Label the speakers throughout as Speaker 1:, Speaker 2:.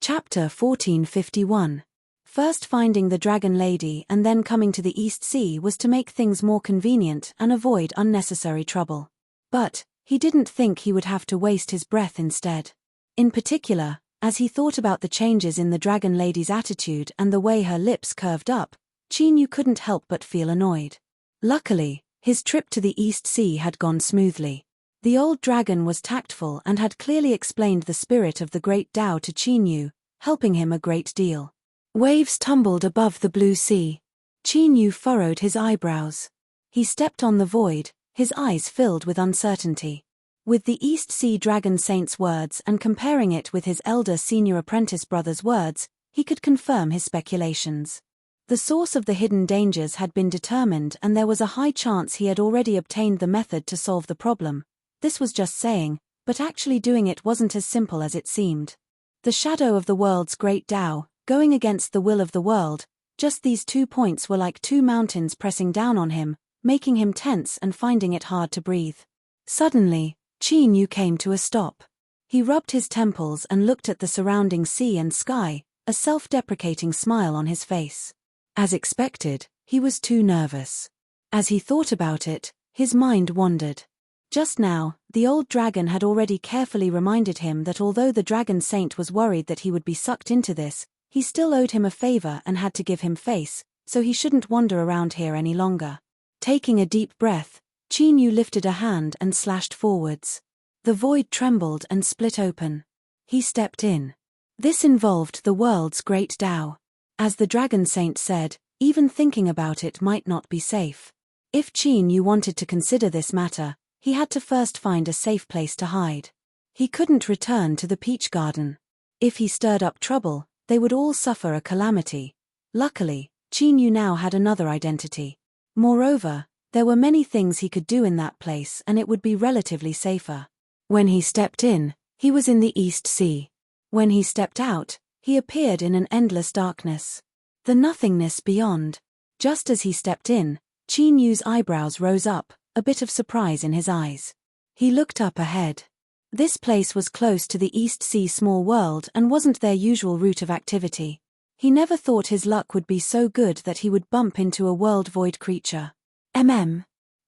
Speaker 1: Chapter 1451. First finding the Dragon Lady and then coming to the East Sea was to make things more convenient and avoid unnecessary trouble. But he didn't think he would have to waste his breath instead. In particular, as he thought about the changes in the Dragon Lady's attitude and the way her lips curved up, Chinyu couldn't help but feel annoyed. Luckily, his trip to the East Sea had gone smoothly. The old dragon was tactful and had clearly explained the spirit of the Great Tao to Chinyu, helping him a great deal. Waves tumbled above the blue sea. Chinyu furrowed his eyebrows. He stepped on the void, his eyes filled with uncertainty. With the East Sea Dragon Saint's words and comparing it with his elder senior apprentice brother's words, he could confirm his speculations. The source of the hidden dangers had been determined and there was a high chance he had already obtained the method to solve the problem. This was just saying, but actually doing it wasn't as simple as it seemed. The shadow of the world's great Tao, going against the will of the world, just these 2 points were like 2 mountains pressing down on him, making him tense and finding it hard to breathe. Suddenly, Chinyu came to a stop. He rubbed his temples and looked at the surrounding sea and sky, a self-deprecating smile on his face. As expected, he was too nervous. As he thought about it, his mind wandered. Just now, the old dragon had already carefully reminded him that although the Dragon Saint was worried that he would be sucked into this, he still owed him a favor and had to give him face, so he shouldn't wander around here any longer. Taking a deep breath, Chinyu lifted a hand and slashed forwards. The void trembled and split open. He stepped in. This involved the world's great Tao. As the Dragon Saint said, even thinking about it might not be safe. If Chinyu wanted to consider this matter, he had to first find a safe place to hide. He couldn't return to the peach garden. If he stirred up trouble, they would all suffer a calamity. Luckily, Chinyu now had another identity. Moreover, there were many things he could do in that place and it would be relatively safer. When he stepped in, he was in the East Sea. When he stepped out, he appeared in an endless darkness. The nothingness beyond. Just as he stepped in, Chinyu's eyebrows rose up, a bit of surprise in his eyes. He looked up ahead. This place was close to the East Sea small world and wasn't their usual route of activity. He never thought his luck would be so good that he would bump into a world void creature.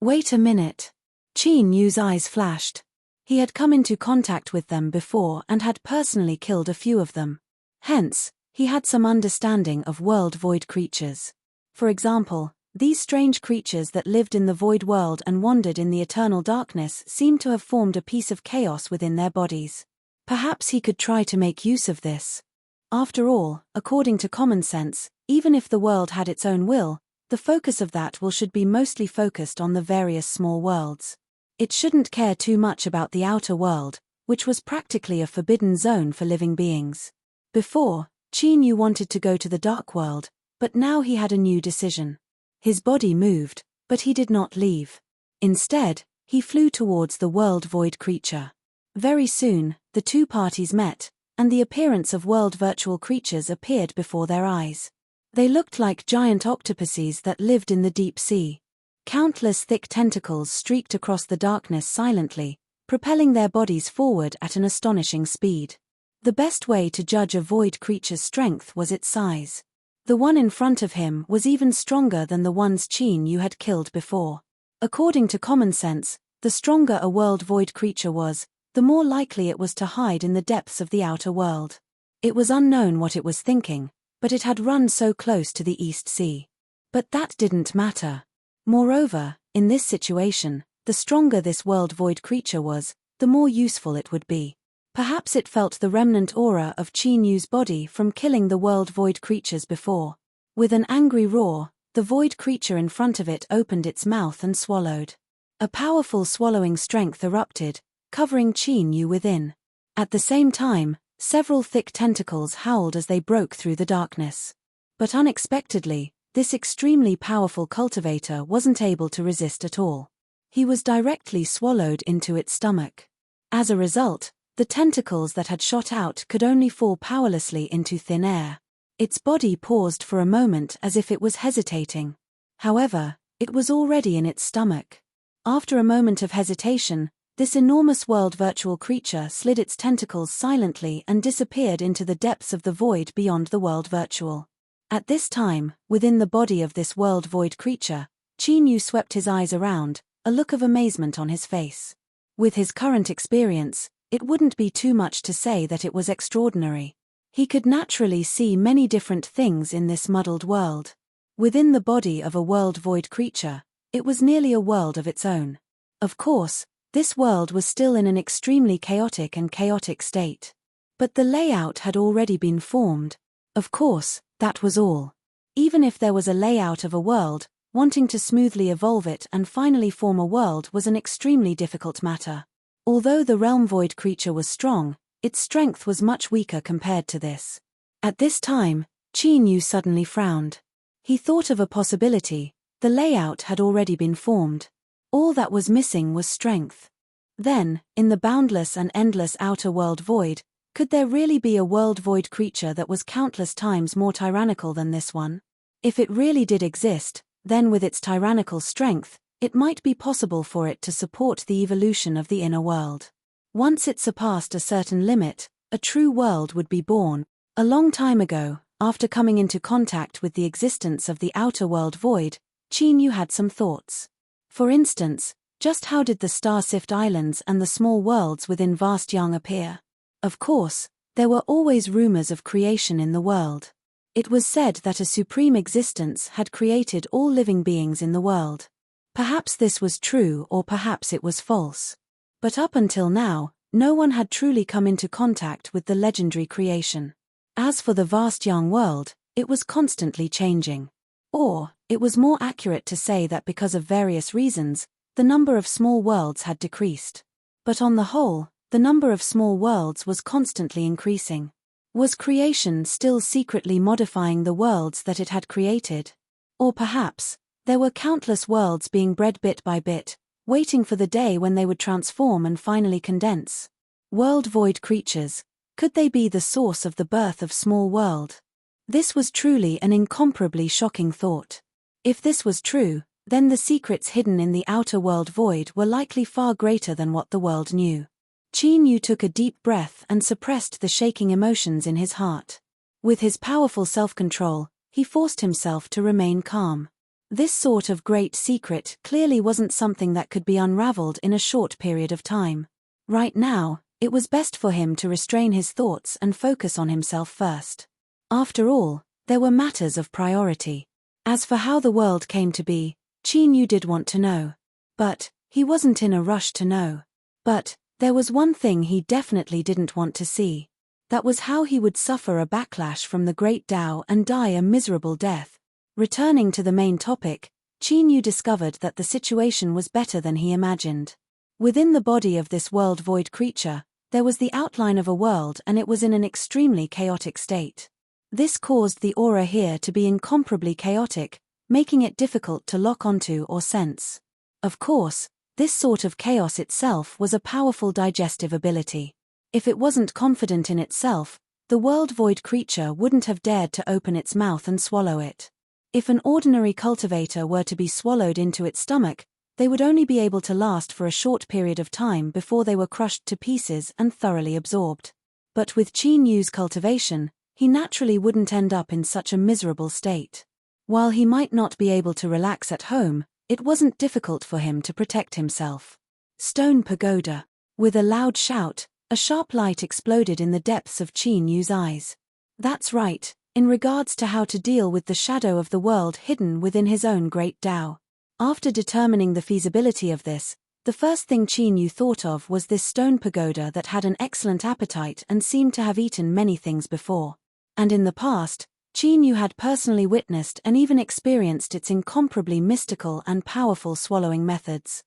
Speaker 1: Wait a minute. Chinyu's eyes flashed. He had come into contact with them before and had personally killed a few of them. Hence, he had some understanding of world void creatures. For example, these strange creatures that lived in the void world and wandered in the eternal darkness seemed to have formed a piece of chaos within their bodies. Perhaps he could try to make use of this. After all, according to common sense, even if the world had its own will, the focus of that will should be mostly focused on the various small worlds. It shouldn't care too much about the outer world, which was practically a forbidden zone for living beings. Before, Chinyu wanted to go to the dark world, but now he had a new decision. His body moved, but he did not leave. Instead, he flew towards the world void creature. Very soon, the two parties met, and the appearance of world virtual creatures appeared before their eyes. They looked like giant octopuses that lived in the deep sea. Countless thick tentacles streaked across the darkness silently, propelling their bodies forward at an astonishing speed. The best way to judge a void creature's strength was its size. The one in front of him was even stronger than the ones Chinyu had killed before. According to common sense, the stronger a world void creature was, the more likely it was to hide in the depths of the outer world. It was unknown what it was thinking, but it had run so close to the East Sea. But that didn't matter. Moreover, in this situation, the stronger this world void creature was, the more useful it would be. Perhaps it felt the remnant aura of Chinyu's body from killing the world void creatures before. With an angry roar, the void creature in front of it opened its mouth and swallowed. A powerful swallowing strength erupted, covering Chinyu within. At the same time, several thick tentacles howled as they broke through the darkness. But unexpectedly, this extremely powerful cultivator wasn't able to resist at all. He was directly swallowed into its stomach. As a result, the tentacles that had shot out could only fall powerlessly into thin air. Its body paused for a moment as if it was hesitating. However, it was already in its stomach. After a moment of hesitation, This enormous world virtual creature slid its tentacles silently and disappeared into the depths of the void beyond the world virtual. At this time, within the body of this world void creature, Qin Yu swept his eyes around, a look of amazement on his face. With his current experience, it wouldn't be too much to say that it was extraordinary. He could naturally see many different things in this muddled world. Within the body of a world void creature, it was nearly a world of its own. Of course, this world was still in an extremely chaotic state. But the layout had already been formed. Of course, that was all. Even if there was a layout of a world, wanting to smoothly evolve it and finally form a world was an extremely difficult matter. Although the realm void creature was strong, its strength was much weaker compared to this. At this time, Qin Yu suddenly frowned. He thought of a possibility. The layout had already been formed. All that was missing was strength. Then, in the boundless and endless outer world void, could there really be a world void creature that was countless times more tyrannical than this one? If it really did exist, then with its tyrannical strength, it might be possible for it to support the evolution of the inner world. Once it surpassed a certain limit, a true world would be born. A long time ago, after coming into contact with the existence of the outer world void, Qin Yu had some thoughts. For instance, just how did the star-sift islands and the small worlds within Vast Yang appear? Of course, there were always rumors of creation in the world. It was said that a supreme existence had created all living beings in the world. Perhaps this was true or perhaps it was false. But up until now, no one had truly come into contact with the legendary creation. As for the Vast Yang world, it was constantly changing. Or, it was more accurate to say that because of various reasons, the number of small worlds had decreased. But on the whole, the number of small worlds was constantly increasing. Was creation still secretly modifying the worlds that it had created? Or perhaps, there were countless worlds being bred bit by bit, waiting for the day when they would transform and finally condense. World void creatures, could they be the source of the birth of small world? This was truly an incomparably shocking thought. If this was true, then the secrets hidden in the outer world void were likely far greater than what the world knew. Qin Yu took a deep breath and suppressed the shaking emotions in his heart. With his powerful self-control, he forced himself to remain calm. This sort of great secret clearly wasn't something that could be unraveled in a short period of time. Right now, it was best for him to restrain his thoughts and focus on himself first. After all, there were matters of priority. As for how the world came to be, Qin Yu did want to know. But, he wasn't in a rush to know. But, there was one thing he definitely didn't want to see. That was how he would suffer a backlash from the great Tao and die a miserable death. Returning to the main topic, Qin Yu discovered that the situation was better than he imagined. Within the body of this world void creature, there was the outline of a world and it was in an extremely chaotic state. This caused the aura here to be incomparably chaotic, making it difficult to lock onto or sense. Of course, this sort of chaos itself was a powerful digestive ability. If it wasn't confident in itself, the world void creature wouldn't have dared to open its mouth and swallow it. If an ordinary cultivator were to be swallowed into its stomach, they would only be able to last for a short period of time before they were crushed to pieces and thoroughly absorbed. But with Qin Yu's cultivation, he naturally wouldn't end up in such a miserable state. While he might not be able to relax at home, it wasn't difficult for him to protect himself. Stone pagoda. With a loud shout, a sharp light exploded in the depths of Qin Yu's eyes. That's right, in regards to how to deal with the shadow of the world hidden within his own great Tao. After determining the feasibility of this, the first thing Qin Yu thought of was this stone pagoda that had an excellent appetite and seemed to have eaten many things before. And in the past, Qin Yu had personally witnessed and even experienced its incomparably mystical and powerful swallowing methods.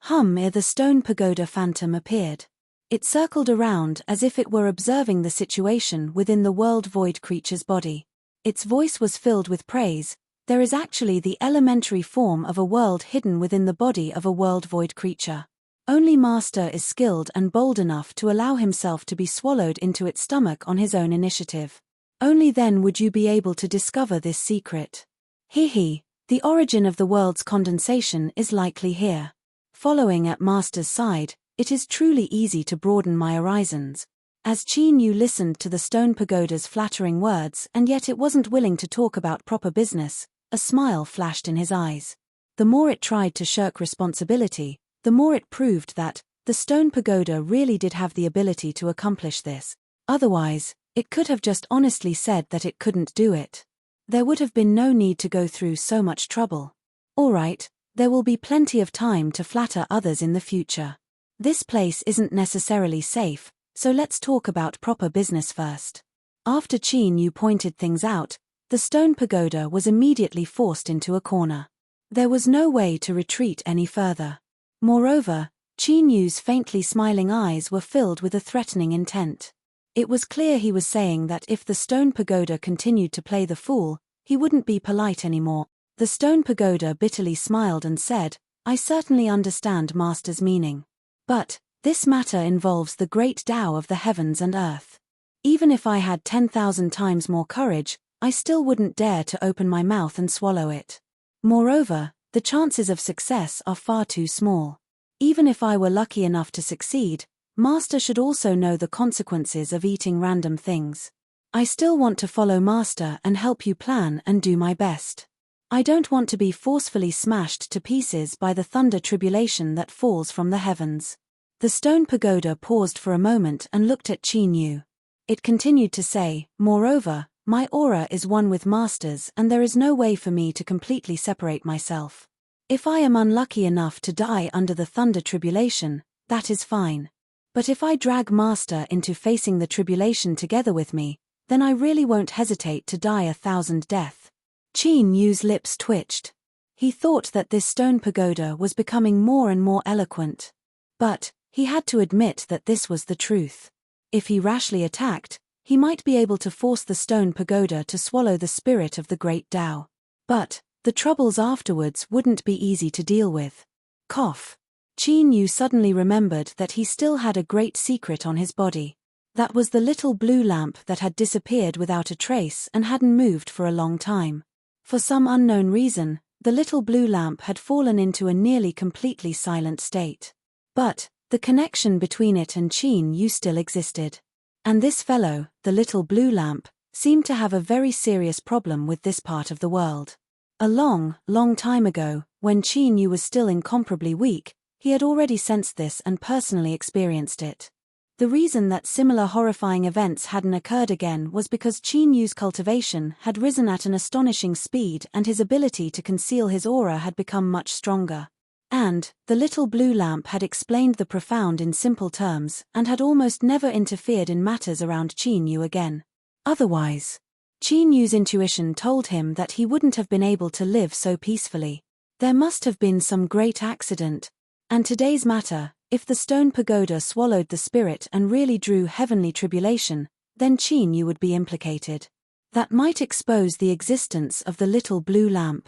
Speaker 1: The stone pagoda phantom appeared. It circled around as if it were observing the situation within the world void creature's body. Its voice was filled with praise. There is actually the elementary form of a world hidden within the body of a world void creature. Only Master is skilled and bold enough to allow himself to be swallowed into its stomach on his own initiative. Only then would you be able to discover this secret. The origin of the world's condensation is likely here. Following at Master's side, It is truly easy to broaden my horizons. As Qin Yu listened to the stone pagoda's flattering words and yet it wasn't willing to talk about proper business, a smile flashed in his eyes. The more it tried to shirk responsibility, the more it proved that the stone pagoda really did have the ability to accomplish this. Otherwise, it could have just honestly said that it couldn't do it. There would have been no need to go through so much trouble. All right, there will be plenty of time to flatter others in the future. This place isn't necessarily safe, so let's talk about proper business first. After Qin Yu pointed things out, the stone pagoda was immediately forced into a corner. There was no way to retreat any further. Moreover, Qin Yu's faintly smiling eyes were filled with a threatening intent. It was clear he was saying that if the stone pagoda continued to play the fool, he wouldn't be polite anymore. The stone pagoda bitterly smiled and said, "I certainly understand Master's meaning. But this matter involves the great Tao of the heavens and earth. Even if I had 10,000 times more courage, I still wouldn't dare to open my mouth and swallow it. Moreover, the chances of success are far too small. Even if I were lucky enough to succeed, Master should also know the consequences of eating random things. I still want to follow Master and help you plan and do my best. I don't want to be forcefully smashed to pieces by the thunder tribulation that falls from the heavens." The stone pagoda paused for a moment and looked at Qin Yu. It continued to say, "Moreover, my aura is one with Master's and there is no way for me to completely separate myself. If I am unlucky enough to die under the thunder tribulation, that is fine. But if I drag Master into facing the tribulation together with me, then I really won't hesitate to die 1,000 deaths." Qin Yu's lips twitched. He thought that this stone pagoda was becoming more and more eloquent. But he had to admit that this was the truth. If he rashly attacked, he might be able to force the stone pagoda to swallow the spirit of the great Tao. But the troubles afterwards wouldn't be easy to deal with. Cough. Qin Yu suddenly remembered that he still had a great secret on his body. That was the little blue lamp that had disappeared without a trace and hadn't moved for a long time. For some unknown reason, the little blue lamp had fallen into a nearly completely silent state. But the connection between it and Qin Yu still existed. And this fellow, the little blue lamp, seemed to have a very serious problem with this part of the world. A long, long time ago, when Qin Yu was still incomparably weak, he had already sensed this and personally experienced it. The reason that similar horrifying events hadn't occurred again was because Qin Yu's cultivation had risen at an astonishing speed and his ability to conceal his aura had become much stronger. And the little blue lamp had explained the profound in simple terms and had almost never interfered in matters around Qin Yu again. Otherwise, Qin Yu's intuition told him that he wouldn't have been able to live so peacefully. There must have been some great accident. And today's matter, if the stone pagoda swallowed the spirit and really drew heavenly tribulation, then Qin Yu would be implicated. That might expose the existence of the little blue lamp.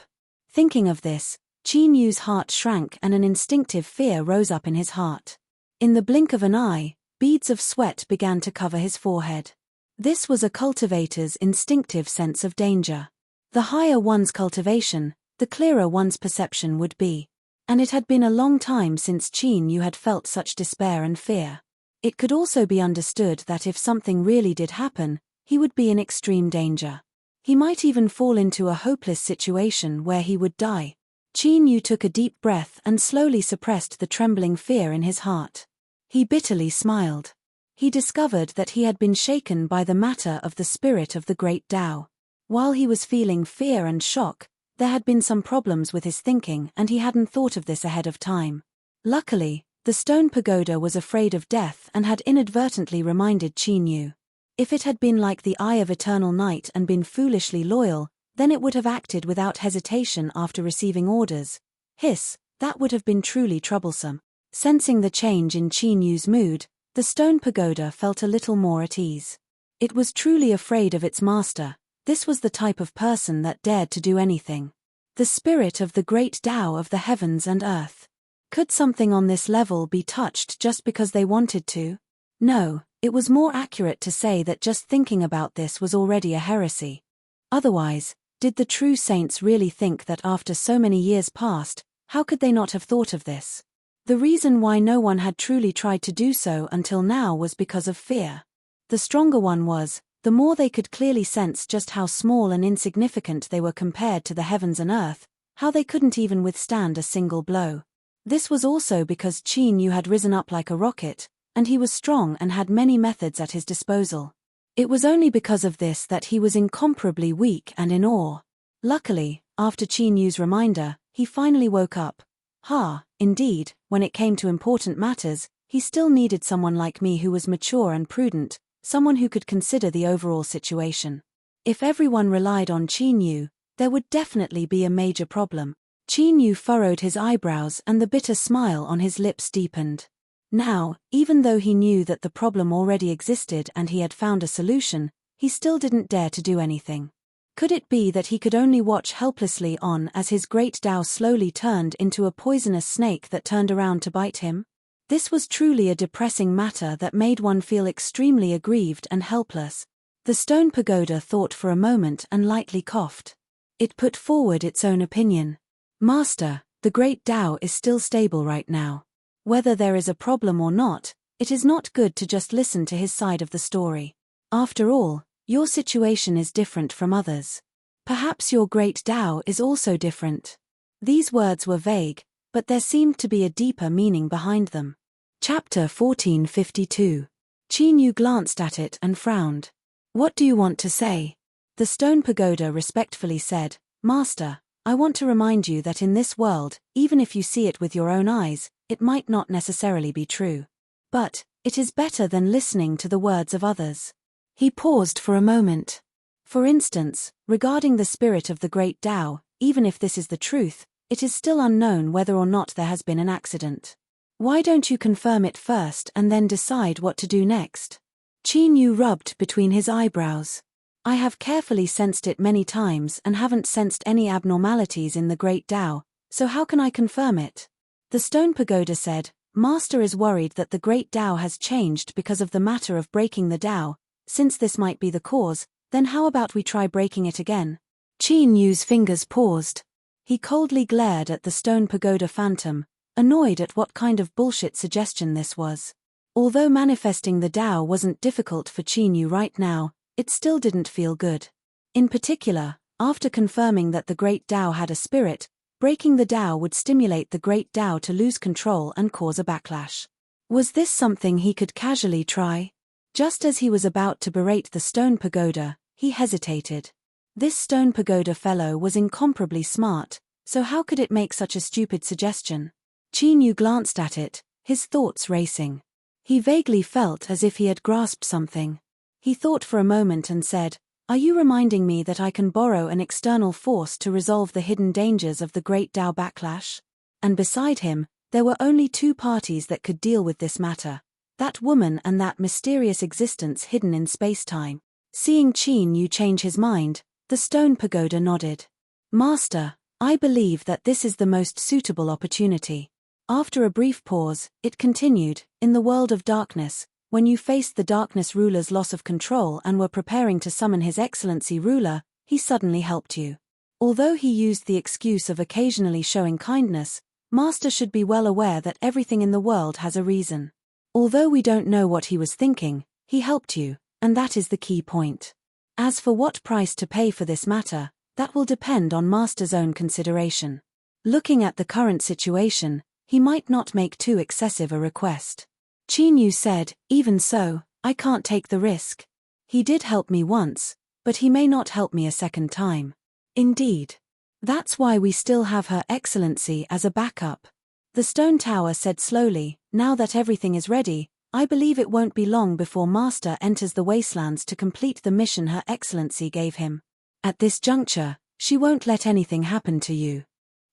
Speaker 1: Thinking of this, Qin Yu's heart shrank and an instinctive fear rose up in his heart. In the blink of an eye, beads of sweat began to cover his forehead. This was a cultivator's instinctive sense of danger. The higher one's cultivation, the clearer one's perception would be. And it had been a long time since Qin Yu had felt such despair and fear. It could also be understood that if something really did happen, he would be in extreme danger. He might even fall into a hopeless situation where he would die. Qin Yu took a deep breath and slowly suppressed the trembling fear in his heart. He bitterly smiled. He discovered that he had been shaken by the matter of the spirit of the great Tao. While he was feeling fear and shock, there had been some problems with his thinking and he hadn't thought of this ahead of time. Luckily, the stone pagoda was afraid of death and had inadvertently reminded Qin Yu. If it had been like the Eye of Eternal Night and been foolishly loyal, then it would have acted without hesitation after receiving orders. That would have been truly troublesome. Sensing the change in Qin Yu's mood, the stone pagoda felt a little more at ease. It was truly afraid of its master. This was the type of person that dared to do anything. The spirit of the great Tao of the heavens and earth. Could something on this level be touched just because they wanted to? No, it was more accurate to say that just thinking about this was already a heresy. Otherwise, did the true saints really think that after so many years passed, how could they not have thought of this? The reason why no one had truly tried to do so until now was because of fear. The stronger one was, the more they could clearly sense just how small and insignificant they were compared to the heavens and earth, how they couldn't even withstand a single blow. This was also because Qin Yu had risen up like a rocket, and he was strong and had many methods at his disposal. It was only because of this that he was incomparably weak and in awe. Luckily, after Qin Yu's reminder, he finally woke up. Indeed, when it came to important matters, he still needed someone like me who was mature and prudent, someone who could consider the overall situation. If everyone relied on Qin Yu, there would definitely be a major problem. Qin Yu furrowed his eyebrows and the bitter smile on his lips deepened. Now, even though he knew that the problem already existed and he had found a solution, he still didn't dare to do anything. Could it be that he could only watch helplessly on as his great Tao slowly turned into a poisonous snake that turned around to bite him? This was truly a depressing matter that made one feel extremely aggrieved and helpless. The stone pagoda thought for a moment and lightly coughed. It put forward its own opinion. Master, the great Tao is still stable right now. Whether there is a problem or not, it is not good to just listen to his side of the story. After all, your situation is different from others. Perhaps your great Tao is also different. These words were vague, but there seemed to be a deeper meaning behind them. Chapter 1452. Qin Yu glanced at it and frowned. What do you want to say? The stone pagoda respectfully said, Master, I want to remind you that in this world, even if you see it with your own eyes, it might not necessarily be true. But, it is better than listening to the words of others. He paused for a moment. For instance, regarding the spirit of the great Tao, even if this is the truth, it is still unknown whether or not there has been an accident. Why don't you confirm it first and then decide what to do next? Qin Yu rubbed between his eyebrows. I have carefully sensed it many times and haven't sensed any abnormalities in the great Tao, so how can I confirm it? The stone pagoda said, Master is worried that the great Tao has changed because of the matter of breaking the Tao. Since this might be the cause, then how about we try breaking it again? Qin Yu's fingers paused. He coldly glared at the stone pagoda phantom, annoyed at what kind of bullshit suggestion this was. Although manifesting the Tao wasn't difficult for Qin Yu right now, it still didn't feel good. In particular, after confirming that the great Tao had a spirit, breaking the Tao would stimulate the great Tao to lose control and cause a backlash. Was this something he could casually try? Just as he was about to berate the stone pagoda, he hesitated. This stone pagoda fellow was incomparably smart, so how could it make such a stupid suggestion? Qin Yu glanced at it, his thoughts racing. He vaguely felt as if he had grasped something. He thought for a moment and said, Are you reminding me that I can borrow an external force to resolve the hidden dangers of the great Tao backlash? And beside him, there were only two parties that could deal with this matter. That woman and that mysterious existence hidden in space-time. Seeing Qin Yu change his mind, the stone pagoda nodded. Master, I believe that this is the most suitable opportunity. After a brief pause, it continued, in the world of darkness, when you faced the darkness ruler's loss of control and were preparing to summon his excellency ruler, he suddenly helped you. Although he used the excuse of occasionally showing kindness, Master should be well aware that everything in the world has a reason. Although we don't know what he was thinking, he helped you, and that is the key point. As for what price to pay for this matter, that will depend on Master's own consideration. Looking at the current situation, he might not make too excessive a request. Qin Yu said, Even so, I can't take the risk. He did help me once, but he may not help me a second time. Indeed. That's why we still have Her Excellency as a backup. The stone tower said slowly, Now that everything is ready, I believe it won't be long before Master enters the wastelands to complete the mission Her Excellency gave him. At this juncture, she won't let anything happen to you.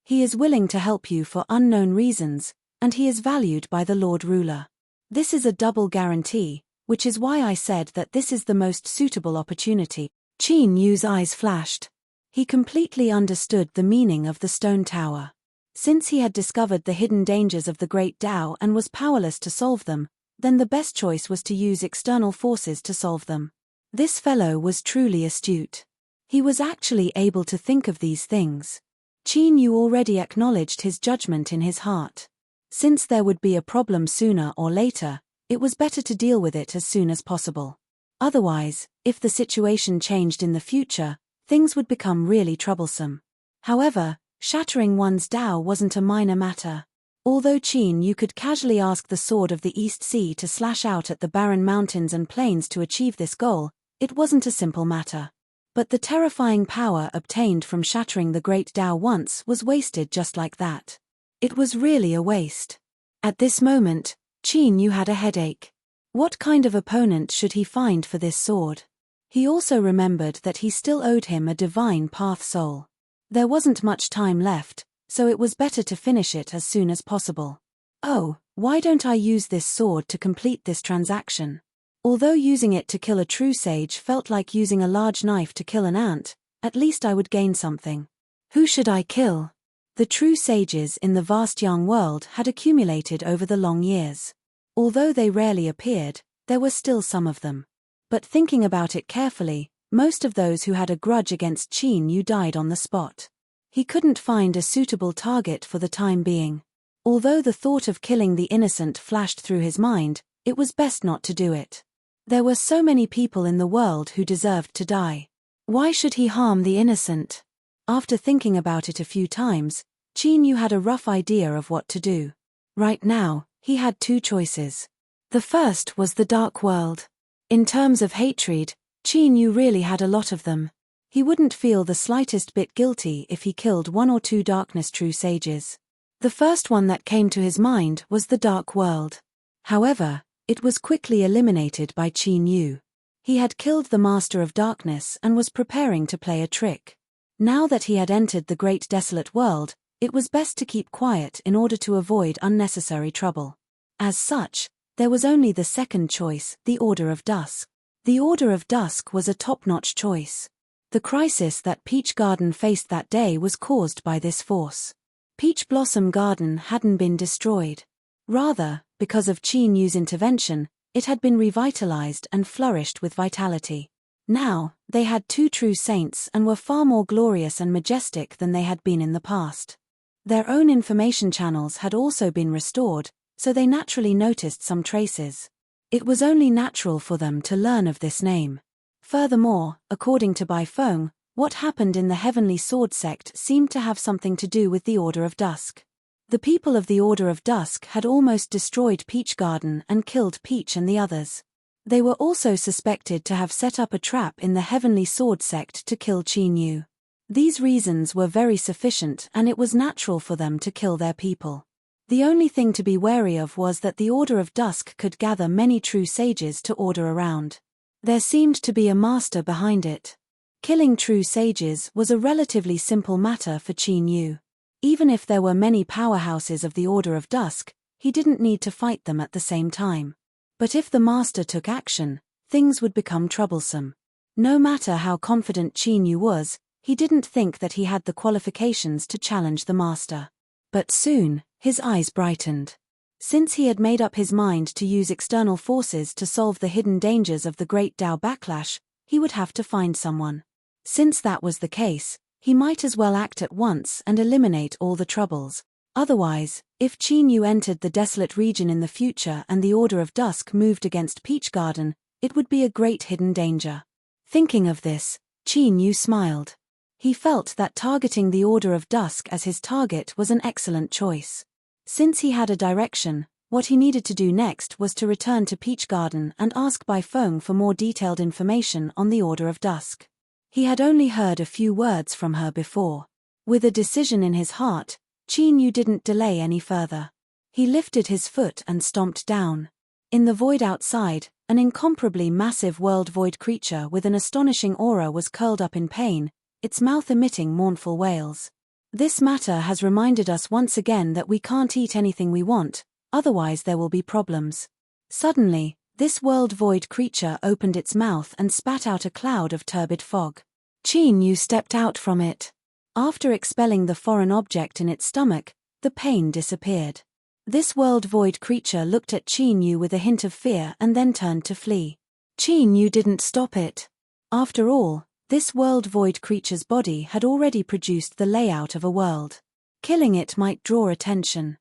Speaker 1: He is willing to help you for unknown reasons, and he is valued by the Lord Ruler. This is a double guarantee, which is why I said that this is the most suitable opportunity. Qin Yu's eyes flashed. He completely understood the meaning of the stone tower. Since he had discovered the hidden dangers of the great Tao and was powerless to solve them, then the best choice was to use external forces to solve them. This fellow was truly astute. He was actually able to think of these things. Qin Yu already acknowledged his judgment in his heart. Since there would be a problem sooner or later, it was better to deal with it as soon as possible. Otherwise, if the situation changed in the future, things would become really troublesome. However, shattering one's Tao wasn't a minor matter. Although Qin Yu could casually ask the Sword of the East Sea to slash out at the barren mountains and plains to achieve this goal, it wasn't a simple matter. But the terrifying power obtained from shattering the Great Tao once was wasted just like that. It was really a waste. At this moment, Qin Yu had a headache. What kind of opponent should he find for this sword? He also remembered that he still owed him a divine path soul. There wasn't much time left, so it was better to finish it as soon as possible. Oh, why don't I use this sword to complete this transaction? Although using it to kill a true sage felt like using a large knife to kill an ant, at least I would gain something. Who should I kill? The true sages in the vast young world had accumulated over the long years. Although they rarely appeared, there were still some of them. But thinking about it carefully, most of those who had a grudge against Qin Yu died on the spot. He couldn't find a suitable target for the time being. Although the thought of killing the innocent flashed through his mind, it was best not to do it. There were so many people in the world who deserved to die. Why should he harm the innocent? After thinking about it a few times, Qin Yu had a rough idea of what to do. Right now, he had two choices. The first was the dark world. In terms of hatred, Qin Yu really had a lot of them. He wouldn't feel the slightest bit guilty if he killed one or two darkness true sages. The first one that came to his mind was the dark world. However, it was quickly eliminated by Qin Yu. He had killed the Master of Darkness and was preparing to play a trick. Now that he had entered the great desolate world, it was best to keep quiet in order to avoid unnecessary trouble. As such, there was only the second choice, the Order of Dusk. The Order of Dusk was a top-notch choice. The crisis that Peach Garden faced that day was caused by this force. Peach Blossom Garden hadn't been destroyed. Rather, because of Qin Yu's intervention, it had been revitalized and flourished with vitality. Now, they had two true saints and were far more glorious and majestic than they had been in the past. Their own information channels had also been restored, so they naturally noticed some traces. It was only natural for them to learn of this name. Furthermore, according to Bai Feng, what happened in the Heavenly Sword sect seemed to have something to do with the Order of Dusk. The people of the Order of Dusk had almost destroyed Peach Garden and killed Peach and the others. They were also suspected to have set up a trap in the Heavenly Sword sect to kill Qin Yu. These reasons were very sufficient and it was natural for them to kill their people. The only thing to be wary of was that the Order of Dusk could gather many true sages to order around. There seemed to be a master behind it. Killing true sages was a relatively simple matter for Qin Yu. Even if there were many powerhouses of the Order of Dusk, he didn't need to fight them at the same time. But if the master took action, things would become troublesome. No matter how confident Qin Yu was, he didn't think that he had the qualifications to challenge the master. But soon, his eyes brightened. Since he had made up his mind to use external forces to solve the hidden dangers of the Great Tao backlash, he would have to find someone. Since that was the case, he might as well act at once and eliminate all the troubles. Otherwise, if Qin Yu entered the desolate region in the future and the Order of Dusk moved against Peach Garden, it would be a great hidden danger. Thinking of this, Qin Yu smiled. He felt that targeting the Order of Dusk as his target was an excellent choice. Since he had a direction, what he needed to do next was to return to Peach Garden and ask Bai Feng for more detailed information on the Order of Dusk. He had only heard a few words from her before. With a decision in his heart, Qin Yu didn't delay any further. He lifted his foot and stomped down. In the void outside, an incomparably massive world void creature with an astonishing aura was curled up in pain, its mouth emitting mournful wails. This matter has reminded us once again that we can't eat anything we want, otherwise there will be problems. Suddenly, this world void creature opened its mouth and spat out a cloud of turbid fog. Qin Yu stepped out from it. After expelling the foreign object in its stomach, the pain disappeared. This world void creature looked at Qin Yu with a hint of fear and then turned to flee. Qin Yu didn't stop it. After all, this world void creature's body had already produced the layout of a world. Killing it might draw attention.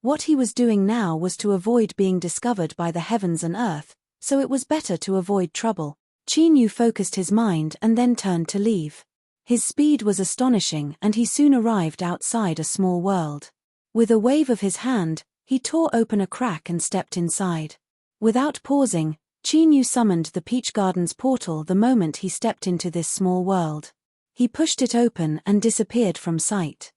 Speaker 1: What he was doing now was to avoid being discovered by the heavens and earth, so it was better to avoid trouble. Qin Yu focused his mind and then turned to leave. His speed was astonishing and he soon arrived outside a small world. With a wave of his hand, he tore open a crack and stepped inside. Without pausing, Qin Yu summoned the Peach Garden's portal the moment he stepped into this small world. He pushed it open and disappeared from sight.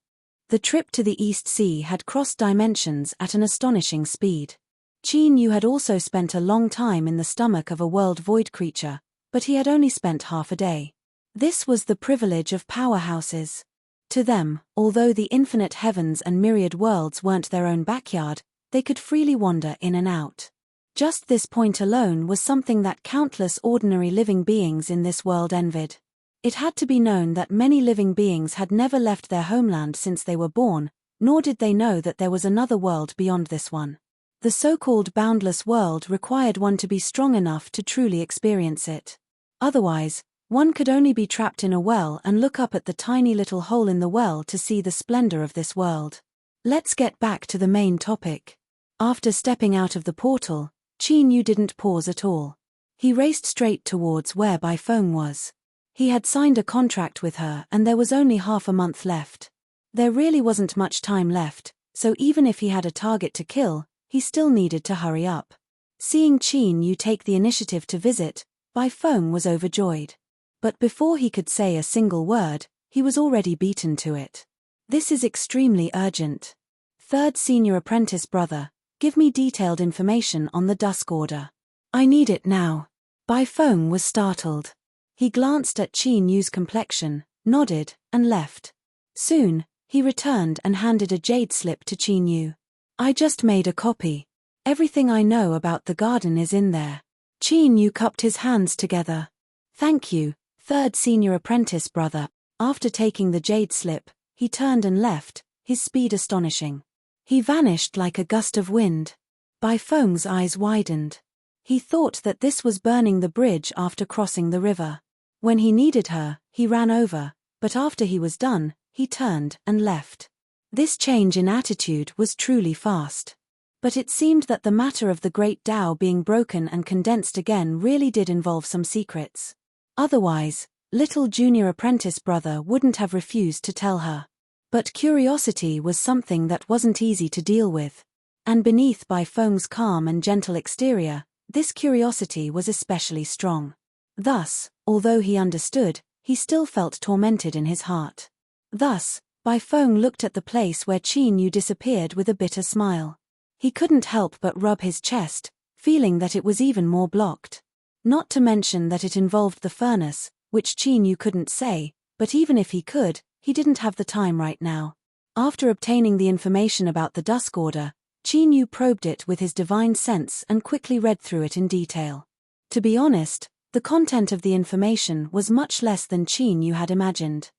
Speaker 1: The trip to the East Sea had crossed dimensions at an astonishing speed. Qin Yu had also spent a long time in the stomach of a world void creature, but he had only spent half a day. This was the privilege of powerhouses. To them, although the infinite heavens and myriad worlds weren't their own backyard, they could freely wander in and out. Just this point alone was something that countless ordinary living beings in this world envied. It had to be known that many living beings had never left their homeland since they were born, nor did they know that there was another world beyond this one. The so-called boundless world required one to be strong enough to truly experience it. Otherwise, one could only be trapped in a well and look up at the tiny little hole in the well to see the splendor of this world. Let's get back to the main topic. After stepping out of the portal, Qin Yu didn't pause at all. He raced straight towards where Bai Feng was. He had signed a contract with her and there was only half a month left. There really wasn't much time left, so even if he had a target to kill, he still needed to hurry up. Seeing Qin Yu take the initiative to visit, Bai Feng was overjoyed. But before he could say a single word, he was already beaten to it. This is extremely urgent. Third senior apprentice brother, give me detailed information on the Dusk Order. I need it now. Bai Feng was startled. He glanced at Qin Yu's complexion, nodded, and left. Soon, he returned and handed a jade slip to Qin Yu. I just made a copy. Everything I know about the garden is in there. Qin Yu cupped his hands together. Thank you, third senior apprentice brother. After taking the jade slip, he turned and left, his speed astonishing. He vanished like a gust of wind. Bai Feng's eyes widened. He thought that this was burning the bridge after crossing the river. When he needed her, he ran over, but after he was done, he turned and left. This change in attitude was truly fast. But it seemed that the matter of the Great Tao being broken and condensed again really did involve some secrets. Otherwise, little junior apprentice brother wouldn't have refused to tell her. But curiosity was something that wasn't easy to deal with. And beneath Bai Feng's calm and gentle exterior, this curiosity was especially strong. Thus, although he understood, he still felt tormented in his heart. Thus, Bai Feng looked at the place where Qin Yu disappeared with a bitter smile. He couldn't help but rub his chest, feeling that it was even more blocked. Not to mention that it involved the furnace, which Qin Yu couldn't say, but even if he could, he didn't have the time right now. After obtaining the information about the Dusk Order, Qin Yu probed it with his divine sense and quickly read through it in detail. To be honest, the content of the information was much less than Qin Yu had imagined.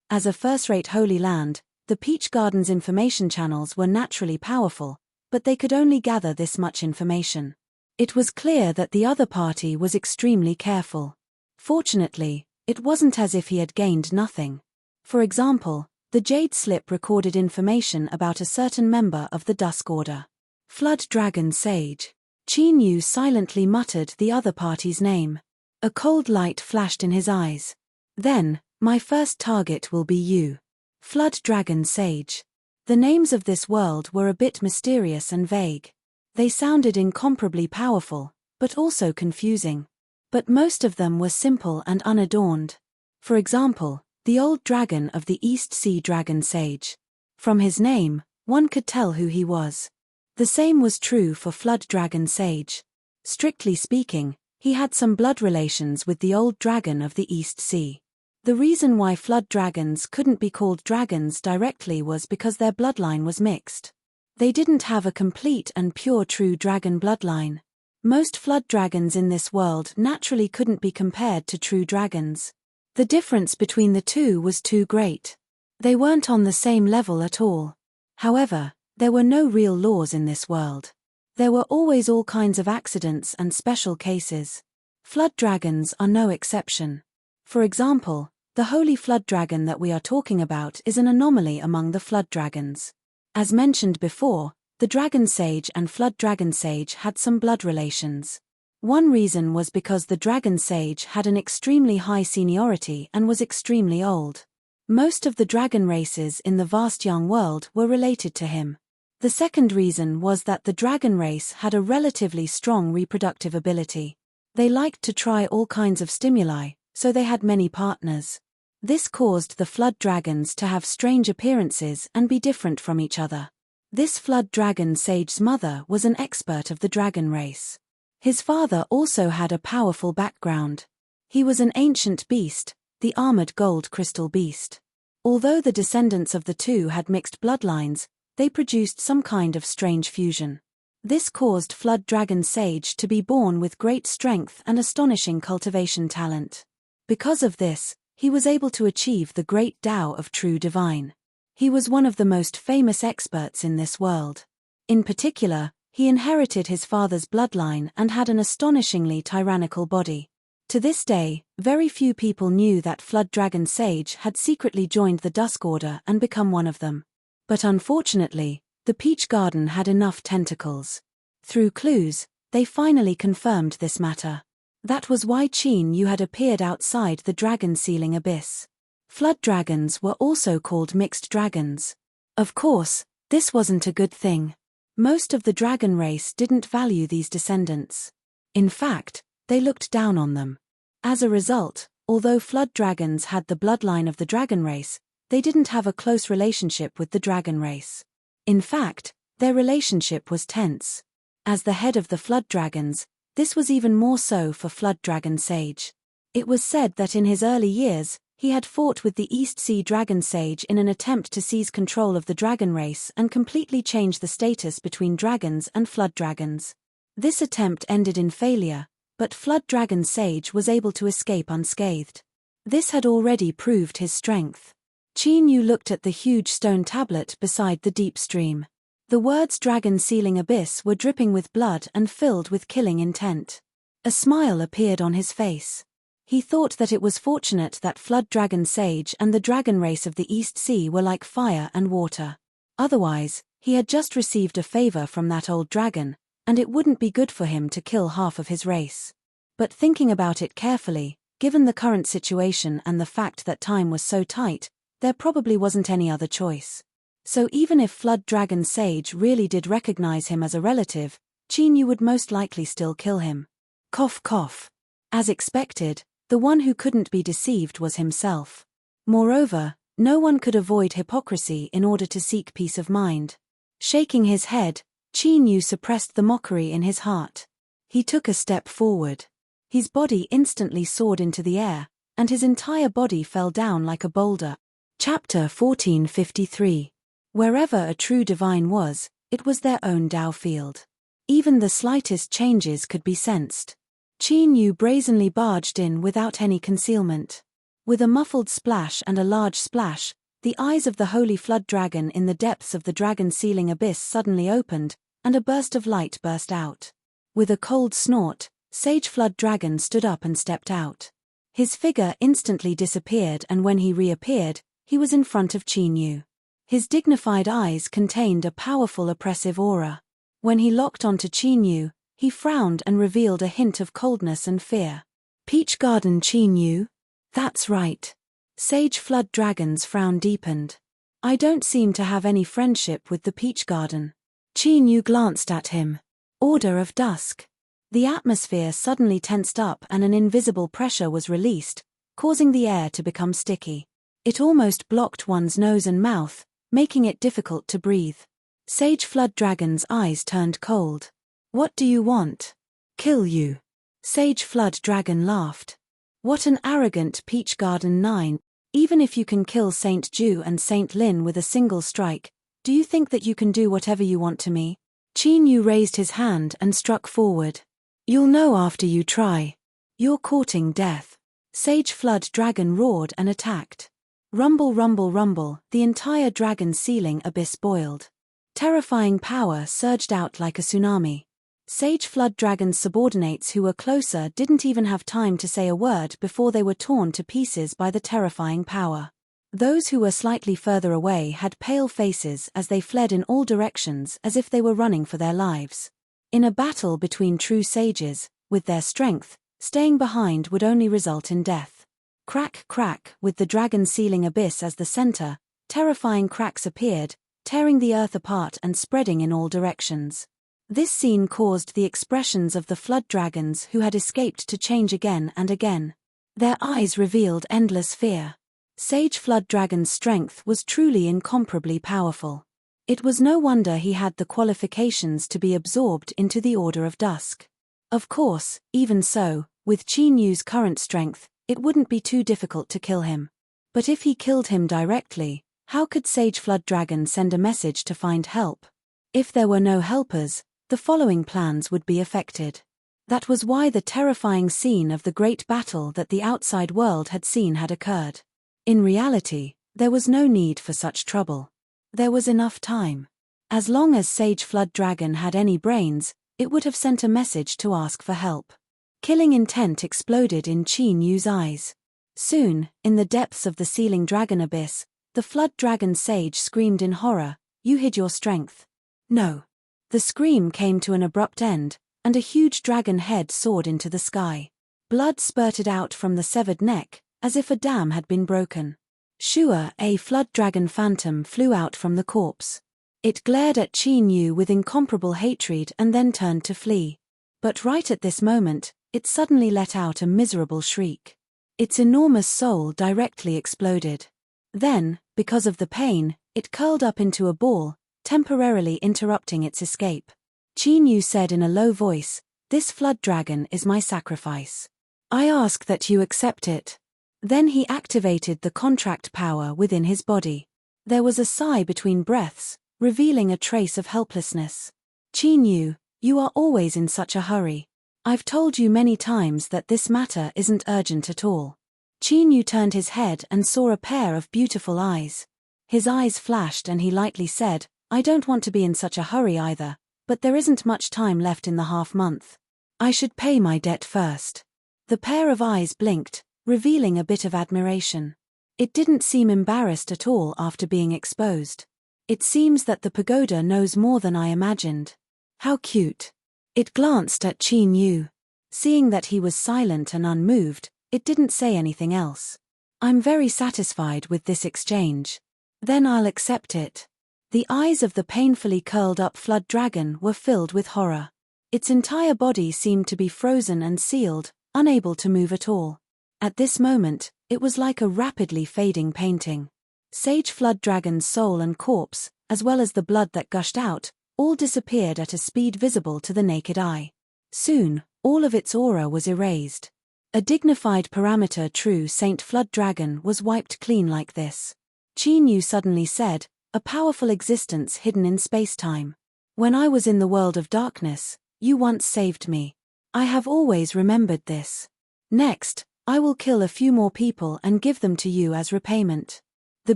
Speaker 1: As a first-rate holy land, the Peach Garden's information channels were naturally powerful, but they could only gather this much information. It was clear that the other party was extremely careful. Fortunately, it wasn't as if he had gained nothing. For example, the jade slip recorded information about a certain member of the Dusk Order. Flood Dragon Sage. Qin Yu silently muttered the other party's name. A cold light flashed in his eyes. Then, my first target will be you. Flood Dragon Sage. The names of this world were a bit mysterious and vague. They sounded incomparably powerful, but also confusing. But most of them were simple and unadorned. For example, the old dragon of the East Sea Dragon Sage. From his name, one could tell who he was. The same was true for Flood Dragon Sage. Strictly speaking, he had some blood relations with the old dragon of the East Sea. The reason why flood dragons couldn't be called dragons directly was because their bloodline was mixed. They didn't have a complete and pure true dragon bloodline. Most flood dragons in this world naturally couldn't be compared to true dragons. The difference between the two was too great. They weren't on the same level at all. However, there were no real laws in this world. There were always all kinds of accidents and special cases. Flood dragons are no exception. For example, the holy flood dragon that we are talking about is an anomaly among the flood dragons. As mentioned before, The dragon sage and flood dragon sage had some blood relations. One reason was because the dragon sage had an extremely high seniority and was extremely old. Most of the dragon races in the vast young world were related to him. The second reason was that the dragon race had a relatively strong reproductive ability. They liked to try all kinds of stimuli, so they had many partners. This caused the flood dragons to have strange appearances and be different from each other. This flood dragon sage's mother was an expert of the dragon race. His father also had a powerful background. He was an ancient beast, the armored gold crystal beast. Although the descendants of the two had mixed bloodlines, they produced some kind of strange fusion. This caused Flood Dragon Sage to be born with great strength and astonishing cultivation talent. Because of this, he was able to achieve the great Tao of true divine. He was one of the most famous experts in this world. In particular, he inherited his father's bloodline and had an astonishingly tyrannical body. To this day, very few people knew that Flood Dragon Sage had secretly joined the Dusk Order and become one of them. But unfortunately, the Peach Garden had enough tentacles. Through clues, they finally confirmed this matter. That was why Qin Yu had appeared outside the dragon sealing abyss. Flood dragons were also called mixed dragons. Of course, this wasn't a good thing. Most of the dragon race didn't value these descendants. In fact, they looked down on them. As a result, although flood dragons had the bloodline of the dragon race, they didn't have a close relationship with the dragon race. In fact, their relationship was tense. As the head of the flood dragons, this was even more so for Flood Dragon Sage. It was said that in his early years, he had fought with the East Sea Dragon Sage in an attempt to seize control of the dragon race and completely change the status between dragons and flood dragons. This attempt ended in failure, but Flood Dragon Sage was able to escape unscathed. This had already proved his strength. Qin Yu looked at the huge stone tablet beside the deep stream. The words Dragon Sealing Abyss were dripping with blood and filled with killing intent. A smile appeared on his face. He thought that it was fortunate that Flood Dragon Sage and the dragon race of the East Sea were like fire and water. Otherwise, he had just received a favor from that old dragon, and it wouldn't be good for him to kill half of his race. But thinking about it carefully, given the current situation and the fact that time was so tight, there probably wasn't any other choice. So even if Flood Dragon Sage really did recognize him as a relative, Qin Yu would most likely still kill him. Cough cough. As expected, the one who couldn't be deceived was himself. Moreover, no one could avoid hypocrisy in order to seek peace of mind. Shaking his head, Qin Yu suppressed the mockery in his heart. He took a step forward. His body instantly soared into the air, and his entire body fell down like a boulder. Chapter 1453. Wherever a true divine was, it was their own Tao field. Even the slightest changes could be sensed. Qin Yu brazenly barged in without any concealment. With a muffled splash and a large splash, the eyes of the holy flood dragon in the depths of the dragon sealing abyss suddenly opened, and a burst of light burst out. With a cold snort, Sage Flood Dragon stood up and stepped out. His figure instantly disappeared, and when he reappeared, he was in front of Qin Yu. His dignified eyes contained a powerful oppressive aura. When he locked onto Qin Yu, he frowned and revealed a hint of coldness and fear. Peach Garden Qin Yu? That's right. Sage Flood Dragon's frown deepened. I don't seem to have any friendship with the Peach Garden. Qin Yu glanced at him. Order of Dusk. The atmosphere suddenly tensed up and an invisible pressure was released, causing the air to become sticky. It almost blocked one's nose and mouth, making it difficult to breathe. Sage Flood Dragon's eyes turned cold. What do you want? Kill you. Sage Flood Dragon laughed. What an arrogant Peach Garden 9. Even if you can kill Saint Ju and Saint Lin with a single strike, do you think that you can do whatever you want to me? Qin Yu raised his hand and struck forward. You'll know after you try. You're courting death. Sage Flood Dragon roared and attacked. Rumble rumble rumble, the entire dragon sealing abyss boiled. Terrifying power surged out like a tsunami. Sage Flood Dragon's subordinates who were closer didn't even have time to say a word before they were torn to pieces by the terrifying power. Those who were slightly further away had pale faces as they fled in all directions as if they were running for their lives. In a battle between true sages, with their strength, staying behind would only result in death. Crack, crack, with the dragon-sealing abyss as the center, terrifying cracks appeared, tearing the earth apart and spreading in all directions. This scene caused the expressions of the flood dragons who had escaped to change again and again. Their eyes revealed endless fear. Sage Flood Dragon's strength was truly incomparably powerful. It was no wonder he had the qualifications to be absorbed into the Order of Dusk. Of course, even so, with Qin Yu's current strength, it wouldn't be too difficult to kill him. But if he killed him directly, how could Sage Flood Dragon send a message to find help? If there were no helpers, the following plans would be affected. That was why the terrifying scene of the great battle that the outside world had seen had occurred. In reality, there was no need for such trouble. There was enough time. As long as Sage Flood Dragon had any brains, it would have sent a message to ask for help. Killing intent exploded in Qin Yu's eyes. Soon, in the depths of the sealing dragon abyss, the Flood Dragon Sage screamed in horror, "You hid your strength." No. The scream came to an abrupt end, and a huge dragon head soared into the sky. Blood spurted out from the severed neck, as if a dam had been broken. Shua, a flood dragon phantom, flew out from the corpse. It glared at Qin Yu with incomparable hatred and then turned to flee. But right at this moment, it suddenly let out a miserable shriek. Its enormous soul directly exploded. Then, because of the pain, it curled up into a ball, temporarily interrupting its escape. Qin Yu said in a low voice, "This flood dragon is my sacrifice. I ask that you accept it." Then he activated the contract power within his body. There was a sigh between breaths, revealing a trace of helplessness. "Qin Yu, you are always in such a hurry. I've told you many times that this matter isn't urgent at all." Qin Yu turned his head and saw a pair of beautiful eyes. His eyes flashed and he lightly said, "I don't want to be in such a hurry either, but there isn't much time left in the half-month. I should pay my debt first." The pair of eyes blinked, revealing a bit of admiration. It didn't seem embarrassed at all after being exposed. "It seems that the pagoda knows more than I imagined. How cute." It glanced at Qin Yu. Seeing that he was silent and unmoved, it didn't say anything else. "I'm very satisfied with this exchange. Then I'll accept it." The eyes of the painfully curled-up flood dragon were filled with horror. Its entire body seemed to be frozen and sealed, unable to move at all. At this moment, it was like a rapidly fading painting. Sage Flood Dragon's soul and corpse, as well as the blood that gushed out, all disappeared at a speed visible to the naked eye. Soon, all of its aura was erased. A dignified parameter true Saint Flood Dragon was wiped clean like this. Qin Yu suddenly said, "A powerful existence hidden in space-time. When I was in the world of darkness, you once saved me. I have always remembered this. Next, I will kill a few more people and give them to you as repayment." The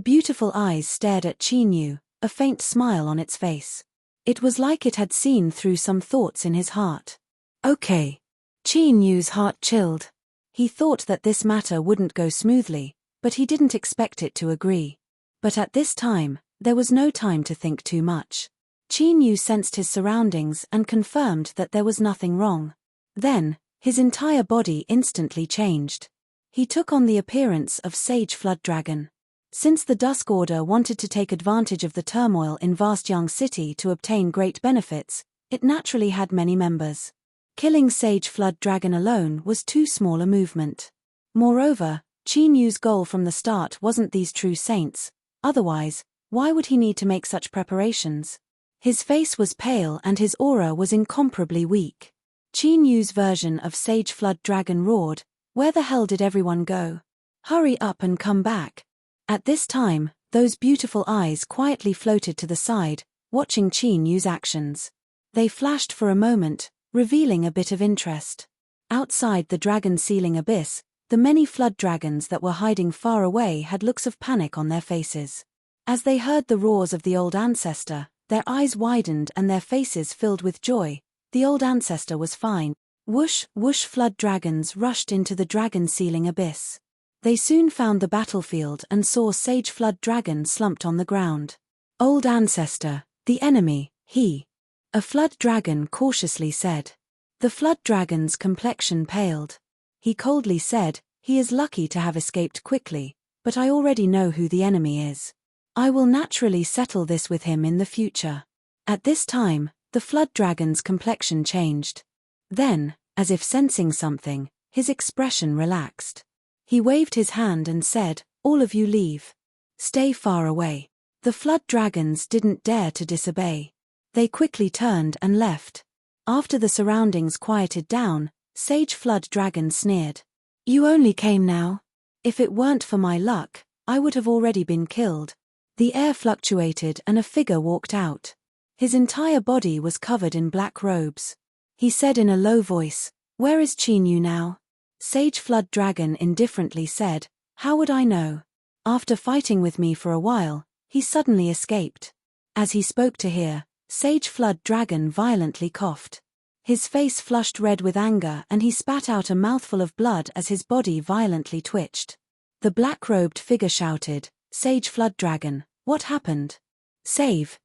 Speaker 1: beautiful eyes stared at Qin Yu, a faint smile on its face. It was like it had seen through some thoughts in his heart. "Okay." Qin Yu's heart chilled. He thought that this matter wouldn't go smoothly, but he didn't expect it to agree. But at this time, there was no time to think too much. Qin Yu sensed his surroundings and confirmed that there was nothing wrong. Then, his entire body instantly changed. He took on the appearance of Sage Flood Dragon. Since the Dusk Order wanted to take advantage of the turmoil in vast Yang City to obtain great benefits, it naturally had many members. Killing Sage Flood Dragon alone was too small a movement. Moreover, Qin Yu's goal from the start wasn't these true saints. Otherwise, why would he need to make such preparations? His face was pale and his aura was incomparably weak. Qin Yu's version of Sage Flood Dragon roared, "Where the hell did everyone go? Hurry up and come back." At this time, those beautiful eyes quietly floated to the side, watching Qin Yu's actions. They flashed for a moment, revealing a bit of interest. Outside the dragon-sealing abyss, the many flood dragons that were hiding far away had looks of panic on their faces. As they heard the roars of the old ancestor, their eyes widened and their faces filled with joy. The old ancestor was fine. Whoosh, whoosh, flood dragons rushed into the dragon-sealing abyss. They soon found the battlefield and saw Sage Flood Dragon slumped on the ground. Old ancestor, the enemy, he. A flood dragon cautiously said. The flood dragon's complexion paled. He coldly said, he is lucky to have escaped quickly, but I already know who the enemy is. I will naturally settle this with him in the future. At this time, the flood dragon's complexion changed. Then, as if sensing something, his expression relaxed. He waved his hand and said, all of you leave. Stay far away. The flood dragons didn't dare to disobey. They quickly turned and left. After the surroundings quieted down, Sage Flood Dragon sneered. You only came now? If it weren't for my luck, I would have already been killed. The air fluctuated and a figure walked out. His entire body was covered in black robes. He said in a low voice, where is Chinyu now? Sage Flood Dragon indifferently said, how would I know? After fighting with me for a while, he suddenly escaped. As he spoke to her, Sage Flood Dragon violently coughed. His face flushed red with anger and he spat out a mouthful of blood as his body violently twitched. The black-robed figure shouted, Sage Flood Dragon, what happened? Save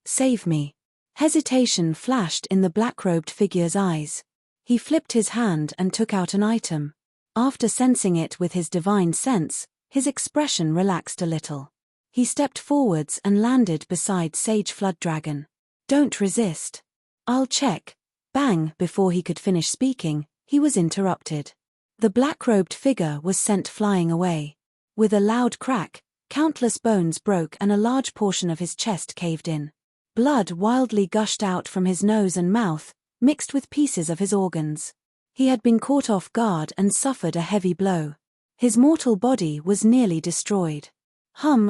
Speaker 1: me. Hesitation flashed in the black-robed figure's eyes. He flipped his hand and took out an item. After sensing it with his divine sense, his expression relaxed a little. He stepped forwards and landed beside Sage Flood Dragon. Don't resist. I'll check. Bang! Before he could finish speaking, he was interrupted. The black-robed figure was sent flying away. With a loud crack, countless bones broke and a large portion of his chest caved in. Blood wildly gushed out from his nose and mouth, mixed with pieces of his organs. He had been caught off guard and suffered a heavy blow. His mortal body was nearly destroyed.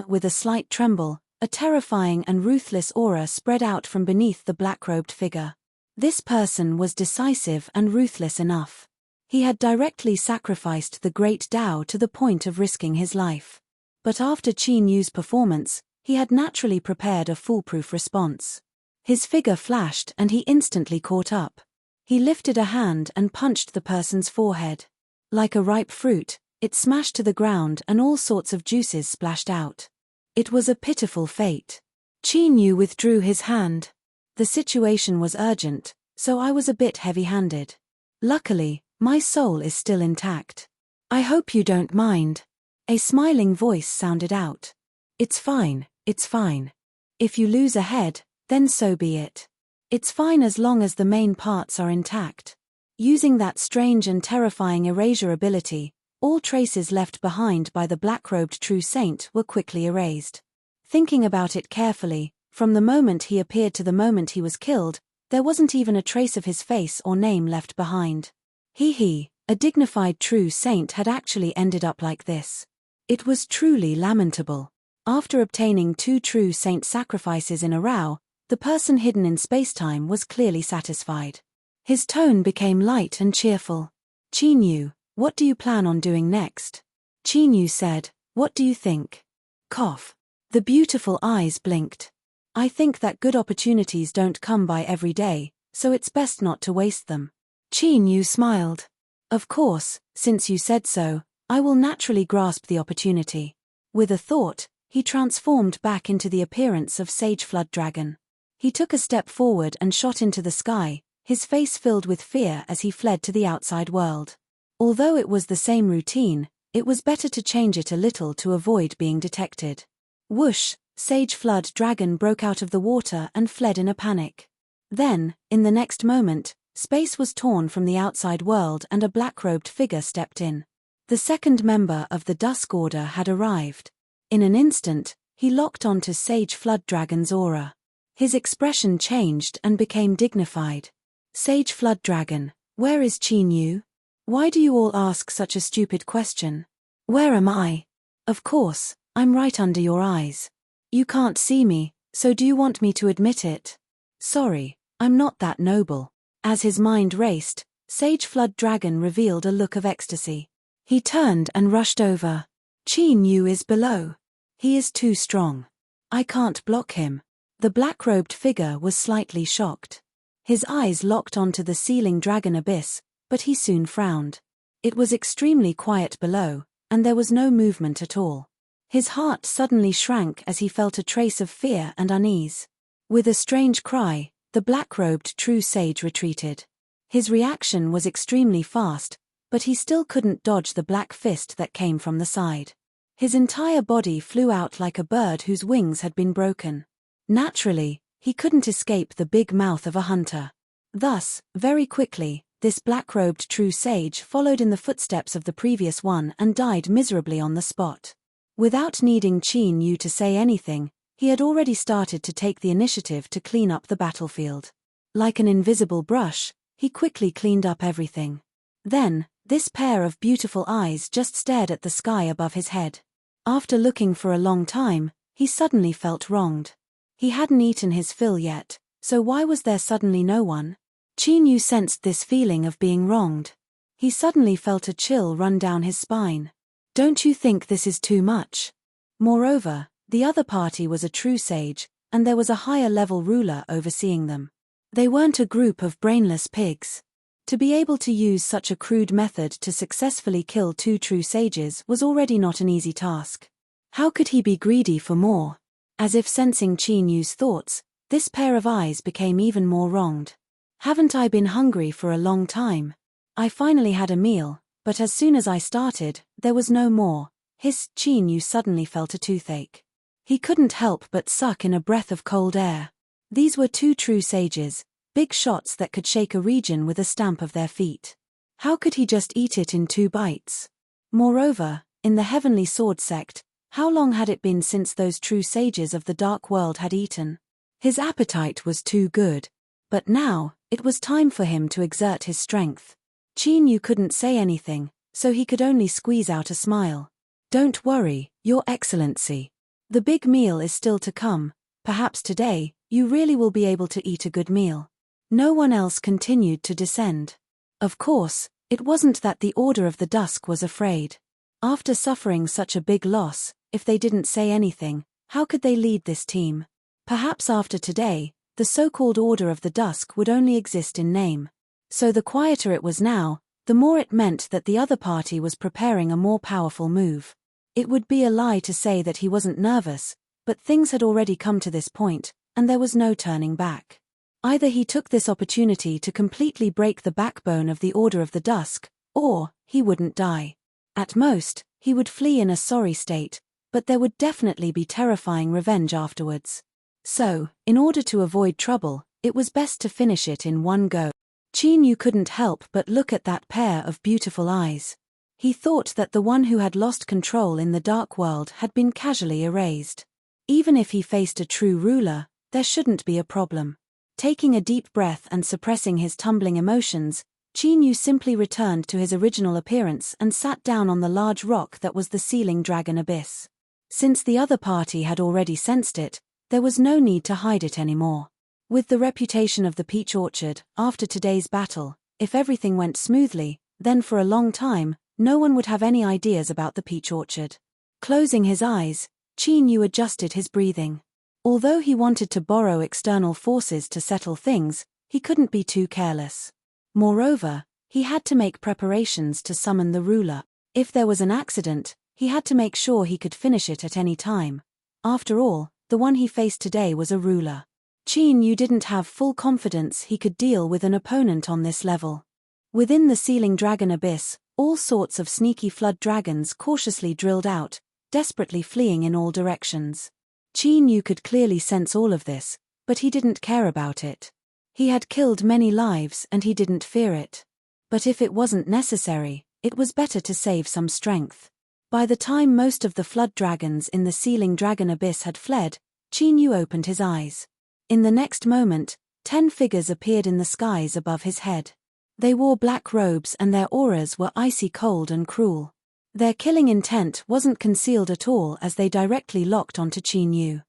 Speaker 1: With a slight tremble, a terrifying and ruthless aura spread out from beneath the black-robed figure. This person was decisive and ruthless enough. He had directly sacrificed the great Tao to the point of risking his life. But after Qin Yu's performance, he had naturally prepared a foolproof response. His figure flashed and he instantly caught up. He lifted a hand and punched the person's forehead. Like a ripe fruit, it smashed to the ground and all sorts of juices splashed out. It was a pitiful fate. Qin Yu withdrew his hand. The situation was urgent, so I was a bit heavy-handed. Luckily, my soul is still intact. I hope you don't mind. A smiling voice sounded out. It's fine, it's fine. If you lose a head, then so be it. It's fine as long as the main parts are intact. Using that strange and terrifying erasure ability, all traces left behind by the black-robed true saint were quickly erased. Thinking about it carefully, from the moment he appeared to the moment he was killed, there wasn't even a trace of his face or name left behind. A dignified true saint had actually ended up like this. It was truly lamentable. After obtaining 2 true saint sacrifices in a row, the person hidden in spacetime was clearly satisfied. His tone became light and cheerful. Qin Yu, what do you plan on doing next? Qin Yu said, what do you think? Cough. The beautiful eyes blinked. I think that good opportunities don't come by every day, so it's best not to waste them. Qin Yu smiled. Of course, since you said so, I will naturally grasp the opportunity. With a thought, he transformed back into the appearance of Sage Flood Dragon. He took a step forward and shot into the sky, his face filled with fear as he fled to the outside world. Although it was the same routine, it was better to change it a little to avoid being detected. Whoosh! Sage Flood Dragon broke out of the water and fled in a panic. Then, in the next moment, space was torn from the outside world and a black-robed figure stepped in. The second member of the Dusk Order had arrived. In an instant, he locked onto Sage Flood Dragon's aura. His expression changed and became dignified. Sage Flood Dragon, where is Qin Yu? Why do you all ask such a stupid question? Where am I? Of course, I'm right under your eyes. You can't see me, so do you want me to admit it? Sorry, I'm not that noble. As his mind raced, Sage Flood Dragon revealed a look of ecstasy. He turned and rushed over. Qin Yu is below. He is too strong. I can't block him. The black-robed figure was slightly shocked. His eyes locked onto the ceiling dragon abyss, but he soon frowned. It was extremely quiet below, and there was no movement at all. His heart suddenly shrank as he felt a trace of fear and unease. With a strange cry, the black-robed true sage retreated. His reaction was extremely fast, but he still couldn't dodge the black fist that came from the side. His entire body flew out like a bird whose wings had been broken. Naturally, he couldn't escape the big mouth of a hunter. Thus, very quickly, this black-robed true sage followed in the footsteps of the previous one and died miserably on the spot. Without needing Qin Yu to say anything, he had already started to take the initiative to clean up the battlefield. Like an invisible brush, he quickly cleaned up everything. Then, this pair of beautiful eyes just stared at the sky above his head. After looking for a long time, he suddenly felt wronged. He hadn't eaten his fill yet, so why was there suddenly no one? Qin Yu sensed this feeling of being wronged. He suddenly felt a chill run down his spine. Don't you think this is too much? Moreover, the other party was a true sage, and there was a higher-level ruler overseeing them. They weren't a group of brainless pigs. To be able to use such a crude method to successfully kill two true sages was already not an easy task. How could he be greedy for more? As if sensing Qin Yu's thoughts, this pair of eyes became even more wronged. Haven't I been hungry for a long time? I finally had a meal, but as soon as I started, there was no more. Hissed. Qin Yu suddenly felt a toothache. He couldn't help but suck in a breath of cold air. These were two true sages, big shots that could shake a region with a stamp of their feet. How could he just eat it in 2 bites? Moreover, in the Heavenly Sword sect, how long had it been since those true sages of the dark world had eaten? His appetite was too good. But now, it was time for him to exert his strength. Qin Yu couldn't say anything, so he could only squeeze out a smile. Don't worry, Your Excellency. The big meal is still to come. Perhaps today, you really will be able to eat a good meal. No one else continued to descend. Of course, it wasn't that the Order of the Dusk was afraid. After suffering such a big loss, if they didn't say anything, how could they lead this team? Perhaps after today, the so-called Order of the Dusk would only exist in name. So the quieter it was now, the more it meant that the other party was preparing a more powerful move. It would be a lie to say that he wasn't nervous, but things had already come to this point, and there was no turning back. Either he took this opportunity to completely break the backbone of the Order of the Dusk, or he wouldn't die. At most, he would flee in a sorry state, but there would definitely be terrifying revenge afterwards. So, in order to avoid trouble, it was best to finish it in one go. Qin Yu couldn't help but look at that pair of beautiful eyes. He thought that the one who had lost control in the dark world had been casually erased. Even if he faced a true ruler, there shouldn't be a problem. Taking a deep breath and suppressing his tumbling emotions, Qin Yu simply returned to his original appearance and sat down on the large rock that was the sealing dragon abyss. Since the other party had already sensed it, there was no need to hide it anymore. With the reputation of the Peach Orchard, after today's battle, if everything went smoothly, then for a long time, no one would have any ideas about the Peach Orchard. Closing his eyes, Qin Yu adjusted his breathing. Although he wanted to borrow external forces to settle things, he couldn't be too careless. Moreover, he had to make preparations to summon the ruler. If there was an accident, he had to make sure he could finish it at any time. After all, the one he faced today was a ruler. Qin Yu didn't have full confidence he could deal with an opponent on this level. Within the sealing dragon abyss, all sorts of sneaky flood dragons cautiously drilled out, desperately fleeing in all directions. Qin Yu could clearly sense all of this, but he didn't care about it. He had killed many lives and he didn't fear it. But if it wasn't necessary, it was better to save some strength. By the time most of the flood dragons in the sealing dragon abyss had fled, Qin Yu opened his eyes. In the next moment, 10 figures appeared in the skies above his head. They wore black robes and their auras were icy cold and cruel. Their killing intent wasn't concealed at all as they directly locked onto Qin Yu.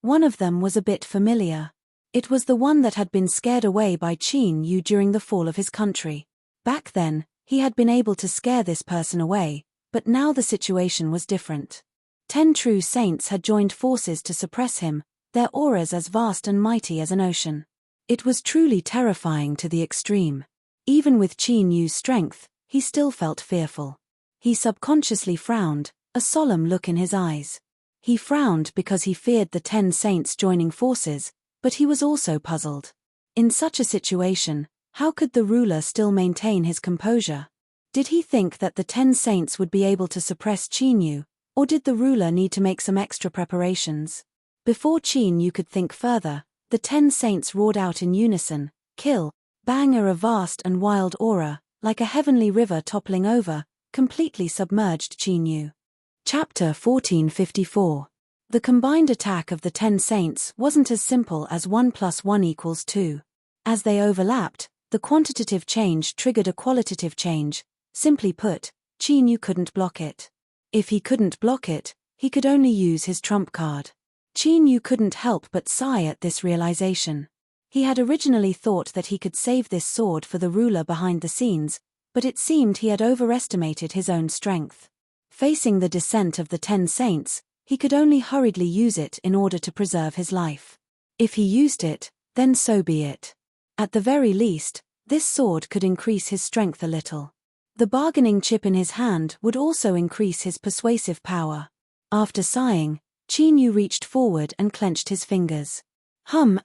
Speaker 1: One of them was a bit familiar. It was the one that had been scared away by Qin Yu during the fall of his country. Back then, he had been able to scare this person away, but now the situation was different. 10 true saints had joined forces to suppress him, their auras as vast and mighty as an ocean. It was truly terrifying to the extreme. Even with Qin Yu's strength, he still felt fearful. He subconsciously frowned, a solemn look in his eyes. He frowned because he feared the 10 saints joining forces, but he was also puzzled. In such a situation, how could the ruler still maintain his composure? Did he think that the 10 saints would be able to suppress Qin Yu, or did the ruler need to make some extra preparations? Before Qin Yu could think further, the 10 saints roared out in unison, "Kill!" Bang! A vast and wild aura, like a heavenly river toppling over, completely submerged Qin Yu. Chapter 1454. The combined attack of the 10 saints wasn't as simple as 1 + 1 = 2. As they overlapped, the quantitative change triggered a qualitative change. Simply put, Qin Yu couldn't block it. If he couldn't block it, he could only use his trump card. Qin Yu couldn't help but sigh at this realization. He had originally thought that he could save this sword for the ruler behind the scenes, but it seemed he had overestimated his own strength. Facing the descent of the 10 saints, he could only hurriedly use it in order to preserve his life. If he used it, then so be it. At the very least, this sword could increase his strength a little. The bargaining chip in his hand would also increase his persuasive power. After sighing, Qin Yu reached forward and clenched his fingers.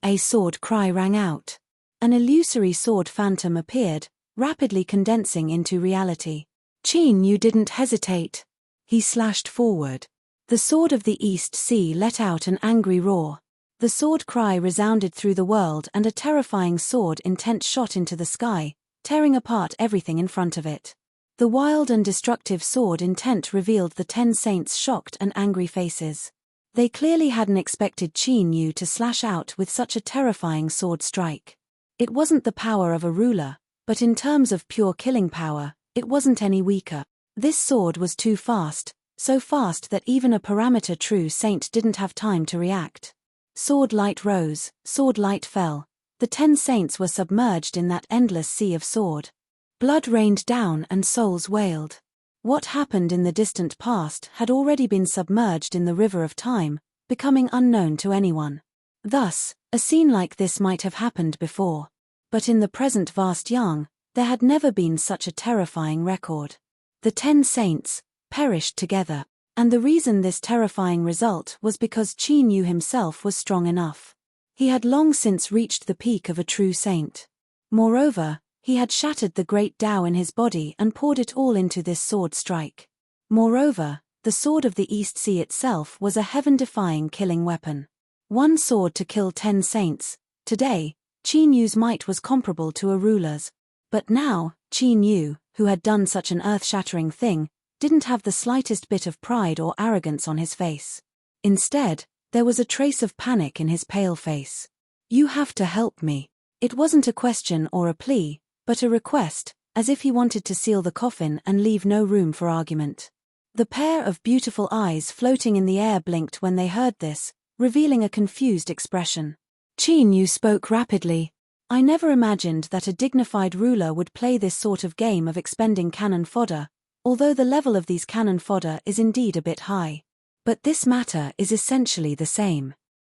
Speaker 1: A sword cry rang out. An illusory sword phantom appeared, rapidly condensing into reality. Qin Yu didn't hesitate. He slashed forward. The sword of the East Sea let out an angry roar. The sword cry resounded through the world and a terrifying sword intent shot into the sky, tearing apart everything in front of it. The wild and destructive sword intent revealed the 10 saints' shocked and angry faces. They clearly hadn't expected Qin Yu to slash out with such a terrifying sword strike. It wasn't the power of a ruler, but in terms of pure killing power, it wasn't any weaker. This sword was too fast, so fast that even a parameter true saint didn't have time to react. Sword light rose, sword light fell. The 10 saints were submerged in that endless sea of sword. Blood rained down and souls wailed. What happened in the distant past had already been submerged in the river of time, becoming unknown to anyone. Thus, a scene like this might have happened before. But in the present vast Yang, there had never been such a terrifying record. The 10 saints perished together, and the reason this terrifying result was because Qin Yu himself was strong enough. He had long since reached the peak of a true saint. Moreover, he had shattered the great Tao in his body and poured it all into this sword strike. Moreover, the sword of the East Sea itself was a heaven-defying killing weapon. One sword to kill 10 saints. Today, Qin Yu's might was comparable to a ruler's. But now, Qin Yu, who had done such an earth-shattering thing, didn't have the slightest bit of pride or arrogance on his face. Instead, there was a trace of panic in his pale face. "You have to help me." It wasn't a question or a plea, but a request, as if he wanted to seal the coffin and leave no room for argument. The pair of beautiful eyes floating in the air blinked when they heard this, revealing a confused expression. Qin Yu spoke rapidly. "I never imagined that a dignified ruler would play this sort of game of expending cannon fodder, although the level of these cannon fodder is indeed a bit high. But this matter is essentially the same.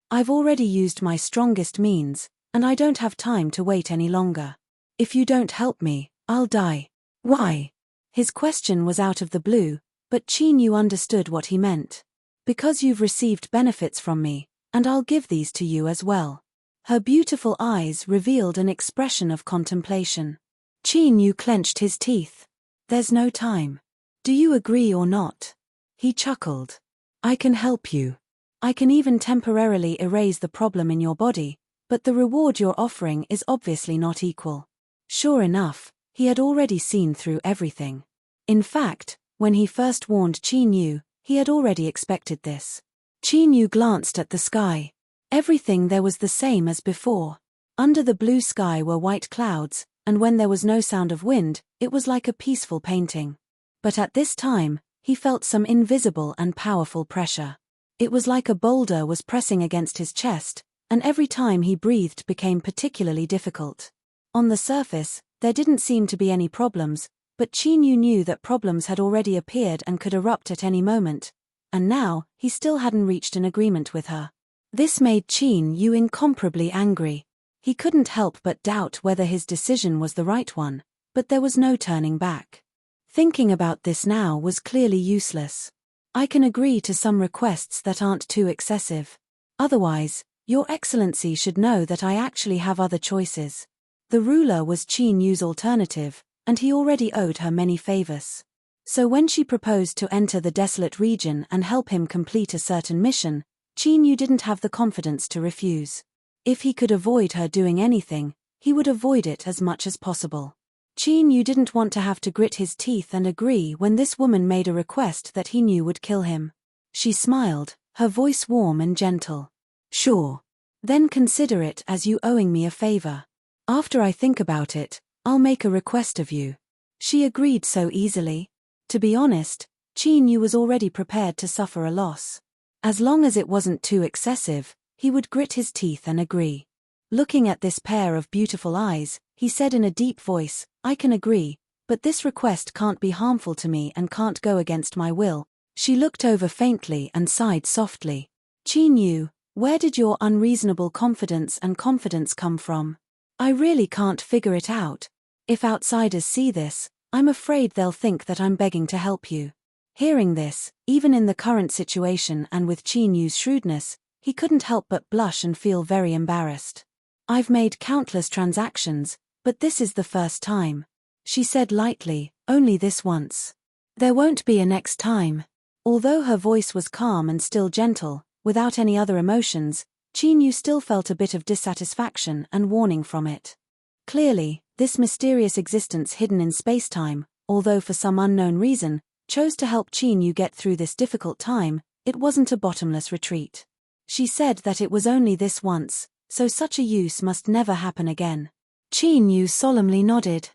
Speaker 1: I've already used my strongest means, and I don't have time to wait any longer. If you don't help me, I'll die." "Why?" His question was out of the blue, but Qin Yu understood what he meant. "Because you've received benefits from me, and I'll give these to you as well." Her beautiful eyes revealed an expression of contemplation. Qin Yu clenched his teeth. "There's no time. Do you agree or not?" He chuckled. "I can help you. I can even temporarily erase the problem in your body, but the reward you're offering is obviously not equal." Sure enough, he had already seen through everything. In fact, when he first warned Qin Yu, he had already expected this. Qin Yu glanced at the sky. Everything there was the same as before. Under the blue sky were white clouds, and when there was no sound of wind, it was like a peaceful painting. But at this time, he felt some invisible and powerful pressure. It was like a boulder was pressing against his chest, and every time he breathed became particularly difficult. On the surface, there didn't seem to be any problems, but Qin Yu knew that problems had already appeared and could erupt at any moment, and now, he still hadn't reached an agreement with her. This made Qin Yu incomparably angry. He couldn't help but doubt whether his decision was the right one, but there was no turning back. Thinking about this now was clearly useless. I can agree to some requests that aren't too excessive. Otherwise, Your Excellency should know that I actually have other choices. The ruler was Qin Yu's alternative, and he already owed her many favors. So when she proposed to enter the desolate region and help him complete a certain mission, Qin Yu didn't have the confidence to refuse. If he could avoid her doing anything, he would avoid it as much as possible. Qin Yu didn't want to have to grit his teeth and agree when this woman made a request that he knew would kill him. She smiled, her voice warm and gentle. Sure. Then consider it as you owing me a favor. After I think about it, I'll make a request of you. She agreed so easily. To be honest, Qin Yu was already prepared to suffer a loss. As long as it wasn't too excessive, he would grit his teeth and agree. Looking at this pair of beautiful eyes, he said in a deep voice, I can agree, but this request can't be harmful to me and can't go against my will. She looked over faintly and sighed softly. Qin Yu, where did your unreasonable confidence come from? I really can't figure it out. If outsiders see this, I'm afraid they'll think that I'm begging to help you. Hearing this, even in the current situation and with Qin Yu's shrewdness, he couldn't help but blush and feel very embarrassed. I've made countless transactions, but this is the first time. She said lightly, only this once. There won't be a next time. Although her voice was calm and still gentle, without any other emotions, Qin Yu still felt a bit of dissatisfaction and warning from it. Clearly, this mysterious existence hidden in space-time, although for some unknown reason, chose to help Qin Yu get through this difficult time, it wasn't a bottomless retreat. She said that it was only this once, so such a use must never happen again. Qin Yu solemnly nodded.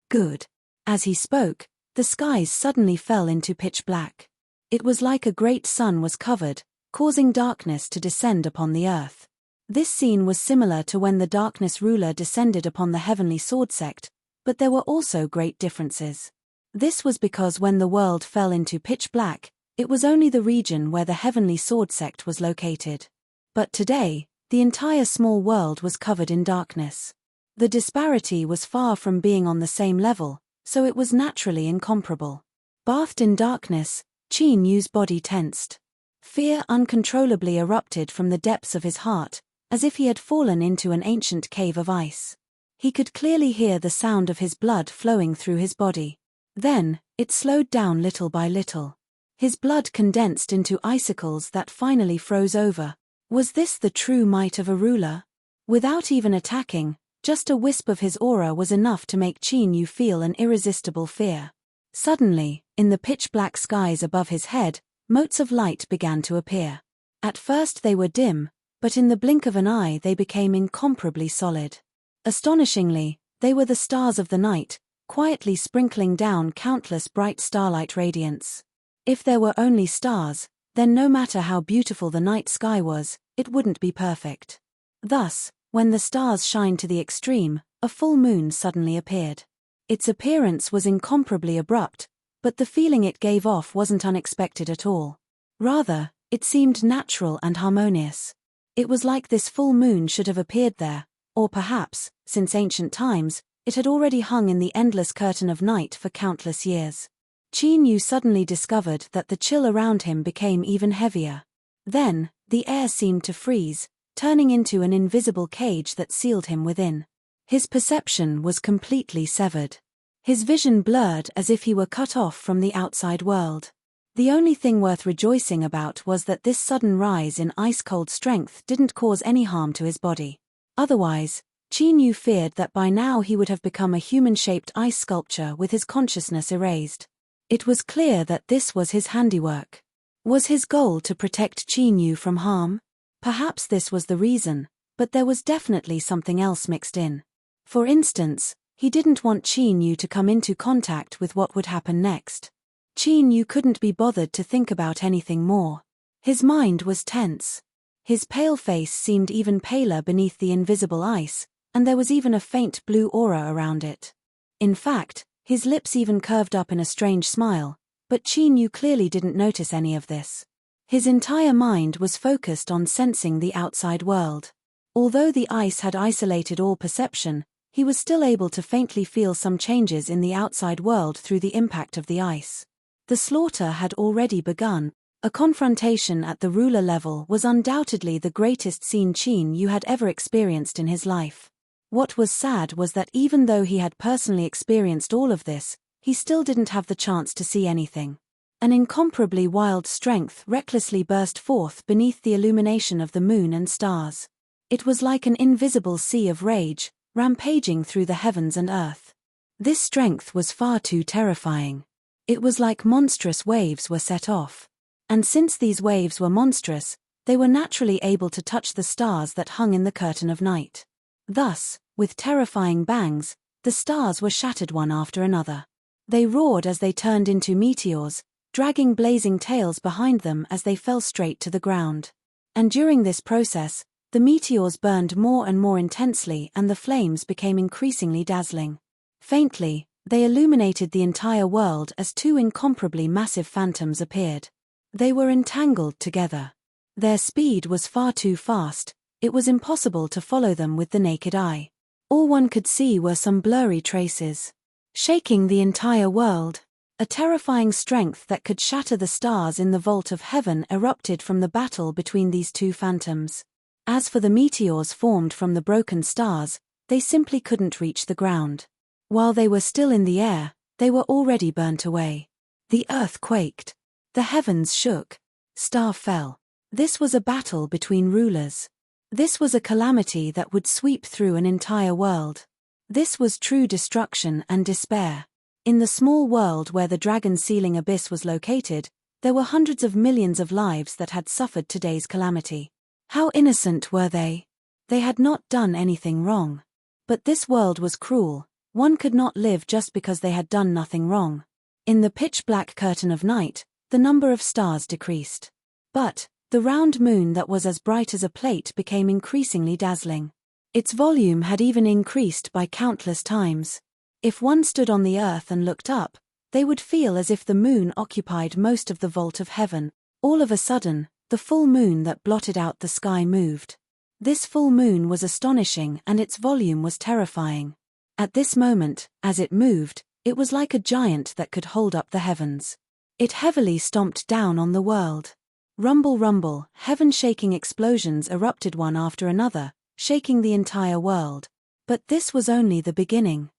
Speaker 1: Good. As he spoke, the skies suddenly fell into pitch black. It was like a great sun was covered, causing darkness to descend upon the earth. This scene was similar to when the darkness ruler descended upon the heavenly sword sect, but there were also great differences. This was because when the world fell into pitch black, it was only the region where the heavenly sword sect was located. But today, the entire small world was covered in darkness. The disparity was far from being on the same level, so it was naturally incomparable. Bathed in darkness, Qin Yu's body tensed. Fear uncontrollably erupted from the depths of his heart, as if he had fallen into an ancient cave of ice. He could clearly hear the sound of his blood flowing through his body. Then, it slowed down little by little. His blood condensed into icicles that finally froze over. Was this the true might of a ruler? Without even attacking, just a wisp of his aura was enough to make Qin Yu feel an irresistible fear. Suddenly, in the pitch-black skies above his head, motes of light began to appear. At first they were dim, but in the blink of an eye they became incomparably solid. Astonishingly, they were the stars of the night, quietly sprinkling down countless bright starlight radiance. If there were only stars, then no matter how beautiful the night sky was, it wouldn't be perfect. Thus, when the stars shined to the extreme, a full moon suddenly appeared. Its appearance was incomparably abrupt, but the feeling it gave off wasn't unexpected at all. Rather, it seemed natural and harmonious. It was like this full moon should have appeared there, or perhaps, since ancient times, it had already hung in the endless curtain of night for countless years. Qin Yu suddenly discovered that the chill around him became even heavier. Then, the air seemed to freeze, turning into an invisible cage that sealed him within. His perception was completely severed. His vision blurred as if he were cut off from the outside world. The only thing worth rejoicing about was that this sudden rise in ice-cold strength didn't cause any harm to his body. Otherwise, Qin Yu feared that by now he would have become a human-shaped ice sculpture with his consciousness erased. It was clear that this was his handiwork. Was his goal to protect Qin Yu from harm? Perhaps this was the reason, but there was definitely something else mixed in. For instance, he didn't want Qin Yu to come into contact with what would happen next. Qin Yu couldn't be bothered to think about anything more. His mind was tense. His pale face seemed even paler beneath the invisible ice, and there was even a faint blue aura around it. In fact, his lips even curved up in a strange smile, but Qin Yu clearly didn't notice any of this. His entire mind was focused on sensing the outside world. Although the ice had isolated all perception, he was still able to faintly feel some changes in the outside world through the impact of the ice. The slaughter had already begun. A confrontation at the ruler level was undoubtedly the greatest scene Qin Yu had ever experienced in his life. What was sad was that even though he had personally experienced all of this, he still didn't have the chance to see anything. An incomparably wild strength recklessly burst forth beneath the illumination of the moon and stars. It was like an invisible sea of rage, rampaging through the heavens and earth. This strength was far too terrifying. It was like monstrous waves were set off. And since these waves were monstrous, they were naturally able to touch the stars that hung in the curtain of night. Thus, with terrifying bangs, the stars were shattered one after another. They roared as they turned into meteors, dragging blazing tails behind them as they fell straight to the ground. And during this process, the meteors burned more and more intensely and the flames became increasingly dazzling. Faintly, they illuminated the entire world as two incomparably massive phantoms appeared. They were entangled together. Their speed was far too fast, it was impossible to follow them with the naked eye. All one could see were some blurry traces. Shaking the entire world, a terrifying strength that could shatter the stars in the vault of heaven erupted from the battle between these two phantoms. As for the meteors formed from the broken stars, they simply couldn't reach the ground. While they were still in the air, they were already burnt away. The earth quaked. The heavens shook. Star fell. This was a battle between rulers. This was a calamity that would sweep through an entire world. This was true destruction and despair. In the small world where the dragon-sealing abyss was located, there were hundreds of millions of lives that had suffered today's calamity. How innocent were they? They had not done anything wrong. But this world was cruel. One could not live just because they had done nothing wrong. In the pitch-black curtain of night, the number of stars decreased. But the round moon that was as bright as a plate became increasingly dazzling. Its volume had even increased by countless times. If one stood on the earth and looked up, they would feel as if the moon occupied most of the vault of heaven. All of a sudden, the full moon that blotted out the sky moved. This full moon was astonishing and its volume was terrifying. At this moment, as it moved, it was like a giant that could hold up the heavens. It heavily stomped down on the world. Rumble, rumble, heaven-shaking explosions erupted one after another, shaking the entire world. But this was only the beginning.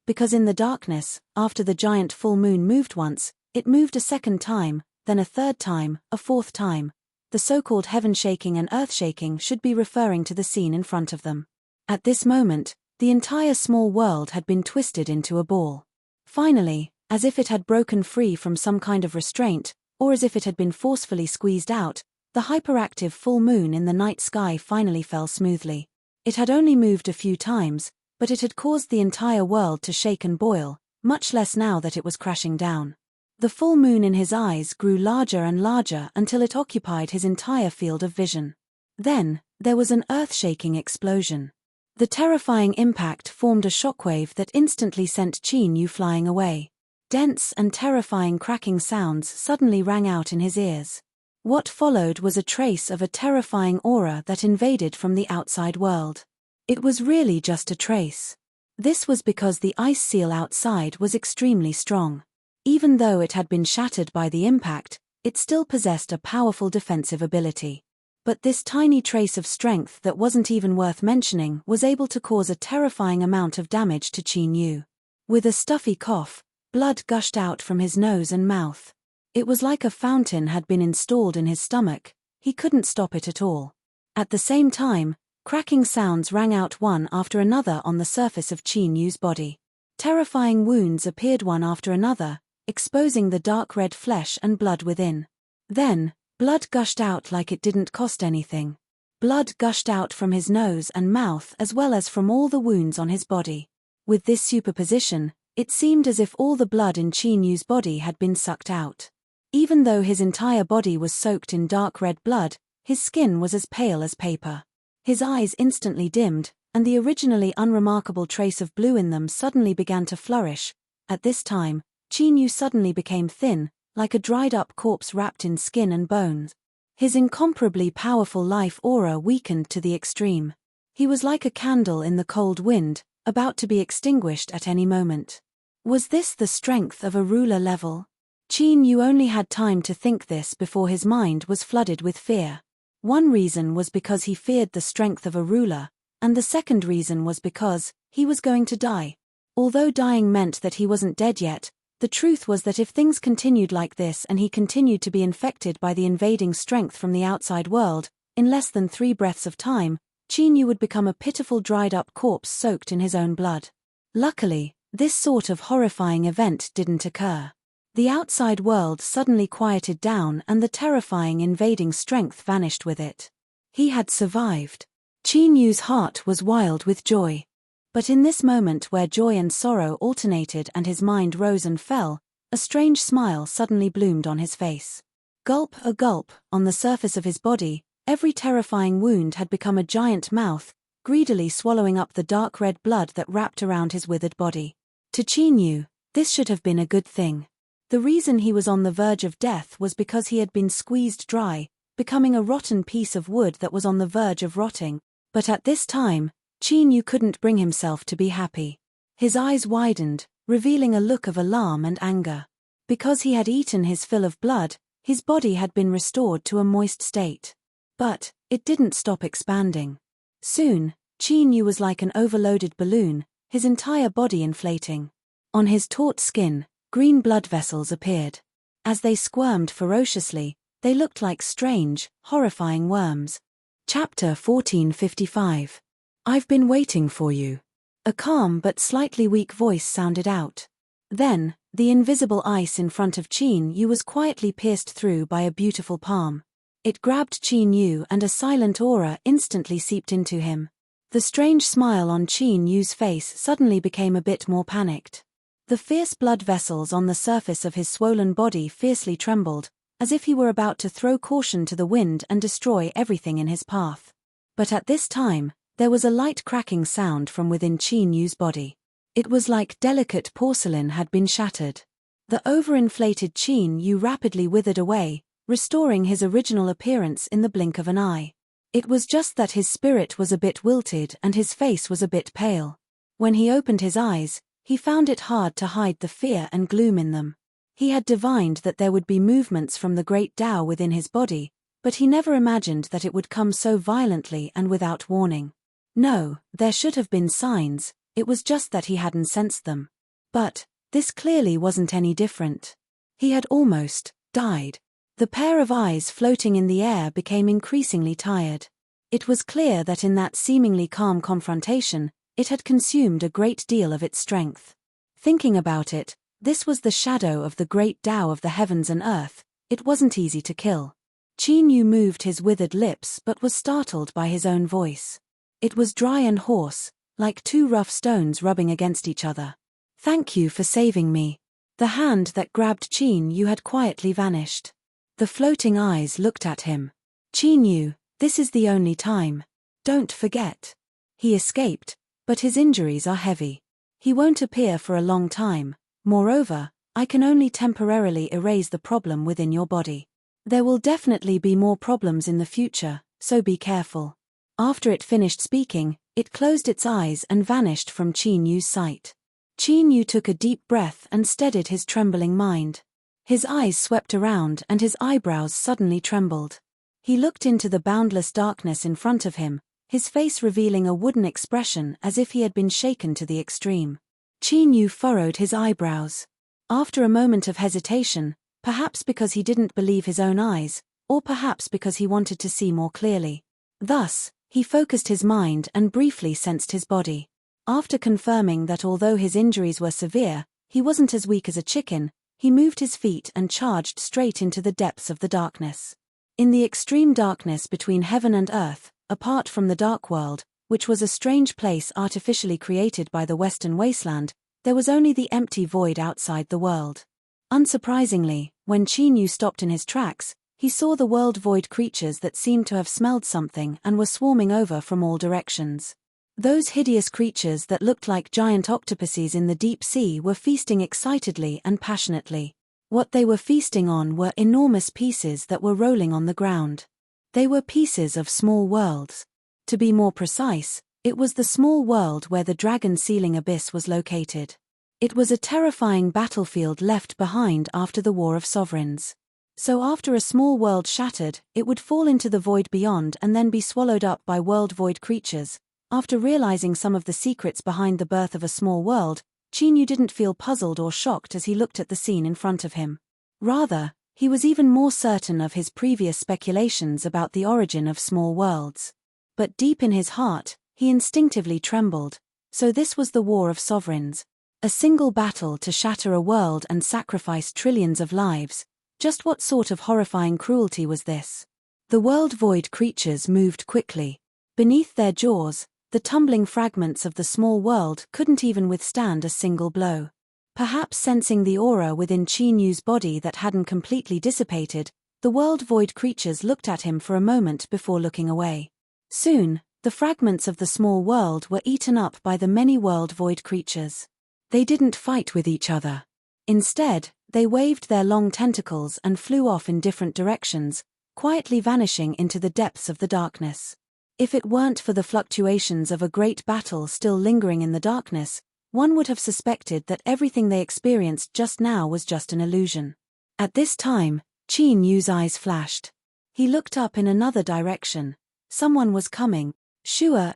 Speaker 1: Because in the darkness, after the giant full moon moved once, it moved a second time, then a third time, a fourth time. The so-called heaven-shaking and earth-shaking should be referring to the scene in front of them. At this moment, the entire small world had been twisted into a ball. Finally, as if it had broken free from some kind of restraint, or as if it had been forcefully squeezed out, the hyperactive full moon in the night sky finally fell smoothly. It had only moved a few times, but it had caused the entire world to shake and boil, much less now that it was crashing down. The full moon in his eyes grew larger and larger until it occupied his entire field of vision. Then, there was an earth-shaking explosion. The terrifying impact formed a shockwave that instantly sent Qin Yu flying away. Dense and terrifying cracking sounds suddenly rang out in his ears. What followed was a trace of a terrifying aura that invaded from the outside world. It was really just a trace. This was because the ice seal outside was extremely strong. Even though it had been shattered by the impact, it still possessed a powerful defensive ability. But this tiny trace of strength that wasn't even worth mentioning was able to cause a terrifying amount of damage to Qin Yu. With a stuffy cough, blood gushed out from his nose and mouth. It was like a fountain had been installed in his stomach. He couldn't stop it at all. At the same time, cracking sounds rang out one after another on the surface of Qin Yu's body. Terrifying wounds appeared one after another, exposing the dark red flesh and blood within. Then, blood gushed out like it didn't cost anything. Blood gushed out from his nose and mouth as well as from all the wounds on his body. With this superposition, it seemed as if all the blood in Qin Yu's body had been sucked out. Even though his entire body was soaked in dark red blood, his skin was as pale as paper. His eyes instantly dimmed, and the originally unremarkable trace of blue in them suddenly began to flourish. At this time, Qin Yu suddenly became thin, like a dried-up corpse wrapped in skin and bones. His incomparably powerful life aura weakened to the extreme. He was like a candle in the cold wind, about to be extinguished at any moment. Was this the strength of a ruler level? Qin Yu only had time to think this before his mind was flooded with fear. One reason was because he feared the strength of a ruler, and the second reason was because he was going to die. Although dying meant that he wasn't dead yet, the truth was that if things continued like this and he continued to be infected by the invading strength from the outside world, in less than 3 breaths of time, Qin Yu would become a pitiful dried-up corpse soaked in his own blood. Luckily, this sort of horrifying event didn't occur. The outside world suddenly quieted down and the terrifying invading strength vanished with it. He had survived. Qin Yu's heart was wild with joy. But in this moment where joy and sorrow alternated and his mind rose and fell, a strange smile suddenly bloomed on his face. Gulp, a gulp, on the surface of his body, every terrifying wound had become a giant mouth, greedily swallowing up the dark red blood that wrapped around his withered body. To Qin Yu, this should have been a good thing. The reason he was on the verge of death was because he had been squeezed dry, becoming a rotten piece of wood that was on the verge of rotting. But at this time, Qin Yu couldn't bring himself to be happy. His eyes widened, revealing a look of alarm and anger. Because he had eaten his fill of blood, his body had been restored to a moist state. But it didn't stop expanding. Soon, Qin Yu was like an overloaded balloon, his entire body inflating. On his taut skin, green blood vessels appeared. As they squirmed ferociously, they looked like strange, horrifying worms. Chapter 1455. I've been waiting for you. A calm but slightly weak voice sounded out. Then, the invisible ice in front of Qin Yu was quietly pierced through by a beautiful palm. It grabbed Qin Yu and a silent aura instantly seeped into him. The strange smile on Qin Yu's face suddenly became a bit more panicked. The fierce blood vessels on the surface of his swollen body fiercely trembled, as if he were about to throw caution to the wind and destroy everything in his path. But at this time, there was a light cracking sound from within Qin Yu's body. It was like delicate porcelain had been shattered. The overinflated Qin Yu rapidly withered away, restoring his original appearance in the blink of an eye. It was just that his spirit was a bit wilted and his face was a bit pale. When he opened his eyes, he found it hard to hide the fear and gloom in them. He had divined that there would be movements from the great Tao within his body, but he never imagined that it would come so violently and without warning. No, there should have been signs, it was just that he hadn't sensed them. But this clearly wasn't any different. He had almost died. The pair of eyes floating in the air became increasingly tired. It was clear that in that seemingly calm confrontation, it had consumed a great deal of its strength. Thinking about it, this was the shadow of the great Tao of the heavens and earth. It wasn't easy to kill. Qin Yu moved his withered lips but was startled by his own voice. It was dry and hoarse, like 2 rough stones rubbing against each other. Thank you for saving me. The hand that grabbed Qin Yu had quietly vanished. The floating eyes looked at him. Qin Yu, this is the only time. Don't forget. He escaped, but his injuries are heavy. He won't appear for a long time. Moreover, I can only temporarily erase the problem within your body. There will definitely be more problems in the future, so be careful. After it finished speaking, it closed its eyes and vanished from Qin Yu's sight. Qin Yu took a deep breath and steadied his trembling mind. His eyes swept around and his eyebrows suddenly trembled. He looked into the boundless darkness in front of him, his face revealing a wooden expression as if he had been shaken to the extreme. Qin Yu furrowed his eyebrows. After a moment of hesitation, perhaps because he didn't believe his own eyes, or perhaps because he wanted to see more clearly. Thus, he focused his mind and briefly sensed his body. After confirming that although his injuries were severe, he wasn't as weak as a chicken, he moved his feet and charged straight into the depths of the darkness. In the extreme darkness between heaven and earth, apart from the dark world, which was a strange place artificially created by the western wasteland, there was only the empty void outside the world. Unsurprisingly, when Qin Yu stopped in his tracks, he saw the world void creatures that seemed to have smelled something and were swarming over from all directions. Those hideous creatures that looked like giant octopuses in the deep sea were feasting excitedly and passionately. What they were feasting on were enormous pieces that were rolling on the ground. They were pieces of small worlds. To be more precise, It was the small world where the dragon-sealing abyss was located. It was a terrifying battlefield left behind after the War of Sovereigns. So after a small world shattered, it would fall into the void beyond and then be swallowed up by world-void creatures. After realizing some of the secrets behind the birth of a small world, Chinyu didn't feel puzzled or shocked as he looked at the scene in front of him. Rather, he was even more certain of his previous speculations about the origin of small worlds. But deep in his heart, he instinctively trembled. So this was the War of Sovereigns. A single battle to shatter a world and sacrifice trillions of lives. Just what sort of horrifying cruelty was this? The world-void creatures moved quickly. Beneath their jaws, the tumbling fragments of the small world couldn't even withstand a single blow. Perhaps sensing the aura within Chinyu's body that hadn't completely dissipated, the world-void creatures looked at him for a moment before looking away. Soon, the fragments of the small world were eaten up by the many world-void creatures. They didn't fight with each other. Instead, they waved their long tentacles and flew off in different directions, quietly vanishing into the depths of the darkness. If it weren't for the fluctuations of a great battle still lingering in the darkness, one would have suspected that everything they experienced just now was just an illusion. At this time, Chinyu's eyes flashed. He looked up in another direction. Someone was coming. Shua,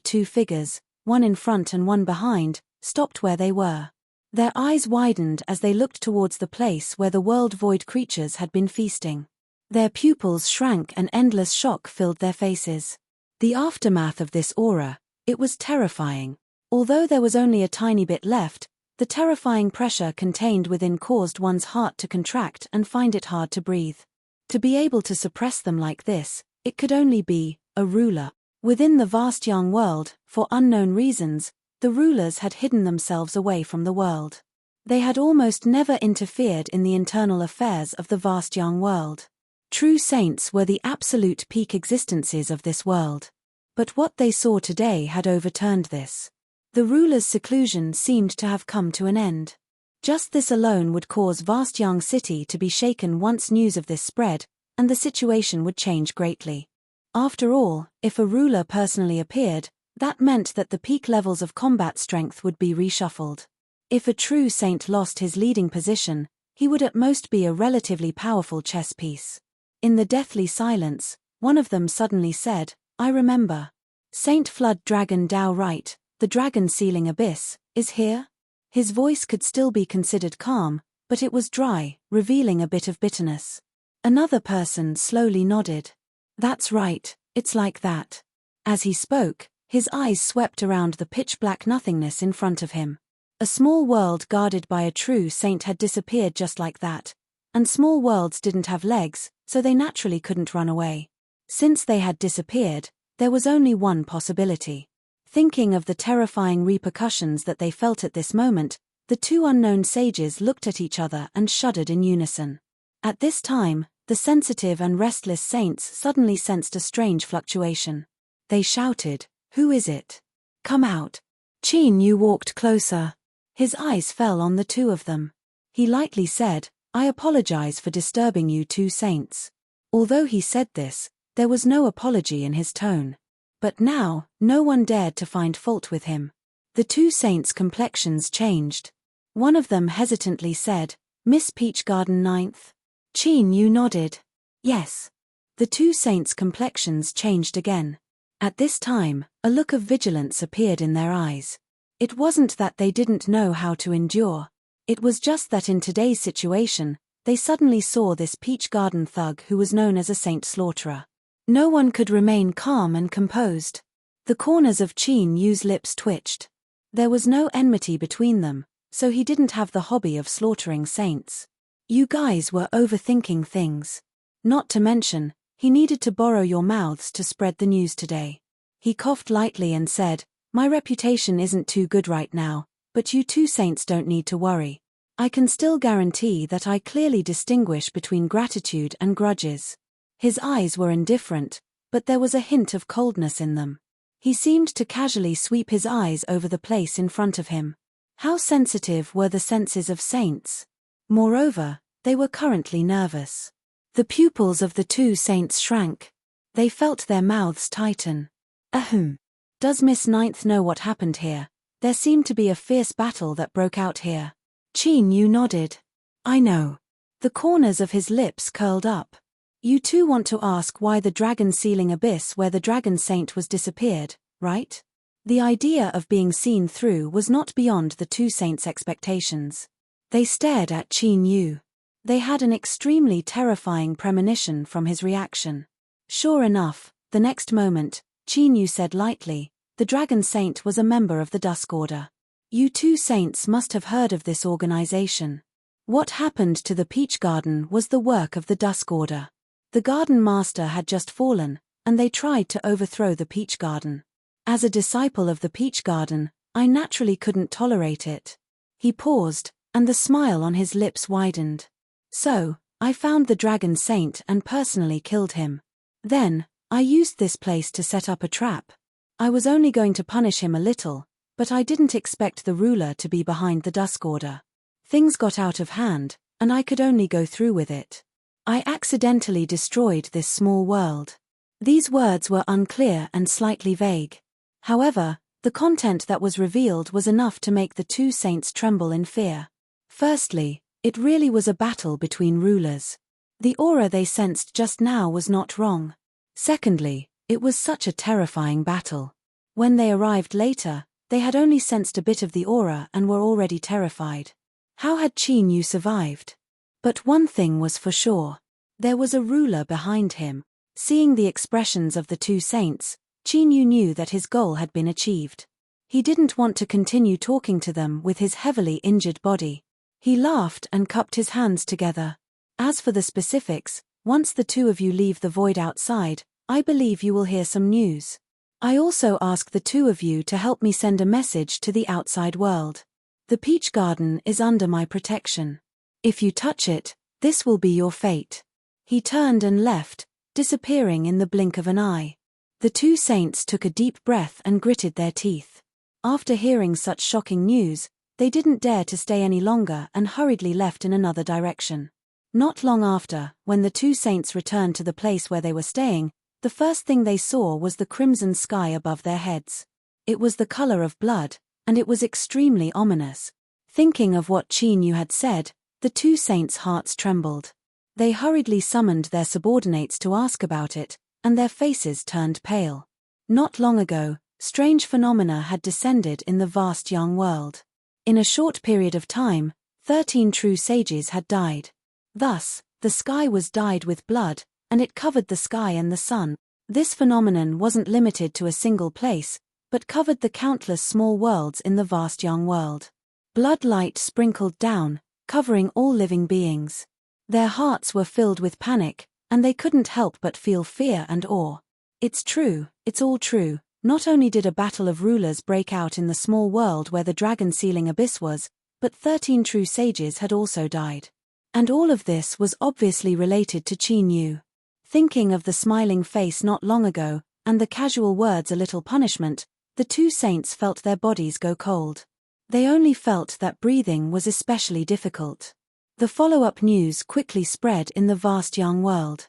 Speaker 1: two figures, one in front and one behind, stopped where they were. Their eyes widened as they looked towards the place where the world-void creatures had been feasting. Their pupils shrank and endless shock filled their faces. The aftermath of this aura, it was terrifying. Although there was only a tiny bit left, the terrifying pressure contained within caused one's heart to contract and find it hard to breathe. To be able to suppress them like this, it could only be a ruler. Within the vast young world, for unknown reasons, the rulers had hidden themselves away from the world. They had almost never interfered in the internal affairs of the vast young world. True saints were the absolute peak existences of this world. But what they saw today had overturned this. The ruler's seclusion seemed to have come to an end. Just this alone would cause vast young city to be shaken once news of this spread, and the situation would change greatly. After all, if a ruler personally appeared, that meant that the peak levels of combat strength would be reshuffled. If a true saint lost his leading position, he would at most be a relatively powerful chess piece. In the deathly silence, one of them suddenly said, "I remember. Saint Flood Dragon Dao Right, the dragon-sealing abyss, is here?" His voice could still be considered calm, but it was dry, revealing a bit of bitterness. Another person slowly nodded. "That's right, it's like that." As he spoke, his eyes swept around the pitch-black nothingness in front of him. A small world guarded by a true saint had disappeared just like that, and small worlds didn't have legs, so they naturally couldn't run away. Since they had disappeared, there was only one possibility. Thinking of the terrifying repercussions that they felt at this moment, the two unknown sages looked at each other and shuddered in unison. At this time, the sensitive and restless saints suddenly sensed a strange fluctuation. They shouted, "Who is it? Come out." Chinyu walked closer. His eyes fell on the two of them. He lightly said, "I apologize for disturbing you two saints." Although he said this, there was no apology in his tone. But now, no one dared to find fault with him. The two saints' complexions changed. One of them hesitantly said, "Miss Peach Garden 9th?" Chinyu nodded. "Yes." The two saints' complexions changed again. At this time, a look of vigilance appeared in their eyes. It wasn't that they didn't know how to endure. It was just that in today's situation, they suddenly saw this Peach Garden thug who was known as a saint slaughterer. No one could remain calm and composed. The corners of Chinyu's lips twitched. There was no enmity between them, so he didn't have the hobby of slaughtering saints. You guys were overthinking things. Not to mention, he needed to borrow your mouths to spread the news today. He coughed lightly and said, "My reputation isn't too good right now, but you two saints don't need to worry. I can still guarantee that I clearly distinguish between gratitude and grudges." His eyes were indifferent, but there was a hint of coldness in them. He seemed to casually sweep his eyes over the place in front of him. How sensitive were the senses of saints? Moreover, they were currently nervous. The pupils of the two saints shrank. They felt their mouths tighten. Ahem. Does Miss Ninth know what happened here? There seemed to be a fierce battle that broke out here. Qin Yu nodded. I know. The corners of his lips curled up. You too want to ask why the dragon sealing abyss where the dragon saint was disappeared, right? The idea of being seen through was not beyond the two saints' expectations. They stared at Qin Yu. They had an extremely terrifying premonition from his reaction. Sure enough, the next moment, Qin Yu said lightly, the dragon saint was a member of the Dusk Order. You two saints must have heard of this organization. What happened to the Peach Garden was the work of the Dusk Order. The Garden Master had just fallen, and they tried to overthrow the Peach Garden. As a disciple of the Peach Garden, I naturally couldn't tolerate it. He paused, and the smile on his lips widened. So, I found the Dragon Saint and personally killed him. Then, I used this place to set up a trap. I was only going to punish him a little, but I didn't expect the ruler to be behind the Dusk Order. Things got out of hand, and I could only go through with it. I accidentally destroyed this small world. These words were unclear and slightly vague. However, the content that was revealed was enough to make the two saints tremble in fear. Firstly, it really was a battle between rulers. The aura they sensed just now was not wrong. Secondly, it was such a terrifying battle. When they arrived later, they had only sensed a bit of the aura and were already terrified. How had Qin Yu survived? But one thing was for sure. There was a ruler behind him. Seeing the expressions of the two saints, Qin Yu knew that his goal had been achieved. He didn't want to continue talking to them with his heavily injured body. He laughed and cupped his hands together. As for the specifics, once the two of you leave the void outside, I believe you will hear some news. I also ask the two of you to help me send a message to the outside world. The Peach Garden is under my protection. If you touch it, this will be your fate. He turned and left, disappearing in the blink of an eye. The two saints took a deep breath and gritted their teeth. After hearing such shocking news, they didn't dare to stay any longer and hurriedly left in another direction. Not long after, when the two saints returned to the place where they were staying, the first thing they saw was the crimson sky above their heads. It was the color of blood, and it was extremely ominous. Thinking of what Qin Yu had said, the two saints' hearts trembled. They hurriedly summoned their subordinates to ask about it, and their faces turned pale. Not long ago, strange phenomena had descended in the vast young world. In a short period of time, 13 true sages had died. Thus, the sky was dyed with blood, and it covered the sky and the sun. This phenomenon wasn't limited to a single place, but covered the countless small worlds in the vast young world. Blood light sprinkled down, covering all living beings. Their hearts were filled with panic, and they couldn't help but feel fear and awe. It's true, it's all true. Not only did a battle of rulers break out in the small world where the dragon sealing abyss was, but 13 true sages had also died. And all of this was obviously related to Qin Yu. Thinking of the smiling face not long ago, and the casual words a little punishment, the two saints felt their bodies go cold. They only felt that breathing was especially difficult. The follow-up news quickly spread in the vast young world.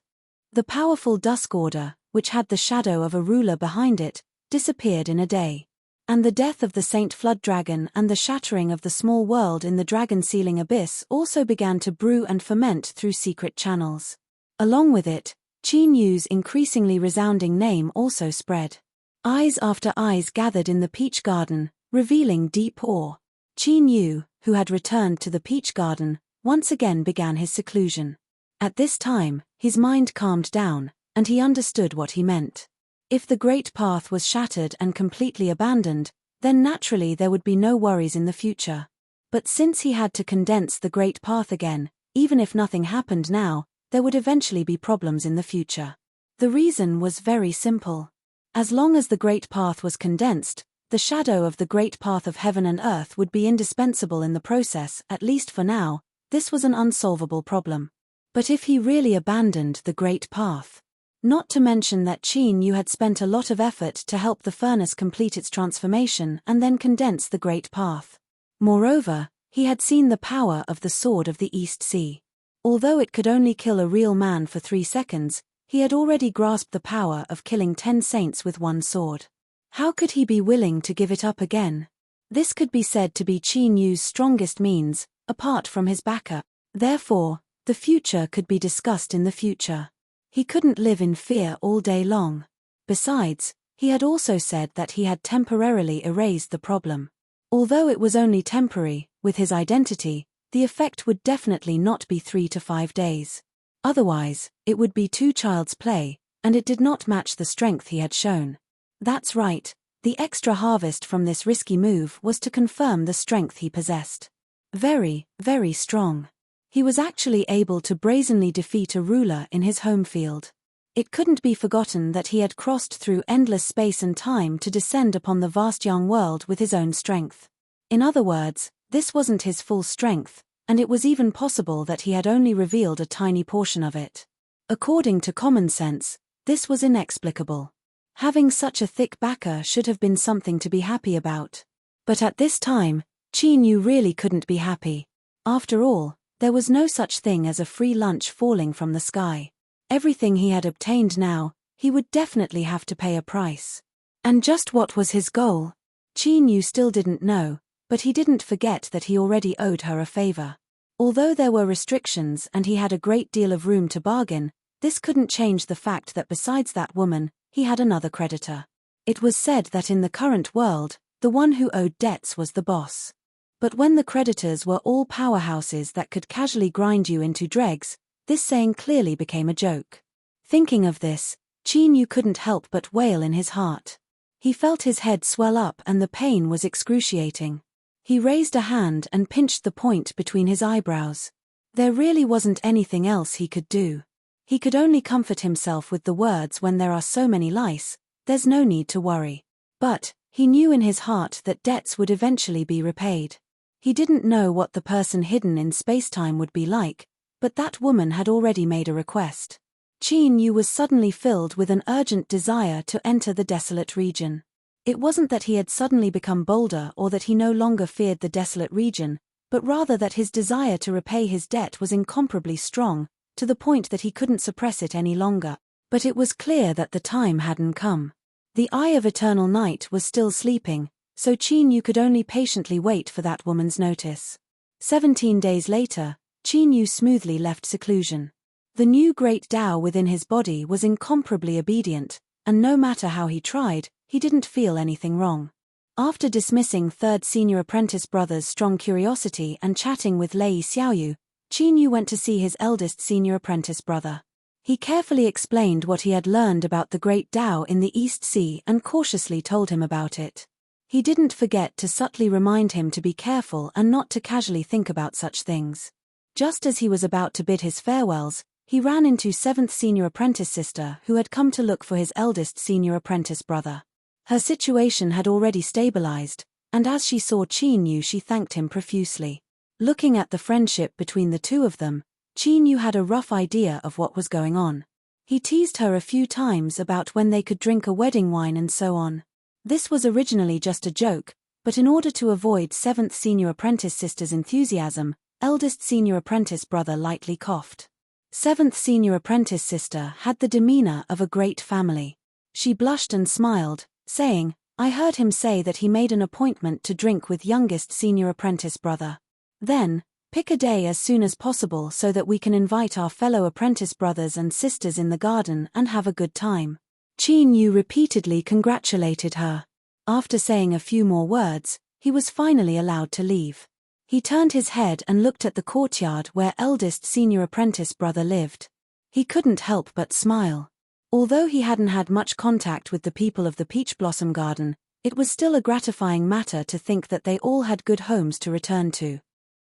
Speaker 1: The powerful Dusk Order, which had the shadow of a ruler behind it, disappeared in a day. And the death of the Saint Flood Dragon and the shattering of the small world in the dragon sealing abyss also began to brew and ferment through secret channels. Along with it, Qin Yu's increasingly resounding name also spread. Eyes after eyes gathered in the Peach Garden, revealing deep awe. Qin Yu, who had returned to the Peach Garden, once again began his seclusion. At this time, his mind calmed down, and he understood what he meant. If the Great Path was shattered and completely abandoned, then naturally there would be no worries in the future. But since he had to condense the Great Path again, even if nothing happened now, there would eventually be problems in the future. The reason was very simple. As long as the Great Path was condensed, the shadow of the Great Path of Heaven and Earth would be indispensable in the process, at least for now. This was an unsolvable problem. But if he really abandoned the Great Path? Not to mention that Qin Yu had spent a lot of effort to help the furnace complete its transformation and then condense the Great Path. Moreover, he had seen the power of the Sword of the East Sea. Although it could only kill a real man for 3 seconds, he had already grasped the power of killing 10 saints with one sword. How could he be willing to give it up again? This could be said to be Qin Yu's strongest means, apart from his backup. Therefore, the future could be discussed in the future. He couldn't live in fear all day long. Besides, he had also said that he had temporarily erased the problem. Although it was only temporary, with his identity, the effect would definitely not be 3 to 5 days. Otherwise, it would be too child's play, and it did not match the strength he had shown. That's right, the extra harvest from this risky move was to confirm the strength he possessed. Very, very strong. He was actually able to brazenly defeat a ruler in his home field. It couldn't be forgotten that he had crossed through endless space and time to descend upon the vast young world with his own strength. In other words, this wasn't his full strength, and it was even possible that he had only revealed a tiny portion of it. According to common sense, this was inexplicable. Having such a thick backer should have been something to be happy about. But at this time, Qin Yu really couldn't be happy. After all, there was no such thing as a free lunch falling from the sky. Everything he had obtained now, he would definitely have to pay a price. And just what was his goal? Qin Yu still didn't know, but he didn't forget that he already owed her a favor. Although there were restrictions and he had a great deal of room to bargain, this couldn't change the fact that besides that woman, he had another creditor. It was said that in the current world, the one who owed debts was the boss. But when the creditors were all powerhouses that could casually grind you into dregs, this saying clearly became a joke. Thinking of this, Qin Yu couldn't help but wail in his heart. He felt his head swell up and the pain was excruciating. He raised a hand and pinched the point between his eyebrows. There really wasn't anything else he could do. He could only comfort himself with the words, when there are so many lice, there's no need to worry. But, he knew in his heart that debts would eventually be repaid. He didn't know what the person hidden in spacetime would be like, but that woman had already made a request. Qin Yu was suddenly filled with an urgent desire to enter the desolate region. It wasn't that he had suddenly become bolder or that he no longer feared the desolate region, but rather that his desire to repay his debt was incomparably strong, to the point that he couldn't suppress it any longer. But it was clear that the time hadn't come. The Eye of Eternal Night was still sleeping, so Qin Yu could only patiently wait for that woman's notice. 17 days later, Qin Yu smoothly left seclusion. The new great Tao within his body was incomparably obedient, and no matter how he tried, he didn't feel anything wrong. After dismissing third senior apprentice brother's strong curiosity and chatting with Lei Xiaoyu, Qin Yu went to see his eldest senior apprentice brother. He carefully explained what he had learned about the great Tao in the East Sea and cautiously told him about it. He didn't forget to subtly remind him to be careful and not to casually think about such things. Just as he was about to bid his farewells, he ran into 7th senior apprentice sister who had come to look for his eldest senior apprentice brother. Her situation had already stabilized, and as she saw Qin Yu she thanked him profusely. Looking at the friendship between the two of them, Qin Yu had a rough idea of what was going on. He teased her a few times about when they could drink a wedding wine and so on. This was originally just a joke, but in order to avoid 7th senior apprentice sister's enthusiasm, eldest senior apprentice brother lightly coughed. 7th senior apprentice sister had the demeanor of a great family. She blushed and smiled, saying, "I heard him say that he made an appointment to drink with youngest senior apprentice brother. Then, pick a day as soon as possible so that we can invite our fellow apprentice brothers and sisters in the garden and have a good time." Qin Yu repeatedly congratulated her. After saying a few more words, he was finally allowed to leave. He turned his head and looked at the courtyard where eldest senior apprentice brother lived. He couldn't help but smile. Although he hadn't had much contact with the people of the Peach Blossom Garden, it was still a gratifying matter to think that they all had good homes to return to.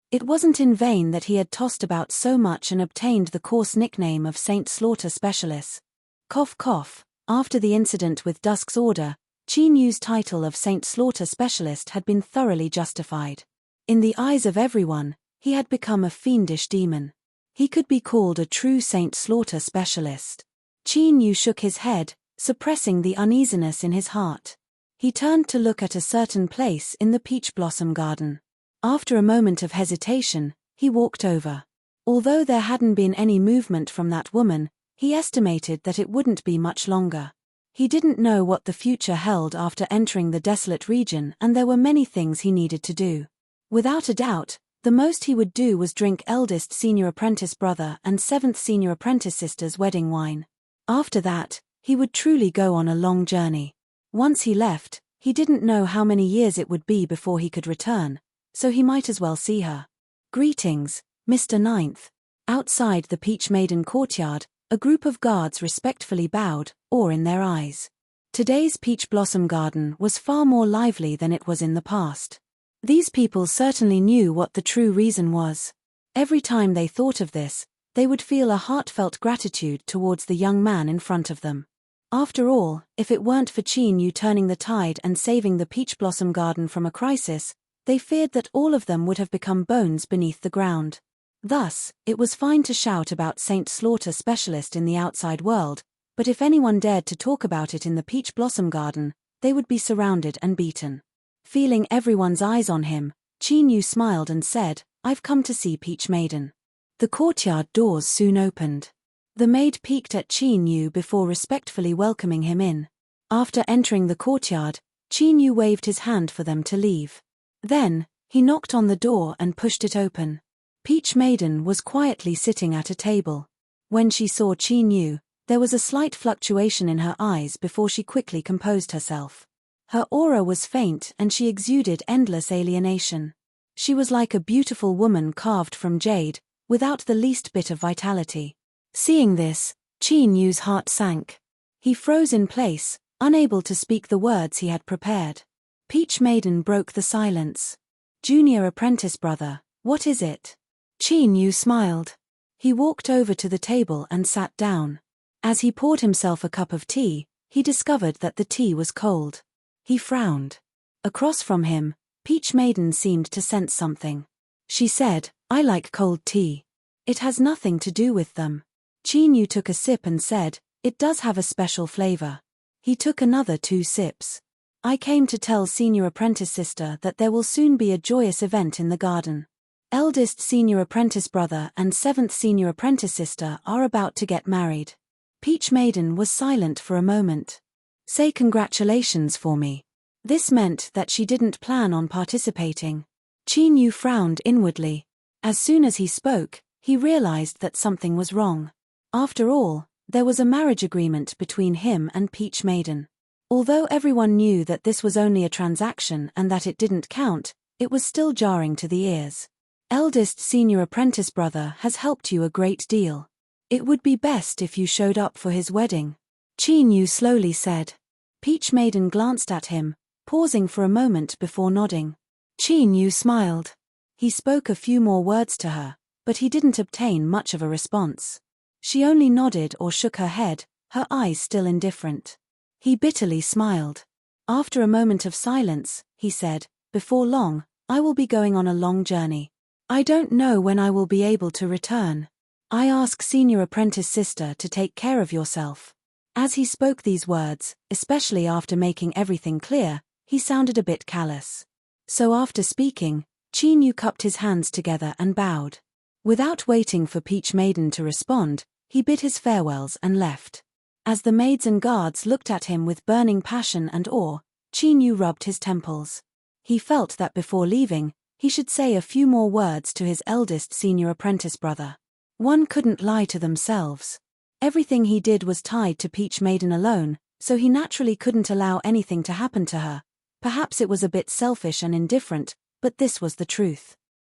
Speaker 1: It wasn't in vain that he had tossed about so much and obtained the coarse nickname of Saint Slaughter Specialist. Cough cough, after the incident with Dusk's Order, Qin Yu's title of Saint Slaughter Specialist had been thoroughly justified. In the eyes of everyone, he had become a fiendish demon. He could be called a true Saint Slaughter Specialist. Qin Yu shook his head, suppressing the uneasiness in his heart. He turned to look at a certain place in the Peach Blossom Garden. After a moment of hesitation, he walked over. Although there hadn't been any movement from that woman, he estimated that it wouldn't be much longer. He didn't know what the future held after entering the desolate region, and there were many things he needed to do. Without a doubt, the most he would do was drink eldest senior apprentice brother and 7th senior apprentice sister's wedding wine. After that, he would truly go on a long journey. Once he left, he didn't know how many years it would be before he could return, so he might as well see her. Greetings, Mr. Ninth. Outside the Peach Maiden courtyard, a group of guards respectfully bowed, awe in their eyes. Today's Peach Blossom Garden was far more lively than it was in the past. These people certainly knew what the true reason was. Every time they thought of this, they would feel a heartfelt gratitude towards the young man in front of them. After all, if it weren't for Qin Yu turning the tide and saving the Peach Blossom Garden from a crisis, they feared that all of them would have become bones beneath the ground. Thus, it was fine to shout about Saint Slaughter Specialist in the outside world, but if anyone dared to talk about it in the Peach Blossom Garden, they would be surrounded and beaten. Feeling everyone's eyes on him, Qin Yu smiled and said, "I've come to see Peach Maiden." The courtyard doors soon opened. The maid peeked at Qin Yu before respectfully welcoming him in. After entering the courtyard, Qin Yu waved his hand for them to leave. Then, he knocked on the door and pushed it open. Peach Maiden was quietly sitting at a table. When she saw Qin Yu, there was a slight fluctuation in her eyes before she quickly composed herself. Her aura was faint and she exuded endless alienation. She was like a beautiful woman carved from jade, without the least bit of vitality. Seeing this, Qin Yu's heart sank. He froze in place, unable to speak the words he had prepared. Peach Maiden broke the silence. "Junior apprentice brother, what is it?" Qin Yu smiled. He walked over to the table and sat down. As he poured himself a cup of tea, he discovered that the tea was cold. He frowned. Across from him, Peach Maiden seemed to sense something. She said, "I like cold tea. It has nothing to do with them." Qin Yu took a sip and said, "It does have a special flavor." He took another 2 sips. "I came to tell senior apprentice sister that there will soon be a joyous event in the garden. Eldest senior apprentice brother and 7th senior apprentice sister are about to get married." Peach Maiden was silent for a moment. "Say congratulations for me." This meant that she didn't plan on participating. Qin Yu frowned inwardly. As soon as he spoke, he realized that something was wrong. After all, there was a marriage agreement between him and Peach Maiden. Although everyone knew that this was only a transaction and that it didn't count, it was still jarring to the ears. "Eldest senior apprentice brother has helped you a great deal. It would be best if you showed up for his wedding," Qin Yu slowly said. Peach Maiden glanced at him, pausing for a moment before nodding. Qin Yu smiled. He spoke a few more words to her, but he didn't obtain much of a response. She only nodded or shook her head, her eyes still indifferent. He bitterly smiled. After a moment of silence, he said, "Before long, I will be going on a long journey. I don't know when I will be able to return. I ask senior apprentice sister to take care of yourself." As he spoke these words, especially after making everything clear, he sounded a bit callous. So after speaking, Qin Yu cupped his hands together and bowed. Without waiting for Peach Maiden to respond, he bid his farewells and left. As the maids and guards looked at him with burning passion and awe, Qin Yu rubbed his temples. He felt that before leaving, he should say a few more words to his eldest senior apprentice brother. One couldn't lie to themselves. Everything he did was tied to Peach Maiden alone, so he naturally couldn't allow anything to happen to her. Perhaps it was a bit selfish and indifferent, but this was the truth.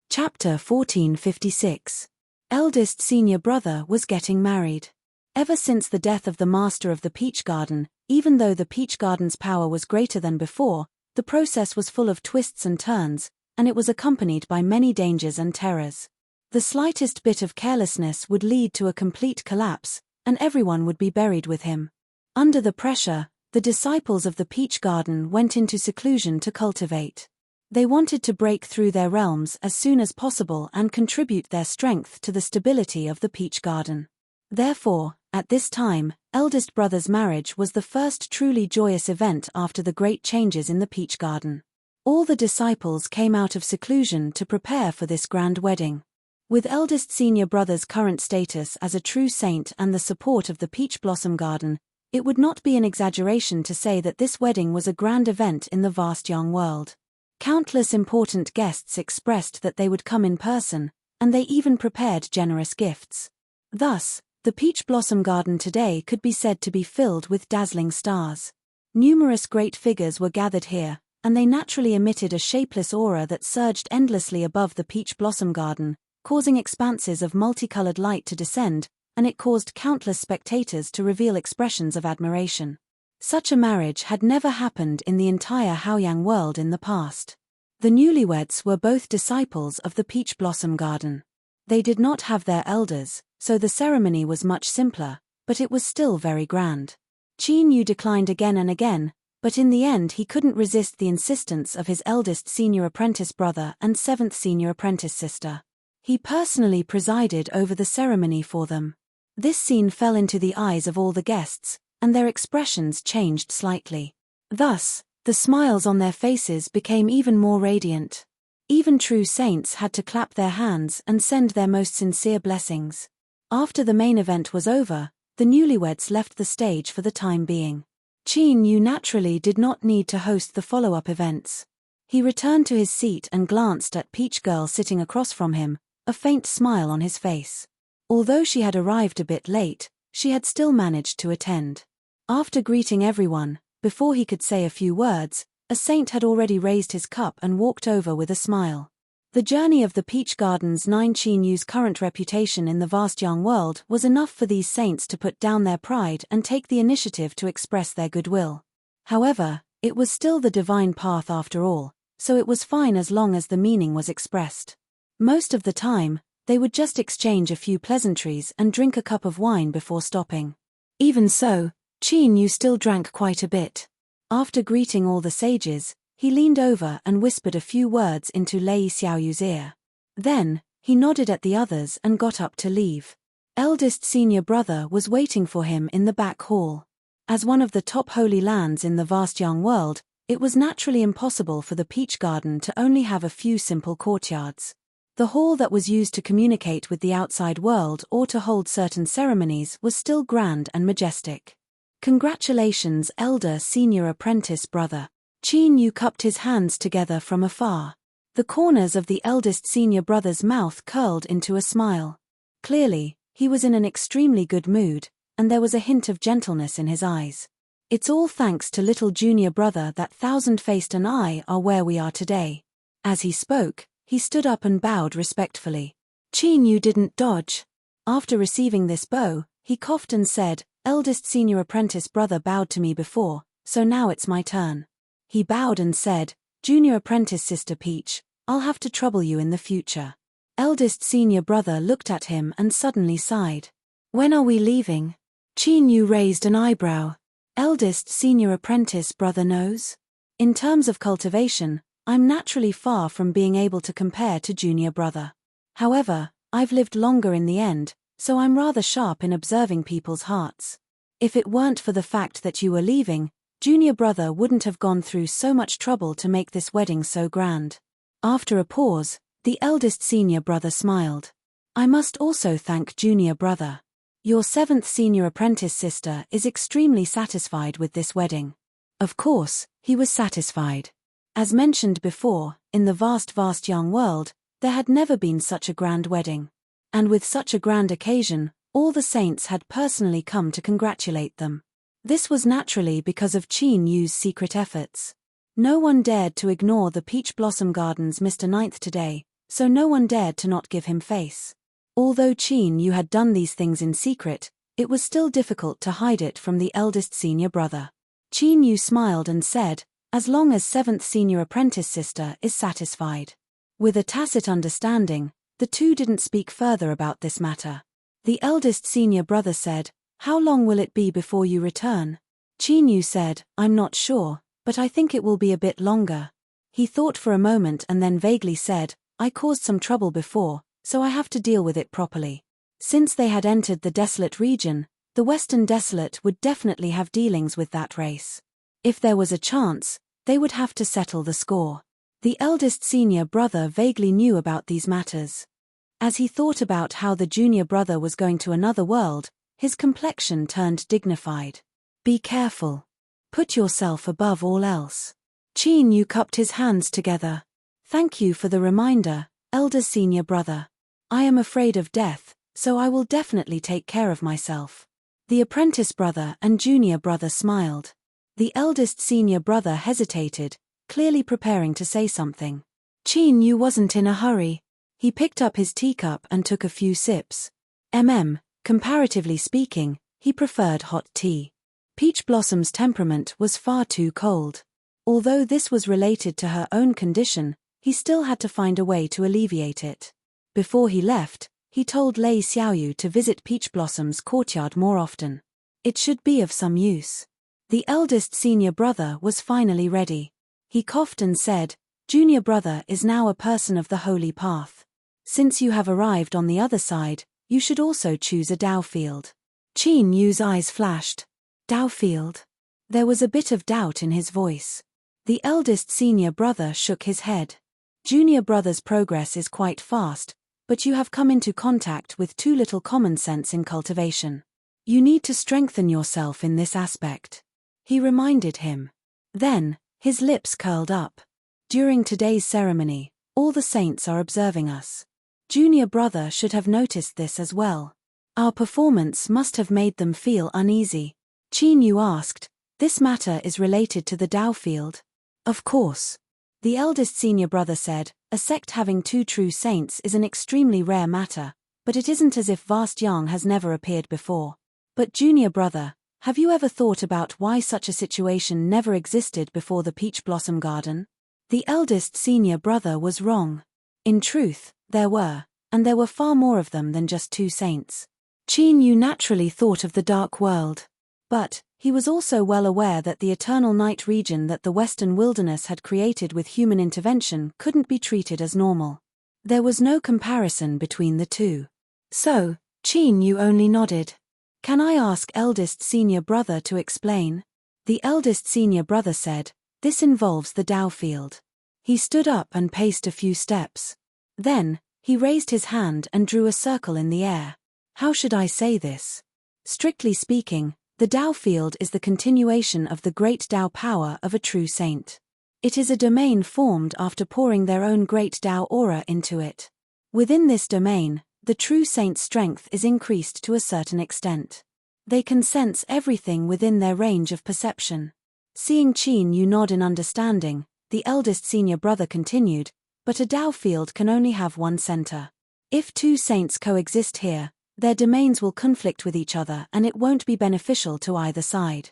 Speaker 1: Chapter 1456. Eldest senior brother was getting married. Ever since the death of the master of the Peach Garden, even though the Peach Garden's power was greater than before, the process was full of twists and turns, and it was accompanied by many dangers and terrors. The slightest bit of carelessness would lead to a complete collapse, and everyone would be buried with him. Under the pressure, the disciples of the Peach Garden went into seclusion to cultivate. They wanted to break through their realms as soon as possible and contribute their strength to the stability of the Peach Garden. Therefore, at this time, eldest brother's marriage was the first truly joyous event after the great changes in the Peach Garden. All the disciples came out of seclusion to prepare for this grand wedding. With eldest senior brother's current status as a true saint and the support of the Peach Blossom Garden, It would not be an exaggeration to say that this wedding was a grand event in the vast young world. Countless important guests expressed that they would come in person, and they even prepared generous gifts. Thus, the peach blossom garden today could be said to be filled with dazzling stars. Numerous great figures were gathered here, and they naturally emitted a shapeless aura that surged endlessly above the peach blossom garden, causing expanses of multicolored light to descend, and it caused countless spectators to reveal expressions of admiration. Such a marriage had never happened in the entire Haoyang world in the past. The newlyweds were both disciples of the peach blossom garden. They did not have their elders, so the ceremony was much simpler, but it was still very grand. Qin Yu declined again and again, but in the end he couldn't resist the insistence of his eldest senior apprentice brother and seventh senior apprentice sister. He personally presided over the ceremony for them. This scene fell into the eyes of all the guests, and their expressions changed slightly. Thus, the smiles on their faces became even more radiant. Even true saints had to clap their hands and send their most sincere blessings. After the main event was over, the newlyweds left the stage for the time being. Qin Yu naturally did not need to host the follow-up events. He returned to his seat and glanced at Peach Girl sitting across from him, a faint smile on his face. Although she had arrived a bit late, she had still managed to attend. After greeting everyone, before he could say a few words, a saint had already raised his cup and walked over with a smile. The journey of the Peach Garden's 9 Qin Yu's current reputation in the vast young world was enough for these saints to put down their pride and take the initiative to express their goodwill. However, it was still the divine path after all, so it was fine as long as the meaning was expressed. Most of the time, they would just exchange a few pleasantries and drink a cup of wine before stopping. Even so, Qin Yu still drank quite a bit. After greeting all the sages, he leaned over and whispered a few words into Lei Xiaoyu's ear. Then, he nodded at the others and got up to leave. Eldest senior brother was waiting for him in the back hall. As one of the top holy lands in the vast young world, it was naturally impossible for the Peach Garden to only have a few simple courtyards. The hall that was used to communicate with the outside world or to hold certain ceremonies was still grand and majestic. Congratulations, elder senior apprentice brother. Qin Yu cupped his hands together from afar. The corners of the eldest senior brother's mouth curled into a smile. Clearly, he was in an extremely good mood, and there was a hint of gentleness in his eyes. It's all thanks to little junior brother that Thousand-Faced and I are where we are today. As he spoke, he stood up and bowed respectfully. Qin Yu didn't dodge. After receiving this bow, he coughed and said, "Eldest senior apprentice brother bowed to me before, so now it's my turn." He bowed and said, "Junior apprentice sister Peach, I'll have to trouble you in the future." Eldest senior brother looked at him and suddenly sighed. "When are we leaving?" Qin Yu raised an eyebrow. Eldest senior apprentice brother knows. In terms of cultivation, I'm naturally far from being able to compare to junior brother. However, I've lived longer in the end, so I'm rather sharp in observing people's hearts. If it weren't for the fact that you were leaving, junior brother wouldn't have gone through so much trouble to make this wedding so grand. After a pause, the eldest senior brother smiled. I must also thank junior brother. Your seventh senior apprentice sister is extremely satisfied with this wedding. Of course, he was satisfied. As mentioned before, in the vast young world, there had never been such a grand wedding. And with such a grand occasion, all the saints had personally come to congratulate them. This was naturally because of Qin Yu's secret efforts. No one dared to ignore the Peach Blossom Garden's Mr. Ninth today, so no one dared to not give him face. Although Qin Yu had done these things in secret, it was still difficult to hide it from the eldest senior brother. Qin Yu smiled and said, "As long as seventh senior apprentice sister is satisfied." With a tacit understanding, the two didn't speak further about this matter. The eldest senior brother said, "How long will it be before you return?" Qin Yu said, "I'm not sure, but I think it will be a bit longer." He thought for a moment and then vaguely said, "I caused some trouble before, so I have to deal with it properly." Since they had entered the desolate region, the Western Desolate would definitely have dealings with that race. If there was a chance, they would have to settle the score. The eldest senior brother vaguely knew about these matters. As he thought about how the junior brother was going to another world, his complexion turned dignified. Be careful. Put yourself above all else. Qin Yu cupped his hands together. Thank you for the reminder, elder senior brother. I am afraid of death, so I will definitely take care of myself. The apprentice brother and junior brother smiled. The eldest senior brother hesitated, clearly preparing to say something. Qin Yu wasn't in a hurry. He picked up his teacup and took a few sips. Comparatively speaking, he preferred hot tea. Peach Blossom's temperament was far too cold. Although this was related to her own condition, he still had to find a way to alleviate it. Before he left, he told Lei Xiaoyu to visit Peach Blossom's courtyard more often. It should be of some use. The eldest senior brother was finally ready. He coughed and said, Junior brother is now a person of the holy path. Since you have arrived on the other side, you should also choose a Dao field. Qin Yu's eyes flashed. Dao field? There was a bit of doubt in his voice. The eldest senior brother shook his head. Junior brother's progress is quite fast, but you have come into contact with too little common sense in cultivation. You need to strengthen yourself in this aspect. He reminded him. Then, his lips curled up. During today's ceremony, all the saints are observing us. Junior brother should have noticed this as well. Our performance must have made them feel uneasy. Qin Yu asked, this matter is related to the Dao field? Of course. The eldest senior brother said, a sect having two true saints is an extremely rare matter, but it isn't as if Vast Yang has never appeared before. But junior brother, have you ever thought about why such a situation never existed before the Peach Blossom Garden? The eldest senior brother was wrong. In truth, there were, and there were far more of them than just two saints. Qin Yu naturally thought of the dark world. But, he was also well aware that the eternal night region that the Western wilderness had created with human intervention couldn't be treated as normal. There was no comparison between the two. So, Qin Yu only nodded. Can I ask eldest senior brother to explain? The eldest senior brother said, this involves the Dao field. He stood up and paced a few steps. Then, he raised his hand and drew a circle in the air. How should I say this? Strictly speaking, the Dao field is the continuation of the great Dao power of a true saint. It is a domain formed after pouring their own great Dao aura into it. Within this domain, the true saint's strength is increased to a certain extent. They can sense everything within their range of perception. Seeing Qin Yu nod in understanding, the eldest senior brother continued, but a Dao field can only have one center. If two saints coexist here, their domains will conflict with each other and it won't be beneficial to either side.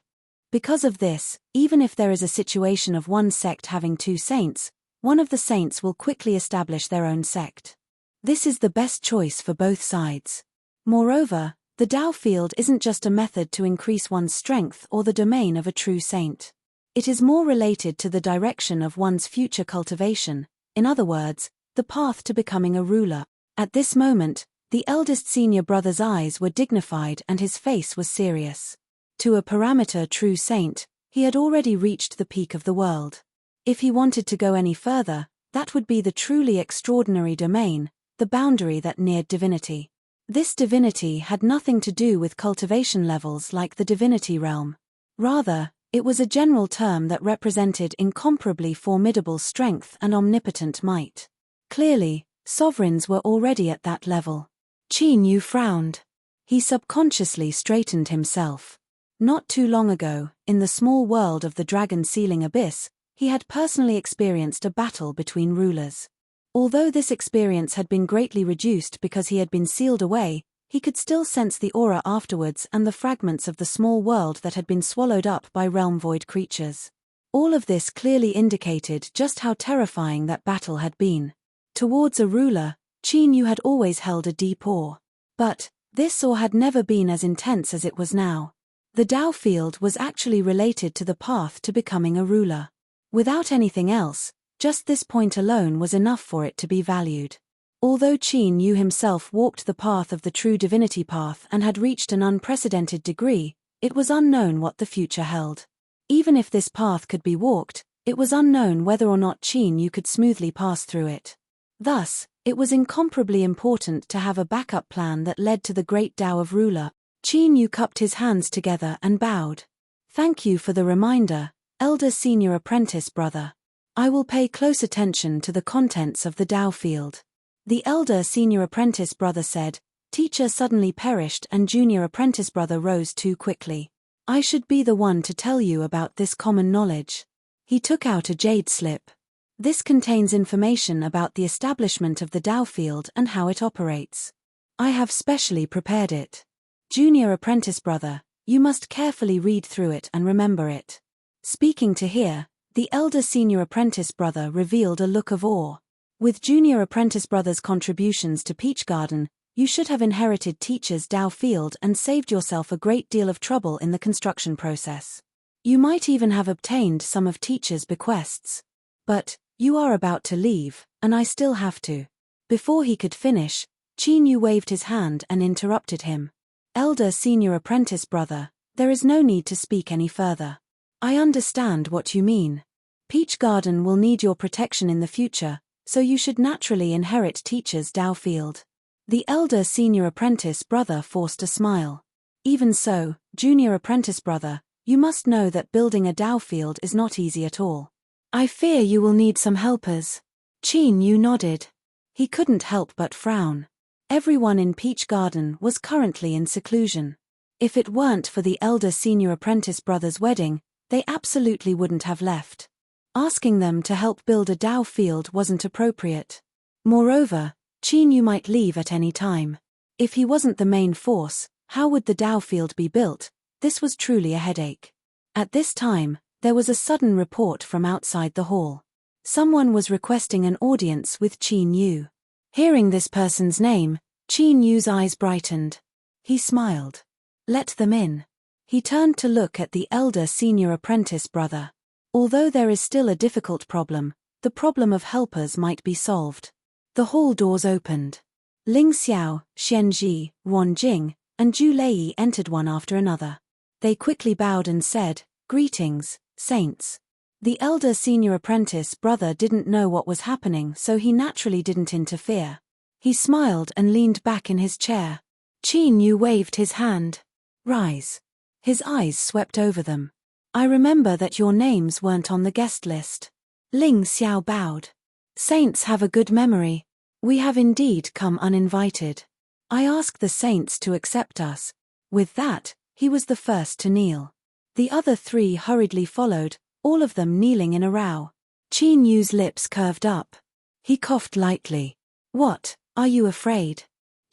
Speaker 1: Because of this, even if there is a situation of one sect having two saints, one of the saints will quickly establish their own sect. This is the best choice for both sides. Moreover, the Dao field isn't just a method to increase one's strength or the domain of a true saint. It is more related to the direction of one's future cultivation, in other words, the path to becoming a ruler. At this moment, the eldest senior brother's eyes were dignified and his face was serious. To a parameter true saint, he had already reached the peak of the world. If he wanted to go any further, that would be the truly extraordinary domain, the boundary that neared divinity. This divinity had nothing to do with cultivation levels like the divinity realm. Rather, it was a general term that represented incomparably formidable strength and omnipotent might. Clearly, sovereigns were already at that level. Qin Yu frowned. He subconsciously straightened himself. Not too long ago, in the small world of the Dragon Sealing Abyss, he had personally experienced a battle between rulers. Although this experience had been greatly reduced because he had been sealed away, he could still sense the aura afterwards and the fragments of the small world that had been swallowed up by realm void creatures. All of this clearly indicated just how terrifying that battle had been. Towards a ruler, Qin Yu had always held a deep awe. But, this awe had never been as intense as it was now. The Dao field was actually related to the path to becoming a ruler. Without anything else, just this point alone was enough for it to be valued. Although Qin Yu himself walked the path of the true divinity path and had reached an unprecedented degree, it was unknown what the future held. Even if this path could be walked, it was unknown whether or not Qin Yu could smoothly pass through it. Thus, it was incomparably important to have a backup plan that led to the great Dao of ruler. Qin Yu cupped his hands together and bowed. Thank you for the reminder, elder senior apprentice brother. I will pay close attention to the contents of the Tao field. The elder senior apprentice brother said. Teacher suddenly perished and junior apprentice brother rose too quickly. I should be the one to tell you about this common knowledge. He took out a jade slip. This contains information about the establishment of the Tao field and how it operates. I have specially prepared it. Junior apprentice brother, you must carefully read through it and remember it. Speaking to hear, the elder senior apprentice brother revealed a look of awe. With junior apprentice brother's contributions to Peach Garden, you should have inherited teacher's Tao field and saved yourself a great deal of trouble in the construction process. You might even have obtained some of teacher's bequests. But, you are about to leave, and I still have to. Before he could finish, Qin Yu waved his hand and interrupted him. Elder senior apprentice brother, there is no need to speak any further. I understand what you mean. Peach Garden will need your protection in the future, so you should naturally inherit teacher's Tao field. The elder senior apprentice brother forced a smile. Even so, junior apprentice brother, you must know that building a Tao field is not easy at all. I fear you will need some helpers. Qin Yu nodded. He couldn't help but frown. Everyone in Peach Garden was currently in seclusion. If it weren't for the elder senior apprentice brother's wedding, they absolutely wouldn't have left. Asking them to help build a Tao field wasn't appropriate. Moreover, Qin Yu might leave at any time. If he wasn't the main force, how would the Tao field be built? This was truly a headache. At this time, there was a sudden report from outside the hall. Someone was requesting an audience with Qin Yu. Hearing this person's name, Qin Yu's eyes brightened. He smiled. Let them in. He turned to look at the elder senior apprentice brother. Although there is still a difficult problem, the problem of helpers might be solved. The hall doors opened. Ling Xiao, Xian Ji, Wan Jing, and Zhu Lei entered one after another. They quickly bowed and said, "Greetings, saints." The elder senior apprentice brother didn't know what was happening, so he naturally didn't interfere. He smiled and leaned back in his chair. Qin Yu waved his hand. "Rise." His eyes swept over them. "I remember that your names weren't on the guest list." Ling Xiao bowed. "Saints have a good memory. We have indeed come uninvited. I ask the saints to accept us." With that, he was the first to kneel. The other three hurriedly followed, all of them kneeling in a row. Qin Yu's lips curved up. He coughed lightly. "What, are you afraid?"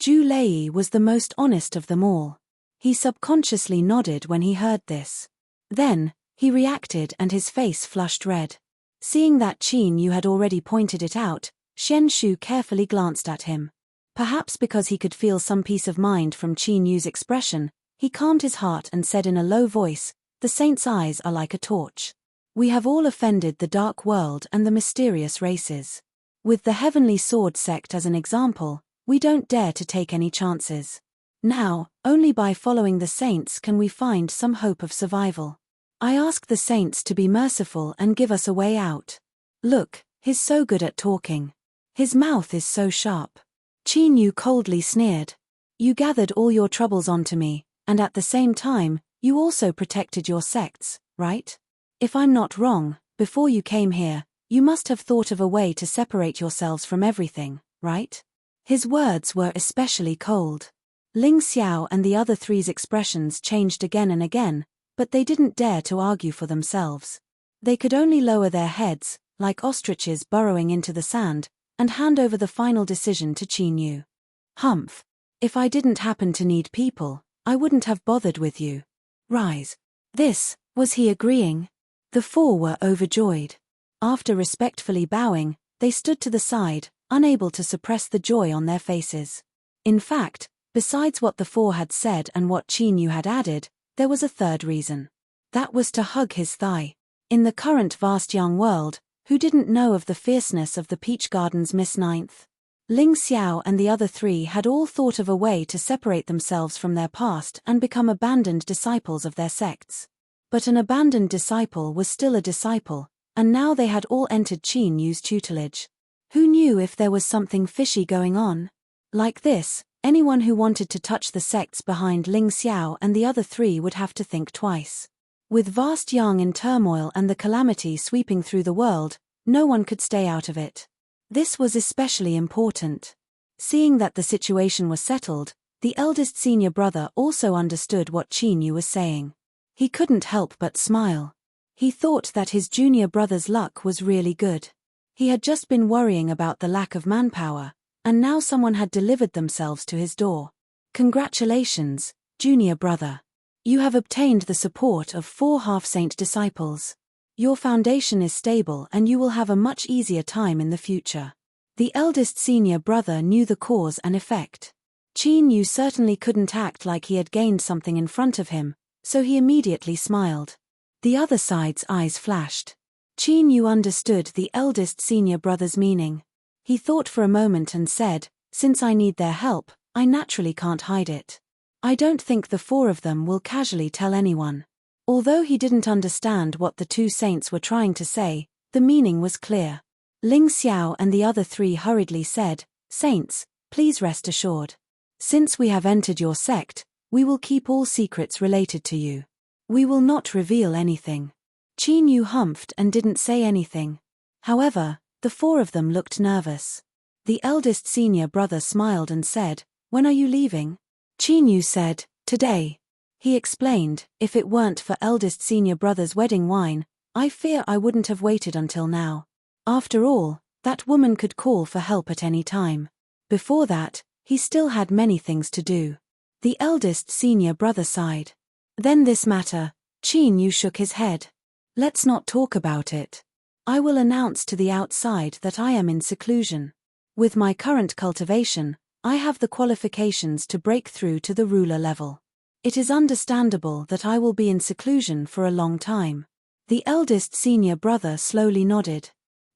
Speaker 1: Zhu Lei was the most honest of them all. He subconsciously nodded when he heard this. Then, he reacted and his face flushed red. Seeing that Qin Yu had already pointed it out, Xian Shu carefully glanced at him. Perhaps because he could feel some peace of mind from Qin Yu's expression, he calmed his heart and said in a low voice, "The saints' eyes are like a torch. We have all offended the dark world and the mysterious races. With the Heavenly Sword sect as an example, we don't dare to take any chances. Now, only by following the saints can we find some hope of survival. I ask the saints to be merciful and give us a way out. Look, he's so good at talking. His mouth is so sharp." Qin Yu coldly sneered. "You gathered all your troubles onto me, and at the same time, you also protected your sects, right? If I'm not wrong, before you came here, you must have thought of a way to separate yourselves from everything, right?" His words were especially cold. Ling Xiao and the other three's expressions changed again and again, but they didn't dare to argue for themselves. They could only lower their heads, like ostriches burrowing into the sand, and hand over the final decision to Qin Yu. "Humph. If I didn't happen to need people, I wouldn't have bothered with you. Rise." This, was he agreeing? The four were overjoyed. After respectfully bowing, they stood to the side, unable to suppress the joy on their faces. In fact, besides what the four had said and what Qin Yu had added, there was a third reason. That was to hug his thigh. In the current vast young world, who didn't know of the fierceness of the Peach Garden's Miss Ninth? Ling Xiao and the other three had all thought of a way to separate themselves from their past and become abandoned disciples of their sects. But an abandoned disciple was still a disciple, and now they had all entered Qin Yu's tutelage. Who knew if there was something fishy going on? Like this, anyone who wanted to touch the sects behind Ling Xiao and the other three would have to think twice. With vast Yang in turmoil and the calamity sweeping through the world, no one could stay out of it. This was especially important. Seeing that the situation was settled, the eldest senior brother also understood what Qin Yu was saying. He couldn't help but smile. He thought that his junior brother's luck was really good. He had just been worrying about the lack of manpower, and now someone had delivered themselves to his door. Congratulations, junior brother. You have obtained the support of 4 half-saint disciples. Your foundation is stable and you will have a much easier time in the future. The eldest senior brother knew the cause and effect. Qin Yu certainly couldn't act like he had gained something in front of him, so he immediately smiled. The other side's eyes flashed. Qin Yu understood the eldest senior brother's meaning. He thought for a moment and said, "Since I need their help, I naturally can't hide it. I don't think the 4 of them will casually tell anyone." Although he didn't understand what the 2 saints were trying to say, the meaning was clear. Ling Xiao and the other 3 hurriedly said, "Saints, please rest assured. Since we have entered your sect, we will keep all secrets related to you. We will not reveal anything." Qin Yu humphed and didn't say anything. However, the 4 of them looked nervous. The eldest senior brother smiled and said, "When are you leaving?" Qin Yu said, "Today." He explained, "If it weren't for eldest senior brother's wedding wine, I fear I wouldn't have waited until now. After all, that woman could call for help at any time. Before that, he still had many things to do." The eldest senior brother sighed. "Then this matter," Qin Yu shook his head. "Let's not talk about it. I will announce to the outside that I am in seclusion. With my current cultivation, I have the qualifications to break through to the ruler level. It is understandable that I will be in seclusion for a long time." The eldest senior brother slowly nodded.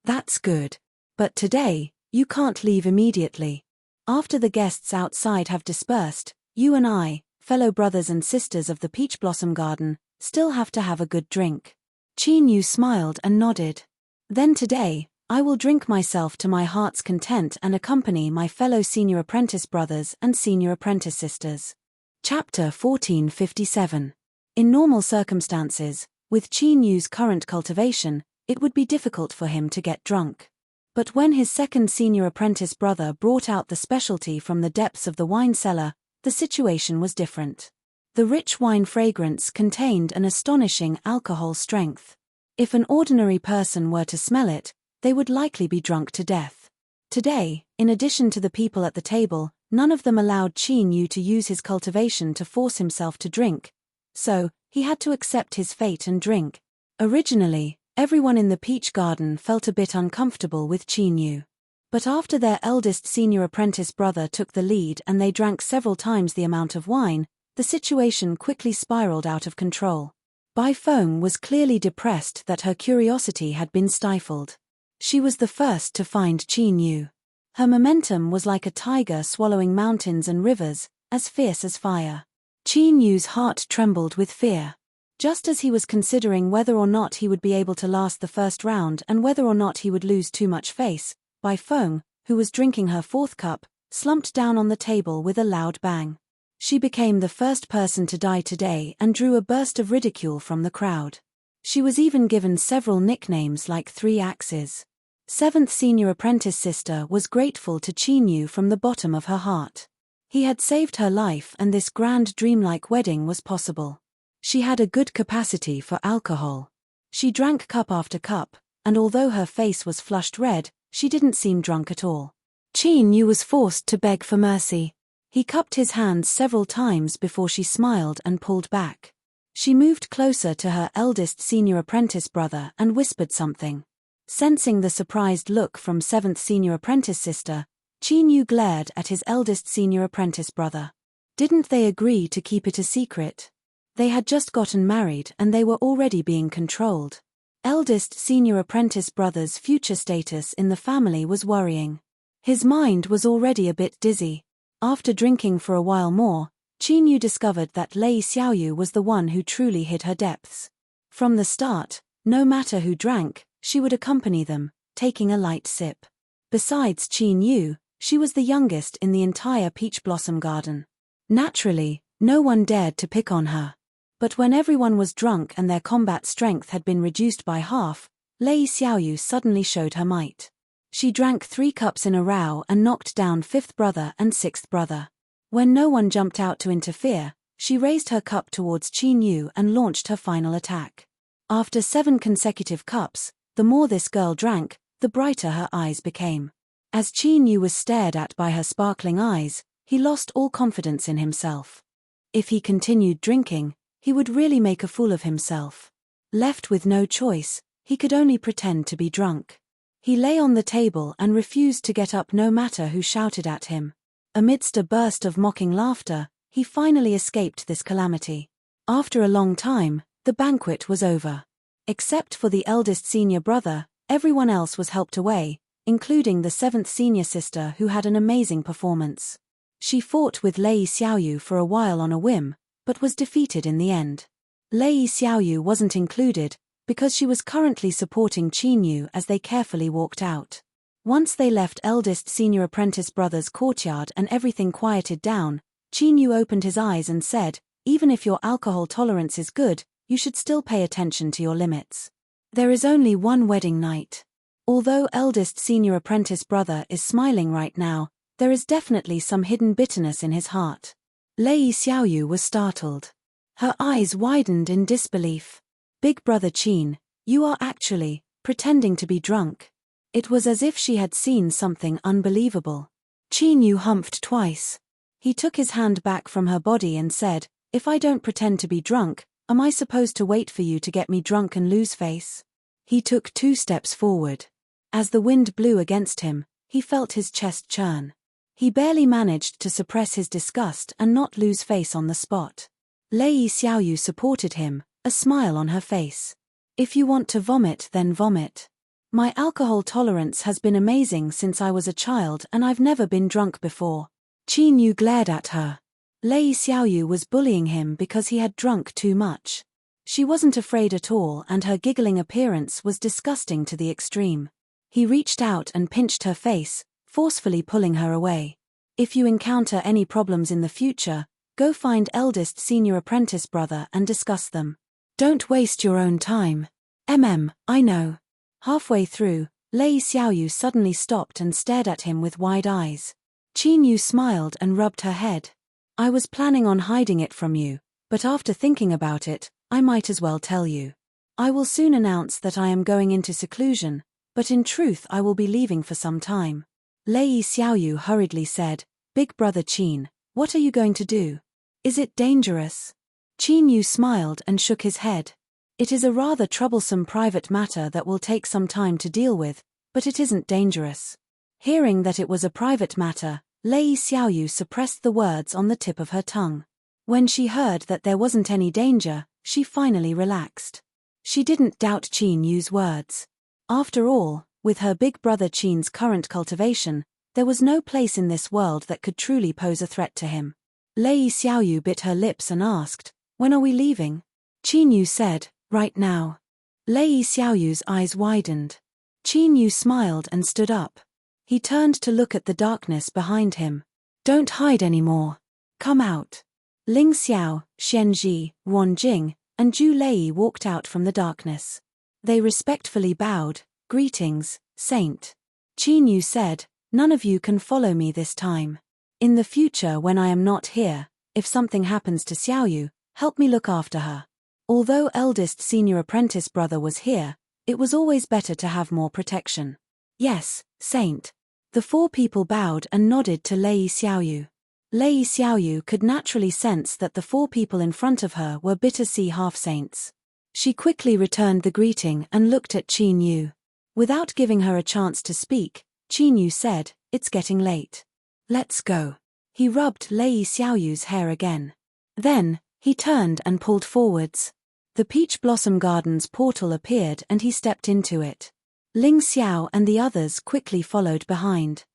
Speaker 1: "That's good. But today, you can't leave immediately. After the guests outside have dispersed, you and I, fellow brothers and sisters of the Peach Blossom Garden, still have to have a good drink." Qin Yu smiled and nodded. "Then today, I will drink myself to my heart's content and accompany my fellow senior apprentice brothers and senior apprentice sisters." Chapter 1457. In normal circumstances, with Qin Yu's current cultivation, it would be difficult for him to get drunk. But when his second senior apprentice brother brought out the specialty from the depths of the wine cellar, the situation was different. The rich wine fragrance contained an astonishing alcohol strength. If an ordinary person were to smell it, they would likely be drunk to death. Today, in addition to the people at the table, none of them allowed Qin Yu to use his cultivation to force himself to drink, so he had to accept his fate and drink. Originally, everyone in the peach garden felt a bit uncomfortable with Qin Yu. But after their eldest senior apprentice brother took the lead and they drank several times the amount of wine, the situation quickly spiraled out of control. Bai Feng was clearly depressed that her curiosity had been stifled. She was the first to find Qin Yu. Her momentum was like a tiger swallowing mountains and rivers, as fierce as fire. Qin Yu's heart trembled with fear. Just as he was considering whether or not he would be able to last the first round and whether or not he would lose too much face, Bai Feng, who was drinking her 4th cup, slumped down on the table with a loud bang. She became the first person to die today and drew a burst of ridicule from the crowd. She was even given several nicknames like 3 Axes. 7th senior apprentice sister was grateful to Qin Yu from the bottom of her heart. He had saved her life and this grand dreamlike wedding was possible. She had a good capacity for alcohol. She drank cup after cup, and although her face was flushed red, she didn't seem drunk at all. Qin Yu was forced to beg for mercy. He cupped his hands several times before she smiled and pulled back. She moved closer to her eldest senior apprentice brother and whispered something. Sensing the surprised look from 7th senior apprentice sister, Qin Yu glared at his eldest senior apprentice brother. Didn't they agree to keep it a secret? They had just gotten married and they were already being controlled. Eldest senior apprentice brother's future status in the family was worrying. His mind was already a bit dizzy. After drinking for a while more, Qin Yu discovered that Lei Xiaoyu was the one who truly hid her depths. From the start, no matter who drank, she would accompany them, taking a light sip. Besides Qin Yu, she was the youngest in the entire Peach Blossom Garden. Naturally, no one dared to pick on her. But when everyone was drunk and their combat strength had been reduced by half, Lei Xiaoyu suddenly showed her might. She drank 3 cups in a row and knocked down 5th brother and 6th brother. When no one jumped out to interfere, she raised her cup towards Qin Yu and launched her final attack. After 7 consecutive cups, the more this girl drank, the brighter her eyes became. As Qin Yu was stared at by her sparkling eyes, he lost all confidence in himself. If he continued drinking, he would really make a fool of himself. Left with no choice, he could only pretend to be drunk. He lay on the table and refused to get up no matter who shouted at him. Amidst a burst of mocking laughter, he finally escaped this calamity. After a long time, the banquet was over. Except for the eldest senior brother, everyone else was helped away, including the 7th senior sister who had an amazing performance. She fought with Lei Xiaoyu for a while on a whim, but was defeated in the end. Lei Xiaoyu wasn't included, because she was currently supporting Qin Yu as they carefully walked out. Once they left eldest senior apprentice brother's courtyard and everything quieted down, Qin Yu opened his eyes and said, "Even if your alcohol tolerance is good, you should still pay attention to your limits. There is only one wedding night." Although eldest senior apprentice brother is smiling right now, there is definitely some hidden bitterness in his heart. Lei Xiaoyu was startled. Her eyes widened in disbelief. "Big brother Qin, you are actually pretending to be drunk." It was as if she had seen something unbelievable. Qin Yu humphed twice. He took his hand back from her body and said, "If I don't pretend to be drunk, am I supposed to wait for you to get me drunk and lose face?" He took 2 steps forward. As the wind blew against him, he felt his chest churn. He barely managed to suppress his disgust and not lose face on the spot. Lei Xiaoyu supported him, a smile on her face. "If you want to vomit, then vomit. My alcohol tolerance has been amazing since I was a child and I've never been drunk before." Qin Yu glared at her. Lei Xiaoyu was bullying him because he had drunk too much. She wasn't afraid at all and her giggling appearance was disgusting to the extreme. He reached out and pinched her face, forcefully pulling her away. "If you encounter any problems in the future, go find eldest senior apprentice brother and discuss them. Don't waste your own time." I know." Halfway through, Lei Xiaoyu suddenly stopped and stared at him with wide eyes. Qin Yu smiled and rubbed her head. "I was planning on hiding it from you, but after thinking about it, I might as well tell you. I will soon announce that I am going into seclusion, but in truth I will be leaving for some time." Lei Xiaoyu hurriedly said, "Big brother Qin, what are you going to do? Is it dangerous?" Qin Yu smiled and shook his head. "It is a rather troublesome private matter that will take some time to deal with, but it isn't dangerous." Hearing that it was a private matter, Lei Xiaoyu suppressed the words on the tip of her tongue. When she heard that there wasn't any danger, she finally relaxed. She didn't doubt Qin Yu's words. After all, with her big brother Qin's current cultivation, there was no place in this world that could truly pose a threat to him. Lei Xiaoyu bit her lips and asked, "When are we leaving?" Qin Yu said, "Right now." Lei Xiaoyu's eyes widened. Qin Yu smiled and stood up. He turned to look at the darkness behind him. "Don't hide anymore. Come out." Ling Xiao, Xianji, Wan Jing, and Zhu Lei walked out from the darkness. They respectfully bowed. "Greetings, Saint." Qin Yu said, "None of you can follow me this time. In the future when I am not here, if something happens to Xiaoyu, help me look after her." Although eldest senior apprentice brother was here, it was always better to have more protection. "Yes, Saint." The 4 people bowed and nodded to Lei Xiaoyu. Lei Xiaoyu could naturally sense that the 4 people in front of her were bitter sea half-saints. She quickly returned the greeting and looked at Qin Yu. Without giving her a chance to speak, Qin Yu said, "It's getting late. Let's go." He rubbed Lei Xiaoyu's hair again. Then, he turned and pulled forwards. The Peach Blossom Garden's portal appeared and he stepped into it. Ling Xiao and the others quickly followed behind.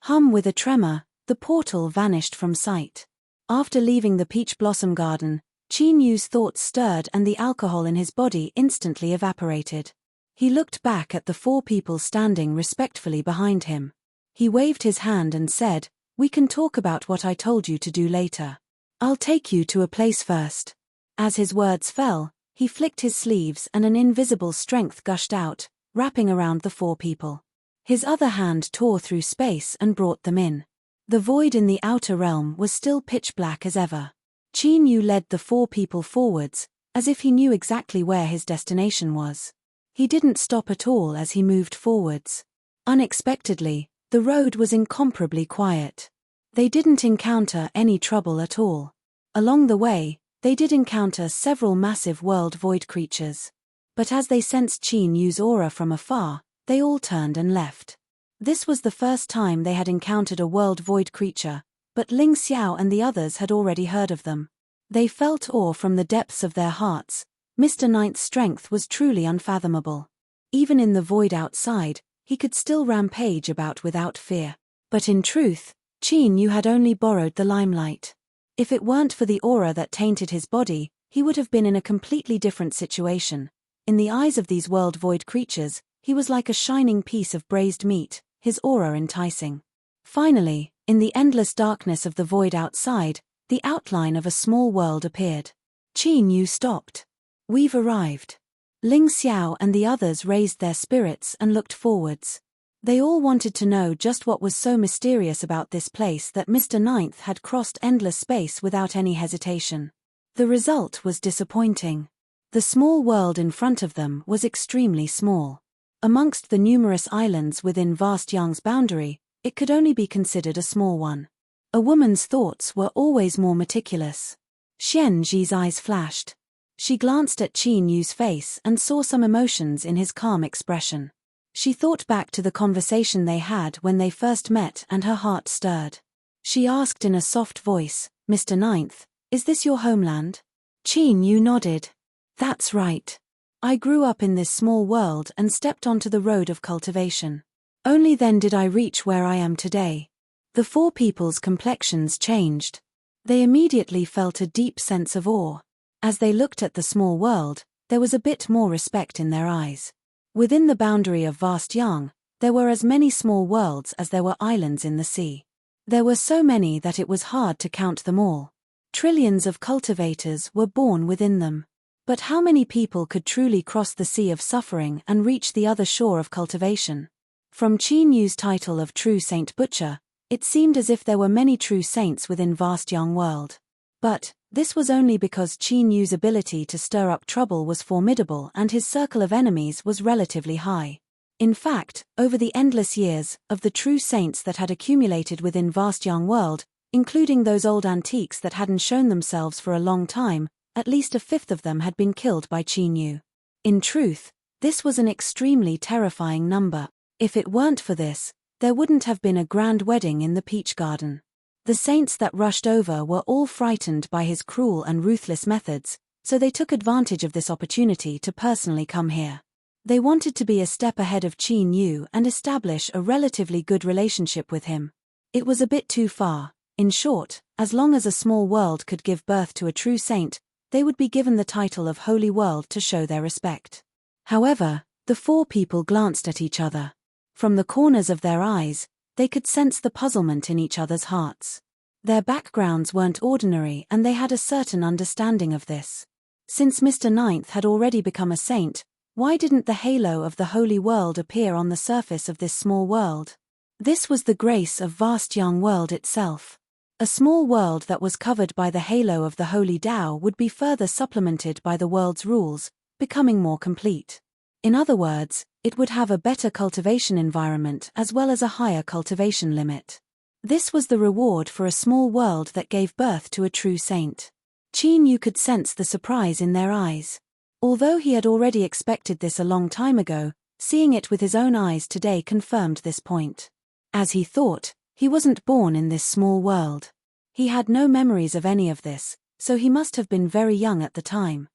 Speaker 1: With a tremor, the portal vanished from sight. After leaving the Peach Blossom Garden, Qin Yu's thoughts stirred and the alcohol in his body instantly evaporated. He looked back at the 4 people standing respectfully behind him. He waved his hand and said, "We can talk about what I told you to do later. I'll take you to a place first." As his words fell, he flicked his sleeves and an invisible strength gushed out, wrapping around the four people. His other hand tore through space and brought them in. The void in the outer realm was still pitch black as ever. Qin Yu led the four people forwards, as if he knew exactly where his destination was. He didn't stop at all as he moved forwards. Unexpectedly, the road was incomparably quiet. They didn't encounter any trouble at all. Along the way, they did encounter several massive world void creatures. But as they sensed Qin Yu's aura from afar, they all turned and left. This was the first time they had encountered a world void creature, but Ling Xiao and the others had already heard of them. They felt awe from the depths of their hearts. Mr. Ninth's strength was truly unfathomable. Even in the void outside, he could still rampage about without fear. But in truth, Qin Yu had only borrowed the limelight. If it weren't for the aura that tainted his body, he would have been in a completely different situation. In the eyes of these world void creatures, he was like a shining piece of braised meat, his aura enticing. Finally, in the endless darkness of the void outside, the outline of a small world appeared. Qin Yu stopped. "We've arrived." Ling Xiao and the others raised their spirits and looked forwards. They all wanted to know just what was so mysterious about this place that Mr. Ninth had crossed endless space without any hesitation. The result was disappointing. The small world in front of them was extremely small. Amongst the numerous islands within vast Yang's boundary, it could only be considered a small one. A woman's thoughts were always more meticulous. Xian Ji's eyes flashed. She glanced at Qin Yu's face and saw some emotions in his calm expression. She thought back to the conversation they had when they first met and her heart stirred. She asked in a soft voice, "Mr. Ninth, is this your homeland?" Qin Yu nodded. "That's right. I grew up in this small world and stepped onto the road of cultivation. Only then did I reach where I am today." The four people's complexions changed. They immediately felt a deep sense of awe. As they looked at the small world, there was a bit more respect in their eyes. Within the boundary of vast Yang, there were as many small worlds as there were islands in the sea. There were so many that it was hard to count them all. Trillions of cultivators were born within them. But how many people could truly cross the sea of suffering and reach the other shore of cultivation? From Qin Yu's title of True Saint Butcher, it seemed as if there were many true saints within vast Yang world. But this was only because Qin Yu's ability to stir up trouble was formidable and his circle of enemies was relatively high. In fact, over the endless years, of the true saints that had accumulated within vast Yang world, including those old antiques that hadn't shown themselves for a long time, at least a fifth of them had been killed by Qin Yu. In truth, this was an extremely terrifying number. If it weren't for this, there wouldn't have been a grand wedding in the peach garden. The saints that rushed over were all frightened by his cruel and ruthless methods, so they took advantage of this opportunity to personally come here. They wanted to be a step ahead of Qin Yu and establish a relatively good relationship with him. It was a bit too far. In short, as long as a small world could give birth to a true saint, they would be given the title of Holy World to show their respect. However, the four people glanced at each other. From the corners of their eyes, they could sense the puzzlement in each other's hearts. Their backgrounds weren't ordinary and they had a certain understanding of this. Since Mr. Ninth had already become a saint, why didn't the halo of the Holy World appear on the surface of this small world? This was the grace of vast Yang world itself. A small world that was covered by the halo of the Holy Tao would be further supplemented by the world's rules, becoming more complete. In other words, it would have a better cultivation environment as well as a higher cultivation limit. This was the reward for a small world that gave birth to a true saint. Qin Yu could sense the surprise in their eyes. Although he had already expected this a long time ago, seeing it with his own eyes today confirmed this point. As he thought, he wasn't born in this small world. He had no memories of any of this, so he must have been very young at the time.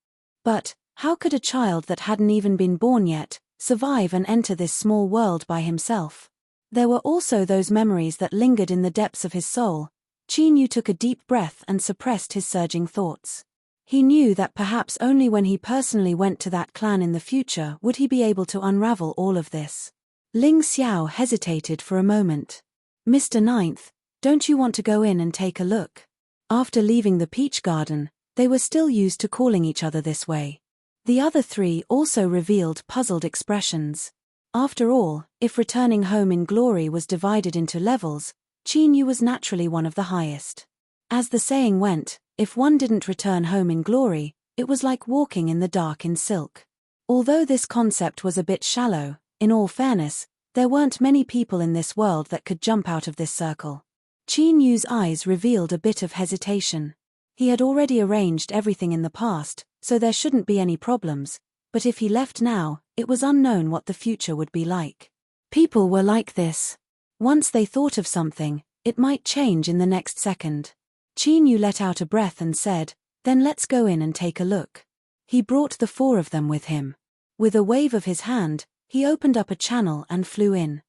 Speaker 1: But how could a child that hadn't even been born yet survive and enter this small world by himself? There were also those memories that lingered in the depths of his soul. Qin Yu took a deep breath and suppressed his surging thoughts. He knew that perhaps only when he personally went to that clan in the future would he be able to unravel all of this. Ling Xiao hesitated for a moment. "Mr. Ninth, don't you want to go in and take a look?" After leaving the peach garden, They were still used to calling each other this way. The other three also revealed puzzled expressions. After all, if returning home in glory was divided into levels, Chinyu was naturally one of the highest. As the saying went, if one didn't return home in glory, it was like walking in the dark in silk. Although this concept was a bit shallow, in all fairness, there weren't many people in this world that could jump out of this circle. Chinyu's eyes revealed a bit of hesitation. He had already arranged everything in the past, so there shouldn't be any problems, but if he left now, it was unknown what the future would be like. People were like this. Once they thought of something, it might change in the next second. Chinyu let out a breath and said, "Then let's go in and take a look." He brought the four of them with him. With a wave of his hand, he opened up a channel and flew in.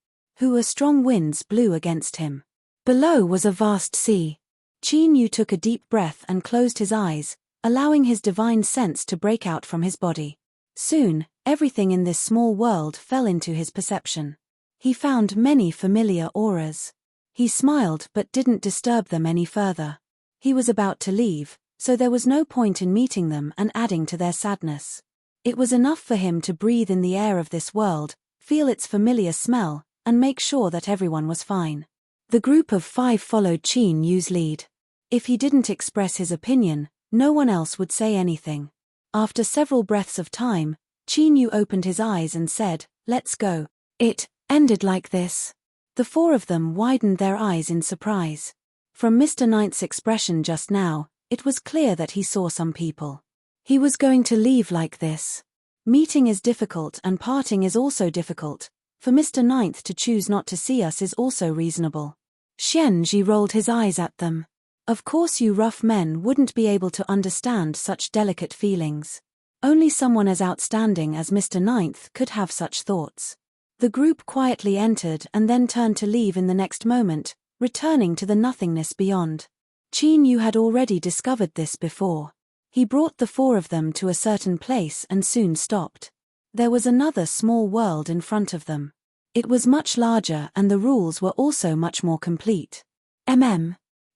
Speaker 1: Strong winds blew against him. Below was a vast sea. Chinyu took a deep breath and closed his eyes, allowing his divine sense to break out from his body. Soon, everything in this small world fell into his perception. He found many familiar auras. He smiled but didn't disturb them any further. He was about to leave, so there was no point in meeting them and adding to their sadness. It was enough for him to breathe in the air of this world, feel its familiar smell, and make sure that everyone was fine. The group of 5 followed Chinyu's lead. If he didn't express his opinion, no one else would say anything. After several breaths of time, Chinyu opened his eyes and said, "Let's go." It ended like this. The 4 of them widened their eyes in surprise. From Mr. Ninth's expression just now, it was clear that he saw some people. He was going to leave like this. Meeting is difficult and parting is also difficult. For Mr. Ninth to choose not to see us is also reasonable. Xianzhi rolled his eyes at them. Of course you rough men wouldn't be able to understand such delicate feelings. Only someone as outstanding as Mr. Ninth could have such thoughts. The group quietly entered and then turned to leave in the next moment, returning to the nothingness beyond. Chinyu had already discovered this before. He brought the 4 of them to a certain place and soon stopped. There was another small world in front of them. It was much larger and the rules were also much more complete.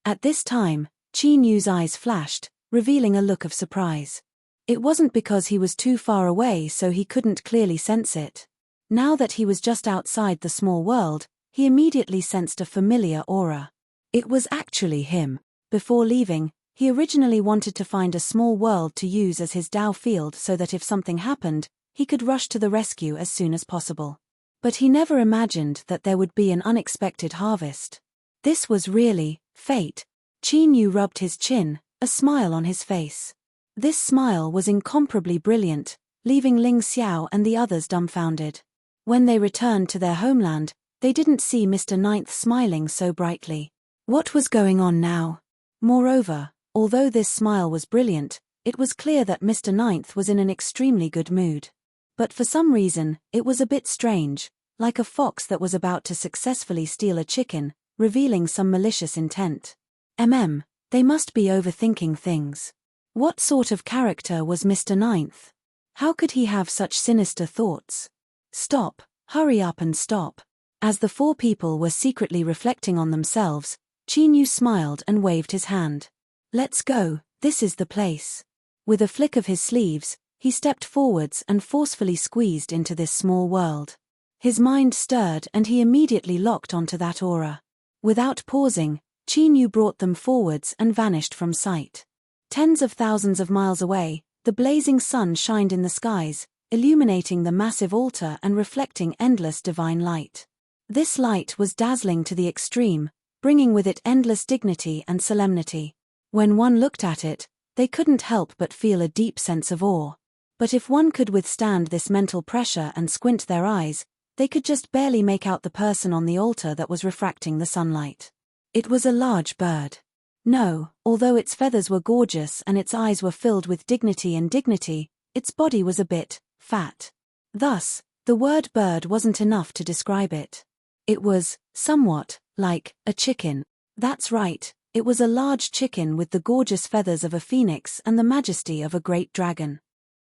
Speaker 1: At this time, Chinyu's eyes flashed, revealing a look of surprise. It wasn't because he was too far away so he couldn't clearly sense it. Now that he was just outside the small world, he immediately sensed a familiar aura. It was actually him. Before leaving, he originally wanted to find a small world to use as his Dao field so that if something happened, he could rush to the rescue as soon as possible. But he never imagined that there would be an unexpected harvest. This was really fate. Chinyu rubbed his chin, a smile on his face. This smile was incomparably brilliant, leaving Ling Xiao and the others dumbfounded. When they returned to their homeland, they didn't see Mr. Ninth smiling so brightly. What was going on now? Moreover, although this smile was brilliant, it was clear that Mr. Ninth was in an extremely good mood. But for some reason, it was a bit strange, like a fox that was about to successfully steal a chicken, revealing some malicious intent. They must be overthinking things. What sort of character was Mr. Ninth? How could he have such sinister thoughts? Stop, hurry up and stop. As the 4 people were secretly reflecting on themselves, Chinyu smiled and waved his hand. "Let's go, this is the place." With a flick of his sleeves, he stepped forwards and forcefully squeezed into this small world. His mind stirred and he immediately locked onto that aura. Without pausing, Chinyu brought them forwards and vanished from sight. Tens of thousands of miles away, the blazing sun shined in the skies, illuminating the massive altar and reflecting endless divine light. This light was dazzling to the extreme, bringing with it endless dignity and solemnity. When one looked at it, they couldn't help but feel a deep sense of awe. But if one could withstand this mental pressure and squint their eyes, they could just barely make out the person on the altar that was refracting the sunlight. It was a large bird. No, although its feathers were gorgeous and its eyes were filled with dignity, its body was a bit fat. Thus, the word bird wasn't enough to describe it. It was somewhat like a chicken. That's right, it was a large chicken with the gorgeous feathers of a phoenix and the majesty of a great dragon.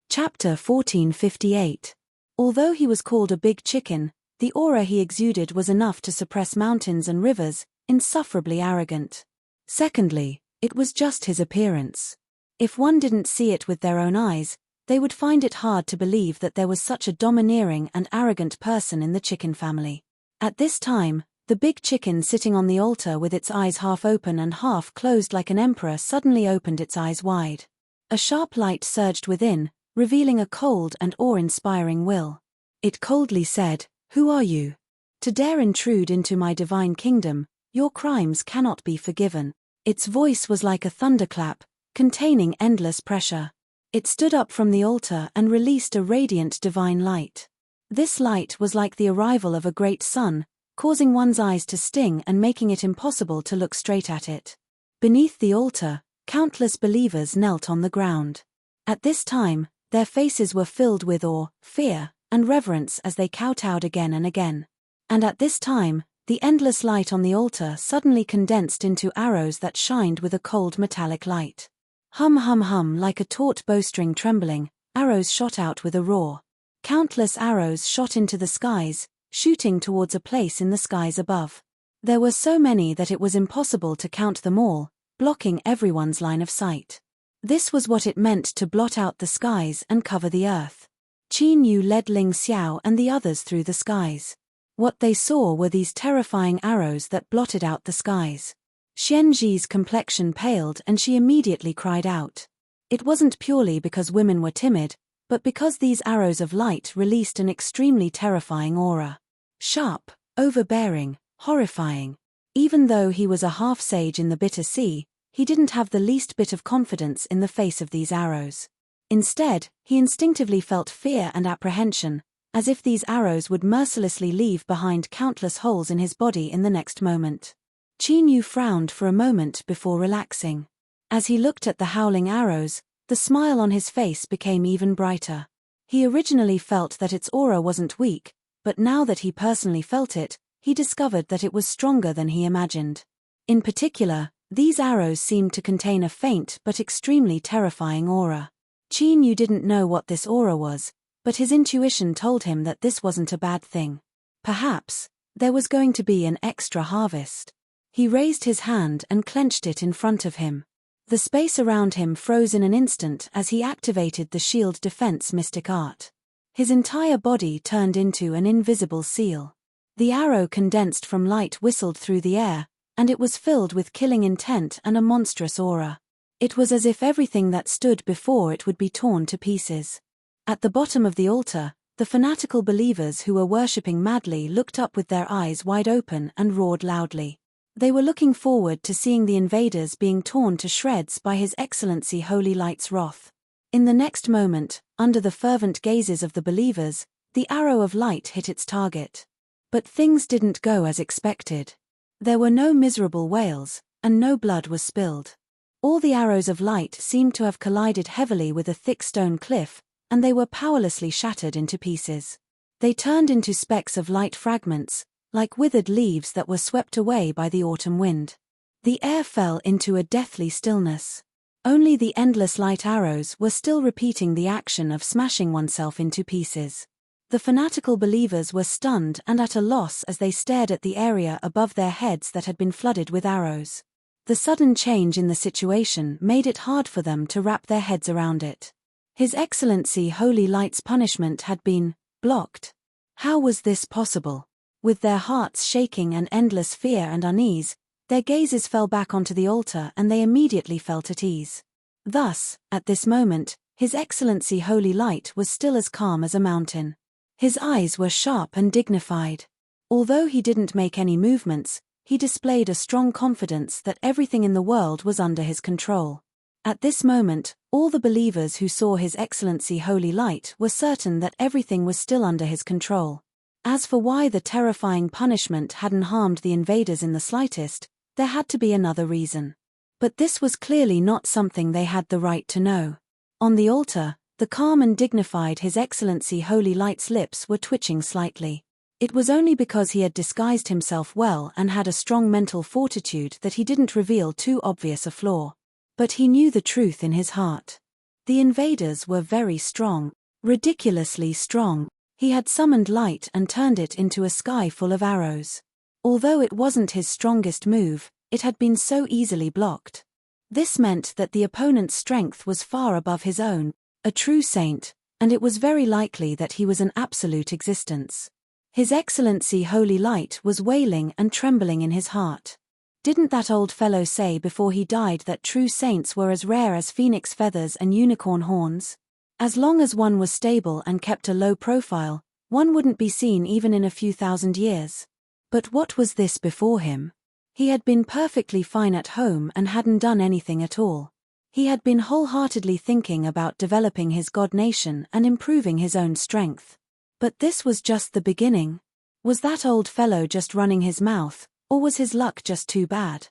Speaker 1: Chapter 1458. Although he was called a big chicken, the aura he exuded was enough to suppress mountains and rivers, insufferably arrogant. Secondly, it was just his appearance. If one didn't see it with their own eyes, they would find it hard to believe that there was such a domineering and arrogant person in the chicken family. At this time, the big chicken sitting on the altar with its eyes half open and half closed like an emperor suddenly opened its eyes wide. A sharp light surged within, revealing a cold and awe-inspiring will. It coldly said, "Who are you? To dare intrude into my divine kingdom, your crimes cannot be forgiven." Its voice was like a thunderclap, containing endless pressure. It stood up from the altar and released a radiant divine light. This light was like the arrival of a great sun, causing one's eyes to sting and making it impossible to look straight at it. Beneath the altar, countless believers knelt on the ground. At this time, their faces were filled with awe, fear, and reverence as they kowtowed again and again. And at this time, the endless light on the altar suddenly condensed into arrows that shined with a cold metallic light. Hum hum hum, like a taut bowstring trembling, arrows shot out with a roar. Countless arrows shot into the skies, shooting towards a place in the skies above. There were so many that it was impossible to count them all, blocking everyone's line of sight. This was what it meant to blot out the skies and cover the earth. Qin Yu led Ling Xiao and the others through the skies. What they saw were these terrifying arrows that blotted out the skies. Xianji's complexion paled and she immediately cried out. It wasn't purely because women were timid, but because these arrows of light released an extremely terrifying aura. Sharp, overbearing, horrifying. Even though he was a half-sage in the Bitter Sea, he didn't have the least bit of confidence in the face of these arrows. Instead, he instinctively felt fear and apprehension, as if these arrows would mercilessly leave behind countless holes in his body in the next moment. Qin Yu frowned for a moment before relaxing. As he looked at the howling arrows, the smile on his face became even brighter. He originally felt that its aura wasn't weak, but now that he personally felt it, he discovered that it was stronger than he imagined. In particular, these arrows seemed to contain a faint but extremely terrifying aura. Qin Yu didn't know what this aura was, but his intuition told him that this wasn't a bad thing. Perhaps there was going to be an extra harvest. He raised his hand and clenched it in front of him. The space around him froze in an instant as he activated the shield defense mystic art. His entire body turned into an invisible seal. The arrow condensed from light whistled through the air, and it was filled with killing intent and a monstrous aura. It was as if everything that stood before it would be torn to pieces. At the bottom of the altar, the fanatical believers who were worshipping madly looked up with their eyes wide open and roared loudly. They were looking forward to seeing the invaders being torn to shreds by His Excellency Holy Light's wrath. In the next moment, under the fervent gazes of the believers, the arrow of light hit its target. But things didn't go as expected. There were no miserable wails, and no blood was spilled. All the arrows of light seemed to have collided heavily with a thick stone cliff, and they were powerlessly shattered into pieces. They turned into specks of light fragments, like withered leaves that were swept away by the autumn wind. The air fell into a deathly stillness. Only the endless light arrows were still repeating the action of smashing oneself into pieces. The fanatical believers were stunned and at a loss as they stared at the area above their heads that had been flooded with arrows. The sudden change in the situation made it hard for them to wrap their heads around it. His Excellency Holy Light's punishment had been blocked. How was this possible? With their hearts shaking and endless fear and unease, their gazes fell back onto the altar and they immediately felt at ease. Thus, at this moment, His Excellency Holy Light was still as calm as a mountain. His eyes were sharp and dignified. Although he didn't make any movements, he displayed a strong confidence that everything in the world was under his control. At this moment, all the believers who saw His Excellency Holy Light were certain that everything was still under his control. As for why the terrifying punishment hadn't harmed the invaders in the slightest, there had to be another reason. But this was clearly not something they had the right to know. On the altar, the calm and dignified His Excellency Holy Light's lips were twitching slightly. It was only because he had disguised himself well and had a strong mental fortitude that he didn't reveal too obvious a flaw. But he knew the truth in his heart. The invaders were very strong, ridiculously strong. He had summoned light and turned it into a sky full of arrows. Although it wasn't his strongest move, it had been so easily blocked. This meant that the opponent's strength was far above his own, a true saint, and it was very likely that he was an absolute existence. His Excellency Holy Light was wailing and trembling in his heart. Didn't that old fellow say before he died that true saints were as rare as phoenix feathers and unicorn horns? As long as one was stable and kept a low profile, one wouldn't be seen even in a few thousand years. But what was this before him? He had been perfectly fine at home and hadn't done anything at all. He had been wholeheartedly thinking about developing his god nation and improving his own strength. But this was just the beginning. Was that old fellow just running his mouth, or was his luck just too bad?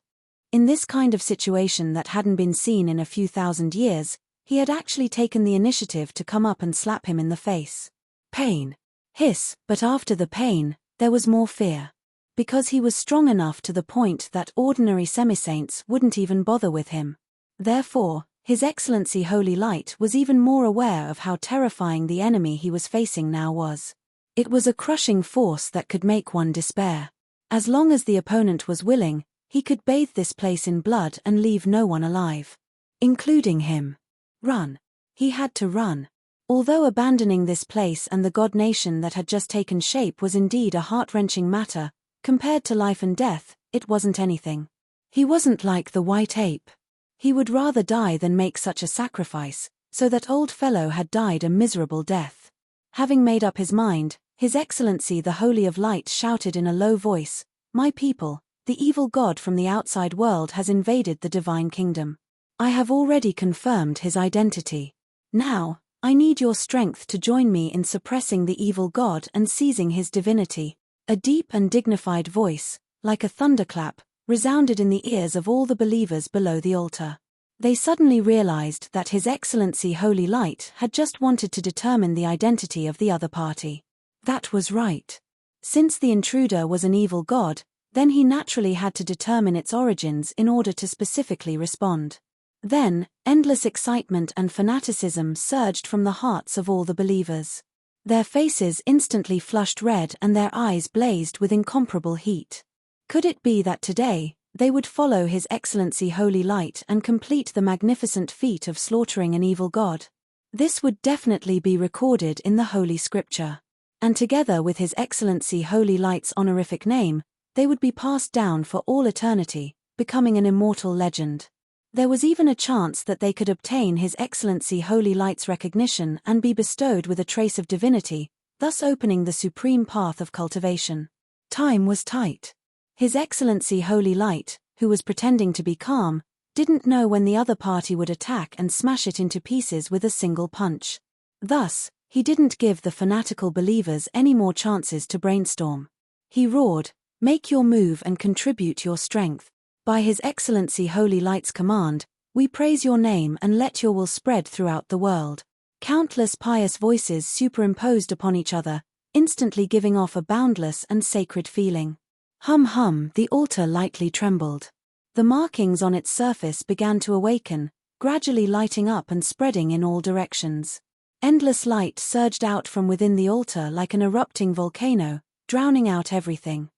Speaker 1: In this kind of situation that hadn't been seen in a few thousand years, he had actually taken the initiative to come up and slap him in the face. Pain. Hiss, but after the pain, there was more fear. Because he was strong enough to the point that ordinary semi-saints wouldn't even bother with him. Therefore, His Excellency Holy Light was even more aware of how terrifying the enemy he was facing now was. It was a crushing force that could make one despair. As long as the opponent was willing, he could bathe this place in blood and leave no one alive. Including him. Run. He had to run. Although abandoning this place and the god nation that had just taken shape was indeed a heart-wrenching matter, compared to life and death, it wasn't anything. He wasn't like the white ape. He would rather die than make such a sacrifice, so that old fellow had died a miserable death. Having made up his mind, His Excellency the Holy of Light shouted in a low voice, "My people, the evil god from the outside world has invaded the divine kingdom. I have already confirmed his identity. Now, I need your strength to join me in suppressing the evil god and seizing his divinity." A deep and dignified voice, like a thunderclap, resounded in the ears of all the believers below the altar. They suddenly realized that His Excellency Holy Light had just wanted to determine the identity of the other party. That was right. Since the intruder was an evil god, then he naturally had to determine its origins in order to specifically respond. Then, endless excitement and fanaticism surged from the hearts of all the believers. Their faces instantly flushed red and their eyes blazed with incomparable heat. Could it be that today, they would follow His Excellency Holy Light and complete the magnificent feat of slaughtering an evil god? This would definitely be recorded in the Holy Scripture. And together with His Excellency Holy Light's honorific name, they would be passed down for all eternity, becoming an immortal legend. There was even a chance that they could obtain His Excellency Holy Light's recognition and be bestowed with a trace of divinity, thus opening the supreme path of cultivation. Time was tight. His Excellency Holy Light, who was pretending to be calm, didn't know when the other party would attack and smash it into pieces with a single punch. Thus, he didn't give the fanatical believers any more chances to brainstorm. He roared, "Make your move and contribute your strength. By His Excellency Holy Light's command, we praise your name and let your will spread throughout the world." Countless pious voices superimposed upon each other, instantly giving off a boundless and sacred feeling. Hum hum, the altar lightly trembled. The markings on its surface began to awaken, gradually lighting up and spreading in all directions. Endless light surged out from within the altar like an erupting volcano, drowning out everything.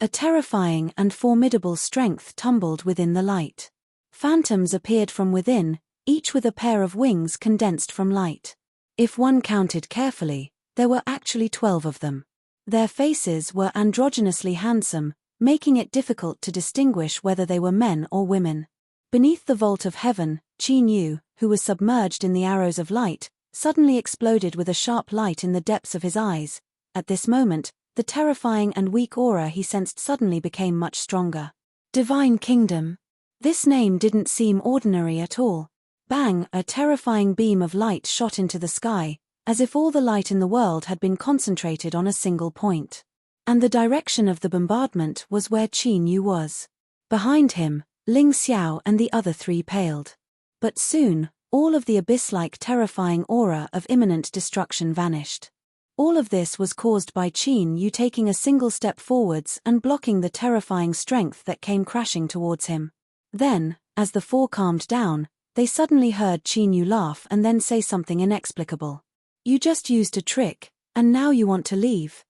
Speaker 1: A terrifying and formidable strength tumbled within the light. Phantoms appeared from within, each with a pair of wings condensed from light. If one counted carefully, there were actually 12 of them. Their faces were androgynously handsome, making it difficult to distinguish whether they were men or women. Beneath the vault of heaven, Qin Yu, who was submerged in the arrows of light, suddenly exploded with a sharp light in the depths of his eyes. At this moment, the terrifying and weak aura he sensed suddenly became much stronger. Divine Kingdom. This name didn't seem ordinary at all. Bang! A terrifying beam of light shot into the sky, as if all the light in the world had been concentrated on a single point. And the direction of the bombardment was where Qin Yu was. Behind him, Ling Xiao and the other three paled. But soon, all of the abyss-like terrifying aura of imminent destruction vanished. All of this was caused by Qin Yu taking a single step forwards and blocking the terrifying strength that came crashing towards him. Then, as the four calmed down, they suddenly heard Qin Yu laugh and then say something inexplicable. "You just used a trick, and now you want to leave?"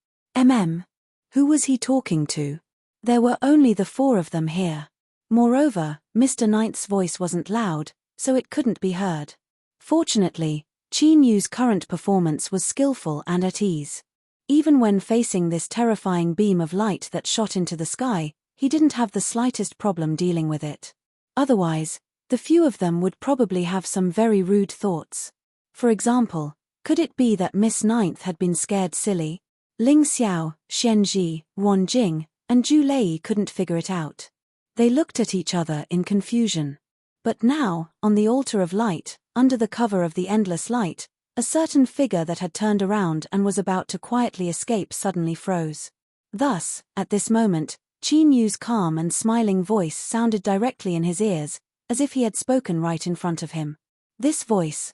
Speaker 1: Who was he talking to? There were only the four of them here. Moreover, Mr. Ninth's voice wasn't loud, so it couldn't be heard. Fortunately, Qin Yu's current performance was skillful and at ease. Even when facing this terrifying beam of light that shot into the sky, he didn't have the slightest problem dealing with it. Otherwise, the few of them would probably have some very rude thoughts. For example, could it be that Miss Ninth had been scared silly? Ling Xiao, Xian Ji, Wan Jing, and Zhu Lei couldn't figure it out. They looked at each other in confusion. But now, on the altar of light, under the cover of the endless light, a certain figure that had turned around and was about to quietly escape suddenly froze. Thus, at this moment, Qin Yu's calm and smiling voice sounded directly in his ears, as if he had spoken right in front of him. This voice,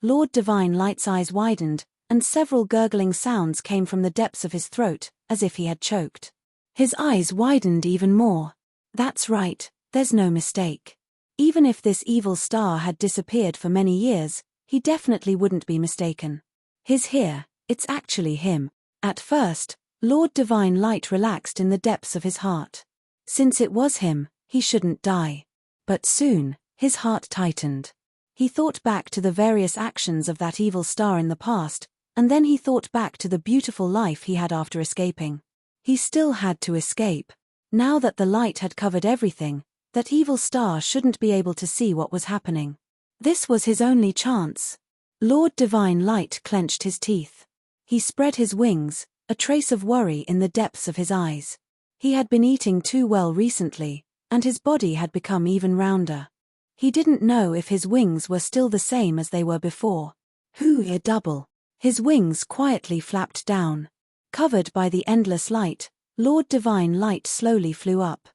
Speaker 1: Lord Divine Light's eyes widened, and several gurgling sounds came from the depths of his throat, as if he had choked. His eyes widened even more. That's right, there's no mistake. Even if this evil star had disappeared for many years, he definitely wouldn't be mistaken. He's here, it's actually him. At first, Lord Divine Light relaxed in the depths of his heart. Since it was him, he shouldn't die. But soon, his heart tightened. He thought back to the various actions of that evil star in the past, and then he thought back to the beautiful life he had after escaping. He still had to escape. Now that the light had covered everything, that evil star shouldn't be able to see what was happening. This was his only chance. Lord Divine Light clenched his teeth. He spread his wings, a trace of worry in the depths of his eyes. He had been eating too well recently, and his body had become even rounder. He didn't know if his wings were still the same as they were before. A double. His wings quietly flapped down. Covered by the endless light, Lord Divine Light slowly flew up.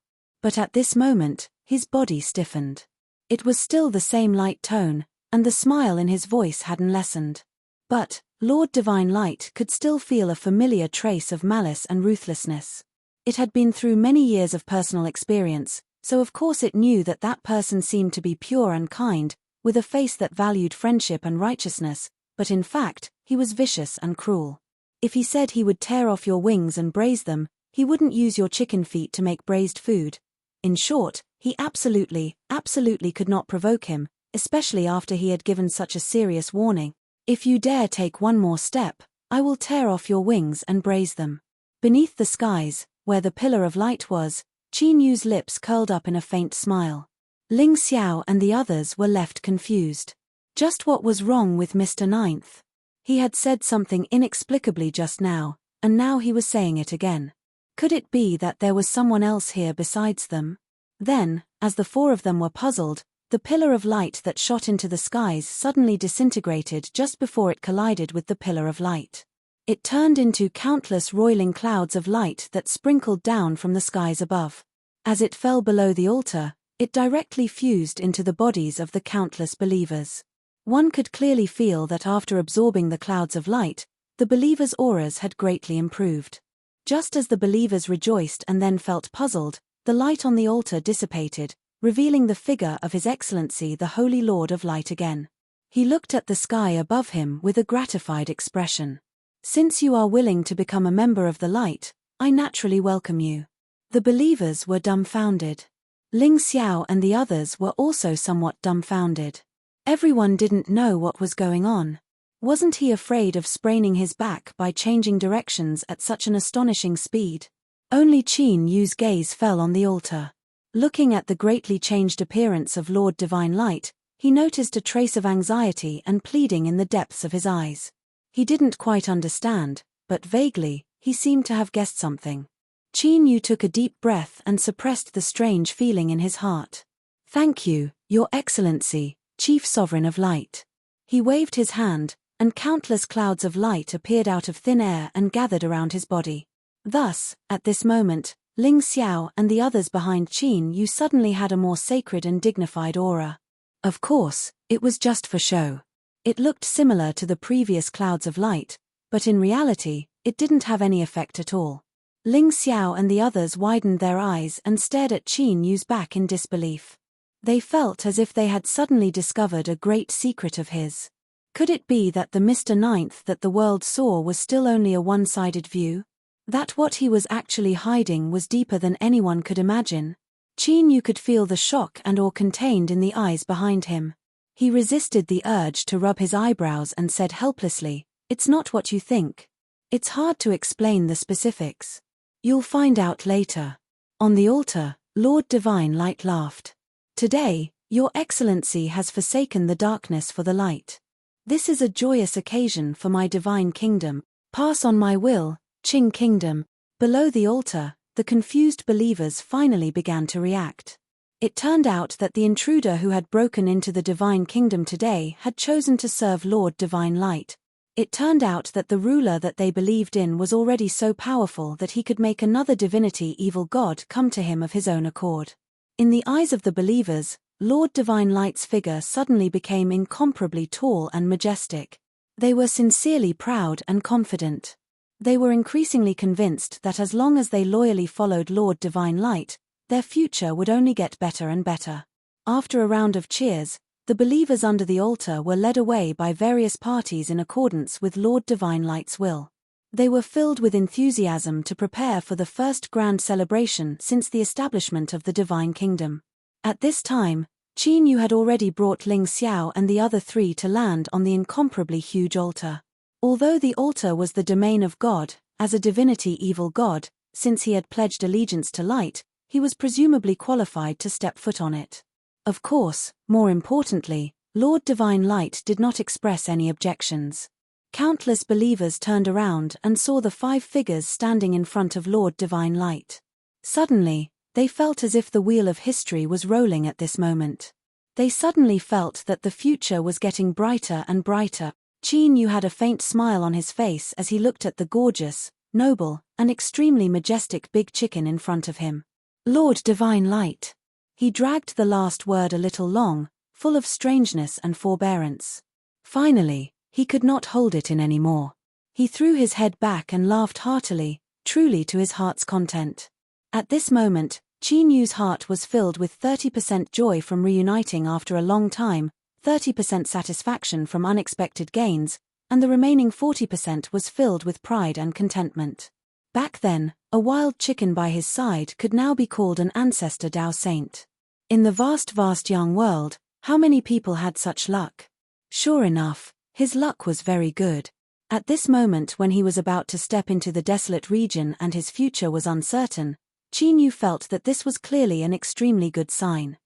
Speaker 1: But at this moment, his body stiffened. It was still the same light tone, and the smile in his voice hadn't lessened. But, Lord Divine Light could still feel a familiar trace of malice and ruthlessness. It had been through many years of personal experience, so of course it knew that that person seemed to be pure and kind, with a face that valued friendship and righteousness, but in fact, he was vicious and cruel. If he said he would tear off your wings and braise them, he wouldn't use your chicken feet to make braised food. In short, he absolutely could not provoke him, especially after he had given such a serious warning. If you dare take one more step, I will tear off your wings and braise them. Beneath the skies, where the pillar of light was, Qin Yu's lips curled up in a faint smile. Ling Xiao and the others were left confused. Just what was wrong with Mr. Ninth? He had said something inexplicably just now, and now he was saying it again. Could it be that there was someone else here besides them? Then, as the four of them were puzzled, the pillar of light that shot into the skies suddenly disintegrated just before it collided with the pillar of light. It turned into countless roiling clouds of light that sprinkled down from the skies above. As it fell below the altar, it directly fused into the bodies of the countless believers. One could clearly feel that after absorbing the clouds of light, the believers' auras had greatly improved. Just as the believers rejoiced and then felt puzzled, the light on the altar dissipated, revealing the figure of His Excellency the Holy Lord of Light again. He looked at the sky above him with a gratified expression. Since you are willing to become a member of the light, I naturally welcome you. The believers were dumbfounded. Ling Xiao and the others were also somewhat dumbfounded. Everyone didn't know what was going on. Wasn't he afraid of spraining his back by changing directions at such an astonishing speed? Only Qin Yu's gaze fell on the altar. Looking at the greatly changed appearance of Lord Divine Light, he noticed a trace of anxiety and pleading in the depths of his eyes. He didn't quite understand, but vaguely, he seemed to have guessed something. Qin Yu took a deep breath and suppressed the strange feeling in his heart. Thank you, Your Excellency, Chief Sovereign of Light. He waved his hand, and countless clouds of light appeared out of thin air and gathered around his body. Thus, at this moment, Ling Xiao and the others behind Qin Yu suddenly had a more sacred and dignified aura. Of course, it was just for show. It looked similar to the previous clouds of light, but in reality, it didn't have any effect at all. Ling Xiao and the others widened their eyes and stared at Qin Yu's back in disbelief. They felt as if they had suddenly discovered a great secret of his. Could it be that the Mr. Ninth that the world saw was still only a one-sided view? That what he was actually hiding was deeper than anyone could imagine? Qin Yu could feel the shock and awe contained in the eyes behind him. He resisted the urge to rub his eyebrows and said helplessly, "It's not what you think. It's hard to explain the specifics. You'll find out later." On the altar, Lord Divine Light laughed. "Today, Your Excellency has forsaken the darkness for the light. This is a joyous occasion for my divine kingdom. Pass on my will, Qing Kingdom." Below the altar, the confused believers finally began to react. It turned out that the intruder who had broken into the divine kingdom today had chosen to serve Lord Divine Light. It turned out that the ruler that they believed in was already so powerful that he could make another divinity evil god come to him of his own accord. In the eyes of the believers, Lord Divine Light's figure suddenly became incomparably tall and majestic. They were sincerely proud and confident. They were increasingly convinced that as long as they loyally followed Lord Divine Light, their future would only get better and better. After a round of cheers, the believers under the altar were led away by various parties in accordance with Lord Divine Light's will. They were filled with enthusiasm to prepare for the first grand celebration since the establishment of the Divine Kingdom. At this time, Qin Yu had already brought Ling Xiao and the other three to land on the incomparably huge altar. Although the altar was the domain of God, as a divinity evil god, since he had pledged allegiance to light, he was presumably qualified to step foot on it. Of course, more importantly, Lord Divine Light did not express any objections. Countless believers turned around and saw the 5 figures standing in front of Lord Divine Light. Suddenly, they felt as if the wheel of history was rolling at this moment. They suddenly felt that the future was getting brighter and brighter. Qin Yu had a faint smile on his face as he looked at the gorgeous, noble, and extremely majestic big chicken in front of him. Lord Divine Light. He dragged the last word a little long, full of strangeness and forbearance. Finally, he could not hold it in any more. He threw his head back and laughed heartily, truly to his heart's content. At this moment, Qin Yu's heart was filled with 30% joy from reuniting after a long time, 30% satisfaction from unexpected gains, and the remaining 40% was filled with pride and contentment. Back then, a wild chicken by his side could now be called an ancestor Tao saint. In the vast young world, how many people had such luck? Sure enough, his luck was very good. At this moment when he was about to step into the desolate region and his future was uncertain, Qin Yu felt that this was clearly an extremely good sign.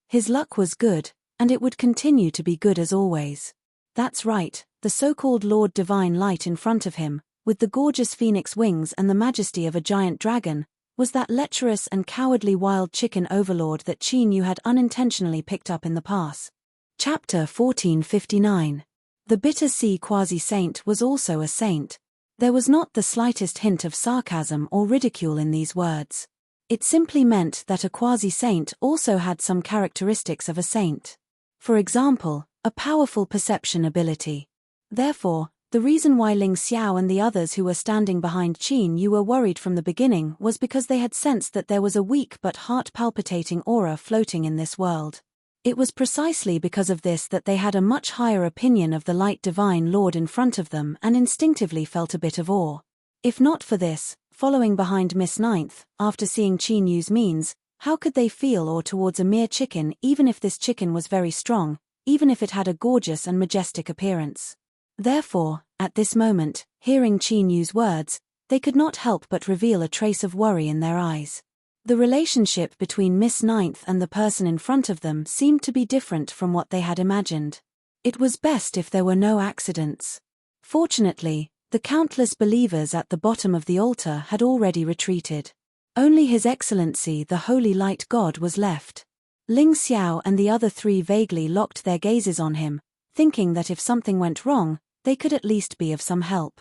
Speaker 1: His luck was good, and it would continue to be good as always. That's right, the so-called Lord Divine Light in front of him, with the gorgeous phoenix wings and the majesty of a giant dragon, was that lecherous and cowardly wild chicken overlord that Qin Yu had unintentionally picked up in the past. Chapter 1459. The bitter sea quasi-saint was also a saint. There was not the slightest hint of sarcasm or ridicule in these words. It simply meant that a quasi-saint also had some characteristics of a saint. For example, a powerful perception ability. Therefore, the reason why Ling Xiao and the others who were standing behind Qin Yu were worried from the beginning was because they had sensed that there was a weak but heart-palpitating aura floating in this world. It was precisely because of this that they had a much higher opinion of the light divine Lord in front of them and instinctively felt a bit of awe. If not for this, following behind Miss Ninth, after seeing Qin Yu's means, how could they feel awe towards a mere chicken even if this chicken was very strong, even if it had a gorgeous and majestic appearance? Therefore, at this moment, hearing Qin Yu's words, they could not help but reveal a trace of worry in their eyes. The relationship between Miss Ninth and the person in front of them seemed to be different from what they had imagined. It was best if there were no accidents. Fortunately, the countless believers at the bottom of the altar had already retreated. Only His Excellency the Holy Light God was left. Ling Xiao and the other 3 vaguely locked their gazes on him, thinking that if something went wrong, they could at least be of some help.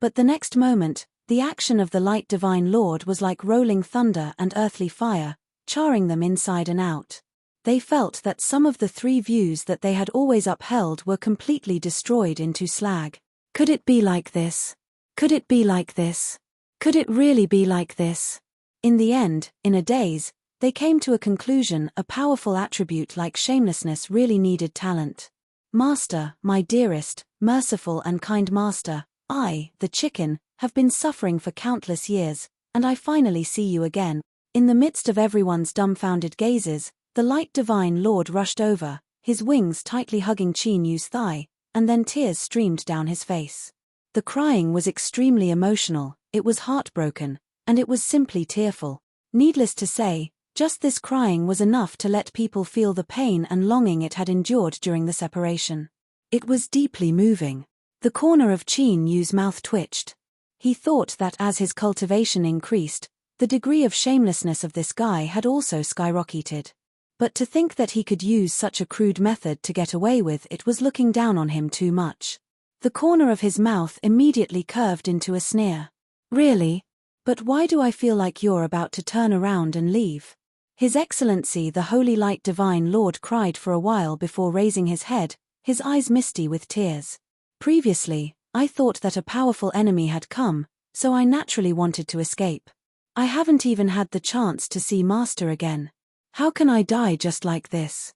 Speaker 1: But the next moment, the action of the Light Divine Lord was like rolling thunder and earthly fire, charring them inside and out. They felt that some of the 3 views that they had always upheld were completely destroyed into slag. Could it be like this? Could it be like this? Could it really be like this? In the end, in a daze, they came to a conclusion: a powerful attribute like shamelessness really needed talent. Master, my dearest, merciful and kind master, I, the chicken, have been suffering for countless years, and I finally see you again. In the midst of everyone's dumbfounded gazes, the light divine lord rushed over, his wings tightly hugging Qin Yu's thigh, and then tears streamed down his face. The crying was extremely emotional, it was heartbroken, and it was simply tearful. Needless to say, just this crying was enough to let people feel the pain and longing it had endured during the separation. It was deeply moving. The corner of Qin Yu's mouth twitched. He thought that as his cultivation increased, the degree of shamelessness of this guy had also skyrocketed. But to think that he could use such a crude method to get away with it was looking down on him too much. The corner of his mouth immediately curved into a sneer. Really? But why do I feel like you're about to turn around and leave? His Excellency the Holy Light Divine Lord cried for a while before raising his head, his eyes misty with tears. Previously, I thought that a powerful enemy had come, so I naturally wanted to escape. I haven't even had the chance to see Master again. How can I die just like this?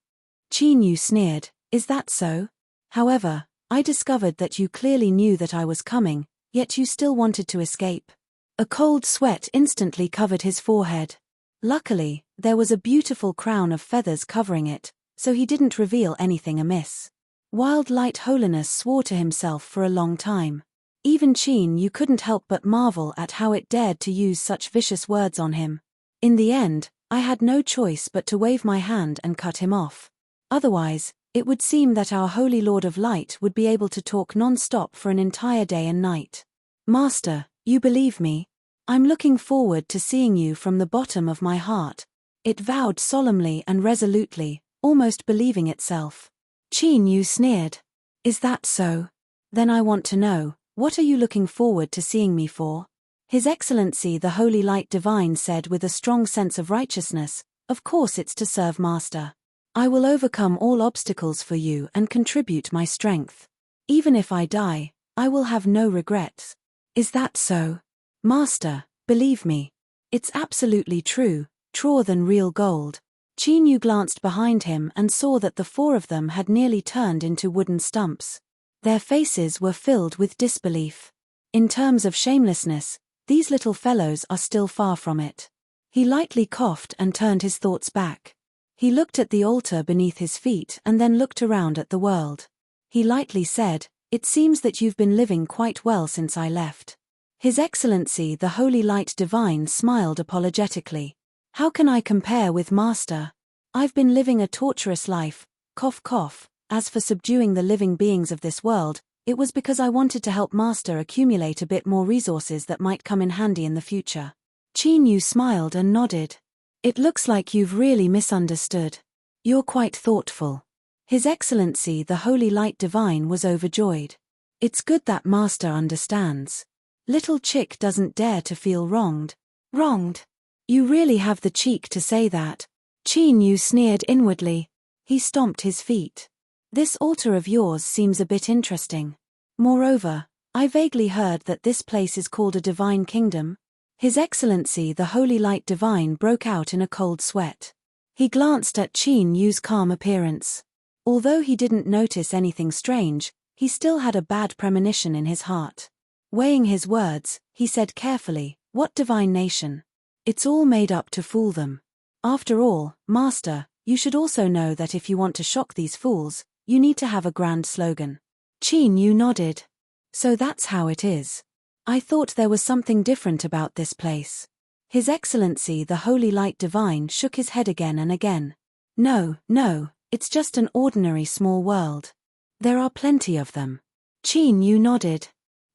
Speaker 1: Qin Yu sneered, is that so? However, I discovered that you clearly knew that I was coming, yet you still wanted to escape. A cold sweat instantly covered his forehead. Luckily, there was a beautiful crown of feathers covering it, so he didn't reveal anything amiss. Wild Light Holiness swore to himself for a long time. Even Qin Yu couldn't help but marvel at how it dared to use such vicious words on him. In the end, I had no choice but to wave my hand and cut him off. Otherwise, it would seem that our Holy Lord of Light would be able to talk non-stop for an entire day and night. Master, you believe me? I'm looking forward to seeing you from the bottom of my heart. It vowed solemnly and resolutely, almost believing itself. Qin Yu sneered. Is that so? Then I want to know, what are you looking forward to seeing me for? His Excellency the Holy Light Divine said with a strong sense of righteousness, of course it's to serve Master. I will overcome all obstacles for you and contribute my strength. Even if I die, I will have no regrets. Is that so? Master, believe me. It's absolutely true, truer than real gold. Qin Yu glanced behind him and saw that the four of them had nearly turned into wooden stumps. Their faces were filled with disbelief. In terms of shamelessness, these little fellows are still far from it. He lightly coughed and turned his thoughts back. He looked at the altar beneath his feet and then looked around at the world. He lightly said, it seems that you've been living quite well since I left. His Excellency the Holy Light Divine smiled apologetically. How can I compare with Master? I've been living a torturous life, cough cough. As for subduing the living beings of this world, it was because I wanted to help Master accumulate a bit more resources that might come in handy in the future. Qin Yu smiled and nodded. It looks like you've really misunderstood. You're quite thoughtful. His Excellency the Holy Light Divine was overjoyed. It's good that Master understands. Little Chick doesn't dare to feel wronged. Wronged? You really have the cheek to say that. Qin Yu sneered inwardly. He stomped his feet. This altar of yours seems a bit interesting. Moreover, I vaguely heard that this place is called a divine kingdom. His Excellency the Holy Light Divine broke out in a cold sweat. He glanced at Qin Yu's calm appearance. Although he didn't notice anything strange, he still had a bad premonition in his heart. Weighing his words, he said carefully, what divine nation? It's all made up to fool them. After all, Master, you should also know that if you want to shock these fools, you need to have a grand slogan. Qin Yu nodded. So that's how it is. I thought there was something different about this place. His Excellency the Holy Light Divine shook his head again and again. No, it's just an ordinary small world. There are plenty of them. Qin Yu nodded.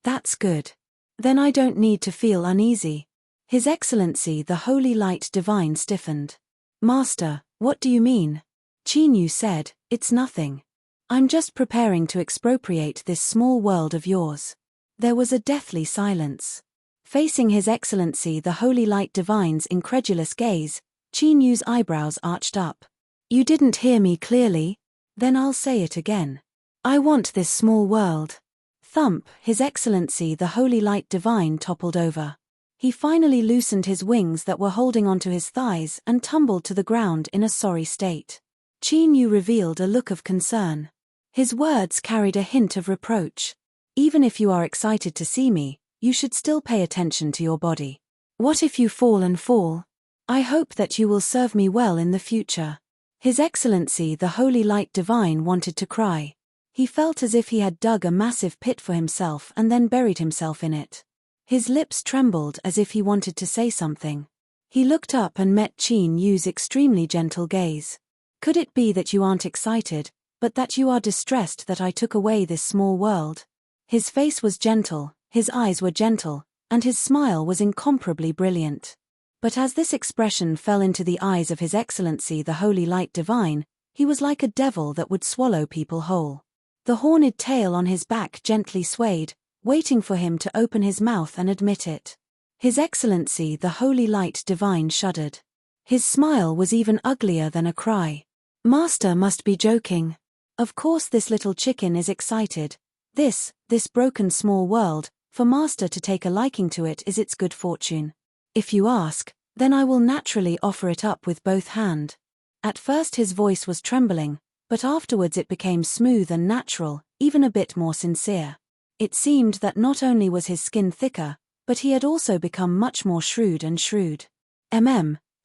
Speaker 1: That's good. Then I don't need to feel uneasy. His Excellency the Holy Light Divine stiffened. Master, what do you mean? Qin Yu said, it's nothing. I'm just preparing to expropriate this small world of yours. There was a deathly silence. Facing His Excellency the Holy Light Divine's incredulous gaze, Qin Yu's eyebrows arched up. You didn't hear me clearly? Then I'll say it again. I want this small world. Thump, His Excellency the Holy Light Divine toppled over. He finally loosened his wings that were holding onto his thighs and tumbled to the ground in a sorry state. Qin Yu revealed a look of concern. His words carried a hint of reproach. Even if you are excited to see me, you should still pay attention to your body. What if you fall and fall? I hope that you will serve me well in the future. His Excellency the Holy Light Divine wanted to cry. He felt as if he had dug a massive pit for himself and then buried himself in it. His lips trembled as if he wanted to say something. He looked up and met Qin Yu's extremely gentle gaze. Could it be that you aren't excited, but that you are distressed that I took away this small world? His face was gentle, his eyes were gentle, and his smile was incomparably brilliant. But as this expression fell into the eyes of His Excellency the Holy Light Divine, he was like a devil that would swallow people whole. The horned tail on his back gently swayed, waiting for him to open his mouth and admit it. His Excellency the Holy Light Divine shuddered. His smile was even uglier than a cry. Master must be joking. Of course this little chicken is excited. This broken small world, for Master to take a liking to it is its good fortune. If you ask, then I will naturally offer it up with both hands. At first his voice was trembling, but afterwards it became smooth and natural, even a bit more sincere. It seemed that not only was his skin thicker, but he had also become much more shrewd.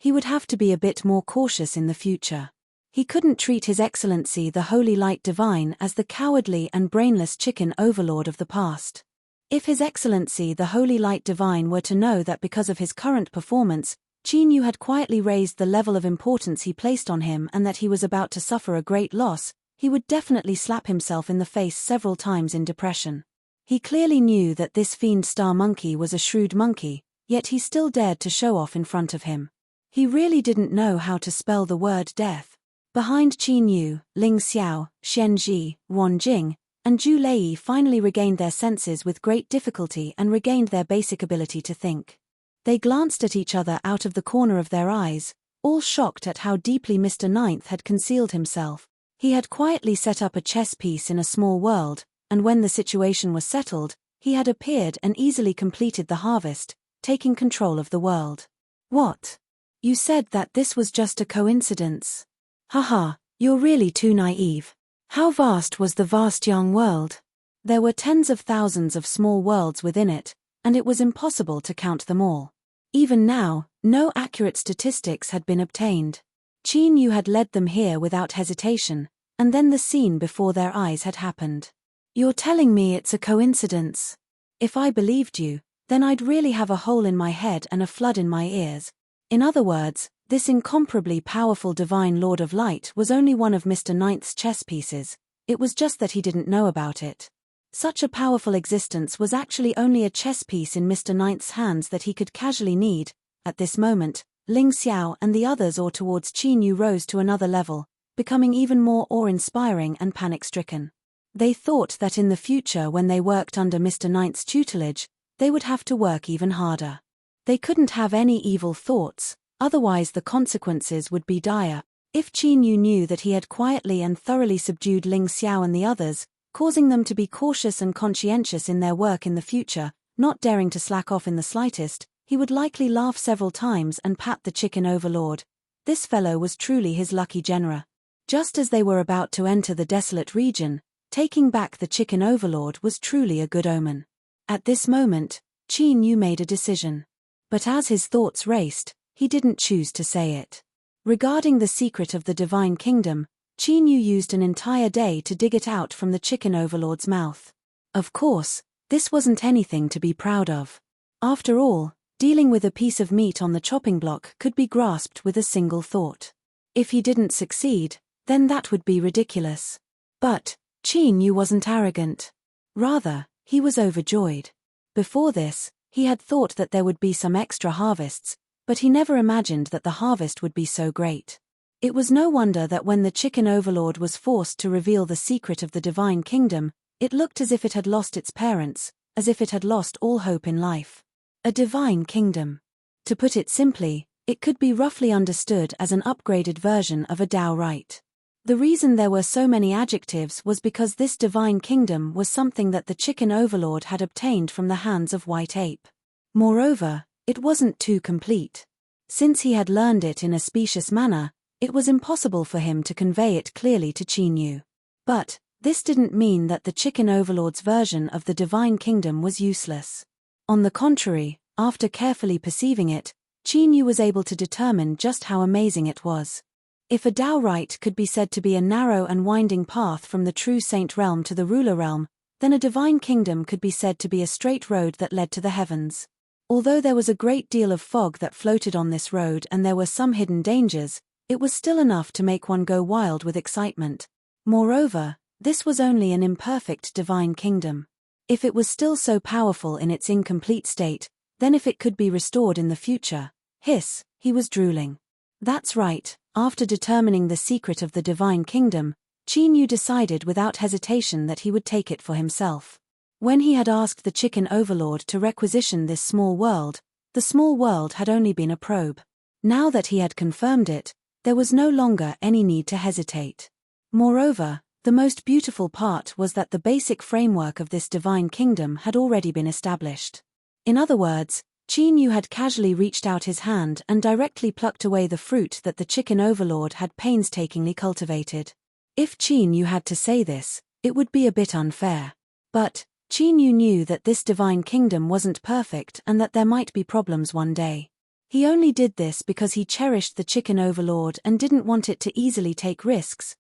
Speaker 1: He would have to be a bit more cautious in the future. He couldn't treat His Excellency the Holy Light Divine as the cowardly and brainless chicken overlord of the past. If His Excellency the Holy Light Divine were to know that because of his current performance, Qin Yu had quietly raised the level of importance he placed on him and that he was about to suffer a great loss, he would definitely slap himself in the face several times in depression. He clearly knew that this fiend star monkey was a shrewd monkey, yet he still dared to show off in front of him. He really didn't know how to spell the word death. Behind Qin Yu, Ling Xiao, Xian Ji, Wan Jing, and Zhu Lei finally regained their senses with great difficulty and regained their basic ability to think. They glanced at each other out of the corner of their eyes, all shocked at how deeply Mr. Ninth had concealed himself. He had quietly set up a chess piece in a small world, and when the situation was settled, he had appeared and easily completed the harvest, taking control of the world. What? You said that this was just a coincidence. Haha, you're really too naive. How vast was the vast young world? There were tens of thousands of small worlds within it, and it was impossible to count them all. Even now, no accurate statistics had been obtained. Qin Yu had led them here without hesitation, and then the scene before their eyes had happened. You're telling me it's a coincidence? If I believed you, then I'd really have a hole in my head and a flood in my ears. In other words, this incomparably powerful divine Lord of Light was only one of Mr. Ninth's chess pieces, it was just that he didn't know about it. Such a powerful existence was actually only a chess piece in Mr. Ninth's hands that he could casually need. At this moment, Ling Xiao and the others or towards Qin Yu rose to another level, becoming even more awe-inspiring and panic-stricken. They thought that in the future when they worked under Mr. Ninth's tutelage, they would have to work even harder. They couldn't have any evil thoughts, otherwise the consequences would be dire. If Qin Yu knew that he had quietly and thoroughly subdued Ling Xiao and the others, causing them to be cautious and conscientious in their work in the future, not daring to slack off in the slightest, he would likely laugh several times and pat the chicken overlord. This fellow was truly his lucky genera. Just as they were about to enter the desolate region, taking back the chicken overlord was truly a good omen. At this moment, Qin Yu made a decision. But as his thoughts raced, he didn't choose to say it. Regarding the secret of the divine kingdom, Qin Yu used an entire day to dig it out from the chicken overlord's mouth. Of course, this wasn't anything to be proud of. After all, dealing with a piece of meat on the chopping block could be grasped with a single thought. If he didn't succeed, then that would be ridiculous. But Qin Yu wasn't arrogant. Rather, he was overjoyed. Before this, he had thought that there would be some extra harvests, but he never imagined that the harvest would be so great. It was no wonder that when the chicken overlord was forced to reveal the secret of the divine kingdom, it looked as if it had lost its parents, as if it had lost all hope in life. A divine kingdom. To put it simply, it could be roughly understood as an upgraded version of a Tao right. The reason there were so many adjectives was because this divine kingdom was something that the chicken overlord had obtained from the hands of White Ape. Moreover, it wasn't too complete. Since he had learned it in a specious manner, it was impossible for him to convey it clearly to Qin Yu. But this didn't mean that the chicken overlord's version of the divine kingdom was useless. On the contrary, after carefully perceiving it, Qin Yu was able to determine just how amazing it was. If a Dao right could be said to be a narrow and winding path from the true saint realm to the ruler realm, then a divine kingdom could be said to be a straight road that led to the heavens. Although there was a great deal of fog that floated on this road and there were some hidden dangers, it was still enough to make one go wild with excitement. Moreover, this was only an imperfect divine kingdom. If it was still so powerful in its incomplete state, then if it could be restored in the future, he was drooling. That's right, after determining the secret of the divine kingdom, Qin Yu decided without hesitation that he would take it for himself. When he had asked the chicken overlord to requisition this small world, the small world had only been a probe. Now that he had confirmed it, there was no longer any need to hesitate. Moreover, the most beautiful part was that the basic framework of this divine kingdom had already been established. In other words, Qin Yu had casually reached out his hand and directly plucked away the fruit that the chicken overlord had painstakingly cultivated. If Qin Yu had to say this, it would be a bit unfair. But Qin Yu knew that this divine kingdom wasn't perfect and that there might be problems one day. He only did this because he cherished the chicken overlord and didn't want it to easily take risks.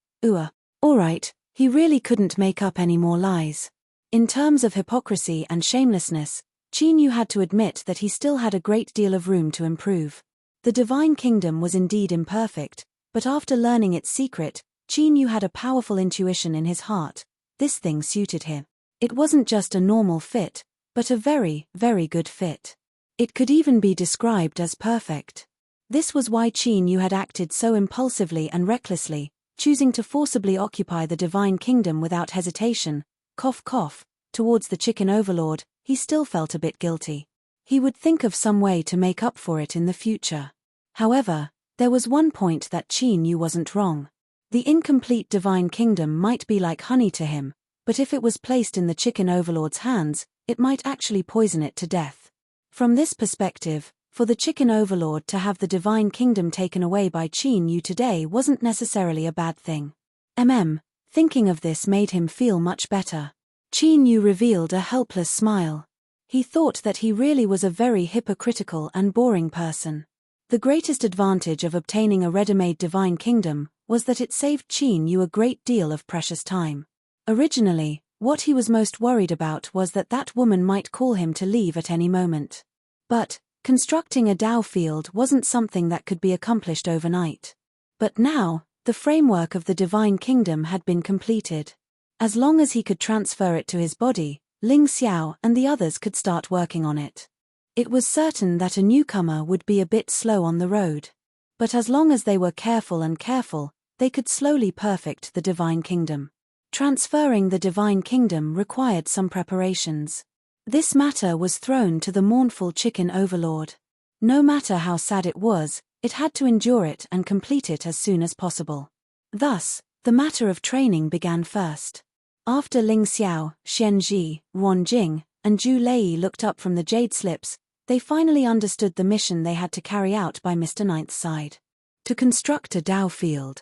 Speaker 1: Alright, he really couldn't make up any more lies. In terms of hypocrisy and shamelessness, Qin Yu had to admit that he still had a great deal of room to improve. The divine kingdom was indeed imperfect, but after learning its secret, Qin Yu had a powerful intuition in his heart. This thing suited him. It wasn't just a normal fit, but a very, very good fit. It could even be described as perfect. This was why Qin Yu had acted so impulsively and recklessly, choosing to forcibly occupy the divine kingdom without hesitation. Cough cough, towards the chicken overlord, he still felt a bit guilty. He would think of some way to make up for it in the future. However, there was one point that Qin Yu wasn't wrong. The incomplete divine kingdom might be like honey to him, but if it was placed in the chicken overlord's hands, it might actually poison it to death. From this perspective, for the chicken overlord to have the divine kingdom taken away by Qin Yu today wasn't necessarily a bad thing. Thinking of this made him feel much better. Qin Yu revealed a helpless smile. He thought that he really was a very hypocritical and boring person. The greatest advantage of obtaining a ready-made divine kingdom was that it saved Qin Yu a great deal of precious time. Originally, what he was most worried about was that that woman might call him to leave at any moment. But constructing a Dao field wasn't something that could be accomplished overnight. But now, the framework of the divine kingdom had been completed. As long as he could transfer it to his body, Ling Xiao and the others could start working on it. It was certain that a newcomer would be a bit slow on the road. But as long as they were careful, they could slowly perfect the divine kingdom. Transferring the divine kingdom required some preparations. This matter was thrown to the mournful chicken overlord. No matter how sad it was, it had to endure it and complete it as soon as possible. Thus, the matter of training began first. After Ling Xiao, Xianji, Wan Jing, and Zhu Lei looked up from the jade slips, they finally understood the mission they had to carry out by Mr. Ninth's side. To construct a Dao field.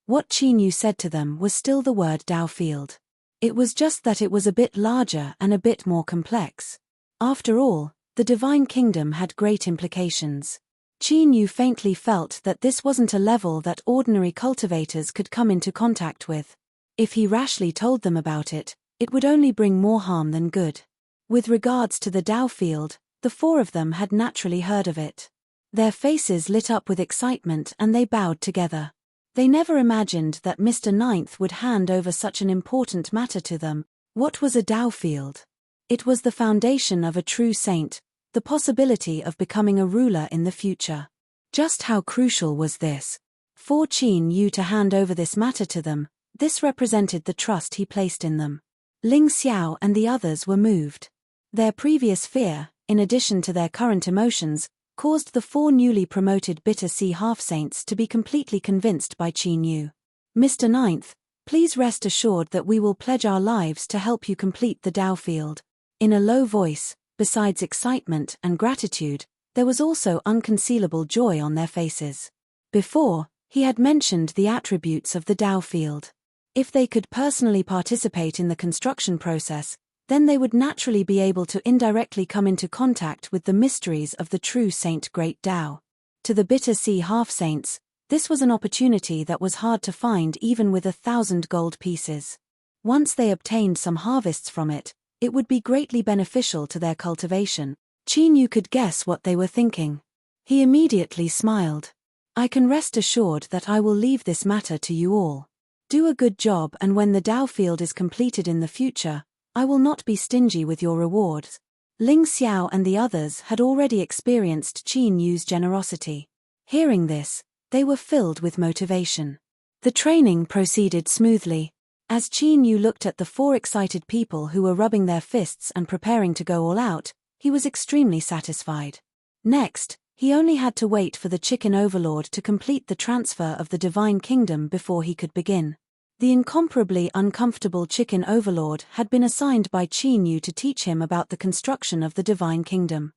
Speaker 1: What Qin Yu said to them was still the word Dao field. It was just that it was a bit larger and a bit more complex. After all, the divine kingdom had great implications. Qin Yu faintly felt that this wasn't a level that ordinary cultivators could come into contact with. If he rashly told them about it, it would only bring more harm than good. With regards to the Dao field, the four of them had naturally heard of it. Their faces lit up with excitement and they bowed together. They never imagined that Mr. Ninth would hand over such an important matter to them. What was a Dao field? It was the foundation of a true saint, the possibility of becoming a ruler in the future. Just how crucial was this? For Qin Yu to hand over this matter to them, this represented the trust he placed in them. Ling Xiao and the others were moved. Their previous fear, in addition to their current emotions, caused the four newly promoted Bitter Sea half-saints to be completely convinced by Qin Yu. Mr. Ninth, please rest assured that we will pledge our lives to help you complete the Dao field. In a low voice, besides excitement and gratitude, there was also unconcealable joy on their faces. Before, he had mentioned the attributes of the Dao field. If they could personally participate in the construction process, then they would naturally be able to indirectly come into contact with the mysteries of the true Saint Great Tao. To the Bitter Sea half-saints, this was an opportunity that was hard to find even with 1,000 gold pieces. Once they obtained some harvests from it, it would be greatly beneficial to their cultivation. Qin Yu could guess what they were thinking. He immediately smiled. I can rest assured that I will leave this matter to you all. Do a good job, and when the Tao field is completed in the future, I will not be stingy with your rewards. Ling Xiao and the others had already experienced Qin Yu's generosity. Hearing this, they were filled with motivation. The training proceeded smoothly. As Qin Yu looked at the 4 excited people who were rubbing their fists and preparing to go all out, he was extremely satisfied. Next, he only had to wait for the Chicken Overlord to complete the transfer of the Divine Kingdom before he could begin. The incomparably uncomfortable Chicken Overlord had been assigned by Qin Yu to teach him about the construction of the Divine Kingdom.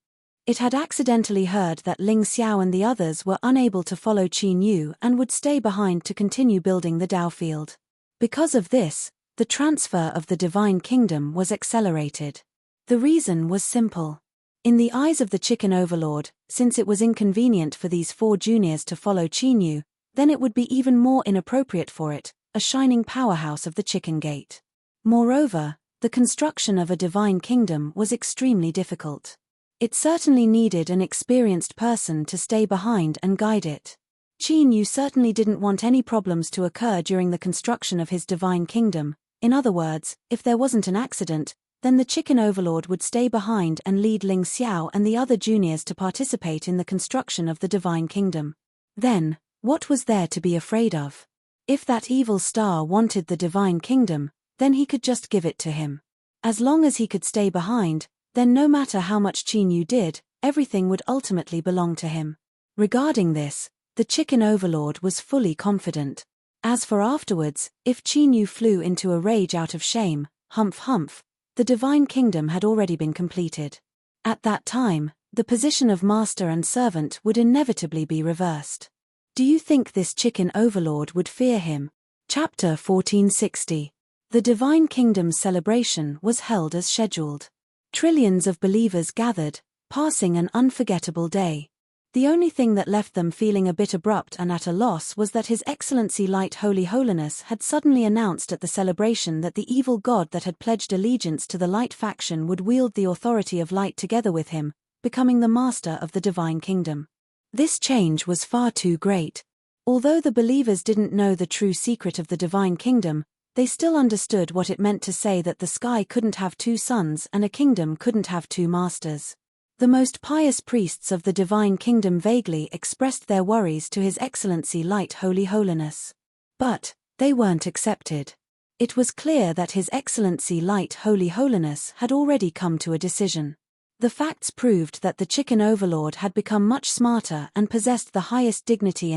Speaker 1: It had accidentally heard that Ling Xiao and the others were unable to follow Qin Yu and would stay behind to continue building the Tao field. Because of this, the transfer of the Divine Kingdom was accelerated. The reason was simple. In the eyes of the Chicken Overlord, since it was inconvenient for these 4 juniors to follow Qin Yu, then it would be even more inappropriate for it, a shining powerhouse of the Chicken Gate. Moreover, the construction of a divine kingdom was extremely difficult. It certainly needed an experienced person to stay behind and guide it. Qin Yu certainly didn't want any problems to occur during the construction of his divine kingdom. In other words, if there wasn't an accident, then the Chicken Overlord would stay behind and lead Ling Xiao and the other juniors to participate in the construction of the divine kingdom. Then, what was there to be afraid of? If that evil star wanted the divine kingdom, then he could just give it to him. As long as he could stay behind, then no matter how much Qin Yu did, everything would ultimately belong to him. Regarding this, the Chicken Overlord was fully confident. As for afterwards, if Qin Yu flew into a rage out of shame, humph humph, the divine kingdom had already been completed. At that time, the position of master and servant would inevitably be reversed. Do you think this Chicken Overlord would fear him? Chapter 1460. The Divine Kingdom's celebration was held as scheduled. Trillions of believers gathered, passing an unforgettable day. The only thing that left them feeling a bit abrupt and at a loss was that His Excellency Light Holy Holiness had suddenly announced at the celebration that the evil god that had pledged allegiance to the Light faction would wield the authority of Light together with him, becoming the master of the Divine Kingdom. This change was far too great. Although the believers didn't know the true secret of the Divine Kingdom, they still understood what it meant to say that the sky couldn't have 2 suns and a kingdom couldn't have 2 masters. The most pious priests of the Divine Kingdom vaguely expressed their worries to His Excellency Light Holy Holiness. But they weren't accepted. It was clear that His Excellency Light Holy Holiness had already come to a decision. The facts proved that the Chicken Overlord had become much smarter and possessed the highest dignity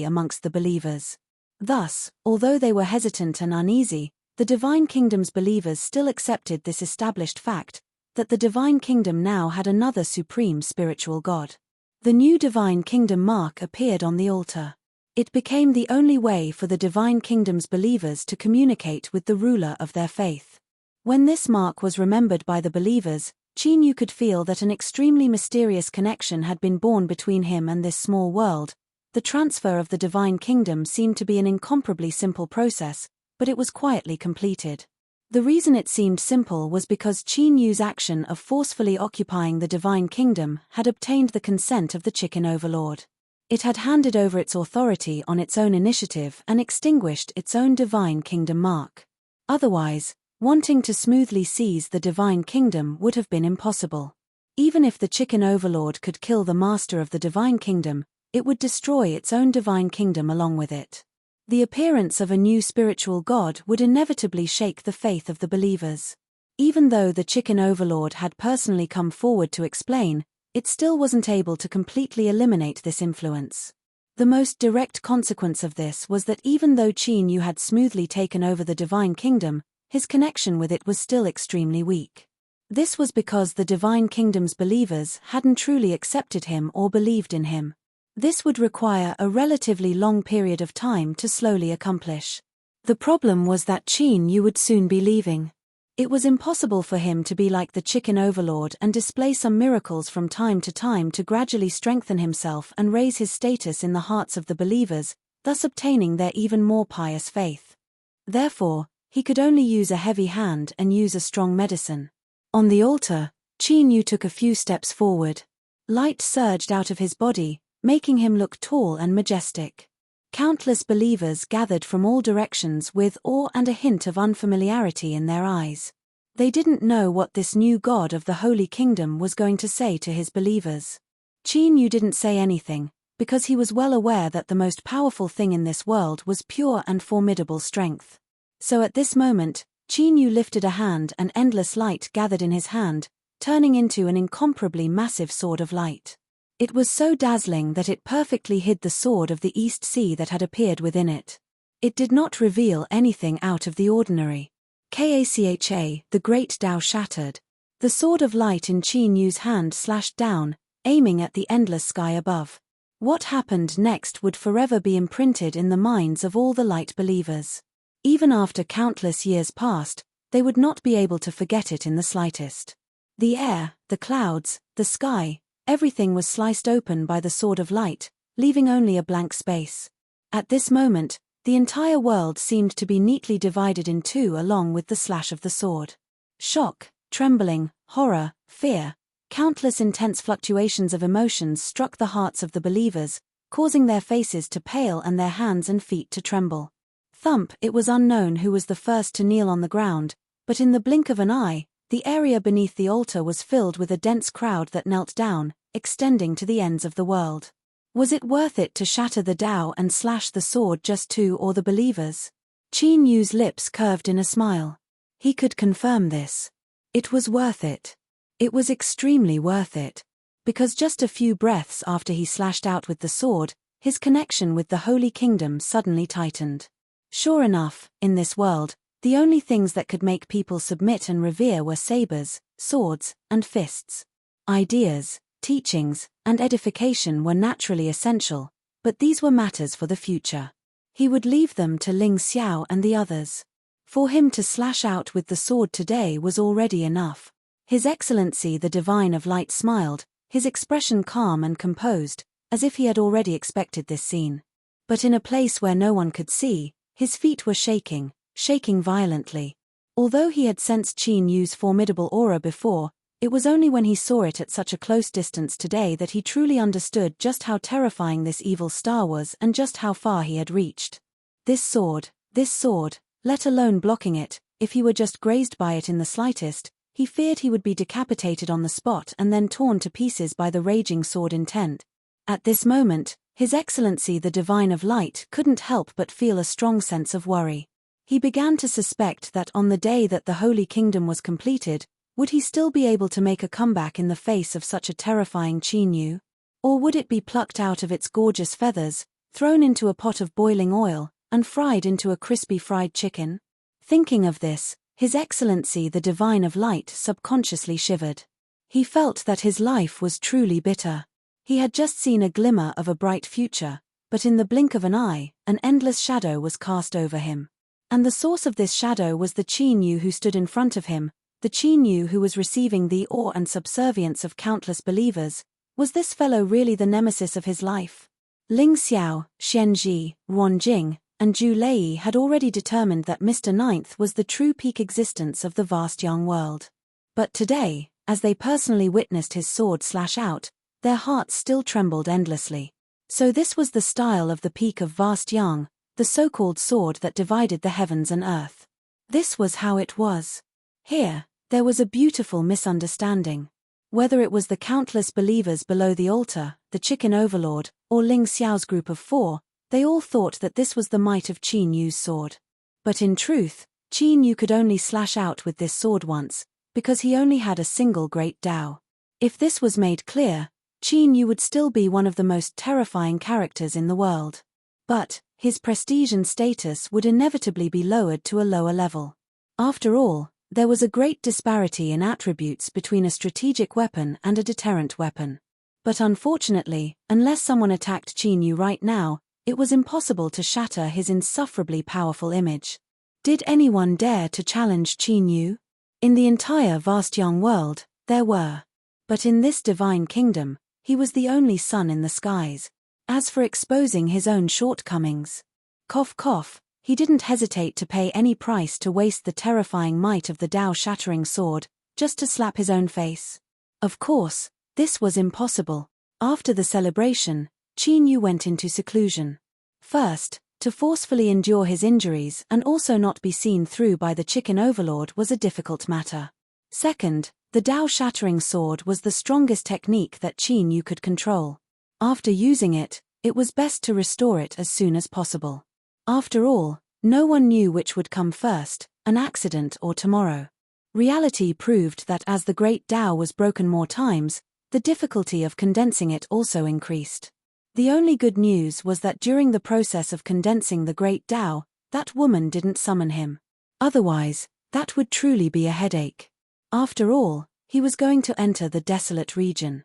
Speaker 1: amongst the believers. Thus, although they were hesitant and uneasy, the Divine Kingdom's believers still accepted this established fact, that the Divine Kingdom now had another supreme spiritual god. The new Divine Kingdom mark appeared on the altar. It became the only way for the Divine Kingdom's believers to communicate with the ruler of their faith. When this mark was remembered by the believers, Qin Yu could feel that an extremely mysterious connection had been born between him and this small world. The transfer of the Divine Kingdom seemed to be an incomparably simple process, but it was quietly completed. The reason it seemed simple was because Qin Yu's action of forcefully occupying the Divine Kingdom had obtained the consent of the Chicken Overlord. It had handed over its authority on its own initiative and extinguished its own Divine Kingdom mark. Otherwise, wanting to smoothly seize the Divine Kingdom would have been impossible. Even if the Chicken Overlord could kill the master of the Divine Kingdom, it would destroy its own Divine Kingdom along with it. The appearance of a new spiritual god would inevitably shake the faith of the believers. Even though the Chicken Overlord had personally come forward to explain, it still wasn't able to completely eliminate this influence. The most direct consequence of this was that even though Qin Yu had smoothly taken over the Divine Kingdom, his connection with it was still extremely weak. This was because the Divine Kingdom's believers hadn't truly accepted him or believed in him. This would require a relatively long period of time to slowly accomplish. The problem was that Qin Yu would soon be leaving. It was impossible for him to be like the chicken overlord and display some miracles from time to gradually strengthen himself and raise his status in the hearts of the believers, thus obtaining their even more pious faith. Therefore, he could only use a heavy hand and use a strong medicine. On the altar, Qin Yu took a few steps forward. Light surged out of his body, making him look tall and majestic. Countless believers gathered from all directions with awe and a hint of unfamiliarity in their eyes. They didn't know what this new god of the Holy Kingdom was going to say to his believers. Qin Yu didn't say anything, because he was well aware that the most powerful thing in this world was pure and formidable strength. So at this moment, Qin Yu lifted a hand and endless light gathered in his hand, turning into an incomparably massive sword of light. It was so dazzling that it perfectly hid the sword of the East Sea that had appeared within it. It did not reveal anything out of the ordinary. Kacha, the great Tao shattered. The sword of light in Qin Yu's hand slashed down, aiming at the endless sky above. What happened next would forever be imprinted in the minds of all the light believers. Even after countless years passed, they would not be able to forget it in the slightest. The air, the clouds, the sky, everything was sliced open by the sword of light, leaving only a blank space. At this moment, the entire world seemed to be neatly divided in two along with the slash of the sword. Shock, trembling, horror, fear, countless intense fluctuations of emotions struck the hearts of the believers, causing their faces to pale and their hands and feet to tremble. Thump! It was unknown who was the first to kneel on the ground, but in the blink of an eye, the area beneath the altar was filled with a dense crowd that knelt down, extending to the ends of the world. Was it worth it to shatter the Tao and slash the sword just to awe the believers? Qin Yu's lips curved in a smile. He could confirm this. It was worth it. It was extremely worth it. Because just a few breaths after he slashed out with the sword, his connection with the Holy Kingdom suddenly tightened. Sure enough, in this world, the only things that could make people submit and revere were sabers, swords, and fists. Ideas, teachings, and edification were naturally essential, but these were matters for the future. He would leave them to Ling Xiao and the others. For him to slash out with the sword today was already enough. His Excellency the Divine of Light smiled, his expression calm and composed, as if he had already expected this scene. But in a place where no one could see, his feet were shaking violently. Although he had sensed Qin Yu's formidable aura before, it was only when he saw it at such a close distance today that he truly understood just how terrifying this evil star was and just how far he had reached. This sword, let alone blocking it, if he were just grazed by it in the slightest, he feared he would be decapitated on the spot and then torn to pieces by the raging sword intent. At this moment, His Excellency the Divine of Light couldn't help but feel a strong sense of worry. He began to suspect that on the day that the Holy Kingdom was completed, would he still be able to make a comeback in the face of such a terrifying Qin Yu? Or would it be plucked out of its gorgeous feathers, thrown into a pot of boiling oil, and fried into a crispy fried chicken? Thinking of this, His Excellency the Divine of Light subconsciously shivered. He felt that his life was truly bitter. He had just seen a glimmer of a bright future, but in the blink of an eye, an endless shadow was cast over him. And the source of this shadow was the Qin Yu who stood in front of him, the Qin Yu who was receiving the awe and subservience of countless believers. Was this fellow really the nemesis of his life? Ling Xiao, Xianji, Ruanjing, and Zhu Lei had already determined that Mr. Ninth was the true peak existence of the vast young world. But today, as they personally witnessed his sword slash out, their hearts still trembled endlessly. So this was the style of the peak of vast yang, the so-called sword that divided the heavens and earth. This was how it was. Here, there was a beautiful misunderstanding. Whether it was the countless believers below the altar, the chicken overlord, or Ling Xiao's group of 4, they all thought that this was the might of Qin Yu's sword. But in truth, Qin Yu could only slash out with this sword once, because he only had a single great Tao. If this was made clear, Qin Yu would still be one of the most terrifying characters in the world. But his prestige and status would inevitably be lowered to a lower level. After all, there was a great disparity in attributes between a strategic weapon and a deterrent weapon. But unfortunately, unless someone attacked Qin Yu right now, it was impossible to shatter his insufferably powerful image. Did anyone dare to challenge Qin Yu? In the entire vast young world, there were. But in this divine kingdom, he was the only sun in the skies. As for exposing his own shortcomings, cough cough, he didn't hesitate to pay any price to waste the terrifying might of the Tao-shattering sword, just to slap his own face. Of course, this was impossible. After the celebration, Qin Yu went into seclusion. First, to forcefully endure his injuries and also not be seen through by the chicken overlord was a difficult matter. Second, the Tao-shattering sword was the strongest technique that Qin Yu could control. After using it, it was best to restore it as soon as possible. After all, no one knew which would come first, an accident or tomorrow. Reality proved that as the great Tao was broken more times, the difficulty of condensing it also increased. The only good news was that during the process of condensing the great Tao, that woman didn't summon him. Otherwise, that would truly be a headache. After all, he was going to enter the desolate region.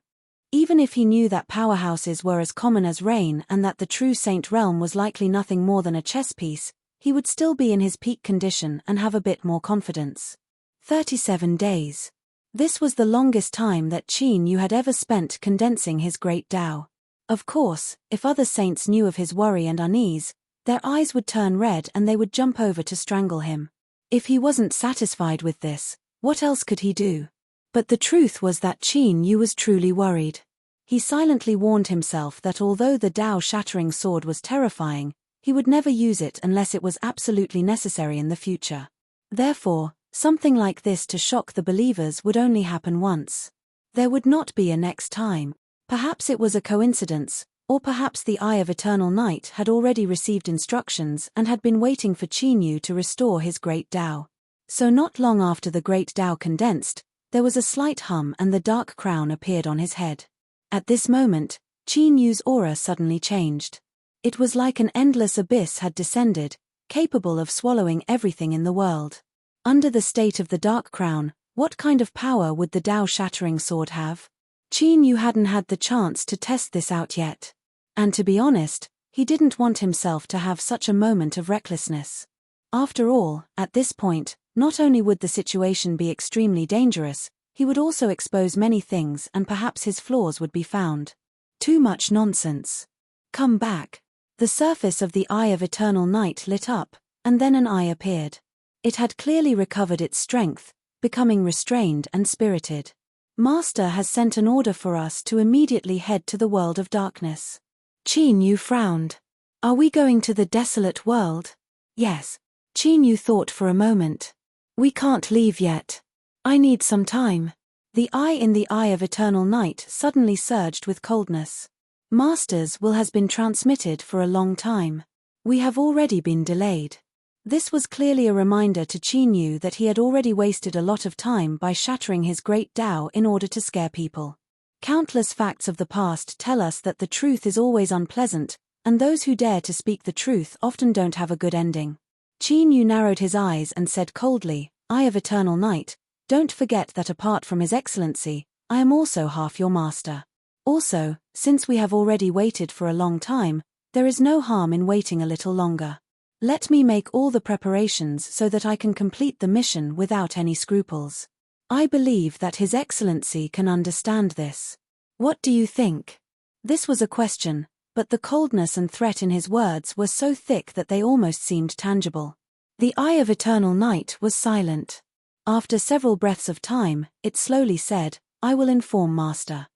Speaker 1: Even if he knew that powerhouses were as common as rain and that the true saint realm was likely nothing more than a chess piece, he would still be in his peak condition and have a bit more confidence. 37 days. This was the longest time that Qin Yu had ever spent condensing his great Tao. Of course, if other saints knew of his worry and unease, their eyes would turn red and they would jump over to strangle him. If he wasn't satisfied with this, what else could he do? But the truth was that Qin Yu was truly worried. He silently warned himself that although the Tao-shattering sword was terrifying, he would never use it unless it was absolutely necessary in the future. Therefore, something like this to shock the believers would only happen once. There would not be a next time. Perhaps it was a coincidence, or perhaps the Eye of Eternal Night had already received instructions and had been waiting for Qin Yu to restore his great Tao. So not long after the great Tao condensed, there was a slight hum and the dark crown appeared on his head. At this moment, Qin Yu's aura suddenly changed. It was like an endless abyss had descended, capable of swallowing everything in the world. Under the state of the dark crown, what kind of power would the Tao-shattering sword have? Qin Yu hadn't had the chance to test this out yet. And to be honest, he didn't want himself to have such a moment of recklessness. After all, at this point, not only would the situation be extremely dangerous, he would also expose many things and perhaps his flaws would be found. Too much nonsense. Come back. The surface of the Eye of Eternal Night lit up, and then an eye appeared. It had clearly recovered its strength, becoming restrained and spirited. Master has sent an order for us to immediately head to the world of darkness. Qin Yu frowned. Are we going to the desolate world? Yes. Qin Yu thought for a moment. We can't leave yet. I need some time. The eye in the Eye of Eternal Night suddenly surged with coldness. Master's will has been transmitted for a long time. We have already been delayed. This was clearly a reminder to Qin Yu that he had already wasted a lot of time by shattering his great Tao in order to scare people. Countless facts of the past tell us that the truth is always unpleasant, and those who dare to speak the truth often don't have a good ending. Qin Yu narrowed his eyes and said coldly, Eye of Eternal Night, don't forget that apart from His Excellency, I am also half your master. Also, since we have already waited for a long time, there is no harm in waiting a little longer. Let me make all the preparations so that I can complete the mission without any scruples. I believe that His Excellency can understand this. What do you think? This was a question, but the coldness and threat in his words were so thick that they almost seemed tangible. The Eye of Eternal Night was silent. After several breaths of time, it slowly said, I will inform Master.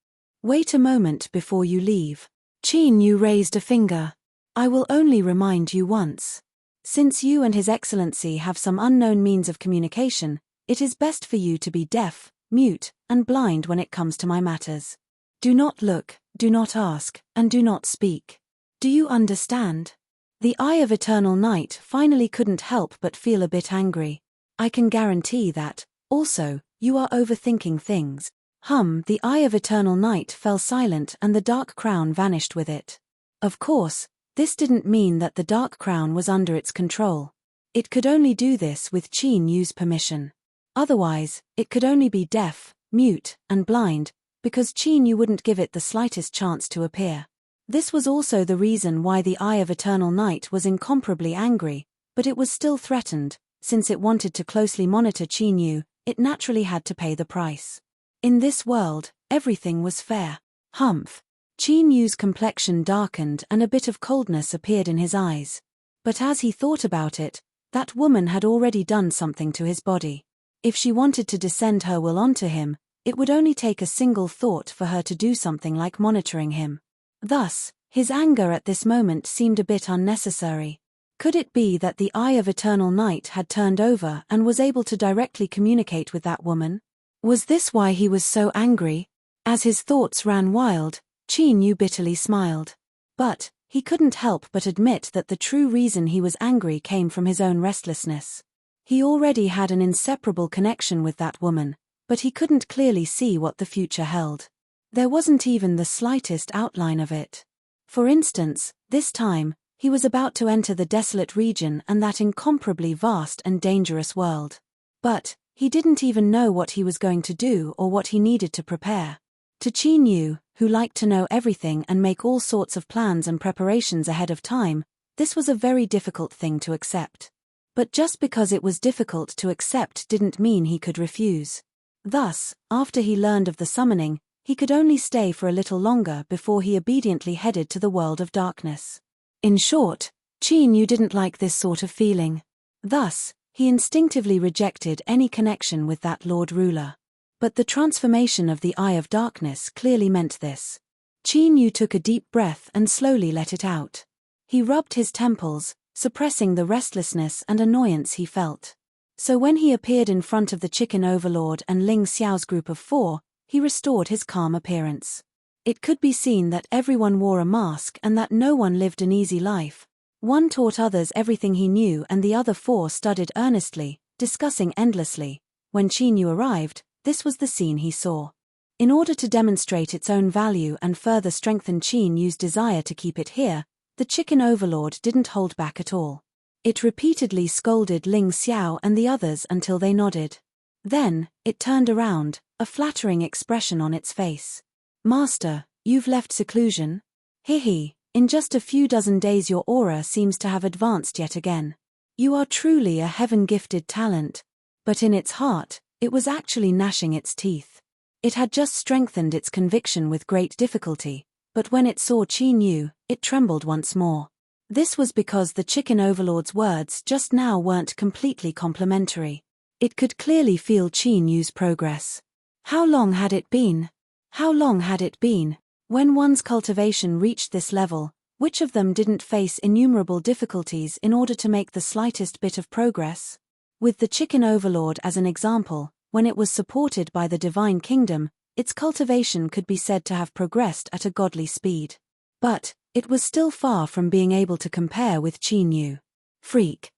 Speaker 1: Wait a moment before you leave. Qin Yu raised a finger. I will only remind you once. Since you and His Excellency have some unknown means of communication, it is best for you to be deaf, mute, and blind when it comes to my matters. Do not look, do not ask, and do not speak. Do you understand? The Eye of Eternal Night finally couldn't help but feel a bit angry. I can guarantee that, also, you are overthinking things. The Eye of Eternal Night fell silent and the dark crown vanished with it. Of course, this didn't mean that the dark crown was under its control. It could only do this with Qin Yu's permission. Otherwise, it could only be deaf, mute, and blind, because Qin Yu wouldn't give it the slightest chance to appear. This was also the reason why the Eye of Eternal Night was incomparably angry, but it was still threatened, since it wanted to closely monitor Qin Yu, it naturally had to pay the price. In this world, everything was fair. Humph. Qin Yu's complexion darkened and a bit of coldness appeared in his eyes. But as he thought about it, that woman had already done something to his body. If she wanted to descend her will onto him, it would only take a single thought for her to do something like monitoring him. Thus, his anger at this moment seemed a bit unnecessary. Could it be that the Eye of Eternal Night had turned over and was able to directly communicate with that woman? Was this why he was so angry? As his thoughts ran wild, Qin Yu bitterly smiled. But he couldn't help but admit that the true reason he was angry came from his own restlessness. He already had an inseparable connection with that woman, but he couldn't clearly see what the future held. There wasn't even the slightest outline of it. For instance, this time, he was about to enter the desolate region and that incomparably vast and dangerous world. But he didn't even know what he was going to do or what he needed to prepare. To Qin Yu, who liked to know everything and make all sorts of plans and preparations ahead of time, this was a very difficult thing to accept. But just because it was difficult to accept didn't mean he could refuse. Thus, after he learned of the summoning, he could only stay for a little longer before he obediently headed to the world of darkness. In short, Qin Yu didn't like this sort of feeling. Thus, he instinctively rejected any connection with that Lord Ruler. But the transformation of the Eye of Darkness clearly meant this. Qin Yu took a deep breath and slowly let it out. He rubbed his temples, suppressing the restlessness and annoyance he felt. So when he appeared in front of the Chicken Overlord and Ling Xiao's group of 4, he restored his calm appearance. It could be seen that everyone wore a mask and that no one lived an easy life. One taught others everything he knew and the other 4 studied earnestly, discussing endlessly. When Qin Yu arrived, this was the scene he saw. In order to demonstrate its own value and further strengthen Qin Yu's desire to keep it here, the Chicken Overlord didn't hold back at all. It repeatedly scolded Ling Xiao and the others until they nodded. Then, it turned around, a flattering expression on its face. "Master, you've left seclusion? Hehe, in just a few dozen days your aura seems to have advanced yet again. You are truly a heaven-gifted talent." But in its heart, it was actually gnashing its teeth. It had just strengthened its conviction with great difficulty, but when it saw Qin Yu, it trembled once more. This was because the Chicken Overlord's words just now weren't completely complimentary. It could clearly feel Qin Yu's progress. How long had it been? How long had it been? When one's cultivation reached this level, which of them didn't face innumerable difficulties in order to make the slightest bit of progress? With the Chicken Overlord as an example, when it was supported by the Divine Kingdom, its cultivation could be said to have progressed at a godly speed. But it was still far from being able to compare with Qin Yu. Freak.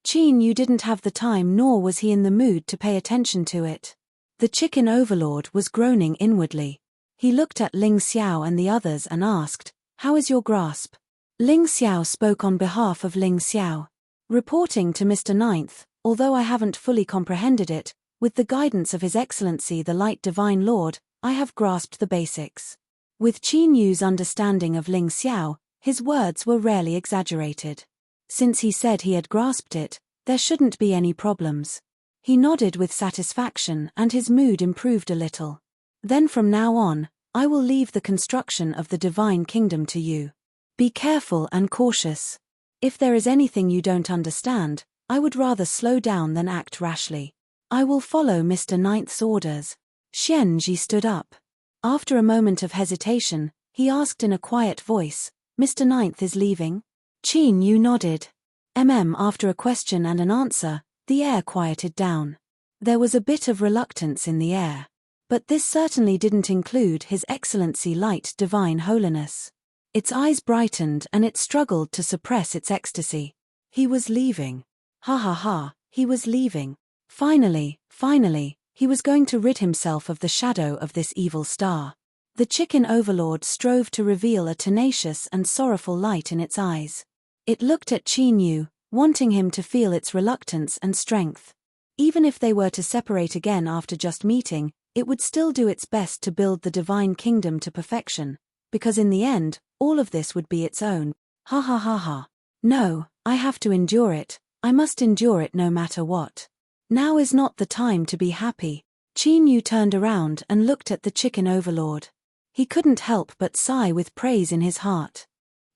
Speaker 1: Qin Yu didn't have the time nor was he in the mood to pay attention to it. The Chicken Overlord was groaning inwardly. He looked at Ling Xiao and the others and asked, "How is your grasp?" Ling Xiao spoke on behalf of Ling Xiao. "Reporting to Mr. Ninth, although I haven't fully comprehended it, with the guidance of His Excellency the Light Divine Lord, I have grasped the basics." With Qin Yu's understanding of Ling Xiao, his words were rarely exaggerated. Since he said he had grasped it, there shouldn't be any problems. He nodded with satisfaction and his mood improved a little. "Then from now on, I will leave the construction of the Divine Kingdom to you. Be careful and cautious. If there is anything you don't understand, I would rather slow down than act rashly. I will follow Mr. Ninth's orders." Xian Ji stood up. After a moment of hesitation, he asked in a quiet voice, "Mr. Ninth is leaving?" Qin Yu nodded. After a question and an answer, the air quieted down. There was a bit of reluctance in the air. But this certainly didn't include His Excellency Light Divine Holiness. Its eyes brightened and it struggled to suppress its ecstasy. He was leaving. Ha ha ha, he was leaving. Finally, he was going to rid himself of the shadow of this evil star. The Chicken Overlord strove to reveal a tenacious and sorrowful light in its eyes. It looked at Qin Yu, wanting him to feel its reluctance and strength. Even if they were to separate again after just meeting, it would still do its best to build the Divine Kingdom to perfection, because in the end, all of this would be its own. Ha ha ha ha. No, I have to endure it. I must endure it no matter what. Now is not the time to be happy. Qin Yu turned around and looked at the chicken overlord. He couldn't help but sigh with praise in his heart.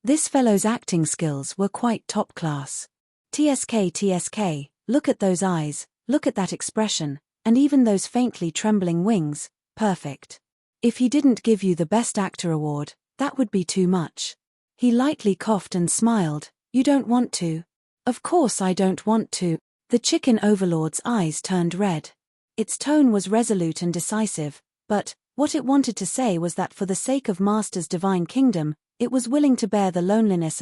Speaker 1: This fellow's acting skills were quite top class. TSK, look at those eyes, look at that expression, and even those faintly trembling wings, perfect. If he didn't give you the Best Actor award, that would be too much. He lightly coughed and smiled. You don't want to? Of course I don't want to. The chicken overlord's eyes turned red. Its tone was resolute and decisive, but what it wanted to say was that for the sake of Master's divine kingdom, it was willing to bear the loneliness,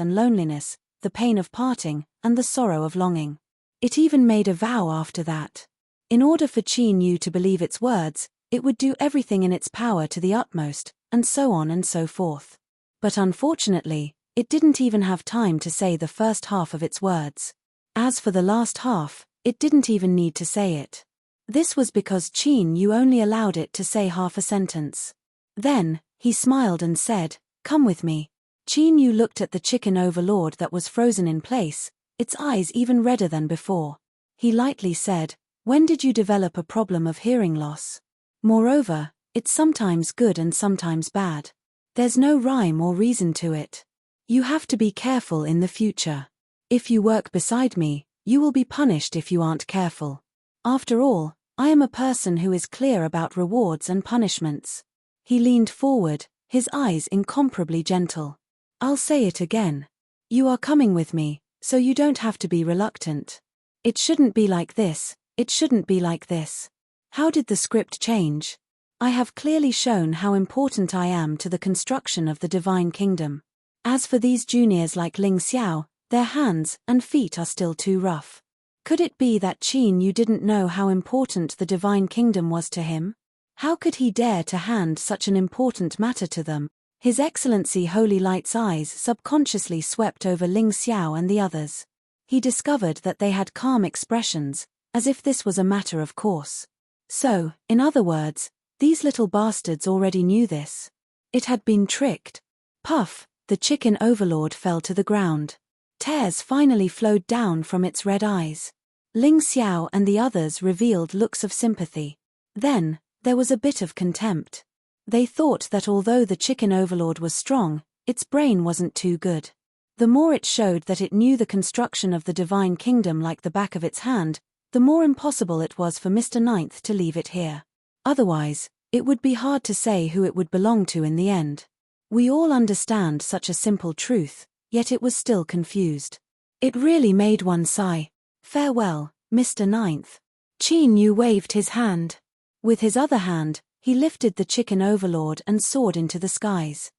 Speaker 1: the pain of parting, and the sorrow of longing. It even made a vow after that. In order for Qin Yu to believe its words, it would do everything in its power to the utmost, and so on and so forth. But unfortunately, it didn't even have time to say the first half of its words. As for the last half, it didn't even need to say it. This was because Qin Yu only allowed it to say half a sentence. Then, he smiled and said, "Come with me." Qin Yu looked at the chicken overlord that was frozen in place, its eyes even redder than before. He lightly said, "When did you develop a problem of hearing loss? Moreover, it's sometimes good and sometimes bad. There's no rhyme or reason to it. You have to be careful in the future. If you work beside me, you will be punished if you aren't careful. After all, I am a person who is clear about rewards and punishments." He leaned forward, his eyes incomparably gentle. "I'll say it again. You are coming with me, so you don't have to be reluctant. It shouldn't be like this, it shouldn't be like this. How did the script change? I have clearly shown how important I am to the construction of the divine kingdom. As for these juniors like Ling Xiao, their hands and feet are still too rough." Could it be that Qin Yu didn't know how important the divine kingdom was to him? How could he dare to hand such an important matter to them? His Excellency Holy Light's eyes subconsciously swept over Ling Xiao and the others. He discovered that they had calm expressions, as if this was a matter of course. So, in other words, these little bastards already knew this. It had been tricked. Puff, the chicken overlord fell to the ground. Tears finally flowed down from its red eyes. Ling Xiao and the others revealed looks of sympathy. Then, there was a bit of contempt. They thought that although the chicken overlord was strong, its brain wasn't too good. The more it showed that it knew the construction of the divine kingdom like the back of its hand, the more impossible it was for Mr. Ninth to leave it here. Otherwise, it would be hard to say who it would belong to in the end. We all understand such a simple truth, yet it was still confused. It really made one sigh. "Farewell, Mr. Ninth." Qin Yu waved his hand. With his other hand, he lifted the chicken overlord and soared into the skies.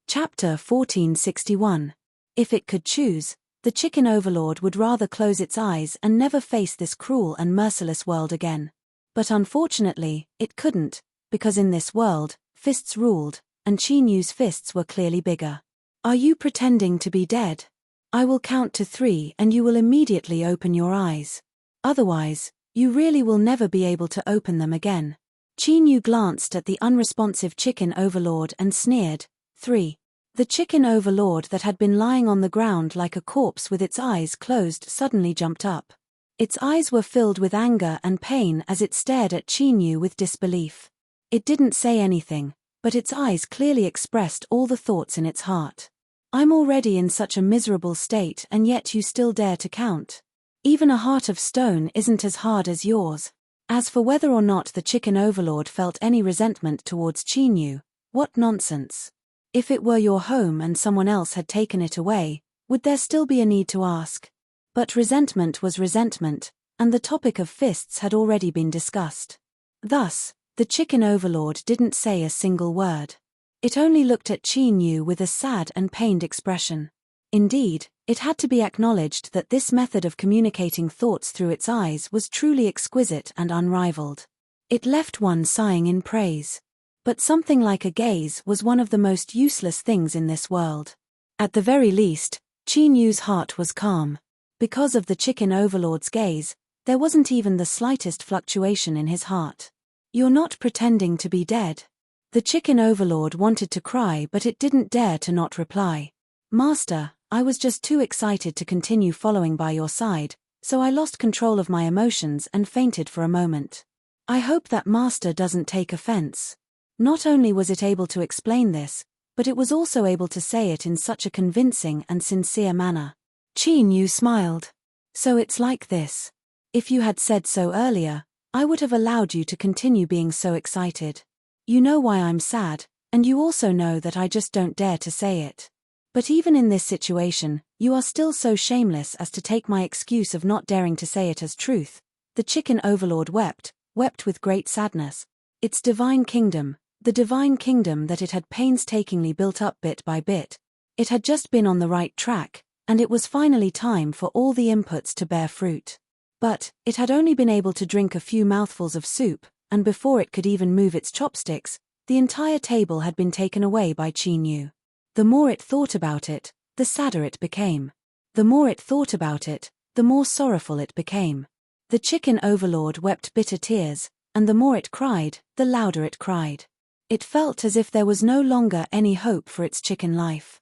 Speaker 1: Chapter 1461. If it could choose, the chicken overlord would rather close its eyes and never face this cruel and merciless world again. But unfortunately, it couldn't, because in this world, fists ruled, and Qin Yu's fists were clearly bigger. "Are you pretending to be dead? I will count to 3 and you will immediately open your eyes. Otherwise, you really will never be able to open them again." Qin Yu glanced at the unresponsive chicken overlord and sneered, 3. The chicken overlord that had been lying on the ground like a corpse with its eyes closed suddenly jumped up. Its eyes were filled with anger and pain as it stared at Qin Yu with disbelief. It didn't say anything, but its eyes clearly expressed all the thoughts in its heart. "I'm already in such a miserable state and yet you still dare to count. Even a heart of stone isn't as hard as yours." As for whether or not the chicken overlord felt any resentment towards Qin Yu, what nonsense. If it were your home and someone else had taken it away, would there still be a need to ask? But resentment was resentment, and the topic of fists had already been discussed. Thus, the chicken overlord didn't say a single word. It only looked at Qin Yu with a sad and pained expression. Indeed, it had to be acknowledged that this method of communicating thoughts through its eyes was truly exquisite and unrivaled. It left one sighing in praise. But something like a gaze was one of the most useless things in this world. At the very least, Qin Yu's heart was calm. Because of the chicken overlord's gaze, there wasn't even the slightest fluctuation in his heart. "You're not pretending to be dead." The chicken overlord wanted to cry but it didn't dare to not reply. "Master, I was just too excited to continue following by your side, so I lost control of my emotions and fainted for a moment. I hope that master doesn't take offense. Not only was it able to explain this, but it was also able to say it in such a convincing and sincere manner. Qin Yu smiled. So it's like this. If you had said so earlier, I would have allowed you to continue being so excited. You know why I'm sad, and you also know that I just don't dare to say it. But even in this situation, you are still so shameless as to take my excuse of not daring to say it as truth. The chicken overlord wept with great sadness. Its divine kingdom, the divine kingdom that it had painstakingly built up bit by bit. It had just been on the right track, and it was finally time for all the inputs to bear fruit. But, it had only been able to drink a few mouthfuls of soup, and before it could even move its chopsticks, the entire table had been taken away by Qin Yu. The more it thought about it, the sadder it became. The more it thought about it, the more sorrowful it became. The chicken overlord wept bitter tears, and the more it cried, the louder it cried. It felt as if there was no longer any hope for its chicken life.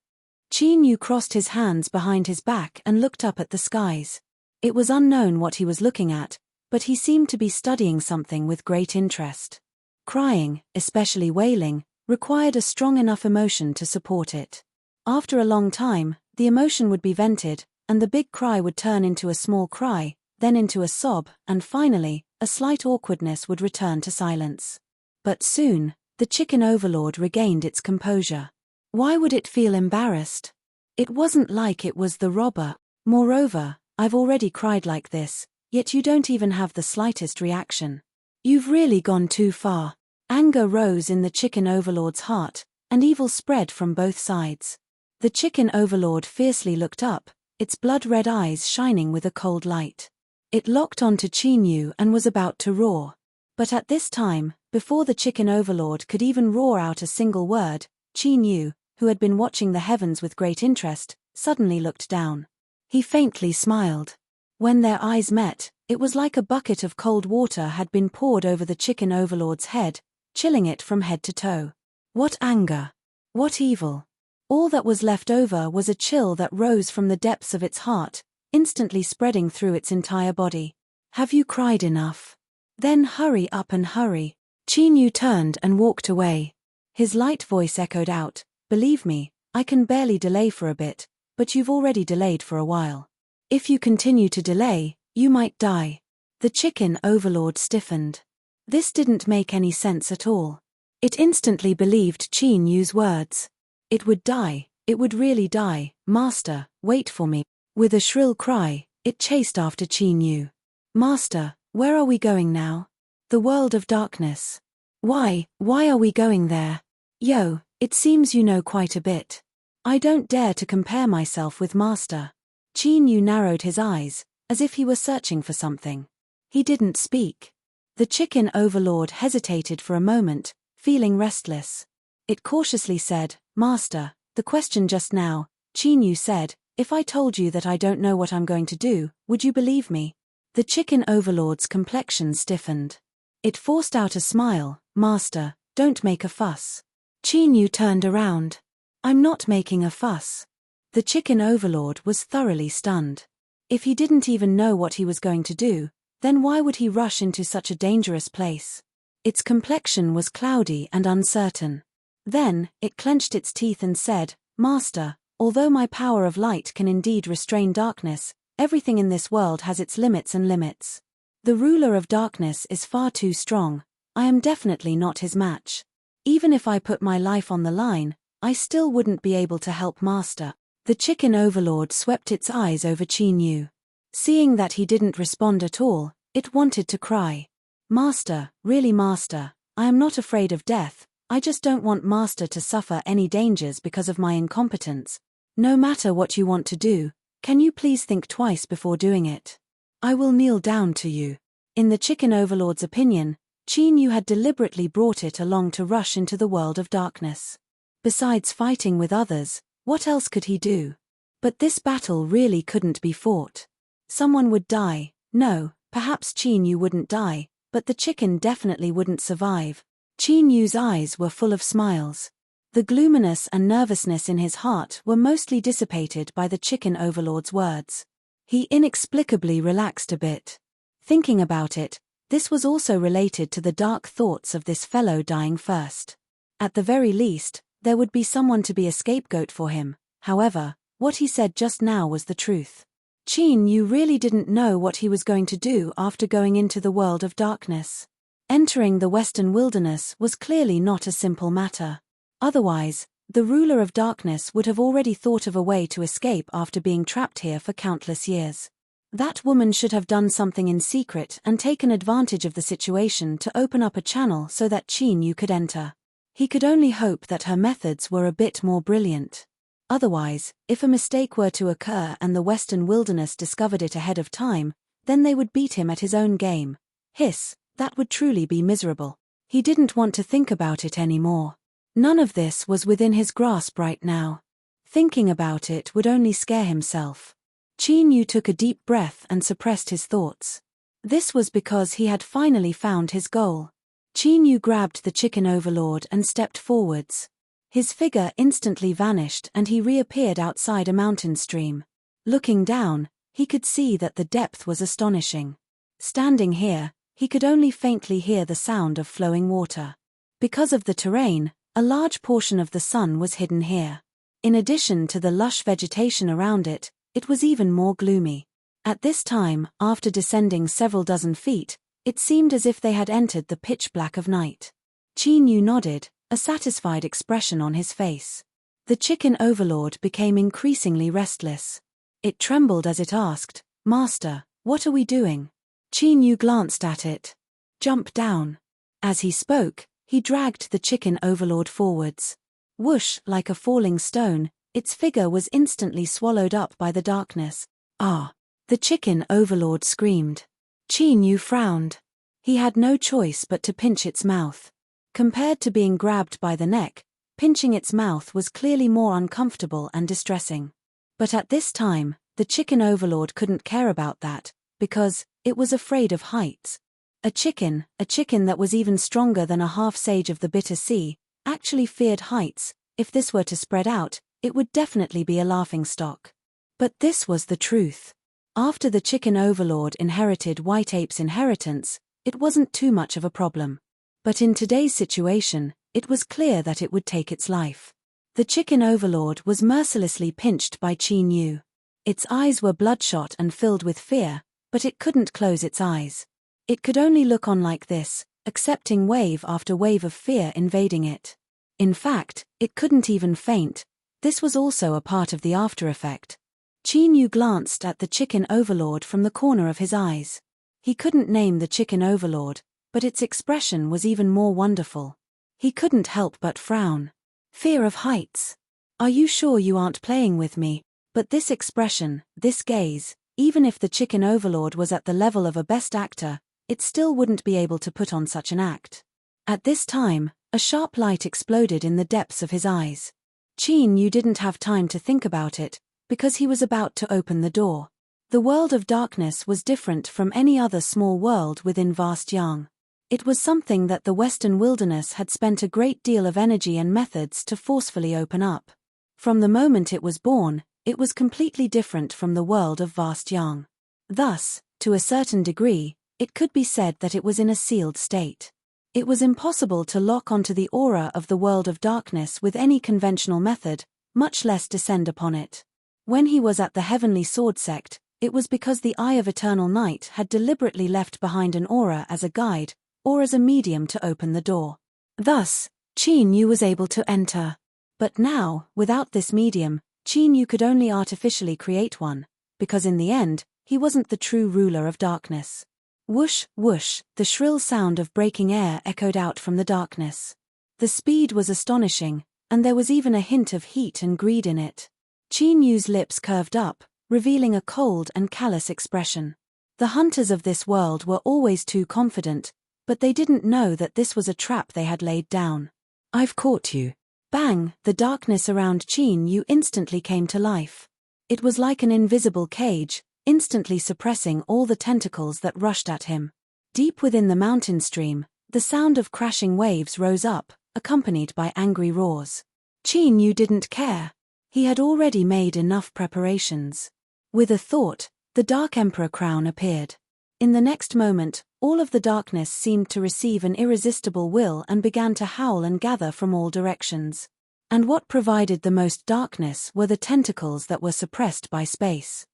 Speaker 1: Qin Yu crossed his hands behind his back and looked up at the skies. It was unknown what he was looking at, but he seemed to be studying something with great interest. Crying, especially wailing, required a strong enough emotion to support it. After a long time, the emotion would be vented, and the big cry would turn into a small cry, then into a sob, and finally, a slight awkwardness would return to silence. But soon, the chicken overlord regained its composure. Why would it feel embarrassed? It wasn't like it was the robber. Moreover, I've already cried like this, yet you don't even have the slightest reaction. You've really gone too far. Anger rose in the chicken overlord's heart, and evil spread from both sides. The chicken overlord fiercely looked up, its blood-red eyes shining with a cold light. It locked onto Qin Yu and was about to roar. But at this time, before the chicken overlord could even roar out a single word, Qin Yu, who had been watching the heavens with great interest, suddenly looked down. He faintly smiled. When their eyes met, it was like a bucket of cold water had been poured over the chicken overlord's head, chilling it from head to toe. What anger! What evil! All that was left over was a chill that rose from the depths of its heart, instantly spreading through its entire body. Have you cried enough? Then hurry up and hurry. Qin Yu turned and walked away. His light voice echoed out, believe me, I can barely delay for a bit, but you've already delayed for a while. If you continue to delay, you might die. The chicken overlord stiffened. This didn't make any sense at all. It instantly believed Qin Yu's words. It would die, it would really die. Master, wait for me. With a shrill cry, it chased after Qin Yu. Master, where are we going now? The world of darkness. Why are we going there? Yo, it seems you know quite a bit. I don't dare to compare myself with Master. Qin Yu narrowed his eyes, as if he were searching for something. He didn't speak. The chicken overlord hesitated for a moment, feeling restless. It cautiously said, Master, the question just now, Qin Yu said, if I told you that I don't know what I'm going to do, would you believe me? The chicken overlord's complexion stiffened. It forced out a smile, Master, don't make a fuss. Qin Yu turned around. I'm not making a fuss. The chicken overlord was thoroughly stunned. If he didn't even know what he was going to do, then why would he rush into such a dangerous place? Its complexion was cloudy and uncertain. Then, it clenched its teeth and said, Master, although my power of light can indeed restrain darkness, everything in this world has its limits and limits. The ruler of darkness is far too strong. I am definitely not his match. Even if I put my life on the line, I still wouldn't be able to help Master. The chicken overlord swept its eyes over Qin Yu. Seeing that he didn't respond at all, it wanted to cry. Master, really Master, I am not afraid of death, I just don't want Master to suffer any dangers because of my incompetence. No matter what you want to do, can you please think twice before doing it? I will kneel down to you. In the chicken overlord's opinion, Qin Yu had deliberately brought it along to rush into the world of darkness. Besides fighting with others, what else could he do? But this battle really couldn't be fought. Someone would die. No, perhaps Qin Yu wouldn't die, but the chicken definitely wouldn't survive. Qin Yu's eyes were full of smiles. The gloominess and nervousness in his heart were mostly dissipated by the chicken overlord's words. He inexplicably relaxed a bit. Thinking about it, this was also related to the dark thoughts of this fellow dying first. At the very least, there would be someone to be a scapegoat for him. However, what he said just now was the truth. Qin Yu really didn't know what he was going to do after going into the world of darkness. Entering the Western Wilderness was clearly not a simple matter. Otherwise, the ruler of darkness would have already thought of a way to escape after being trapped here for countless years. That woman should have done something in secret and taken advantage of the situation to open up a channel so that Qin Yu could enter. He could only hope that her methods were a bit more brilliant. Otherwise, if a mistake were to occur and the Western Wilderness discovered it ahead of time, then they would beat him at his own game. Hiss, that would truly be miserable. He didn't want to think about it anymore. None of this was within his grasp right now. Thinking about it would only scare himself. Qin Yu took a deep breath and suppressed his thoughts. This was because he had finally found his goal. Qin Yu grabbed the chicken overlord and stepped forwards. His figure instantly vanished and he reappeared outside a mountain stream. Looking down, he could see that the depth was astonishing. Standing here, he could only faintly hear the sound of flowing water. Because of the terrain, a large portion of the sun was hidden here. In addition to the lush vegetation around it, it was even more gloomy. At this time, after descending several dozen feet, it seemed as if they had entered the pitch black of night. Qin Yu nodded, a satisfied expression on his face. The chicken overlord became increasingly restless. It trembled as it asked, "Master, what are we doing?" Qin Yu glanced at it. "Jump down." As he spoke, he dragged the chicken overlord forwards. Whoosh, like a falling stone, its figure was instantly swallowed up by the darkness. "Ah!" the chicken overlord screamed. Qin Yu frowned. He had no choice but to pinch its mouth. Compared to being grabbed by the neck, pinching its mouth was clearly more uncomfortable and distressing. But at this time, the chicken overlord couldn't care about that, because it was afraid of heights. A chicken that was even stronger than a half-sage of the bitter sea, actually feared heights. If this were to spread out, it would definitely be a laughingstock. But this was the truth. After the chicken overlord inherited White Ape's inheritance, it wasn't too much of a problem. But in today's situation, it was clear that it would take its life. The chicken overlord was mercilessly pinched by Qin Yu. Its eyes were bloodshot and filled with fear, but it couldn't close its eyes. It could only look on like this, accepting wave after wave of fear invading it. In fact, it couldn't even faint. This was also a part of the after effect. Qin Yu glanced at the chicken overlord from the corner of his eyes. He couldn't name the chicken overlord, but its expression was even more wonderful. He couldn't help but frown. Fear of heights. Are you sure you aren't playing with me? But this expression, this gaze, even if the chicken overlord was at the level of a best actor, it still wouldn't be able to put on such an act. At this time, a sharp light exploded in the depths of his eyes. Qin Yu didn't have time to think about it, because he was about to open the door. The world of darkness was different from any other small world within vast Yang. It was something that the Western Wilderness had spent a great deal of energy and methods to forcefully open up. From the moment it was born, it was completely different from the world of vast Yang. Thus, to a certain degree, it could be said that it was in a sealed state. It was impossible to lock onto the aura of the world of darkness with any conventional method, much less descend upon it. When he was at the Heavenly Sword Sect, it was because the Eye of Eternal Night had deliberately left behind an aura as a guide, or as a medium to open the door. Thus, Qin Yu was able to enter. But now, without this medium, Qin Yu could only artificially create one, because in the end, he wasn't the true ruler of darkness. Whoosh, whoosh, the shrill sound of breaking air echoed out from the darkness. The speed was astonishing, and there was even a hint of heat and greed in it. Qin Yu's lips curved up, revealing a cold and callous expression. The hunters of this world were always too confident, but they didn't know that this was a trap they had laid down. "I've caught you." Bang, the darkness around Qin Yu instantly came to life. It was like an invisible cage, instantly suppressing all the tentacles that rushed at him. Deep within the mountain stream, the sound of crashing waves rose up, accompanied by angry roars. Qin Yu didn't care. He had already made enough preparations. With a thought, The Dark Emperor crown appeared. In the next moment, all of the darkness seemed to receive an irresistible will and began to howl and gather from all directions. And what provided the most darkness were the tentacles that were suppressed by space.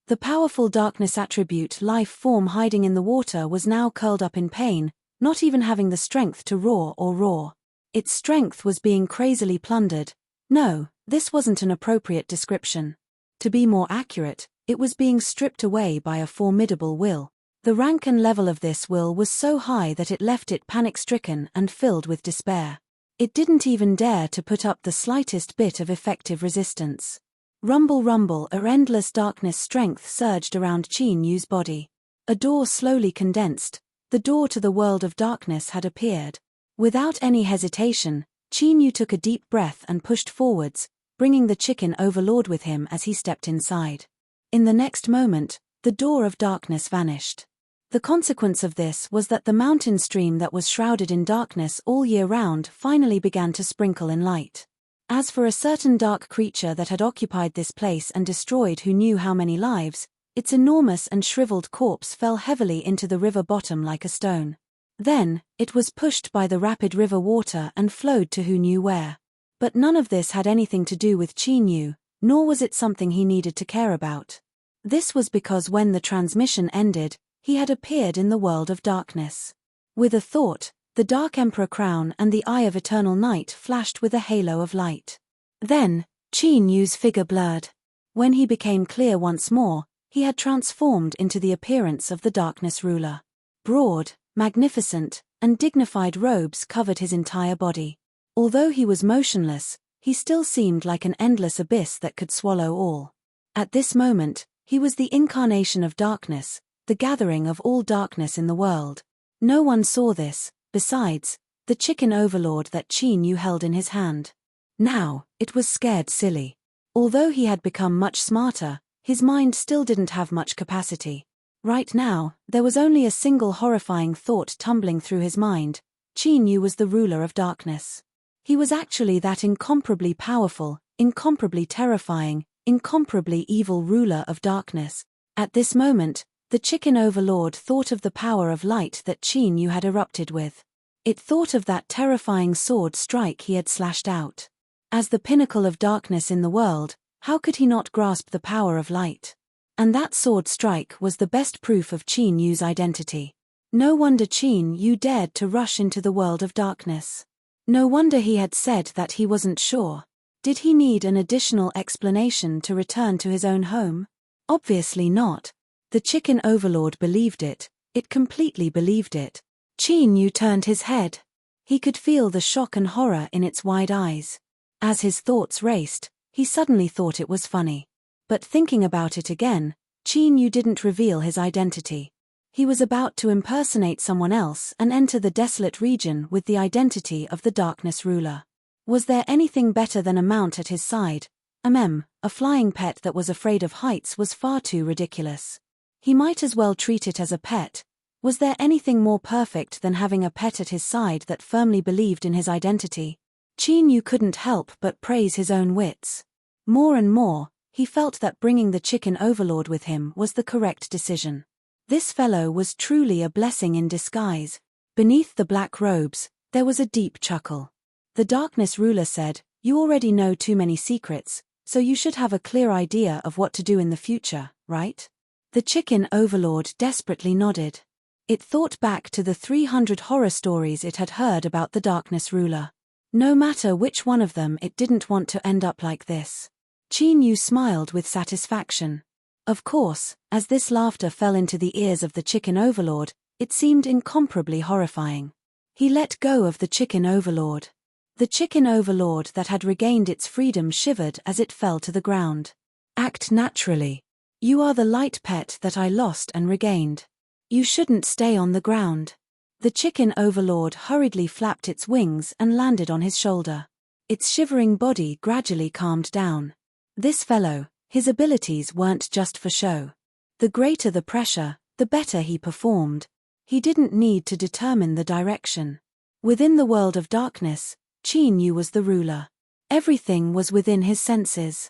Speaker 1: The powerful darkness attribute life form hiding in the water was now curled up in pain, not even having the strength to roar or roar. Its strength was being crazily plundered. No, this wasn't an appropriate description. To be more accurate, it was being stripped away by a formidable will. The rank and level of this will was so high that it left it panic-stricken and filled with despair. It didn't even dare to put up the slightest bit of effective resistance. Rumble rumble, a endless darkness strength surged around Qin Yu's body. A door slowly condensed. The door to the world of darkness had appeared. Without any hesitation, Qin Yu took a deep breath and pushed forwards, bringing the chicken overlord with him as he stepped inside. In the next moment, the door of darkness vanished. The consequence of this was that the mountain stream that was shrouded in darkness all year round finally began to sprinkle in light. As for a certain dark creature that had occupied this place and destroyed who knew how many lives, its enormous and shriveled corpse fell heavily into the river bottom like a stone. Then, it was pushed by the rapid river water and flowed to who knew where. But none of this had anything to do with Qin Yu, nor was it something he needed to care about. This was because when the transmission ended, he had appeared in the world of darkness. With a thought, the Dark Emperor crown and the Eye of Eternal Night flashed with a halo of light. Then, Qin Yu's figure blurred. When he became clear once more, he had transformed into the appearance of the darkness ruler. Broad, magnificent, and dignified robes covered his entire body. Although he was motionless, he still seemed like an endless abyss that could swallow all. At this moment, he was the incarnation of darkness, the gathering of all darkness in the world. No one saw this, besides, the chicken overlord that Qin Yu held in his hand. Now, it was scared silly. Although he had become much smarter, his mind still didn't have much capacity. Right now, there was only a single horrifying thought tumbling through his mind: Qin Yu was the ruler of darkness. He was actually that incomparably powerful, incomparably terrifying, incomparably evil ruler of darkness. At this moment, the chicken overlord thought of the power of light that Qin Yu had erupted with. It thought of that terrifying sword strike he had slashed out. As the pinnacle of darkness in the world, how could he not grasp the power of light? And that sword strike was the best proof of Qin Yu's identity. No wonder Qin Yu dared to rush into the world of darkness. No wonder he had said that he wasn't sure. Did he need an additional explanation to return to his own home? Obviously not. The chicken overlord believed it. It completely believed it. Qin Yu turned his head. He could feel the shock and horror in its wide eyes. As his thoughts raced, he suddenly thought it was funny. But thinking about it again, Qin Yu didn't reveal his identity. He was about to impersonate someone else and enter the desolate region with the identity of the darkness ruler. Was there anything better than a mount at his side? A flying pet that was afraid of heights was far too ridiculous. He might as well treat it as a pet. Was there anything more perfect than having a pet at his side that firmly believed in his identity? Qin Yu couldn't help but praise his own wits. More and more, he felt that bringing the chicken overlord with him was the correct decision. This fellow was truly a blessing in disguise. Beneath the black robes, there was a deep chuckle. The darkness ruler said, "You already know too many secrets, so you should have a clear idea of what to do in the future, right?" The chicken overlord desperately nodded. It thought back to the 300 horror stories it had heard about the darkness ruler. No matter which one of them, it didn't want to end up like this. Qin Yu smiled with satisfaction. Of course, as this laughter fell into the ears of the chicken overlord, it seemed incomparably horrifying. He let go of the chicken overlord. The chicken overlord that had regained its freedom shivered as it fell to the ground. "Act naturally. You are the light pet that I lost and regained. You shouldn't stay on the ground." The chicken overlord hurriedly flapped its wings and landed on his shoulder. Its shivering body gradually calmed down. This fellow, his abilities weren't just for show. The greater the pressure, the better he performed. He didn't need to determine the direction. Within the world of darkness, Qin Yu was the ruler. Everything was within his senses.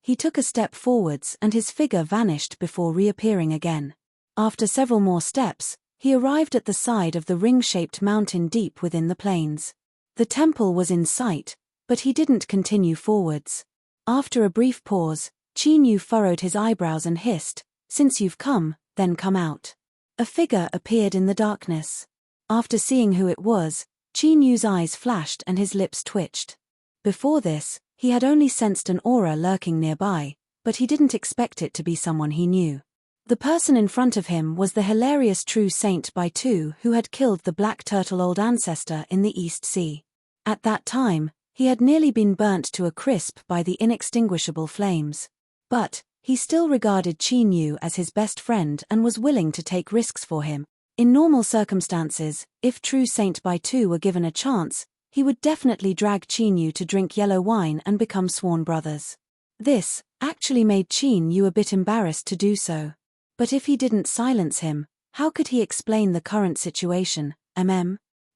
Speaker 1: He took a step forwards and his figure vanished before reappearing again. After several more steps, he arrived at the side of the ring-shaped mountain deep within the plains. The temple was in sight, but he didn't continue forwards. After a brief pause, Qin Yu furrowed his eyebrows and hissed, "Since you've come, then come out." A figure appeared in the darkness. After seeing who it was, Qin Yu's eyes flashed and his lips twitched. Before this, he had only sensed an aura lurking nearby, but he didn't expect it to be someone he knew. The person in front of him was the hilarious true Saint Baitu who had killed the black turtle old ancestor in the East Sea. At that time, he had nearly been burnt to a crisp by the inextinguishable flames. But he still regarded Qin Yu as his best friend and was willing to take risks for him. In normal circumstances, if true Saint Baitu were given a chance, he would definitely drag Qin Yu to drink yellow wine and become sworn brothers. This actually made Qin Yu a bit embarrassed to do so. But if he didn't silence him, how could he explain the current situation?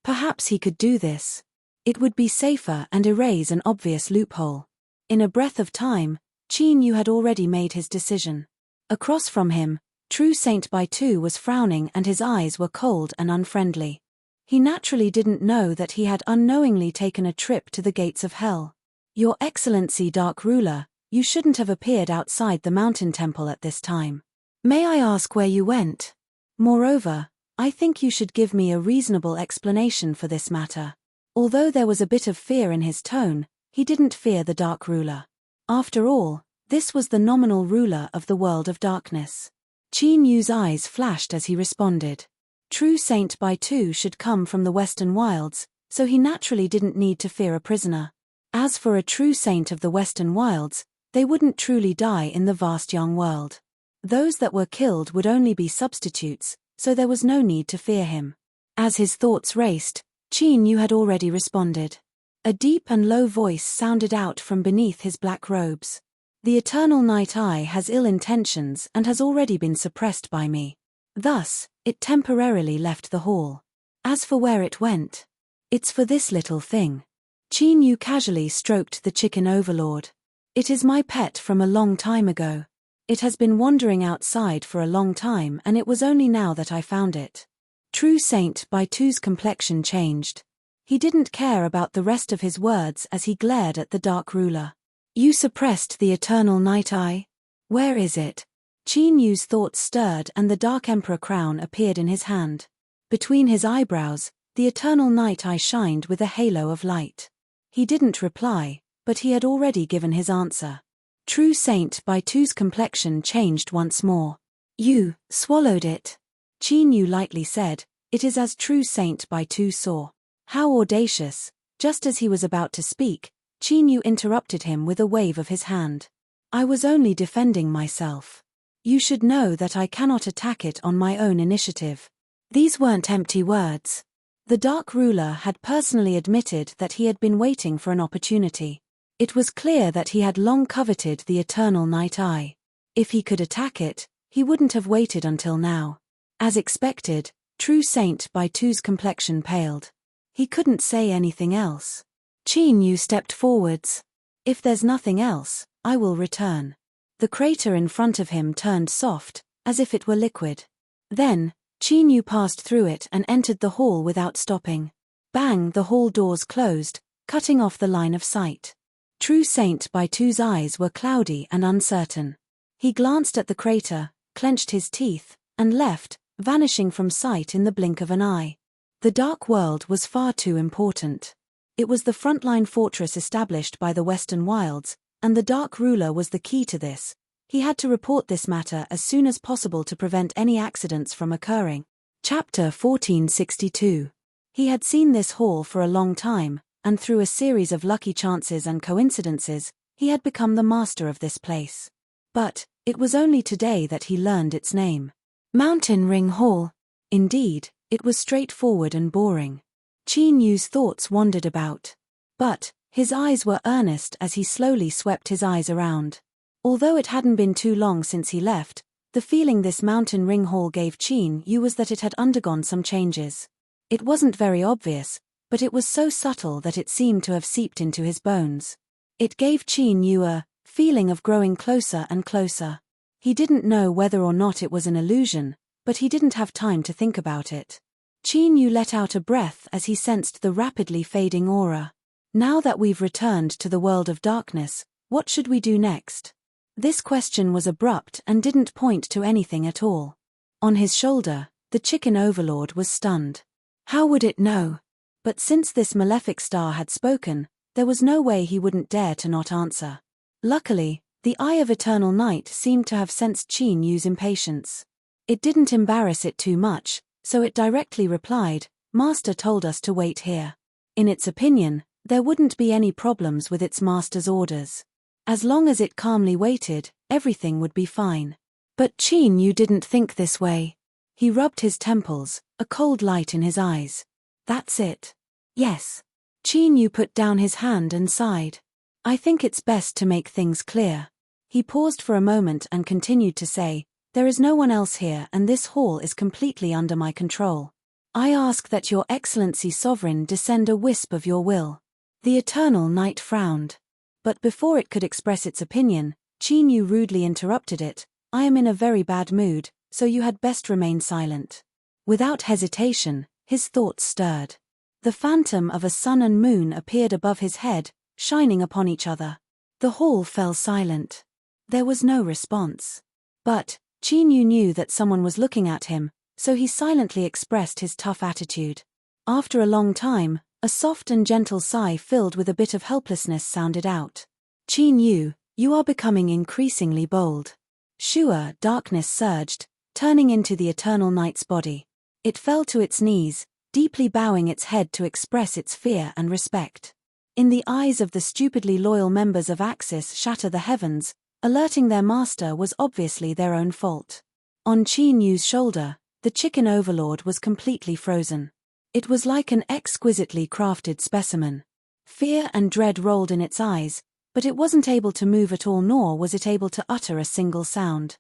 Speaker 1: Perhaps he could do this. It would be safer and erase an obvious loophole. In a breath of time, Qin Yu had already made his decision. Across from him, true Saint Baitu was frowning and his eyes were cold and unfriendly. He naturally didn't know that he had unknowingly taken a trip to the gates of hell. "Your Excellency Dark Ruler, you shouldn't have appeared outside the mountain temple at this time. May I ask where you went? Moreover, I think you should give me a reasonable explanation for this matter." Although there was a bit of fear in his tone, he didn't fear the Dark Ruler. After all, this was the nominal ruler of the world of darkness. Qin Yu's eyes flashed as he responded. True Saint Baitu should come from the Western Wilds, so he naturally didn't need to fear a prisoner. As for a true saint of the Western Wilds, they wouldn't truly die in the vast young world. Those that were killed would only be substitutes, so there was no need to fear him. As his thoughts raced, Qin Yu had already responded. A deep and low voice sounded out from beneath his black robes. "The Eternal Night Eye has ill intentions and has already been suppressed by me. Thus, it temporarily left the hall. As for where it went, it's for this little thing." Qin Yu casually stroked the chicken overlord. "It is my pet from a long time ago. It has been wandering outside for a long time and it was only now that I found it." True Saint Baitu's complexion changed. He didn't care about the rest of his words as he glared at the Dark Ruler. "You suppressed the Eternal Night Eye? Where is it?" Qin Yu's thoughts stirred and the Dark Emperor crown appeared in his hand. Between his eyebrows, the Eternal Night Eye shined with a halo of light. He didn't reply, but he had already given his answer. True Saint Baitu's complexion changed once more. "You swallowed it," Qin Yu lightly said. "It is as true Saint Baitu saw." How audacious! Just as he was about to speak, Qin Yu interrupted him with a wave of his hand. "I was only defending myself. You should know that I cannot attack it on my own initiative." These weren't empty words. The Dark Ruler had personally admitted that he had been waiting for an opportunity. It was clear that he had long coveted the Eternal Night Eye. If he could attack it, he wouldn't have waited until now. As expected, true Saint Baitu's complexion paled. He couldn't say anything else. Qin Yu stepped forwards. "If there's nothing else, I will return." The crater in front of him turned soft, as if it were liquid. Then, Qin Yu passed through it and entered the hall without stopping. Bang! The hall doors closed, cutting off the line of sight. True Saint Baitu's eyes were cloudy and uncertain. He glanced at the crater, clenched his teeth, and left, vanishing from sight in the blink of an eye. The Dark World was far too important. It was the frontline fortress established by the Western Wilds, and the Dark Ruler was the key to this. He had to report this matter as soon as possible to prevent any accidents from occurring. Chapter 1462. He had seen this hall for a long time, and through a series of lucky chances and coincidences, he had become the master of this place. But it was only today that he learned its name. Mountain Ring Hall. Indeed, it was straightforward and boring. Qin Yu's thoughts wandered about. But his eyes were earnest as he slowly swept his eyes around. Although it hadn't been too long since he left, the feeling this Mountain Ring Hall gave Qin Yu was that it had undergone some changes. It wasn't very obvious, but it was so subtle that it seemed to have seeped into his bones. It gave Qin Yu a feeling of growing closer and closer. He didn't know whether or not it was an illusion, but he didn't have time to think about it. Qin Yu let out a breath as he sensed the rapidly fading aura. Now that we've returned to the world of darkness, what should we do next? This question was abrupt and didn't point to anything at all. On his shoulder, the chicken overlord was stunned. How would it know? But since this malefic star had spoken, there was no way he wouldn't dare to not answer. Luckily, the Eye of Eternal Night seemed to have sensed Qin Yu's impatience. It didn't embarrass it too much, so it directly replied, "Master told us to wait here." In its opinion, there wouldn't be any problems with its master's orders. As long as it calmly waited, everything would be fine. But Qin Yu didn't think this way. He rubbed his temples, a cold light in his eyes. That's it. Yes. Qin Yu put down his hand and sighed. I think it's best to make things clear. He paused for a moment and continued to say, there is no one else here and this hall is completely under my control. I ask that your Excellency Sovereign descend a wisp of your will. The Eternal Night frowned. But before it could express its opinion, Qin Yu rudely interrupted it. I am in a very bad mood, so you had best remain silent. Without hesitation, his thoughts stirred. The phantom of a sun and moon appeared above his head, shining upon each other. The hall fell silent. There was no response. But Qin Yu knew that someone was looking at him, so he silently expressed his tough attitude. After a long time, a soft and gentle sigh filled with a bit of helplessness sounded out. Qin Yu, you are becoming increasingly bold. Sure, darkness surged, turning into the Eternal Night's body. It fell to its knees, deeply bowing its head to express its fear and respect. In the eyes of the stupidly loyal members of Axis Shatter the Heavens, alerting their master was obviously their own fault. On Qin Yu's shoulder, the chicken overlord was completely frozen. It was like an exquisitely crafted specimen. Fear and dread rolled in its eyes, but it wasn't able to move at all, nor was it able to utter a single sound.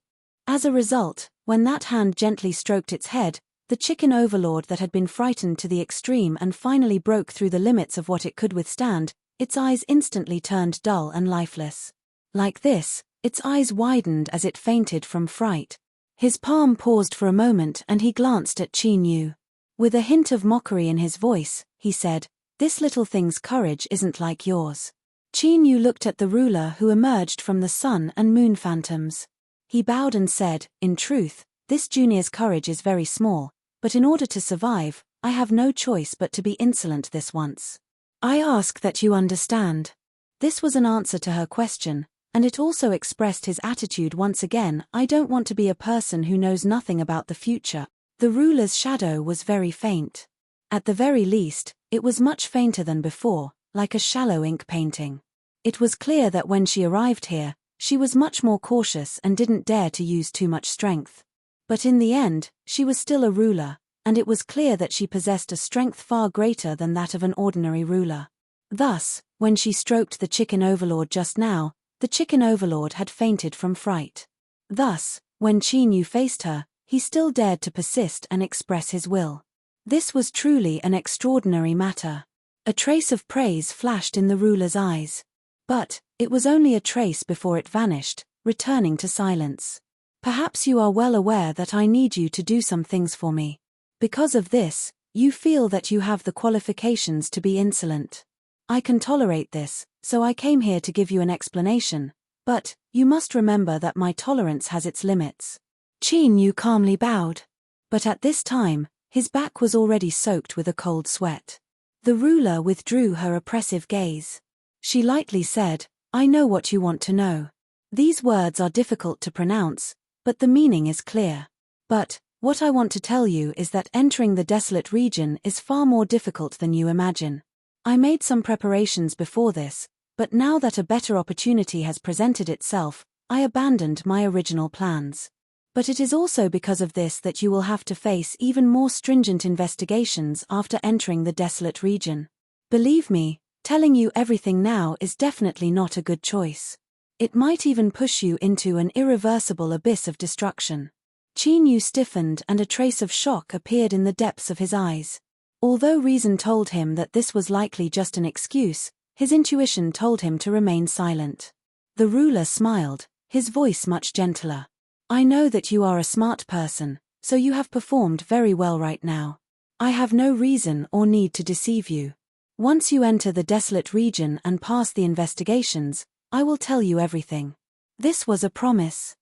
Speaker 1: As a result, when that hand gently stroked its head, the chicken overlord that had been frightened to the extreme and finally broke through the limits of what it could withstand, its eyes instantly turned dull and lifeless. Like this, its eyes widened as it fainted from fright. His palm paused for a moment and he glanced at Qin Yu. With a hint of mockery in his voice, he said, "This little thing's courage isn't like yours." Qin Yu looked at the ruler who emerged from the sun and moon phantoms. He bowed and said, "In truth, this junior's courage is very small, but in order to survive, I have no choice but to be insolent this once. I ask that you understand." This was an answer to her question, and it also expressed his attitude once again. I don't want to be a person who knows nothing about the future. The ruler's shadow was very faint. At the very least, it was much fainter than before, like a shallow ink painting. It was clear that when she arrived here, she was much more cautious and didn't dare to use too much strength. But in the end, she was still a ruler, and it was clear that she possessed a strength far greater than that of an ordinary ruler. Thus, when she stroked the chicken overlord just now, the chicken overlord had fainted from fright. Thus, when Qin Yu faced her, he still dared to persist and express his will. This was truly an extraordinary matter. A trace of praise flashed in the ruler's eyes. But it was only a trace before it vanished, returning to silence. Perhaps you are well aware that I need you to do some things for me. Because of this, you feel that you have the qualifications to be insolent. I can tolerate this, so I came here to give you an explanation, but you must remember that my tolerance has its limits. Qin Yu calmly bowed. But at this time, his back was already soaked with a cold sweat. The ruler withdrew her oppressive gaze. She lightly said, "I know what you want to know. These words are difficult to pronounce, but the meaning is clear. But what I want to tell you is that entering the desolate region is far more difficult than you imagine. I made some preparations before this, but now that a better opportunity has presented itself, I abandoned my original plans. But it is also because of this that you will have to face even more stringent investigations after entering the desolate region. Believe me, telling you everything now is definitely not a good choice. It might even push you into an irreversible abyss of destruction." Qin Yu stiffened and a trace of shock appeared in the depths of his eyes. Although reason told him that this was likely just an excuse, his intuition told him to remain silent. The ruler smiled, his voice much gentler. I know that you are a smart person, so you have performed very well right now. I have no reason or need to deceive you. Once you enter the desolate region and pass the investigations, I will tell you everything. This was a promise.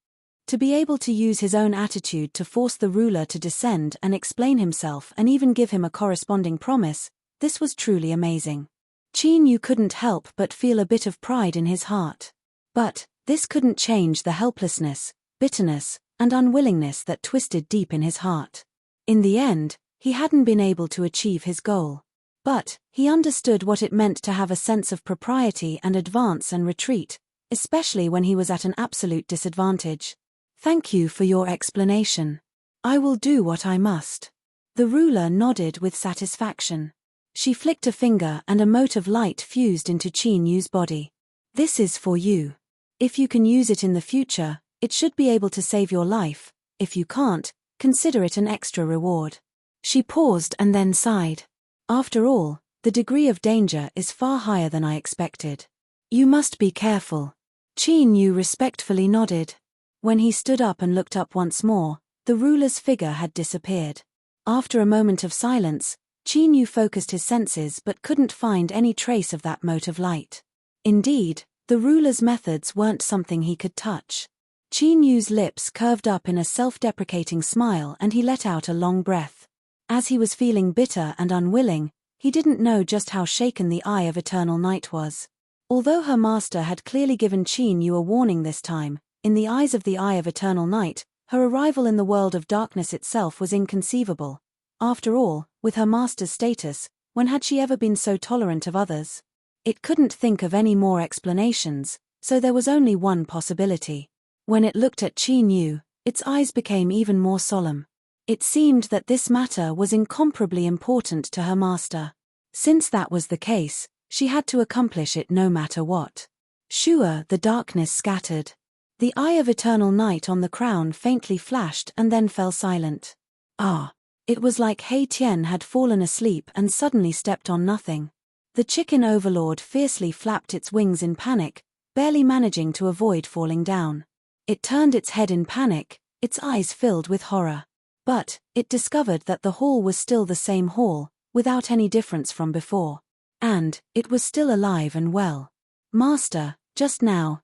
Speaker 1: To be able to use his own attitude to force the ruler to descend and explain himself and even give him a corresponding promise, this was truly amazing. Qin Yu couldn't help but feel a bit of pride in his heart. But this couldn't change the helplessness, bitterness, and unwillingness that twisted deep in his heart. In the end, he hadn't been able to achieve his goal. But he understood what it meant to have a sense of propriety and advance and retreat, especially when he was at an absolute disadvantage. Thank you for your explanation. I will do what I must. The ruler nodded with satisfaction. She flicked a finger and a mote of light fused into Qin Yu's body. This is for you. If you can use it in the future, it should be able to save your life. If you can't, consider it an extra reward. She paused and then sighed. After all, the degree of danger is far higher than I expected. You must be careful. Qin Yu respectfully nodded. When he stood up and looked up once more, the ruler's figure had disappeared. After a moment of silence, Qin Yu focused his senses but couldn't find any trace of that mote of light. Indeed, the ruler's methods weren't something he could touch. Qin Yu's lips curved up in a self-deprecating smile and he let out a long breath. As he was feeling bitter and unwilling, he didn't know just how shaken the Eye of Eternal Night was. Although her master had clearly given Qin Yu a warning this time, in the eyes of the Eye of Eternal Night, her arrival in the world of darkness itself was inconceivable. After all, with her master's status, when had she ever been so tolerant of others? It couldn't think of any more explanations, so there was only one possibility. When it looked at Qin Yu, its eyes became even more solemn. It seemed that this matter was incomparably important to her master. Since that was the case, she had to accomplish it no matter what. Sure, the darkness scattered. The Eye of Eternal Night on the crown faintly flashed and then fell silent. Ah! It was like Hei Tian had fallen asleep and suddenly stepped on nothing. The chicken overlord fiercely flapped its wings in panic, barely managing to avoid falling down. It turned its head in panic, its eyes filled with horror. But it discovered that the hall was still the same hall, without any difference from before. And it was still alive and well. Master, just now,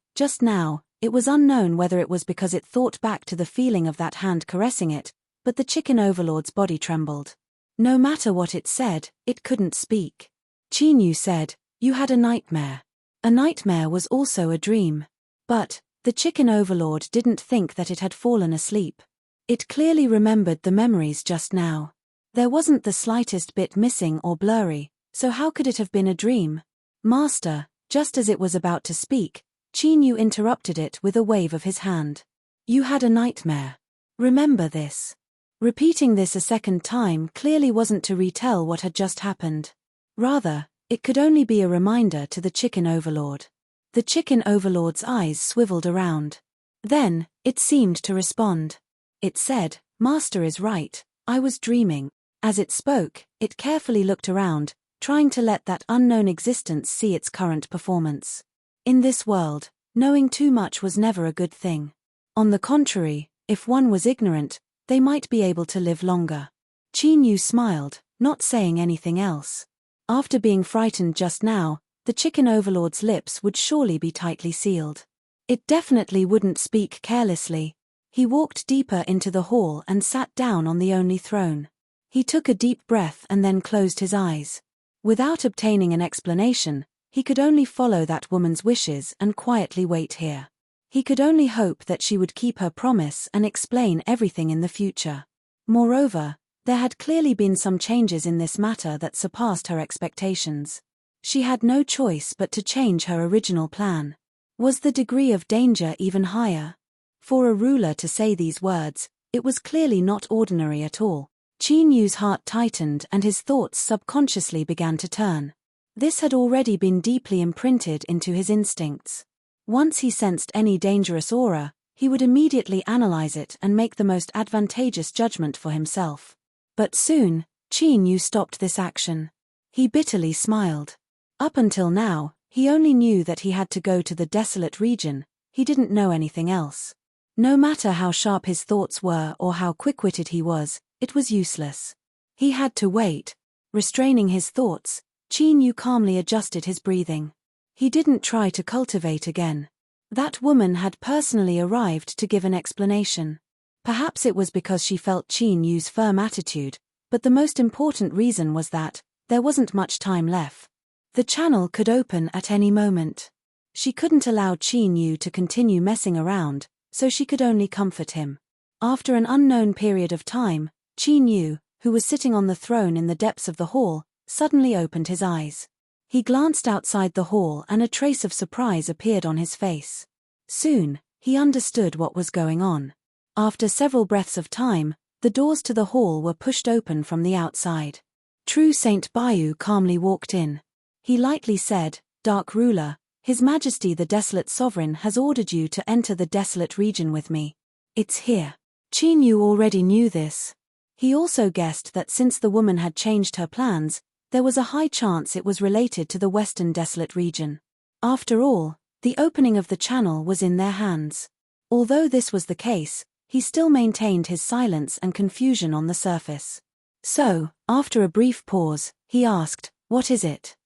Speaker 1: it was unknown whether it was because it thought back to the feeling of that hand caressing it, but the chicken overlord's body trembled. No matter what it said, it couldn't speak. Qin Yu said, "You had a nightmare." A nightmare was also a dream. But the chicken overlord didn't think that it had fallen asleep. It clearly remembered the memories just now. There wasn't the slightest bit missing or blurry, so how could it have been a dream? Master, just as it was about to speak, Qin Yu interrupted it with a wave of his hand. You had a nightmare. Remember this. Repeating this a second time clearly wasn't to retell what had just happened. Rather, it could only be a reminder to the chicken overlord. The chicken overlord's eyes swiveled around. Then, it seemed to respond. It said, "Master is right, I was dreaming." As it spoke, it carefully looked around, trying to let that unknown existence see its current performance. In this world, knowing too much was never a good thing. On the contrary, if one was ignorant, they might be able to live longer. Qin Yu smiled, not saying anything else. After being frightened just now, the chicken overlord's lips would surely be tightly sealed. It definitely wouldn't speak carelessly. He walked deeper into the hall and sat down on the only throne. He took a deep breath and then closed his eyes. Without obtaining an explanation, he could only follow that woman's wishes and quietly wait here. He could only hope that she would keep her promise and explain everything in the future. Moreover, there had clearly been some changes in this matter that surpassed her expectations. She had no choice but to change her original plan. Was the degree of danger even higher? For a ruler to say these words, it was clearly not ordinary at all. Qin Yu's heart tightened and his thoughts subconsciously began to turn. This had already been deeply imprinted into his instincts. Once he sensed any dangerous aura, he would immediately analyze it and make the most advantageous judgment for himself. But soon, Qin Yu stopped this action. He bitterly smiled. Up until now, He only knew that he had to go to the desolate region, he didn't know anything else. No matter how sharp his thoughts were or how quick-witted he was, it was useless. He had to wait. Restraining his thoughts, Qin Yu calmly adjusted his breathing. He didn't try to cultivate again. That woman had personally arrived to give an explanation. Perhaps it was because she felt Qin Yu's firm attitude, but the most important reason was that there wasn't much time left. The channel could open at any moment. She couldn't allow Qin Yu to continue messing around, so she could only comfort him. After an unknown period of time, Qin Yu, who was sitting on the throne in the depths of the hall, suddenly opened his eyes. He glanced outside the hall and a trace of surprise appeared on his face. Soon, he understood what was going on. After several breaths of time, the doors to the hall were pushed open from the outside. True Saint Bayu calmly walked in. He lightly said, "Dark Ruler, His Majesty the Desolate Sovereign has ordered you to enter the desolate region with me. It's here." Qin Yu already knew this. He also guessed that since the woman had changed her plans, there was a high chance it was related to the western desolate region. After all, the opening of the channel was in their hands. Although this was the case, he still maintained his silence and confusion on the surface. So, after a brief pause, he asked, "What is it?"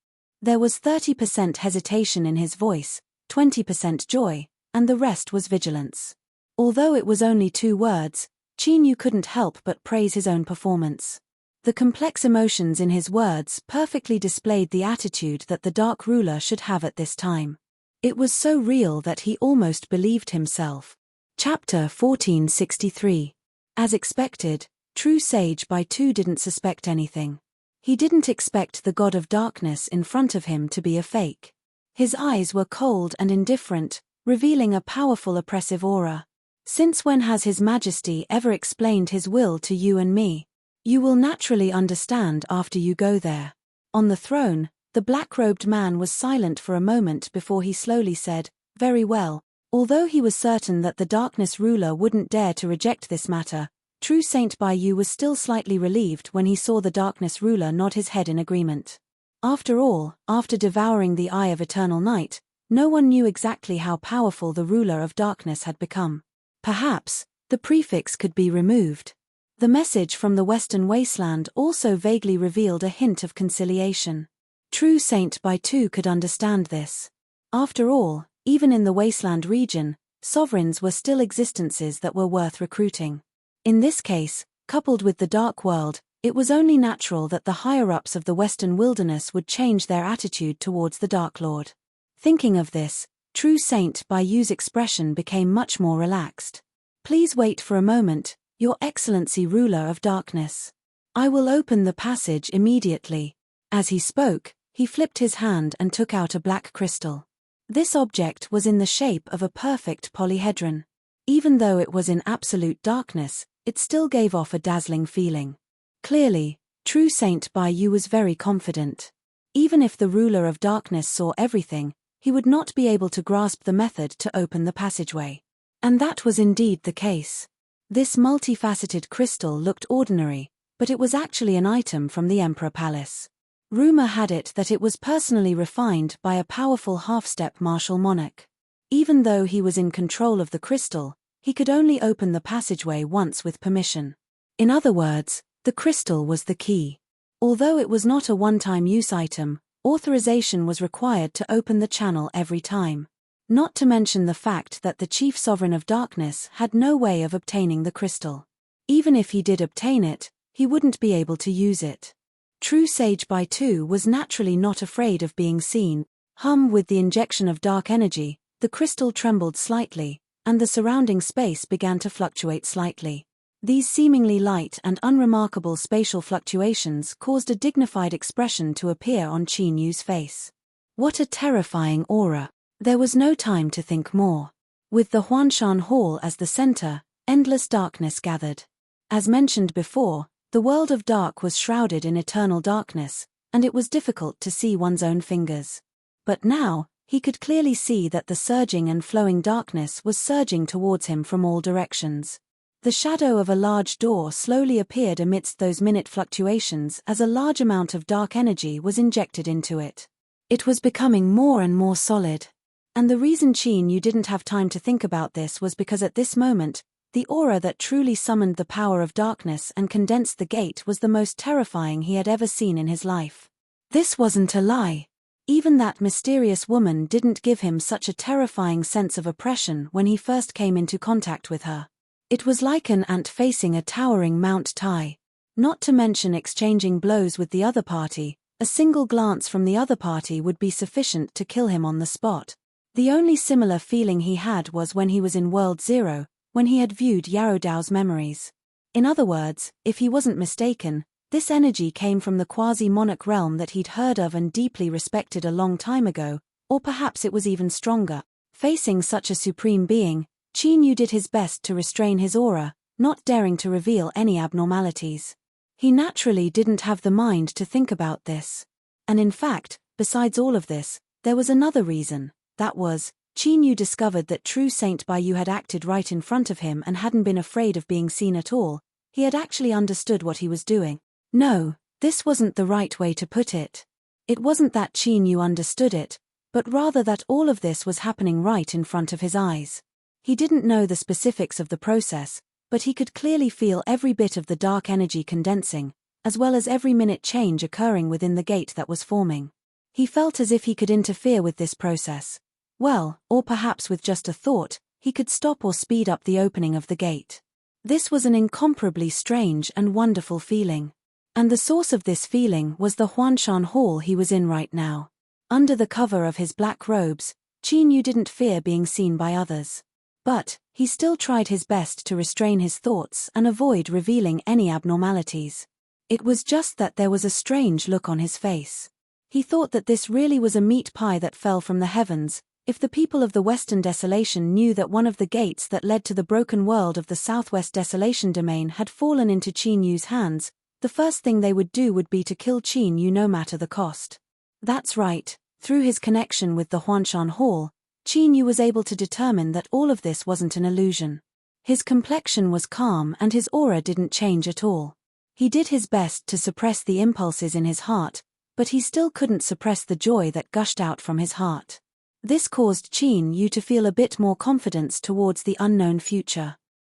Speaker 1: There was 30% hesitation in his voice, 20% joy, and the rest was vigilance. Although it was only 2 words, Qin Yu couldn't help but praise his own performance. The complex emotions in his words perfectly displayed the attitude that the Dark Ruler should have at this time. It was so real that he almost believed himself. Chapter 1463. As expected, True Sage Baitu didn't suspect anything. He didn't expect the god of darkness in front of him to be a fake. His eyes were cold and indifferent, revealing a powerful oppressive aura. "Since when has His Majesty ever explained his will to you and me? You will naturally understand after you go there." On the throne, the black-robed man was silent for a moment before he slowly said, "Very well." Although he was certain that the darkness ruler wouldn't dare to reject this matter, True Saint Bayu was still slightly relieved when he saw the darkness ruler nod his head in agreement. After all, after devouring the Eye of Eternal Night, no one knew exactly how powerful the ruler of darkness had become. Perhaps, the prefix could be removed. The message from the Western Wasteland also vaguely revealed a hint of conciliation. True Saint Baitu could understand this. After all, even in the Wasteland region, sovereigns were still existences that were worth recruiting. In this case, coupled with the Dark World, it was only natural that the higher-ups of the Western Wilderness would change their attitude towards the Dark Lord. Thinking of this, True Saint Bayu's expression became much more relaxed. "Please wait for a moment, Your Excellency Ruler of Darkness. I will open the passage immediately." As he spoke, he flipped his hand and took out a black crystal. This object was in the shape of a perfect polyhedron. Even though it was in absolute darkness, it still gave off a dazzling feeling. Clearly, True Saint Bayu was very confident. Even if the ruler of darkness saw everything, he would not be able to grasp the method to open the passageway. And that was indeed the case. This multifaceted crystal looked ordinary, but it was actually an item from the Emperor Palace. Rumor had it that it was personally refined by a powerful half-step martial monarch. Even though he was in control of the crystal, he could only open the passageway once with permission. In other words, the crystal was the key. Although it was not a one-time use item, authorization was required to open the channel every time. Not to mention the fact that the Chief Sovereign of Darkness had no way of obtaining the crystal. Even if he did obtain it, he wouldn't be able to use it. True Sage Baitu was naturally not afraid of being seen. With the injection of dark energy, the crystal trembled slightly, and the surrounding space began to fluctuate slightly. These seemingly light and unremarkable spatial fluctuations caused a dignified expression to appear on Qin Yu's face. What a terrifying aura! There was no time to think more. With the Huanshan Hall as the center, endless darkness gathered. As mentioned before, the world of dark was shrouded in eternal darkness, and it was difficult to see one's own fingers. But now, he could clearly see that the surging and flowing darkness was surging towards him from all directions. The shadow of a large door slowly appeared amidst those minute fluctuations as a large amount of dark energy was injected into it. It was becoming more and more solid. And the reason Qin Yu didn't have time to think about this was because at this moment, the aura that truly summoned the power of darkness and condensed the gate was the most terrifying he had ever seen in his life. This wasn't a lie. Even that mysterious woman didn't give him such a terrifying sense of oppression when he first came into contact with her. It was like an ant facing a towering Mount Tai. Not to mention exchanging blows with the other party, a single glance from the other party would be sufficient to kill him on the spot. The only similar feeling he had was when he was in World Zero, when he had viewed Yarrow Dao's memories. In other words, if he wasn't mistaken, this energy came from the quasi-monarch realm that he'd heard of and deeply respected a long time ago, or perhaps it was even stronger. Facing such a supreme being, Qin Yu did his best to restrain his aura, not daring to reveal any abnormalities. He naturally didn't have the mind to think about this. And in fact, besides all of this, there was another reason. That was, Qin Yu discovered that true Saint Baiyu had acted right in front of him and hadn't been afraid of being seen at all. He had actually understood what he was doing. No, this wasn't the right way to put it. It wasn't that Qin Yu understood it, but rather that all of this was happening right in front of his eyes. He didn't know the specifics of the process, but he could clearly feel every bit of the dark energy condensing, as well as every minute change occurring within the gate that was forming. He felt as if he could interfere with this process. Well, or perhaps with just a thought, he could stop or speed up the opening of the gate. This was an incomparably strange and wonderful feeling. And the source of this feeling was the Huanshan Hall he was in right now. Under the cover of his black robes, Qin Yu didn't fear being seen by others. But, he still tried his best to restrain his thoughts and avoid revealing any abnormalities. It was just that there was a strange look on his face. He thought that this really was a meat pie that fell from the heavens. If the people of the Western Desolation knew that one of the gates that led to the broken world of the Southwest Desolation domain had fallen into Qin Yu's hands, the first thing they would do would be to kill Qin Yu no matter the cost. That's right, through his connection with the Huanshan Hall, Qin Yu was able to determine that all of this wasn't an illusion. His complexion was calm and his aura didn't change at all. He did his best to suppress the impulses in his heart, but he still couldn't suppress the joy that gushed out from his heart. This caused Qin Yu to feel a bit more confidence towards the unknown future.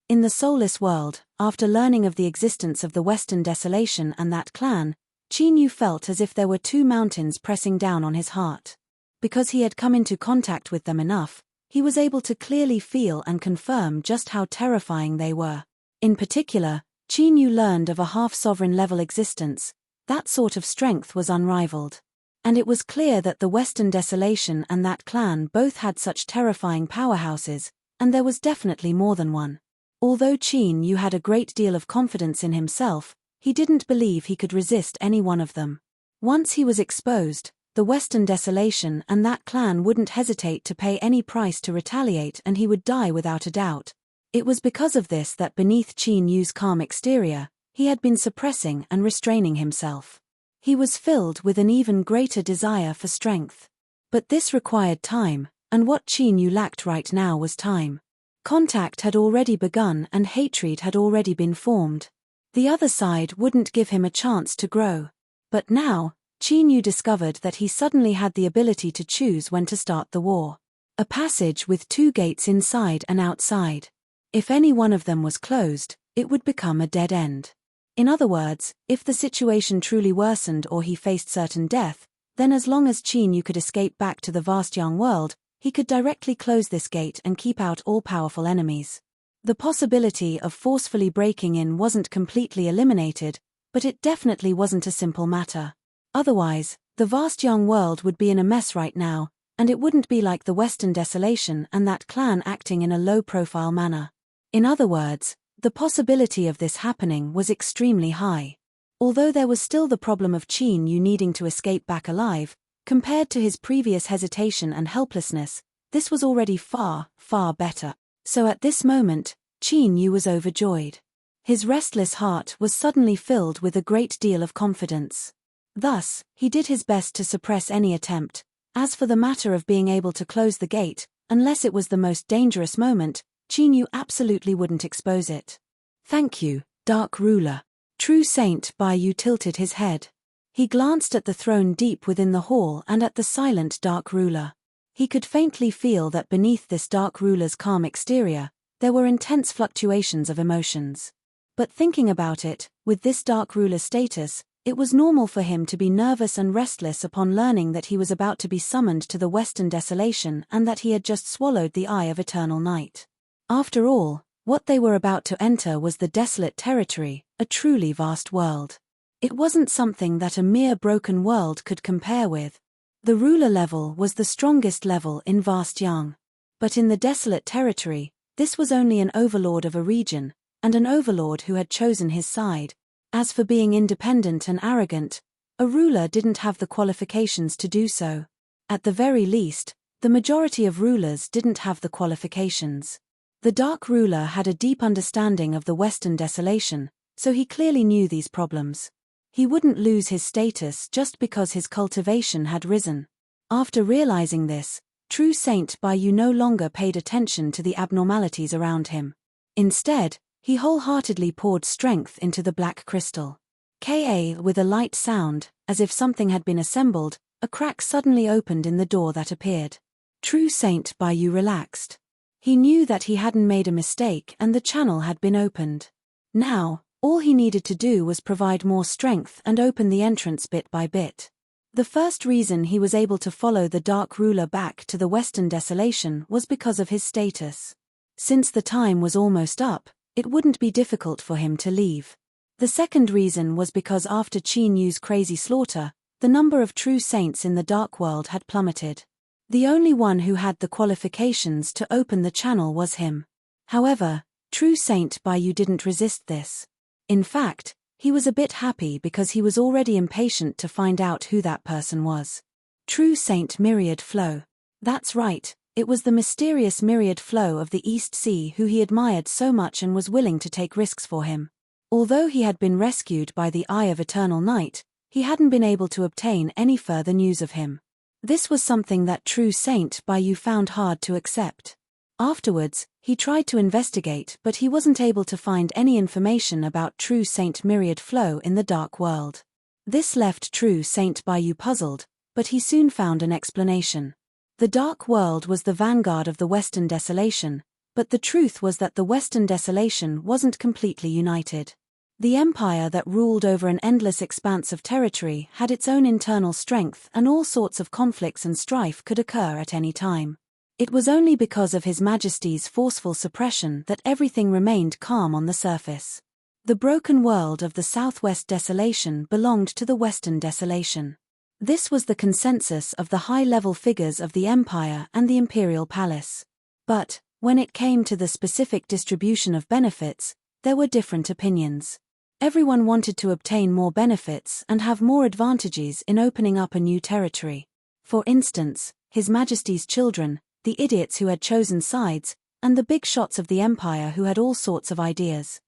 Speaker 1: In the soulless world, after learning of the existence of the Western Desolation and that clan, Qin Yu felt as if there were two mountains pressing down on his heart. Because he had come into contact with them enough, he was able to clearly feel and confirm just how terrifying they were. In particular, Qin Yu learned of a half-sovereign level existence. That sort of strength was unrivaled. And it was clear that the Western Desolation and that clan both had such terrifying powerhouses, and there was definitely more than one. Although Qin Yu had a great deal of confidence in himself, he didn't believe he could resist any one of them. Once he was exposed, the Western Desolation and that clan wouldn't hesitate to pay any price to retaliate, and he would die without a doubt. It was because of this that beneath Qin Yu's calm exterior, he had been suppressing and restraining himself. He was filled with an even greater desire for strength. But this required time, and what Qin Yu lacked right now was time. Contact had already begun and hatred had already been formed. The other side wouldn't give him a chance to grow. But now, Qin Yu discovered that he suddenly had the ability to choose when to start the war. A passage with two gates inside and outside. If any one of them was closed, it would become a dead end. In other words, if the situation truly worsened or he faced certain death, then as long as Qin Yu could escape back to the vast young world, he could directly close this gate and keep out all powerful enemies. The possibility of forcefully breaking in wasn't completely eliminated, but it definitely wasn't a simple matter. Otherwise, the vast young world would be in a mess right now, and it wouldn't be like the Western Desolation and that clan acting in a low-profile manner. In other words, the possibility of this happening was extremely high. Although there was still the problem of Qin Yu needing to escape back alive, compared to his previous hesitation and helplessness, this was already far, far better. So at this moment, Qin Yu was overjoyed. His restless heart was suddenly filled with a great deal of confidence. Thus, he did his best to suppress any attempt. As for the matter of being able to close the gate, unless it was the most dangerous moment, Qin Yu absolutely wouldn't expose it. "Thank you, Dark Ruler." True Saint Baiyu tilted his head. He glanced at the throne deep within the hall and at the silent dark ruler. He could faintly feel that beneath this dark ruler's calm exterior, there were intense fluctuations of emotions. But thinking about it, with this dark ruler's status, it was normal for him to be nervous and restless upon learning that he was about to be summoned to the Western Desolation and that he had just swallowed the Eye of Eternal Night. After all, what they were about to enter was the desolate territory, a truly vast world. It wasn't something that a mere broken world could compare with. The ruler level was the strongest level in vast Yang. But in the desolate territory, this was only an overlord of a region, and an overlord who had chosen his side. As for being independent and arrogant, a ruler didn't have the qualifications to do so. At the very least, the majority of rulers didn't have the qualifications. The Dark Ruler had a deep understanding of the Western Desolation, so he clearly knew these problems. He wouldn't lose his status just because his cultivation had risen. After realizing this, True Saint Baiyu no longer paid attention to the abnormalities around him. Instead, he wholeheartedly poured strength into the black crystal. With a light sound, as if something had been assembled, a crack suddenly opened in the door that appeared. True Saint Baiyu relaxed. He knew that he hadn't made a mistake and the channel had been opened. Now, all he needed to do was provide more strength and open the entrance bit by bit. The first reason he was able to follow the Dark Ruler back to the Western Desolation was because of his status. Since the time was almost up, it wouldn't be difficult for him to leave. The second reason was because after Qin Yu's crazy slaughter, the number of true saints in the Dark World had plummeted. The only one who had the qualifications to open the channel was him. However, True Saint Baiyu didn't resist this. In fact, he was a bit happy because he was already impatient to find out who that person was. True Saint Myriad Flow. That's right. It was the mysterious Myriad Flow of the East Sea who he admired so much and was willing to take risks for him. Although he had been rescued by the Eye of Eternal Night, he hadn't been able to obtain any further news of him. This was something that True Saint Baiyu found hard to accept. Afterwards, he tried to investigate but he wasn't able to find any information about True Saint Myriad Flow in the Dark World. This left True Saint Baiyu puzzled, but he soon found an explanation. The Dark World was the vanguard of the Western Desolation, but the truth was that the Western Desolation wasn't completely united. The empire that ruled over an endless expanse of territory had its own internal strength and all sorts of conflicts and strife could occur at any time. It was only because of His Majesty's forceful suppression that everything remained calm on the surface. The broken world of the Southwest Desolation belonged to the Western Desolation. This was the consensus of the high-level figures of the Empire and the Imperial Palace. But, when it came to the specific distribution of benefits, there were different opinions. Everyone wanted to obtain more benefits and have more advantages in opening up a new territory. For instance, His Majesty's children, the idiots who had chosen sides, and the big shots of the Empire who had all sorts of ideas.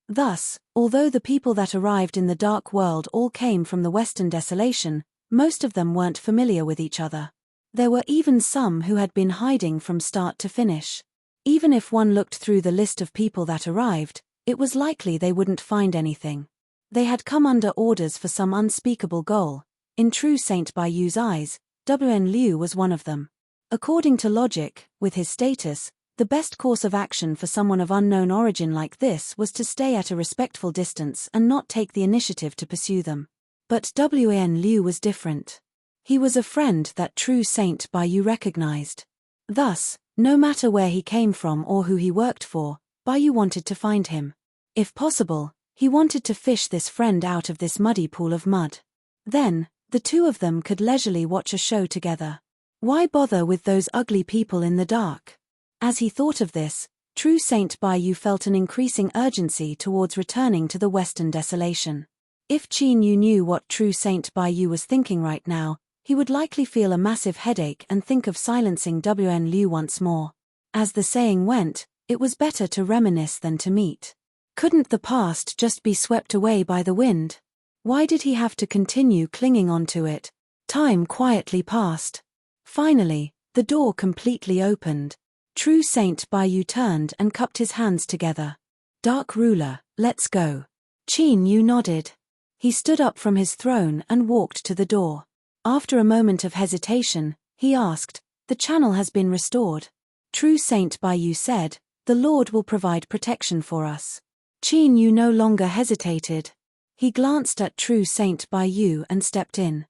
Speaker 1: Thus, although the people that arrived in the Dark World all came from the Western Desolation, most of them weren't familiar with each other. There were even some who had been hiding from start to finish. Even if one looked through the list of people that arrived, it was likely they wouldn't find anything. They had come under orders for some unspeakable goal. In True Saint Baiyu's eyes, WN Liu was one of them. According to logic, with his status, the best course of action for someone of unknown origin like this was to stay at a respectful distance and not take the initiative to pursue them. But WN Liu was different. He was a friend that True Saint Baiyu recognized. Thus, no matter where he came from or who he worked for, Baiyu wanted to find him. If possible, he wanted to fish this friend out of this muddy pool of mud. Then, the two of them could leisurely watch a show together. Why bother with those ugly people in the dark? As he thought of this, True Saint Baiyu felt an increasing urgency towards returning to the Western Desolation. If Qin Yu knew what True Saint Baiyu was thinking right now, he would likely feel a massive headache and think of silencing WN Liu once more. As the saying went, it was better to reminisce than to meet. Couldn't the past just be swept away by the wind? Why did he have to continue clinging onto it? Time quietly passed. Finally, the door completely opened. True Saint Baiyu turned and cupped his hands together. Dark Ruler, let's go. Qin Yu nodded. He stood up from his throne and walked to the door. After a moment of hesitation, he asked, "The channel has been restored." True Saint Bayou said, "The Lord will provide protection for us." Qin Yu no longer hesitated. He glanced at True Saint Bayou and stepped in.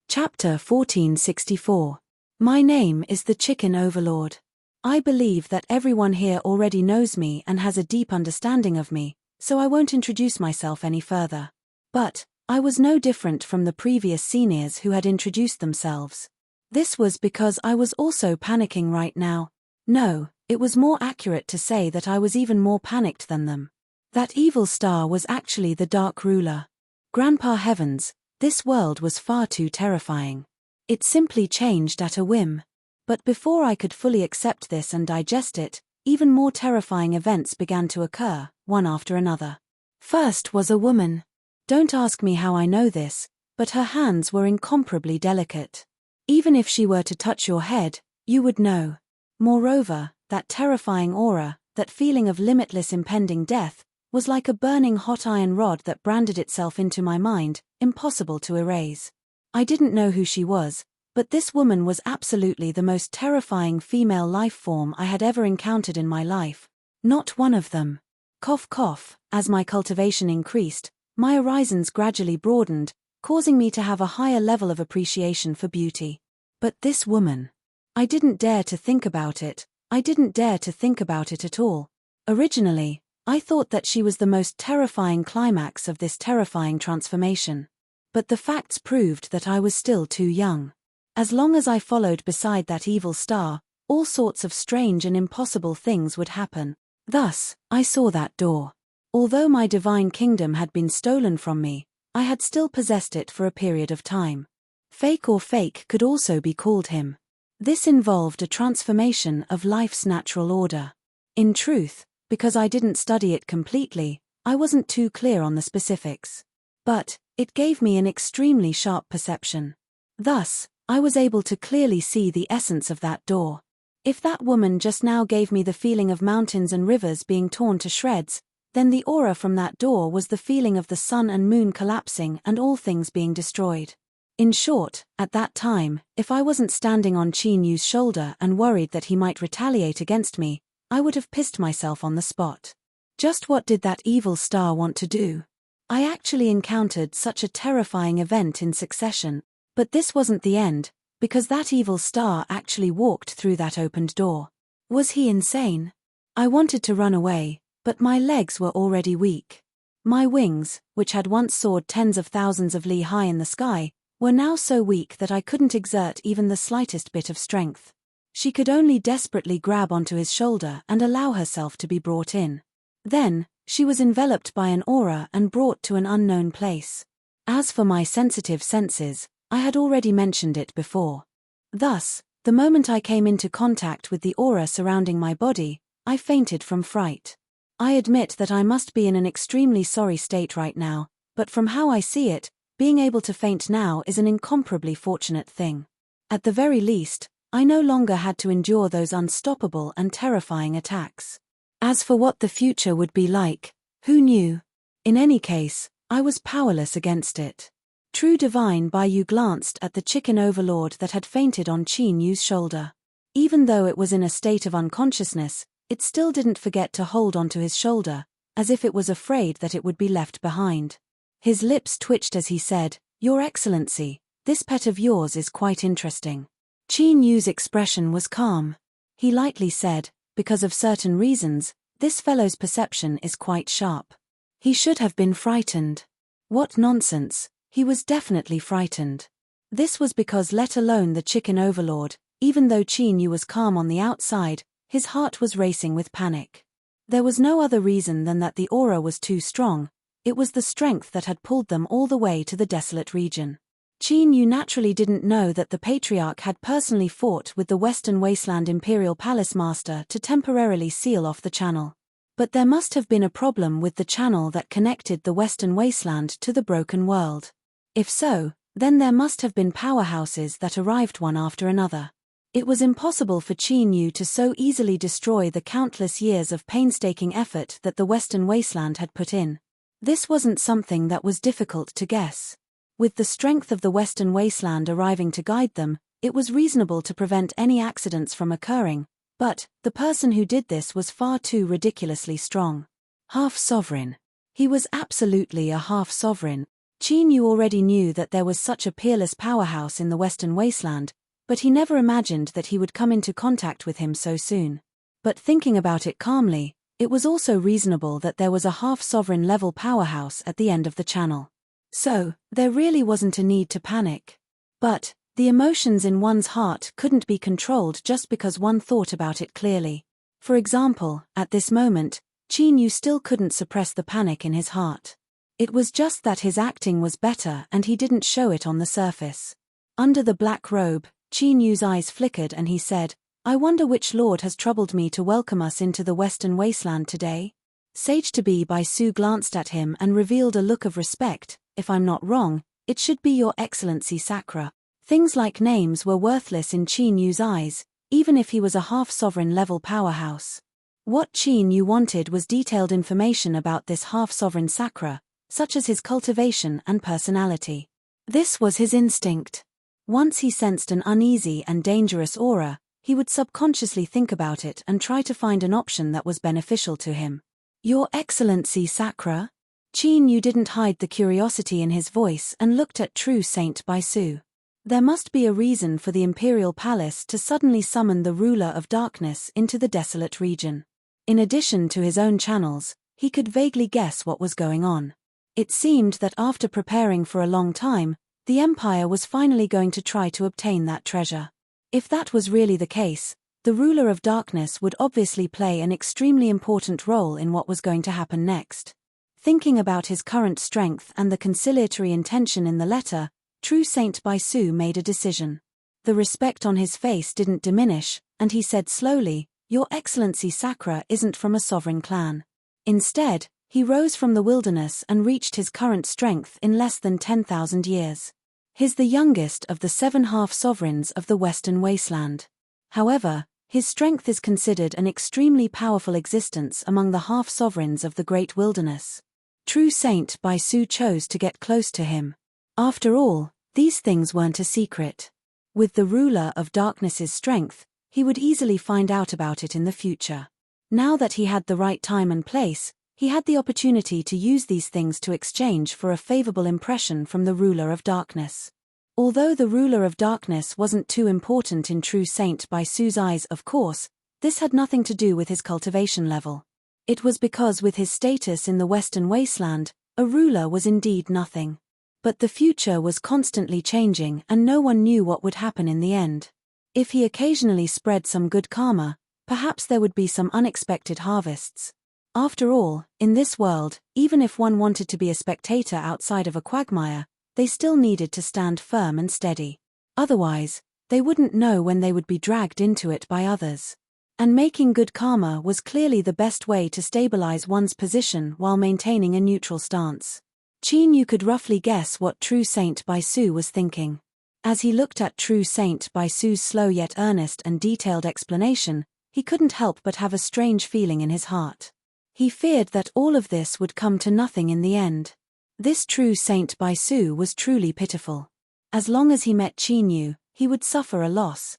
Speaker 1: Chapter 1464. My name is the Chicken Overlord. I believe that everyone here already knows me and has a deep understanding of me, so I won't introduce myself any further. But I was no different from the previous seniors who had introduced themselves. This was because I was also panicking right now. No, it was more accurate to say that I was even more panicked than them. That evil star was actually the Dark Ruler. Grandpa Heavens, this world was far too terrifying. It simply changed at a whim. But before I could fully accept this and digest it, even more terrifying events began to occur, one after another. First was a woman. Don't ask me how I know this, but her hands were incomparably delicate. Even if she were to touch your head, you would know. Moreover, that terrifying aura, that feeling of limitless impending death, was like a burning hot iron rod that branded itself into my mind, impossible to erase. I didn't know who she was, but this woman was absolutely the most terrifying female life form I had ever encountered in my life. Not one of them. Cough cough, as my cultivation increased, my horizons gradually broadened, causing me to have a higher level of appreciation for beauty. But this woman. I didn't dare to think about it. I didn't dare to think about it at all. Originally, I thought that she was the most terrifying climax of this terrifying transformation. But the facts proved that I was still too young. As long as I followed beside that evil star, all sorts of strange and impossible things would happen. Thus, I saw that door. Although my divine kingdom had been stolen from me, I had still possessed it for a period of time. Fake or fake could also be called him. This involved a transformation of life's natural order. In truth, because I didn't study it completely, I wasn't too clear on the specifics. But it gave me an extremely sharp perception. Thus, I was able to clearly see the essence of that door. If that woman just now gave me the feeling of mountains and rivers being torn to shreds, then the aura from that door was the feeling of the sun and moon collapsing and all things being destroyed. In short, at that time, if I wasn't standing on Qin Yu's shoulder and worried that he might retaliate against me, I would have pissed myself on the spot. Just what did that evil star want to do? I actually encountered such a terrifying event in succession, but this wasn't the end, because that evil star actually walked through that opened door. Was he insane? I wanted to run away, but my legs were already weak. My wings, which had once soared tens of thousands of li high in the sky, were now so weak that I couldn't exert even the slightest bit of strength. She could only desperately grab onto his shoulder and allow herself to be brought in. Then, she was enveloped by an aura and brought to an unknown place. As for my sensitive senses, I had already mentioned it before. Thus, the moment I came into contact with the aura surrounding my body, I fainted from fright. I admit that I must be in an extremely sorry state right now, but from how I see it, being able to faint now is an incomparably fortunate thing. At the very least, I no longer had to endure those unstoppable and terrifying attacks. As for what the future would be like, who knew? In any case, I was powerless against it. True Divine Bayou glanced at the chicken overlord that had fainted on Qin Yu's shoulder. Even though it was in a state of unconsciousness, it still didn't forget to hold onto his shoulder, as if it was afraid that it would be left behind. His lips twitched as he said, "Your Excellency, this pet of yours is quite interesting." Qin Yu's expression was calm. He lightly said, "Because of certain reasons, this fellow's perception is quite sharp." He should have been frightened. What nonsense, he was definitely frightened. This was because, let alone the chicken overlord, even though Qin Yu was calm on the outside, his heart was racing with panic. There was no other reason than that the aura was too strong. It was the strength that had pulled them all the way to the desolate region. Qin Yu naturally didn't know that the Patriarch had personally fought with the Western Wasteland Imperial Palace Master to temporarily seal off the channel. But there must have been a problem with the channel that connected the Western Wasteland to the broken world. If so, then there must have been powerhouses that arrived one after another. It was impossible for Qin Yu to so easily destroy the countless years of painstaking effort that the Western Wasteland had put in. This wasn't something that was difficult to guess. With the strength of the Western Wasteland arriving to guide them, it was reasonable to prevent any accidents from occurring, but the person who did this was far too ridiculously strong. Half-sovereign. He was absolutely a half-sovereign. Qin Yu already knew that there was such a peerless powerhouse in the Western Wasteland, but he never imagined that he would come into contact with him so soon. But thinking about it calmly, it was also reasonable that there was a half-sovereign level powerhouse at the end of the channel. So, there really wasn't a need to panic. But the emotions in one's heart couldn't be controlled just because one thought about it clearly. For example, at this moment, Qin Yu still couldn't suppress the panic in his heart. It was just that his acting was better and he didn't show it on the surface. Under the black robe, Qin Yu's eyes flickered and he said, "I wonder which lord has troubled me to welcome us into the Western Wasteland today?" Sage-to-be Bai Su glanced at him and revealed a look of respect. "If I'm not wrong, it should be Your Excellency Sakura." Things like names were worthless in Qin Yu's eyes, even if he was a half-sovereign level powerhouse. What Qin Yu wanted was detailed information about this half-sovereign Sakura, such as his cultivation and personality. This was his instinct. Once he sensed an uneasy and dangerous aura, he would subconsciously think about it and try to find an option that was beneficial to him. "Your Excellency Sakura?" Qin Yu didn't hide the curiosity in his voice and looked at True Saint Bai Su. There must be a reason for the Imperial Palace to suddenly summon the ruler of darkness into the desolate region. In addition to his own channels, he could vaguely guess what was going on. It seemed that after preparing for a long time, the Empire was finally going to try to obtain that treasure. If that was really the case, the ruler of darkness would obviously play an extremely important role in what was going to happen next. Thinking about his current strength and the conciliatory intention in the letter, True Saint Bai Su made a decision. The respect on his face didn't diminish, and he said slowly, "Your Excellency Sakura isn't from a sovereign clan." Instead, he rose from the wilderness and reached his current strength in less than 10,000 years. He's the youngest of the 7 half-sovereigns of the Western Wasteland. However, his strength is considered an extremely powerful existence among the half-sovereigns of the Great Wilderness. True Saint Bai Su chose to get close to him. After all, these things weren't a secret. With the ruler of darkness's strength, he would easily find out about it in the future. Now that he had the right time and place, he had the opportunity to use these things to exchange for a favorable impression from the ruler of darkness. Although the ruler of darkness wasn't too important in True Saint Bai Su's eyes, of course, this had nothing to do with his cultivation level. It was because with his status in the Western Wasteland, a ruler was indeed nothing. But the future was constantly changing and no one knew what would happen in the end. If he occasionally spread some good karma, perhaps there would be some unexpected harvests. After all, in this world, even if one wanted to be a spectator outside of a quagmire, they still needed to stand firm and steady. Otherwise, they wouldn't know when they would be dragged into it by others. And making good karma was clearly the best way to stabilize one's position while maintaining a neutral stance. Qin Yu could roughly guess what True Saint Bai Su was thinking. As he looked at True Saint Bai Su's slow yet earnest and detailed explanation, he couldn't help but have a strange feeling in his heart. He feared that all of this would come to nothing in the end. This True Saint Bai Su was truly pitiful. As long as he met Qin Yu, he would suffer a loss.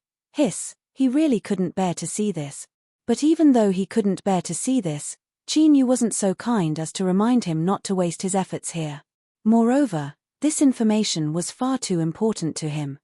Speaker 1: He really couldn't bear to see this. But even though he couldn't bear to see this, Qin Yu wasn't so kind as to remind him not to waste his efforts here. Moreover, this information was far too important to him.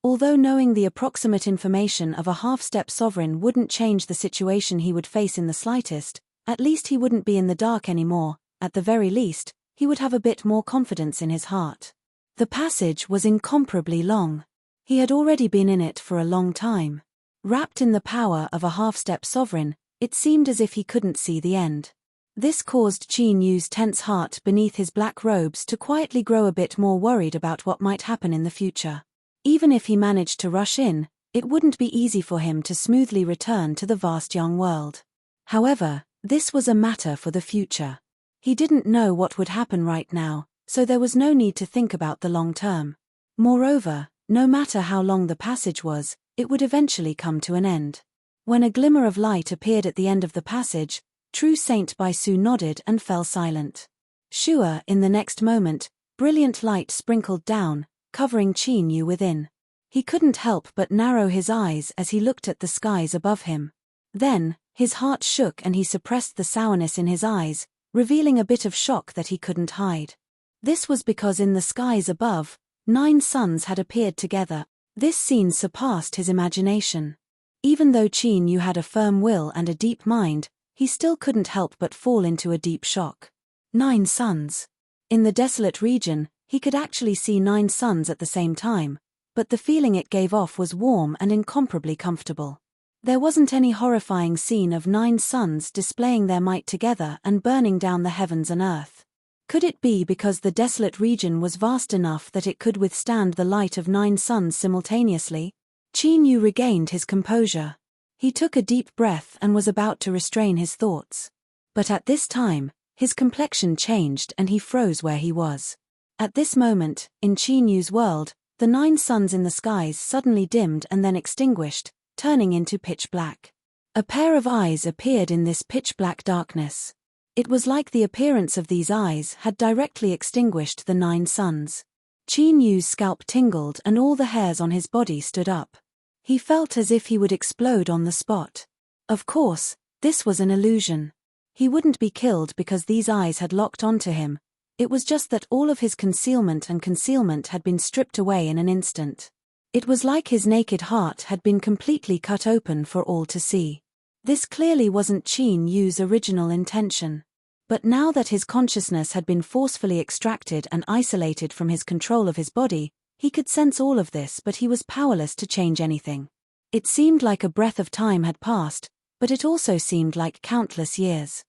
Speaker 1: Although knowing the approximate information of a half-step sovereign wouldn't change the situation he would face in the slightest, at least he wouldn't be in the dark anymore. At the very least, he would have a bit more confidence in his heart. The passage was incomparably long. He had already been in it for a long time. Wrapped in the power of a half-step sovereign, it seemed as if he couldn't see the end. This caused Qin Yu's tense heart beneath his black robes to quietly grow a bit more worried about what might happen in the future. Even if he managed to rush in, it wouldn't be easy for him to smoothly return to the vast young world. However, this was a matter for the future. He didn't know what would happen right now, so there was no need to think about the long term. Moreover, no matter how long the passage was, it would eventually come to an end. When a glimmer of light appeared at the end of the passage, True Saint Bai Su nodded and fell silent. Sure, in the next moment, brilliant light sprinkled down, covering Qin Yu within. He couldn't help but narrow his eyes as he looked at the skies above him. Then, his heart shook and he suppressed the sourness in his eyes, revealing a bit of shock that he couldn't hide. This was because in the skies above, 9 suns had appeared together. This scene surpassed his imagination. Even though Qin Yu had a firm will and a deep mind, he still couldn't help but fall into a deep shock. 9 suns. In the desolate region, he could actually see 9 suns at the same time, but the feeling it gave off was warm and incomparably comfortable. There wasn't any horrifying scene of 9 suns displaying their might together and burning down the heavens and earth. Could it be because the desolate region was vast enough that it could withstand the light of 9 suns simultaneously? Qin Yu regained his composure. He took a deep breath and was about to restrain his thoughts. But at this time, his complexion changed and he froze where he was. At this moment, in Qin Yu's world, the 9 suns in the skies suddenly dimmed and then extinguished, turning into pitch black. A pair of eyes appeared in this pitch-black darkness. It was like the appearance of these eyes had directly extinguished the 9 suns. Qin Yu's scalp tingled and all the hairs on his body stood up. He felt as if he would explode on the spot. Of course, this was an illusion. He wouldn't be killed because these eyes had locked onto him. It was just that all of his concealment had been stripped away in an instant. It was like his naked heart had been completely cut open for all to see. This clearly wasn't Qin Yu's original intention. But now that his consciousness had been forcefully extracted and isolated from his control of his body, he could sense all of this, but he was powerless to change anything. It seemed like a breath of time had passed, but it also seemed like countless years.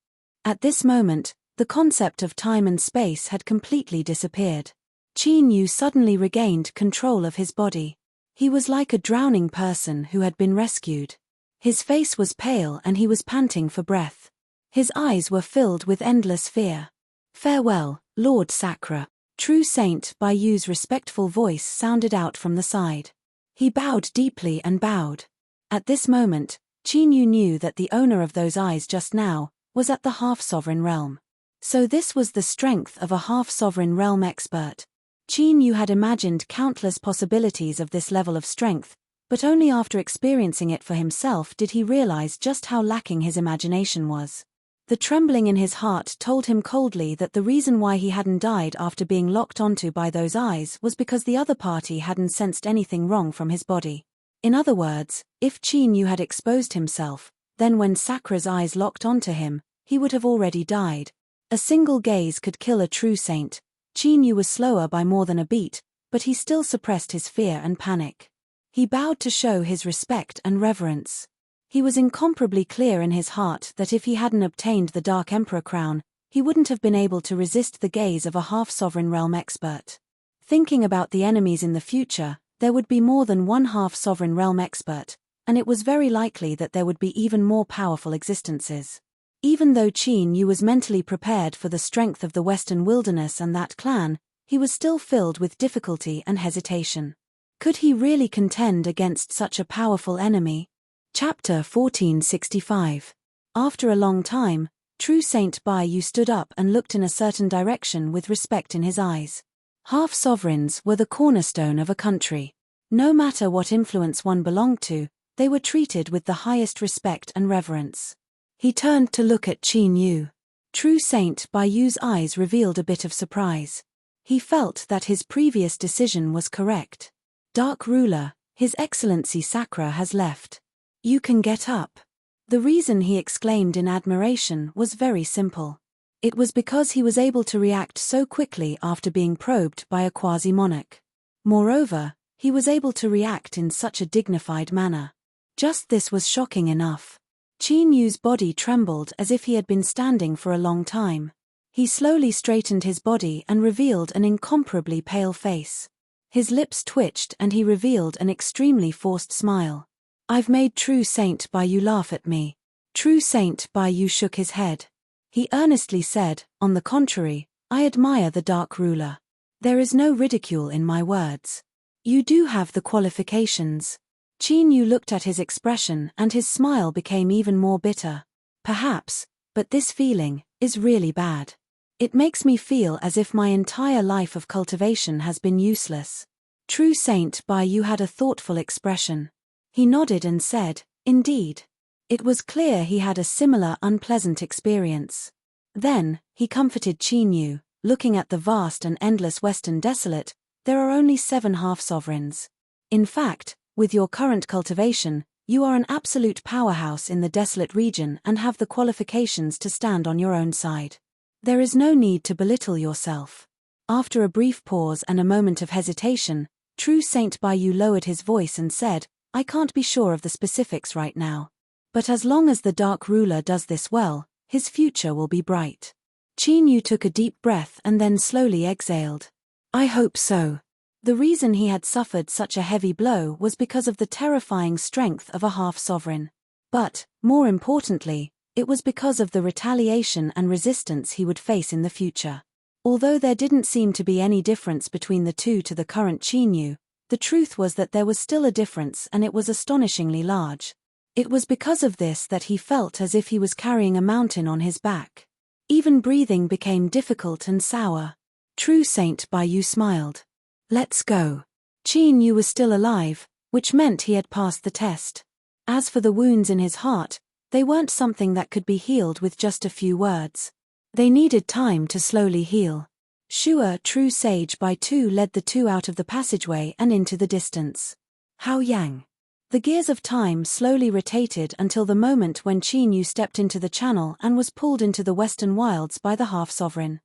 Speaker 1: At this moment, the concept of time and space had completely disappeared. Qin Yu suddenly regained control of his body. He was like a drowning person who had been rescued. His face was pale and he was panting for breath. His eyes were filled with endless fear. "Farewell, Lord Sakura," True Saint Bai Yu's respectful voice sounded out from the side. He bowed deeply and bowed. At this moment, Qin Yu knew that the owner of those eyes just now was at the half-sovereign realm. So this was the strength of a half-sovereign realm expert. Qin Yu had imagined countless possibilities of this level of strength, but only after experiencing it for himself did he realize just how lacking his imagination was. The trembling in his heart told him coldly that the reason why he hadn't died after being locked onto by those eyes was because the other party hadn't sensed anything wrong from his body. In other words, if Qin Yu had exposed himself, then when Sakura's eyes locked onto him, he would have already died. A single gaze could kill a true saint. Qin Yu was slower by more than a beat, but he still suppressed his fear and panic. He bowed to show his respect and reverence. He was incomparably clear in his heart that if he hadn't obtained the Dark Emperor crown, he wouldn't have been able to resist the gaze of a half-sovereign realm expert. Thinking about the enemies in the future, there would be more than one half-sovereign realm expert, and it was very likely that there would be even more powerful existences. Even though Qin Yu was mentally prepared for the strength of the Western Wilderness and that clan, he was still filled with difficulty and hesitation. Could he really contend against such a powerful enemy? Chapter 1465. After a long time, True Saint Bai Yu stood up and looked in a certain direction with respect in his eyes. Half-sovereigns were the cornerstone of a country. No matter what influence one belonged to, they were treated with the highest respect and reverence. He turned to look at Qin Yu. True Saint Bai Yu's eyes revealed a bit of surprise. He felt that his previous decision was correct. Dark Ruler, His Excellency Sakura has left. You can get up. The reason he exclaimed in admiration was very simple. It was because he was able to react so quickly after being probed by a quasi-monarch. Moreover, he was able to react in such a dignified manner. Just this was shocking enough. Qin Yu's body trembled as if he had been standing for a long time. He slowly straightened his body and revealed an incomparably pale face. His lips twitched and he revealed an extremely forced smile. "I've made True Saint Bai Yu laugh at me." True Saint Bai Yu shook his head. He earnestly said, "On the contrary, I admire the Dark Ruler. There is no ridicule in my words. You do have the qualifications." Qin Yu looked at his expression and his smile became even more bitter. "Perhaps, but this feeling is really bad. It makes me feel as if my entire life of cultivation has been useless. True Saint Bai Yu had a thoughtful expression. He nodded and said, "Indeed." It was clear he had a similar unpleasant experience. Then, he comforted Qin Yu, looking at the vast and endless Western Desolate, there are only 7 half-sovereigns. In fact, with your current cultivation, you are an absolute powerhouse in the desolate region and have the qualifications to stand on your own side. There is no need to belittle yourself. After a brief pause and a moment of hesitation, True Saint Bai Yu lowered his voice and said, "I can't be sure of the specifics right now. But as long as the Dark Ruler does this well, his future will be bright." Qin Yu took a deep breath and then slowly exhaled. "I hope so." The reason he had suffered such a heavy blow was because of the terrifying strength of a half-sovereign. But, more importantly, it was because of the retaliation and resistance he would face in the future. Although there didn't seem to be any difference between the two to the current Qin Yu, the truth was that there was still a difference, and it was astonishingly large. It was because of this that he felt as if he was carrying a mountain on his back. Even breathing became difficult and sour. True Saint Bai Yu smiled. "Let's go." Qin Yu was still alive, which meant he had passed the test. As for the wounds in his heart, they weren't something that could be healed with just a few words. They needed time to slowly heal. Shua True Sage Bai Tu led the two out of the passageway and into the distance. Hao Yang. The gears of time slowly rotated until the moment when Qin Yu stepped into the channel and was pulled into the western wilds by the half-sovereign.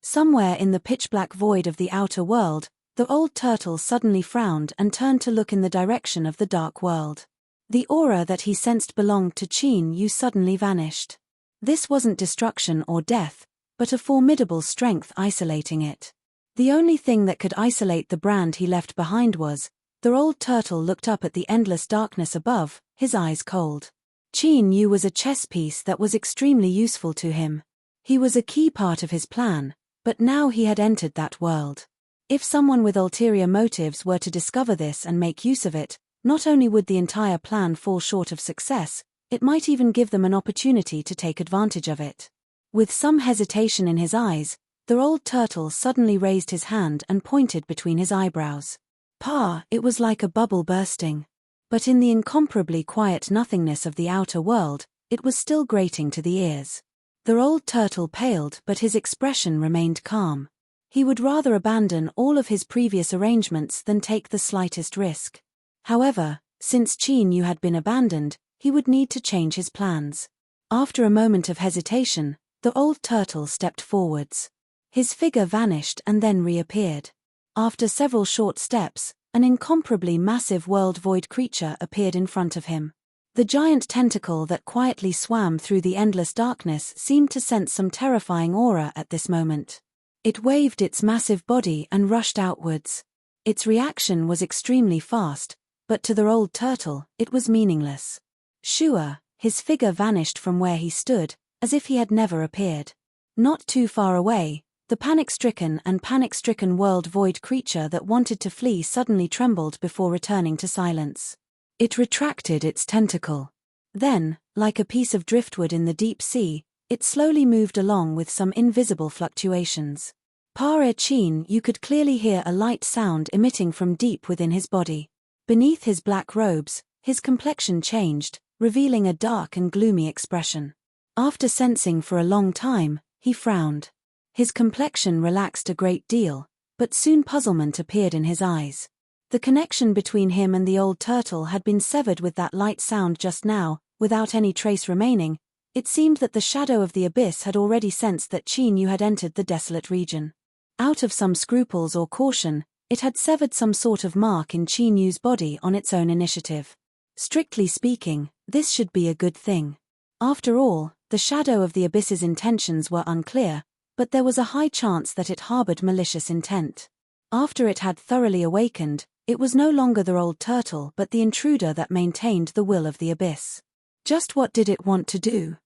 Speaker 1: Somewhere in the pitch-black void of the outer world, the old turtle suddenly frowned and turned to look in the direction of the dark world. The aura that he sensed belonged to Qin Yu suddenly vanished. This wasn't destruction or death, but a formidable strength isolating it. The only thing that could isolate the brand he left behind was, the old turtle looked up at the endless darkness above, his eyes cold. Qin Yu was a chess piece that was extremely useful to him. He was a key part of his plan, but now he had entered that world. If someone with ulterior motives were to discover this and make use of it, not only would the entire plan fall short of success, it might even give them an opportunity to take advantage of it. With some hesitation in his eyes, the old turtle suddenly raised his hand and pointed between his eyebrows. "Pa!" It was like a bubble bursting. But in the incomparably quiet nothingness of the outer world, it was still grating to the ears. The old turtle paled, but his expression remained calm. He would rather abandon all of his previous arrangements than take the slightest risk. However, since Qin Yu had been abandoned, he would need to change his plans. After a moment of hesitation, the old turtle stepped forwards. His figure vanished and then reappeared. After several short steps, an incomparably massive world-void creature appeared in front of him. The giant tentacle that quietly swam through the endless darkness seemed to sense some terrifying aura at this moment. It waved its massive body and rushed outwards. Its reaction was extremely fast, but to the old turtle, it was meaningless. Shua, his figure vanished from where he stood, as if he had never appeared. Not too far away, the panic-stricken world-void creature that wanted to flee suddenly trembled before returning to silence. It retracted its tentacle. Then, like a piece of driftwood in the deep sea, it slowly moved along with some invisible fluctuations. Pa Qin Yu could clearly hear a light sound emitting from deep within his body. Beneath his black robes, his complexion changed, revealing a dark and gloomy expression. After sensing for a long time, he frowned. His complexion relaxed a great deal, but soon puzzlement appeared in his eyes. The connection between him and the old turtle had been severed with that light sound just now, without any trace remaining. It seemed that the shadow of the abyss had already sensed that Qin Yu had entered the desolate region. Out of some scruples or caution, it had severed some sort of mark in Qin Yu's body on its own initiative. Strictly speaking, this should be a good thing. After all, the shadow of the abyss's intentions were unclear, but there was a high chance that it harbored malicious intent. After it had thoroughly awakened, it was no longer the old turtle but the intruder that maintained the will of the abyss. Just what did it want to do?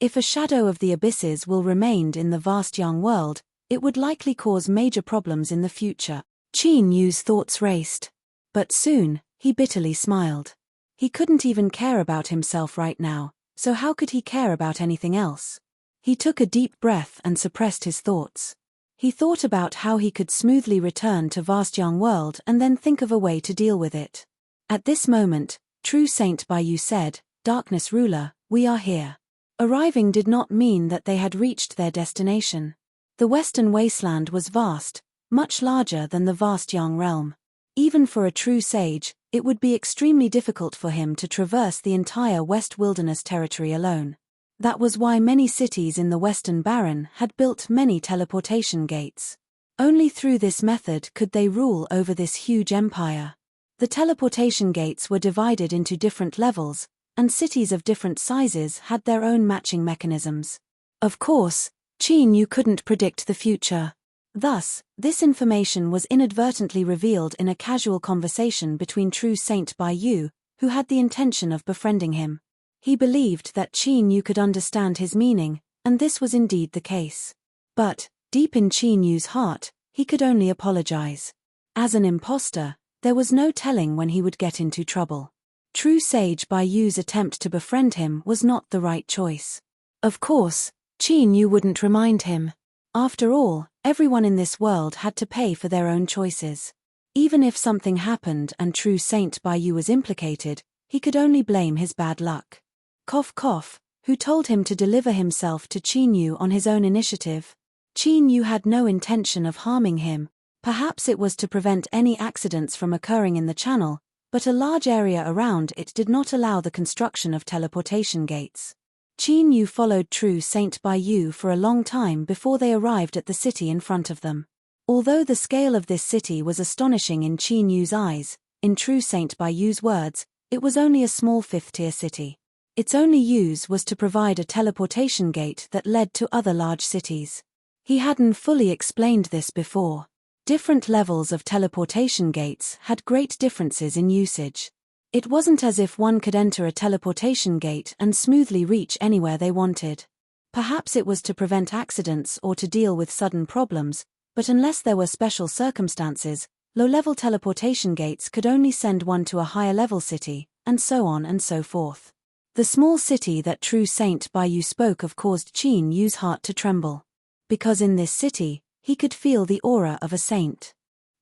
Speaker 1: If a shadow of the abyss's will remained in the vast young world, it would likely cause major problems in the future. Qin Yu's thoughts raced. But soon, he bitterly smiled. He couldn't even care about himself right now, so how could he care about anything else? He took a deep breath and suppressed his thoughts. He thought about how he could smoothly return to vast young world and then think of a way to deal with it. At this moment, True Saint Baiyu said, "Darkness ruler, we are here." Arriving did not mean that they had reached their destination. The western wasteland was vast, much larger than the vast Yang realm. Even for a true sage, it would be extremely difficult for him to traverse the entire West Wilderness territory alone. That was why many cities in the Western Barren had built many teleportation gates. Only through this method could they rule over this huge empire. The teleportation gates were divided into different levels, and cities of different sizes had their own matching mechanisms. Of course, Qin Yu couldn't predict the future. Thus, this information was inadvertently revealed in a casual conversation between True Saint Baiyu, who had the intention of befriending him. He believed that Qin Yu could understand his meaning, and this was indeed the case. But, deep in Qin Yu's heart, he could only apologize. As an imposter, there was no telling when he would get into trouble. True Sage Baiyu's attempt to befriend him was not the right choice. Of course, Qin Yu wouldn't remind him. After all, everyone in this world had to pay for their own choices. Even if something happened and True Saint Baiyu was implicated, he could only blame his bad luck. Cough cough, who told him to deliver himself to Qin Yu on his own initiative? Qin Yu had no intention of harming him. Perhaps it was to prevent any accidents from occurring in the channel, but a large area around it did not allow the construction of teleportation gates. Qin Yu followed True Saint Baiyu for a long time before they arrived at the city in front of them. Although the scale of this city was astonishing in Qin Yu's eyes, in True Saint Baiyu's words, it was only a small fifth-tier city. Its only use was to provide a teleportation gate that led to other large cities. He hadn't fully explained this before. Different levels of teleportation gates had great differences in usage. It wasn't as if one could enter a teleportation gate and smoothly reach anywhere they wanted. Perhaps it was to prevent accidents or to deal with sudden problems, but unless there were special circumstances, low-level teleportation gates could only send one to a higher-level city, and so on and so forth. The small city that True Saint Baiyu spoke of caused Qin Yu's heart to tremble. Because in this city, he could feel the aura of a saint.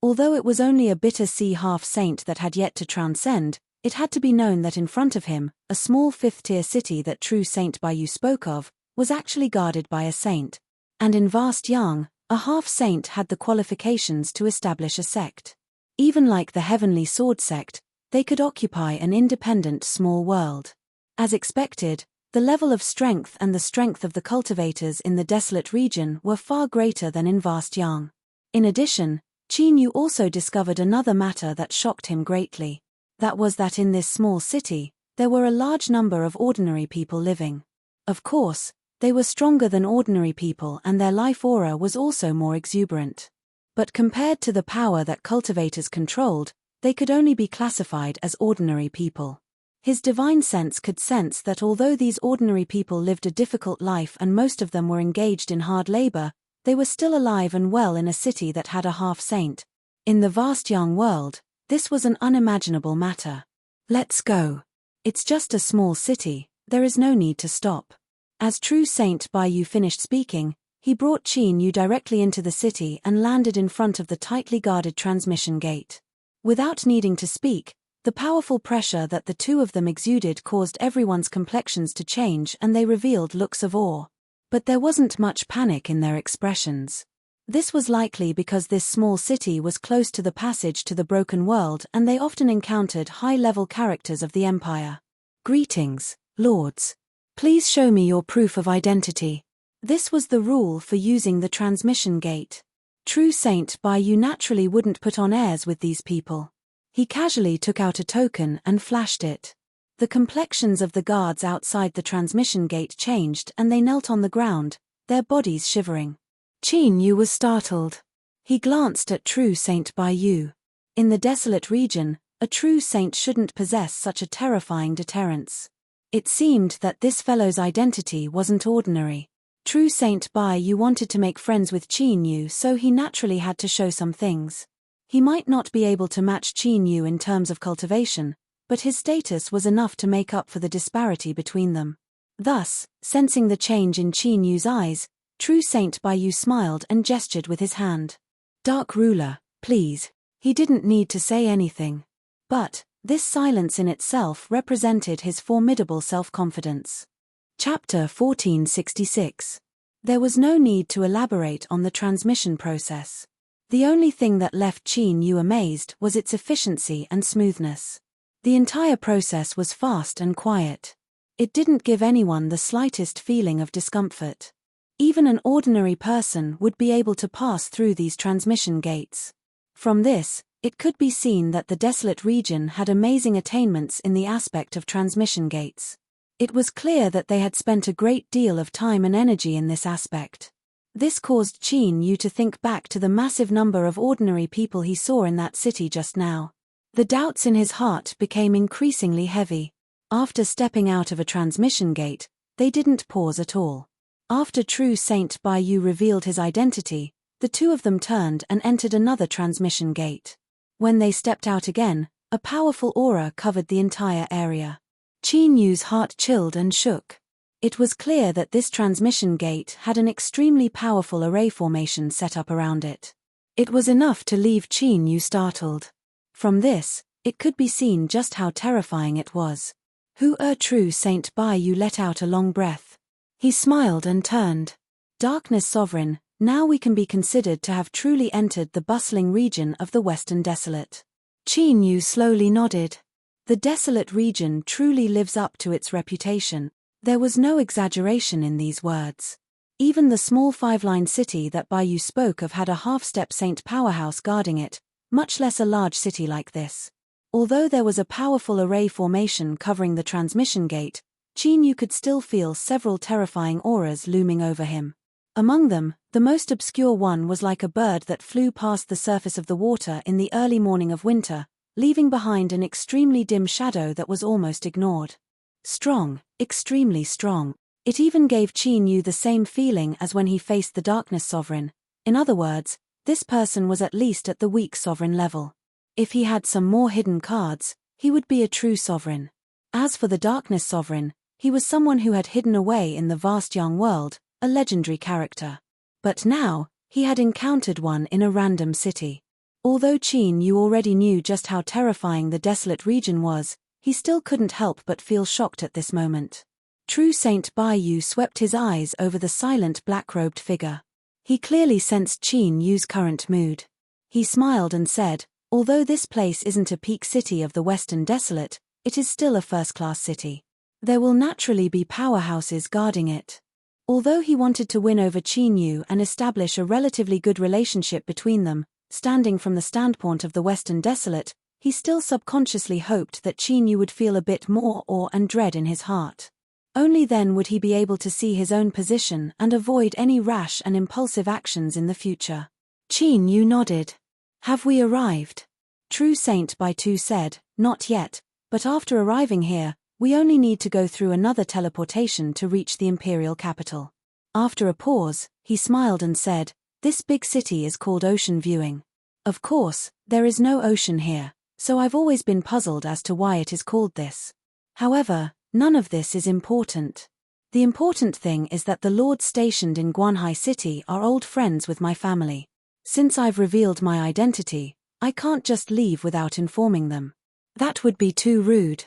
Speaker 1: Although it was only a bitter sea half-saint that had yet to transcend, it had to be known that in front of him, a small fifth-tier city that True Saint Baiyu spoke of, was actually guarded by a saint. And in vast Yang, a half-saint had the qualifications to establish a sect. Even like the Heavenly Sword sect, they could occupy an independent small world. As expected, the level of strength and the strength of the cultivators in the desolate region were far greater than in vast Yang. In addition, Qin Yu also discovered another matter that shocked him greatly. That was that in this small city, there were a large number of ordinary people living. Of course, they were stronger than ordinary people and their life aura was also more exuberant. But compared to the power that cultivators controlled, they could only be classified as ordinary people. His divine sense could sense that although these ordinary people lived a difficult life and most of them were engaged in hard labor, they were still alive and well in a city that had a half-saint. In the vast Yang world, this was an unimaginable matter. Let's go. It's just a small city, there is no need to stop. As True Saint Baiyu finished speaking, he brought Qin Yu directly into the city and landed in front of the tightly guarded transmission gate. Without needing to speak, the powerful pressure that the two of them exuded caused everyone's complexions to change and they revealed looks of awe. But there wasn't much panic in their expressions. This was likely because this small city was close to the passage to the broken world and they often encountered high-level characters of the empire. Greetings, lords. Please show me your proof of identity. This was the rule for using the transmission gate. True Saint Baiyu naturally wouldn't put on airs with these people. He casually took out a token and flashed it. The complexions of the guards outside the transmission gate changed and they knelt on the ground, their bodies shivering. Qin Yu was startled. He glanced at True Saint Baiyu. In the desolate region, a true saint shouldn't possess such a terrifying deterrence. It seemed that this fellow's identity wasn't ordinary. True Saint Baiyu wanted to make friends with Qin Yu, so he naturally had to show some things. He might not be able to match Qin Yu in terms of cultivation, but his status was enough to make up for the disparity between them. Thus, sensing the change in Qin Yu's eyes, true Saint Baiyu smiled and gestured with his hand. Dark ruler, please. He didn't need to say anything. But, this silence in itself represented his formidable self-confidence. Chapter 1466. There was no need to elaborate on the transmission process. The only thing that left Qin Yu amazed was its efficiency and smoothness. The entire process was fast and quiet. It didn't give anyone the slightest feeling of discomfort. Even an ordinary person would be able to pass through these transmission gates. From this, it could be seen that the desolate region had amazing attainments in the aspect of transmission gates. It was clear that they had spent a great deal of time and energy in this aspect. This caused Qin Yu to think back to the massive number of ordinary people he saw in that city just now. The doubts in his heart became increasingly heavy. After stepping out of a transmission gate, they didn't pause at all. After true Saint Baiyu revealed his identity, the two of them turned and entered another transmission gate. When they stepped out again, a powerful aura covered the entire area. Qin Yu's heart chilled and shook. It was clear that this transmission gate had an extremely powerful array formation set up around it. It was enough to leave Qin Yu startled. From this, it could be seen just how terrifying it was. True Saint Baiyu let out a long breath. He smiled and turned. Darkness Sovereign, now we can be considered to have truly entered the bustling region of the Western Desolate. Qin Yu slowly nodded. The desolate region truly lives up to its reputation. There was no exaggeration in these words. Even the small five-line city that Baiyu spoke of had a half-step saint powerhouse guarding it, much less a large city like this. Although there was a powerful array formation covering the transmission gate, Qin Yu could still feel several terrifying auras looming over him. Among them, the most obscure one was like a bird that flew past the surface of the water in the early morning of winter, leaving behind an extremely dim shadow that was almost ignored. Strong, extremely strong. It even gave Qin Yu the same feeling as when he faced the Darkness Sovereign. In other words, this person was at least at the weak sovereign level. If he had some more hidden cards, he would be a true sovereign. As for the Darkness Sovereign, he was someone who had hidden away in the vast young world, a legendary character. But now, he had encountered one in a random city. Although Qin Yu already knew just how terrifying the desolate region was, he still couldn't help but feel shocked at this moment. True Saint Baiyu swept his eyes over the silent black-robed figure. He clearly sensed Qin Yu's current mood. He smiled and said, although this place isn't a peak city of the Western Desolate, it is still a first-class city. There will naturally be powerhouses guarding it. Although he wanted to win over Qin Yu and establish a relatively good relationship between them, standing from the standpoint of the Western Desolate, he still subconsciously hoped that Qin Yu would feel a bit more awe and dread in his heart. Only then would he be able to see his own position and avoid any rash and impulsive actions in the future. Qin Yu nodded. Have we arrived? True Saint Baiyu said, not yet, but after arriving here, we only need to go through another teleportation to reach the imperial capital. After a pause, he smiled and said, this big city is called Ocean Viewing. Of course, there is no ocean here, so I've always been puzzled as to why it is called this. However, none of this is important. The important thing is that the lords stationed in Guanhai City are old friends with my family. Since I've revealed my identity, I can't just leave without informing them. That would be too rude.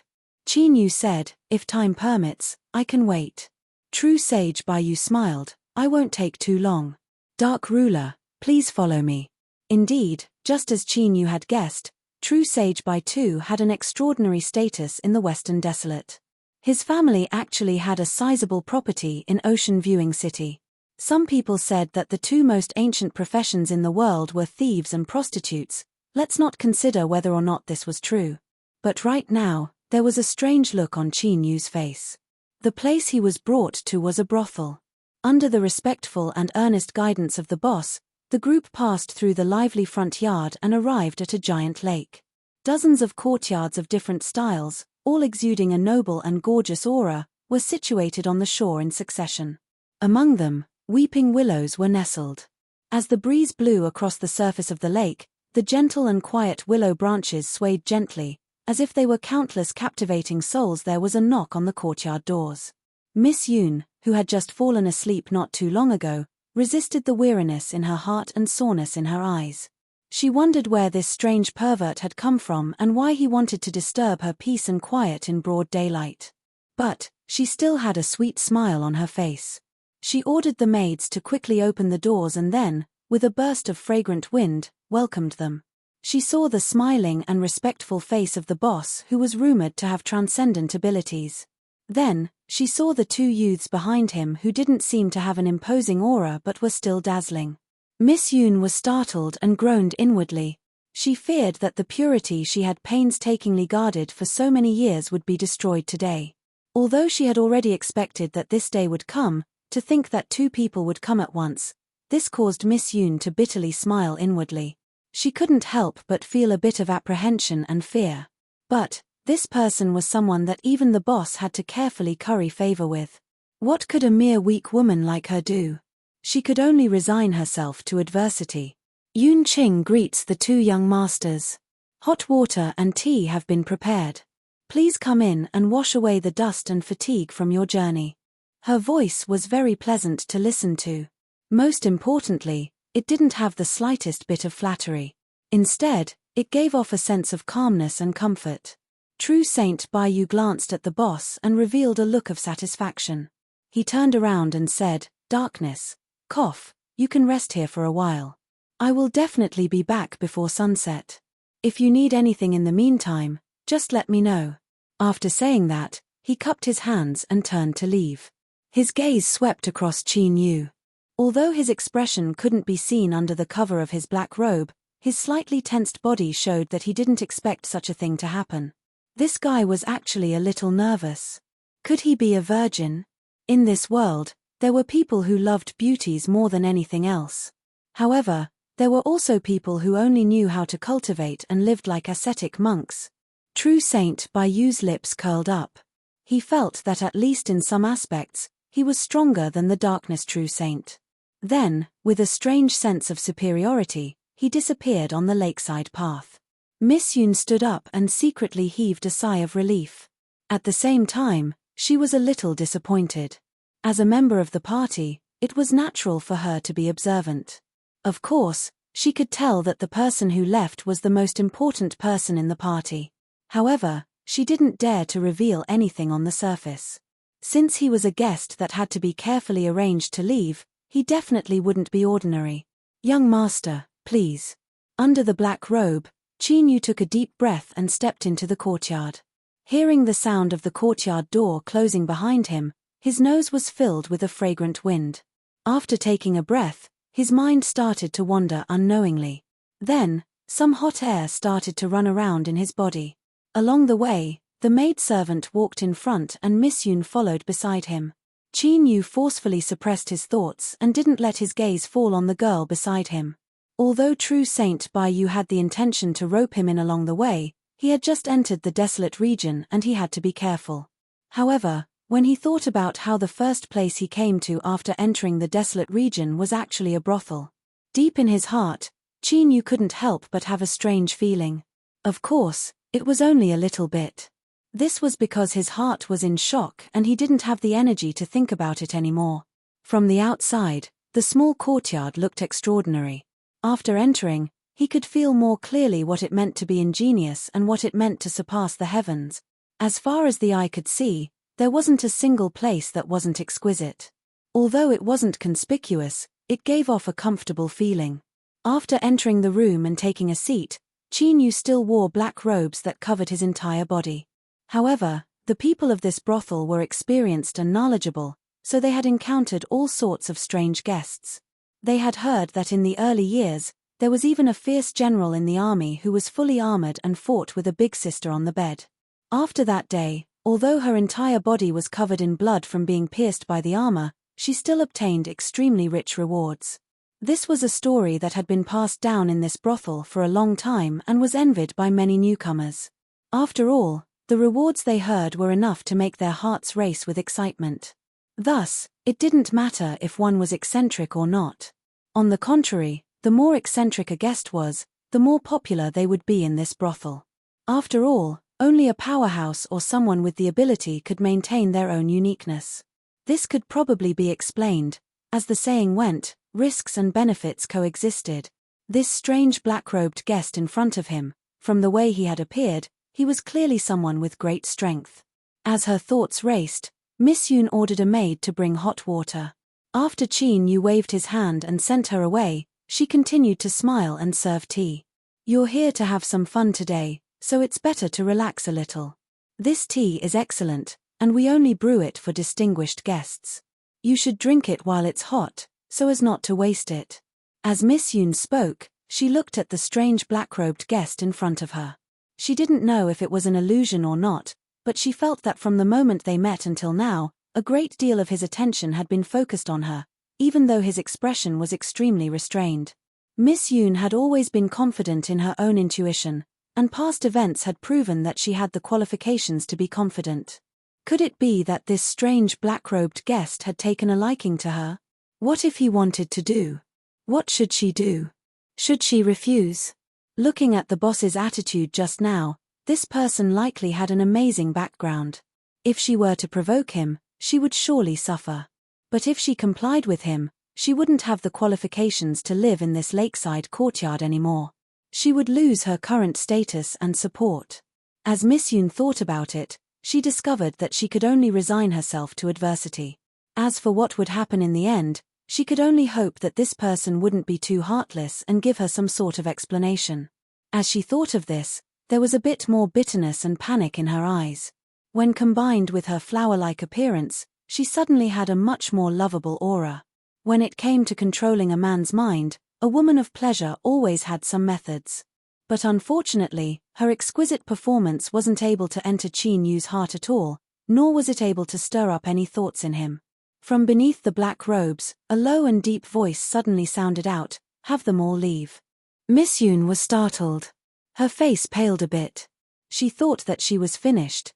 Speaker 1: Qin Yu said, if time permits, I can wait. True Sage Baiyu smiled, I won't take too long. Dark Ruler, please follow me. Indeed, just as Qin Yu had guessed, True Sage Baiyu had an extraordinary status in the Western Desolate. His family actually had a sizable property in Ocean Viewing City. Some people said that the two most ancient professions in the world were thieves and prostitutes. Let's not consider whether or not this was true. But right now, there was a strange look on Qin Yu's face. The place he was brought to was a brothel. Under the respectful and earnest guidance of the boss, the group passed through the lively front yard and arrived at a giant lake. Dozens of courtyards of different styles, all exuding a noble and gorgeous aura, were situated on the shore in succession. Among them, weeping willows were nestled. As the breeze blew across the surface of the lake, the gentle and quiet willow branches swayed gently, as if they were countless captivating souls. There was a knock on the courtyard doors. Miss Yoon, who had just fallen asleep not too long ago, resisted the weariness in her heart and soreness in her eyes. She wondered where this strange pervert had come from and why he wanted to disturb her peace and quiet in broad daylight. But she still had a sweet smile on her face. She ordered the maids to quickly open the doors and then, with a burst of fragrant wind, welcomed them. She saw the smiling and respectful face of the boss, who was rumored to have transcendent abilities. Then, she saw the two youths behind him who didn't seem to have an imposing aura but were still dazzling. Miss Yoon was startled and groaned inwardly. She feared that the purity she had painstakingly guarded for so many years would be destroyed today. Although she had already expected that this day would come, to think that two people would come at once, this caused Miss Yoon to bitterly smile inwardly. She couldn't help but feel a bit of apprehension and fear. But this person was someone that even the boss had to carefully curry favor with. What could a mere weak woman like her do? She could only resign herself to adversity. Yoon Ching greets the two young masters. Hot water and tea have been prepared. Please come in and wash away the dust and fatigue from your journey. Her voice was very pleasant to listen to. Most importantly, it didn't have the slightest bit of flattery. Instead, it gave off a sense of calmness and comfort. True Saint Bayu glanced at the boss and revealed a look of satisfaction. He turned around and said, "Darkness. Cough, you can rest here for a while. I will definitely be back before sunset. If you need anything in the meantime, just let me know." After saying that, he cupped his hands and turned to leave. His gaze swept across Qin Yu. Although his expression couldn't be seen under the cover of his black robe, his slightly tensed body showed that he didn't expect such a thing to happen. This guy was actually a little nervous. Could he be a virgin? In this world, there were people who loved beauties more than anything else. However, there were also people who only knew how to cultivate and lived like ascetic monks. True Saint Bayu's lips curled up. He felt that at least in some aspects, he was stronger than the darkness True Saint. Then, with a strange sense of superiority, he disappeared on the lakeside path. Miss Yoon stood up and secretly heaved a sigh of relief. At the same time, she was a little disappointed. As a member of the party, it was natural for her to be observant. Of course, she could tell that the person who left was the most important person in the party. However, she didn't dare to reveal anything on the surface. Since he was a guest that had to be carefully arranged to leave, he definitely wouldn't be ordinary. "Young master, please." Under the black robe, Qin Yu took a deep breath and stepped into the courtyard. Hearing the sound of the courtyard door closing behind him, his nose was filled with a fragrant wind. After taking a breath, his mind started to wander unknowingly. Then, some hot air started to run around in his body. Along the way, the maidservant walked in front and Miss Yoon followed beside him. Qin Yu forcefully suppressed his thoughts and didn't let his gaze fall on the girl beside him. Although True Saint Bayu had the intention to rope him in along the way, he had just entered the desolate region and he had to be careful. However, when he thought about how the first place he came to after entering the desolate region was actually a brothel, deep in his heart, Qin Yu couldn't help but have a strange feeling. Of course, it was only a little bit. This was because his heart was in shock and he didn't have the energy to think about it anymore. From the outside, the small courtyard looked extraordinary. After entering, he could feel more clearly what it meant to be ingenious and what it meant to surpass the heavens. As far as the eye could see, there wasn't a single place that wasn't exquisite. Although it wasn't conspicuous, it gave off a comfortable feeling. After entering the room and taking a seat, Qin Yu still wore black robes that covered his entire body. However, the people of this brothel were experienced and knowledgeable, so they had encountered all sorts of strange guests. They had heard that in the early years, there was even a fierce general in the army who was fully armored and fought with a big sister on the bed. After that day, although her entire body was covered in blood from being pierced by the armor, she still obtained extremely rich rewards. This was a story that had been passed down in this brothel for a long time and was envied by many newcomers. After all, the rewards they heard were enough to make their hearts race with excitement. Thus, it didn't matter if one was eccentric or not. On the contrary, the more eccentric a guest was, the more popular they would be in this brothel. After all, only a powerhouse or someone with the ability could maintain their own uniqueness. This could probably be explained. As the saying went, risks and benefits coexisted. This strange black-robed guest in front of him, from the way he had appeared, he was clearly someone with great strength. As her thoughts raced, Miss Yoon ordered a maid to bring hot water. After Qin Yu waved his hand and sent her away, she continued to smile and serve tea. "You're here to have some fun today, so it's better to relax a little. This tea is excellent, and we only brew it for distinguished guests. You should drink it while it's hot, so as not to waste it." As Miss Yoon spoke, she looked at the strange black-robed guest in front of her. She didn't know if it was an illusion or not, but she felt that from the moment they met until now, a great deal of his attention had been focused on her, even though his expression was extremely restrained. Miss Yoon had always been confident in her own intuition, and past events had proven that she had the qualifications to be confident. Could it be that this strange black-robed guest had taken a liking to her? What if he wanted to do? What should she do? Should she refuse? Looking at the boss's attitude just now, this person likely had an amazing background. If she were to provoke him, she would surely suffer. But if she complied with him, she wouldn't have the qualifications to live in this lakeside courtyard anymore. She would lose her current status and support. As Miss Yoon thought about it, she discovered that she could only resign herself to adversity. As for what would happen in the end, she could only hope that this person wouldn't be too heartless and give her some sort of explanation. As she thought of this, there was a bit more bitterness and panic in her eyes. When combined with her flower-like appearance, she suddenly had a much more lovable aura. When it came to controlling a man's mind, a woman of pleasure always had some methods. But unfortunately, her exquisite performance wasn't able to enter Qin Yu's heart at all, nor was it able to stir up any thoughts in him. From beneath the black robes, a low and deep voice suddenly sounded out, "Have them all leave." Miss Yoon was startled. Her face paled a bit. She thought that she was finished.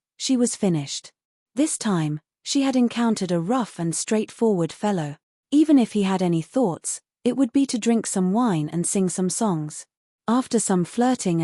Speaker 1: This time, she had encountered a rough and straightforward fellow. Even if he had any thoughts, it would be to drink some wine and sing some songs. After some flirting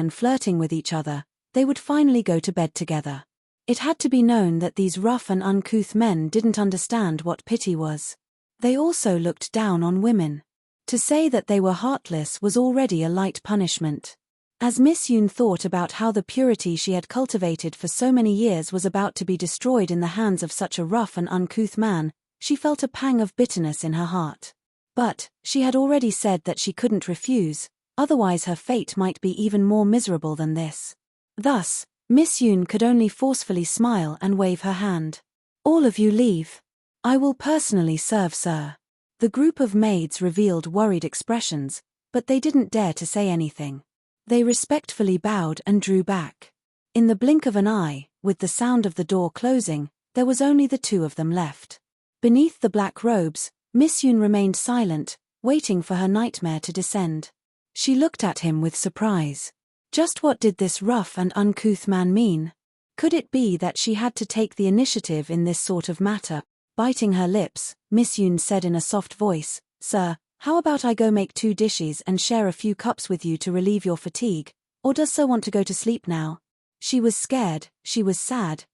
Speaker 1: with each other, they would finally go to bed together. It had to be known that these rough and uncouth men didn't understand what pity was. They also looked down on women. To say that they were heartless was already a light punishment. As Miss Yoon thought about how the purity she had cultivated for so many years was about to be destroyed in the hands of such a rough and uncouth man, she felt a pang of bitterness in her heart. But, she had already said that she couldn't refuse, otherwise her fate might be even more miserable than this. Thus, Miss Yoon could only forcefully smile and wave her hand. "All of you leave. I will personally serve, sir." The group of maids revealed worried expressions, but they didn't dare to say anything. They respectfully bowed and drew back. In the blink of an eye, with the sound of the door closing, there was only the two of them left. Beneath the black robes, Miss Yoon remained silent, waiting for her nightmare to descend. She looked at him with surprise. Just what did this rough and uncouth man mean? Could it be that she had to take the initiative in this sort of matter? Biting her lips, Miss Yoon said in a soft voice, "Sir, how about I go make 2 dishes and share a few cups with you to relieve your fatigue, or does sir want to go to sleep now?" She was scared, she was sad,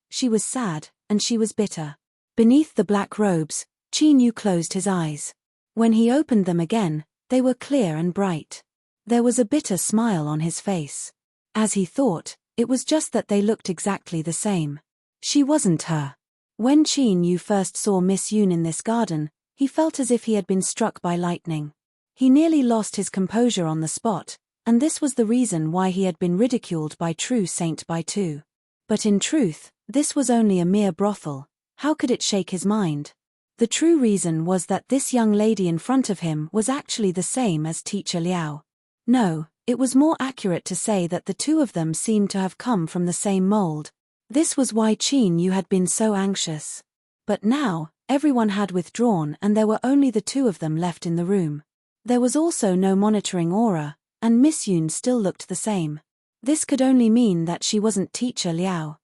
Speaker 1: and she was bitter. Beneath the black robes, Qin Yu closed his eyes. When he opened them again, they were clear and bright. There was a bitter smile on his face. As he thought, it was just that they looked exactly the same. She wasn't her. When Qin Yu first saw Miss Yoon in this garden, he felt as if he had been struck by lightning. He nearly lost his composure on the spot, and this was the reason why he had been ridiculed by True Saint Baitu. But in truth, this was only a mere brothel. How could it shake his mind? The true reason was that this young lady in front of him was actually the same as Teacher Liao. No, it was more accurate to say that the two of them seemed to have come from the same mold. This was why Qin Yu had been so anxious. But now, everyone had withdrawn and there were only the two of them left in the room. There was also no monitoring aura, and Miss Yoon still looked the same. This could only mean that she wasn't Teacher Liao.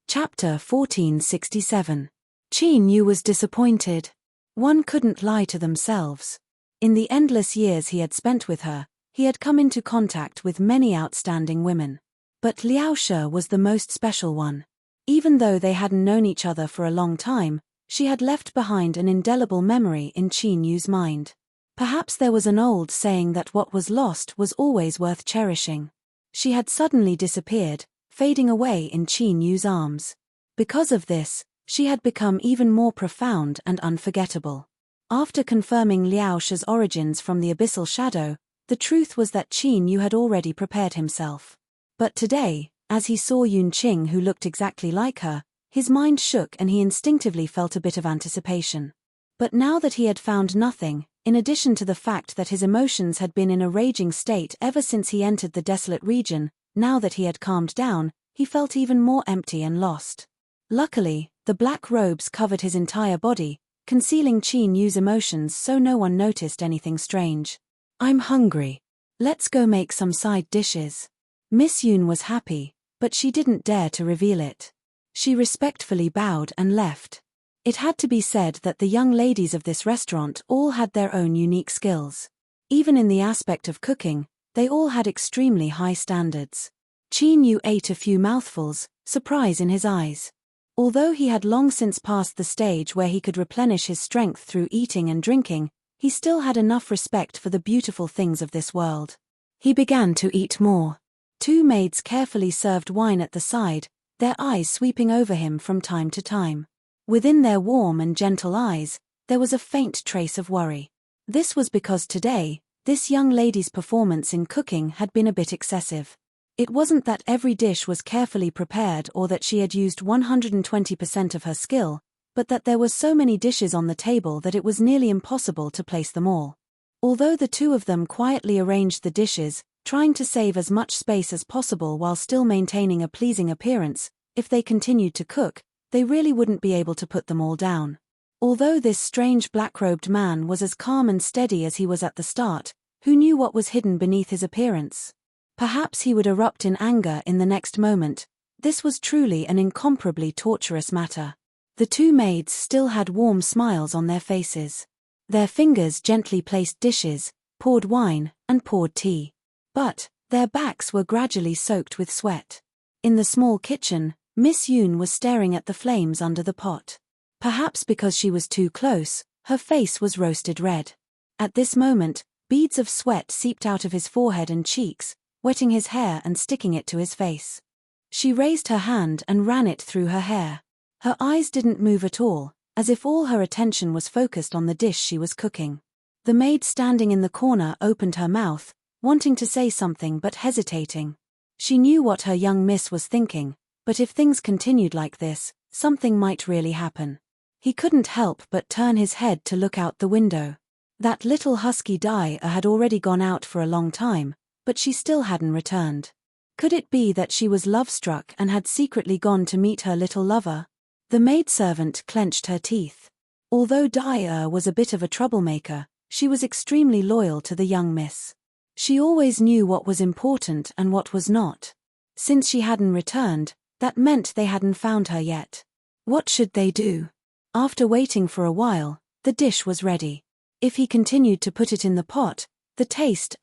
Speaker 1: Chapter 1467. Qin Yu was disappointed. One couldn't lie to themselves. In the endless years he had spent with her, he had come into contact with many outstanding women. But Liao She was the most special one. Even though they hadn't known each other for a long time, She had left behind an indelible memory in Qin Yu's mind. Perhaps there was an old saying that what was lost was always worth cherishing. She had suddenly disappeared, fading away in Qin Yu's arms. Because of this, she had become even more profound and unforgettable. After confirming Liao Shi's origins from the abyssal shadow, the truth was that Qin Yu had already prepared himself. But today, as he saw Yun Qing who looked exactly like her, his mind shook and he instinctively felt a bit of anticipation. But now that he had found nothing, in addition to the fact that his emotions had been in a raging state ever since he entered the desolate region, now that he had calmed down, he felt even more empty and lost. Luckily, the black robes covered his entire body, concealing Qin Yu's emotions so no one noticed anything strange. "I'm hungry. Let's go make some side dishes." Miss Yun was happy, but she didn't dare to reveal it. She respectfully bowed and left. It had to be said that the young ladies of this restaurant all had their own unique skills. Even in the aspect of cooking, they all had extremely high standards. Qin Yu ate a few mouthfuls, surprise in his eyes. Although he had long since passed the stage where he could replenish his strength through eating and drinking, he still had enough respect for the beautiful things of this world. He began to eat more. Two maids carefully served wine at the side, their eyes sweeping over him from time to time. Within their warm and gentle eyes, there was a faint trace of worry. This was because today, this young lady's performance in cooking had been a bit excessive. It wasn't that every dish was carefully prepared or that she had used 120% of her skill, but that there were so many dishes on the table that it was nearly impossible to place them all. Although the two of them quietly arranged the dishes, trying to save as much space as possible while still maintaining a pleasing appearance, if they continued to cook, they really wouldn't be able to put them all down. Although this strange black-robed man was as calm and steady as he was at the start, who knew what was hidden beneath his appearance? Perhaps he would erupt in anger in the next moment. This was truly an incomparably torturous matter. The two maids still had warm smiles on their faces. Their fingers gently placed dishes, poured wine, and poured tea. But their backs were gradually soaked with sweat. In the small kitchen, Miss Yun was staring at the flames under the pot. Perhaps because she was too close, her face was roasted red. At this moment, beads of sweat seeped out of his forehead and cheeks, wetting his hair and sticking it to his face. She raised her hand and ran it through her hair. Her eyes didn't move at all, as if all her attention was focused on the dish she was cooking. The maid standing in the corner opened her mouth, wanting to say something but hesitating. She knew what her young miss was thinking, but if things continued like this, something might really happen. He couldn't help but turn his head to look out the window. That little husky Dai had already gone out for a long time, but she still hadn't returned. Could it be that she was love-struck and had secretly gone to meet her little lover? The maidservant clenched her teeth. Although Dai was a bit of a troublemaker, she was extremely loyal to the young miss. She always knew what was important and what was not. Since she hadn't returned, that meant they hadn't found her yet. What should they do? After waiting for a while, the dish was ready. If he continued to put it in the pot, the taste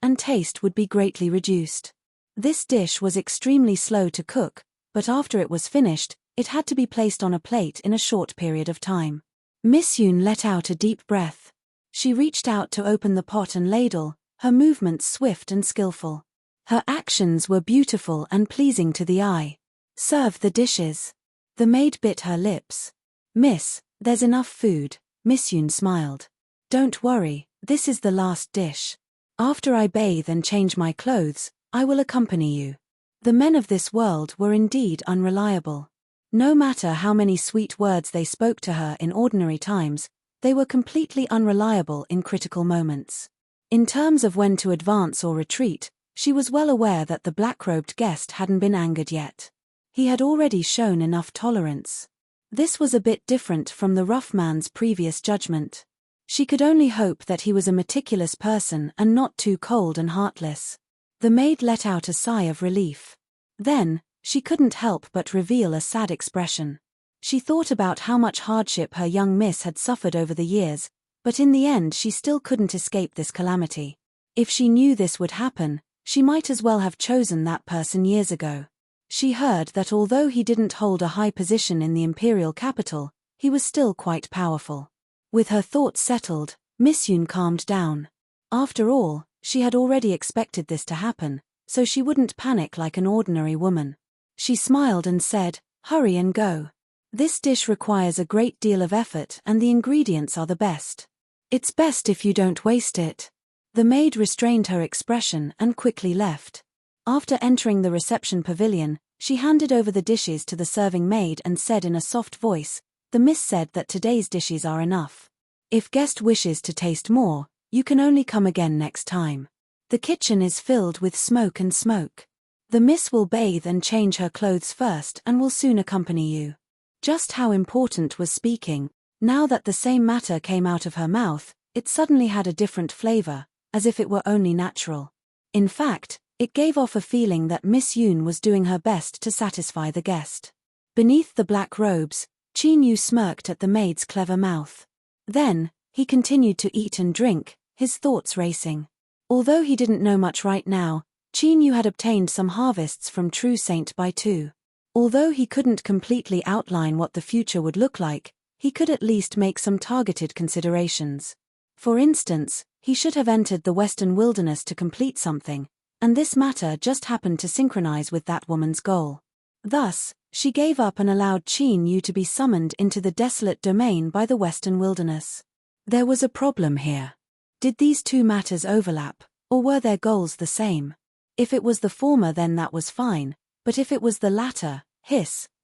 Speaker 1: would be greatly reduced. This dish was extremely slow to cook, but after it was finished, it had to be placed on a plate in a short period of time. Miss Yun let out a deep breath. She reached out to open the pot and ladle, her movements swift and skillful. Her actions were beautiful and pleasing to the eye. "Serve the dishes." The maid bit her lips. "Miss, there's enough food," Miss Yun smiled. "Don't worry, this is the last dish. After I bathe and change my clothes, I will accompany you." The men of this world were indeed unreliable. No matter how many sweet words they spoke to her in ordinary times, they were completely unreliable in critical moments. In terms of when to advance or retreat, she was well aware that the black-robed guest hadn't been angered yet. He had already shown enough tolerance. This was a bit different from the rough man's previous judgment. She could only hope that he was a meticulous person and not too cold and heartless. The maid let out a sigh of relief. Then, she couldn't help but reveal a sad expression. She thought about how much hardship her young miss had suffered over the years, but in the end she still couldn't escape this calamity. If she knew this would happen, she might as well have chosen that person years ago. She heard that although he didn't hold a high position in the imperial capital, he was still quite powerful. With her thoughts settled, Miss Yoon calmed down. After all, she had already expected this to happen, so she wouldn't panic like an ordinary woman. She smiled and said, "Hurry and go. This dish requires a great deal of effort and the ingredients are the best. It's best if you don't waste it." The maid restrained her expression and quickly left. After entering the reception pavilion, she handed over the dishes to the serving maid and said in a soft voice, "The miss said that today's dishes are enough. If guest wishes to taste more, you can only come again next time. The kitchen is filled with smoke and smoke. The miss will bathe and change her clothes first and will soon accompany you." Just how important was speaking, now that the same matter came out of her mouth, it suddenly had a different flavor, as if it were only natural. In fact, it gave off a feeling that Miss Yoon was doing her best to satisfy the guest. Beneath the black robes, Qin Yu smirked at the maid's clever mouth. Then, he continued to eat and drink, his thoughts racing. Although he didn't know much right now, Qin Yu had obtained some harvests from True Saint by 2. Although he couldn't completely outline what the future would look like, he could at least make some targeted considerations. For instance, he should have entered the Western Wilderness to complete something, and this matter just happened to synchronize with that woman's goal. Thus, she gave up and allowed Qin Yu to be summoned into the desolate domain by the Western Wilderness. There was a problem here. Did these two matters overlap, or were their goals the same? If it was the former, then that was fine, but if it was the latter,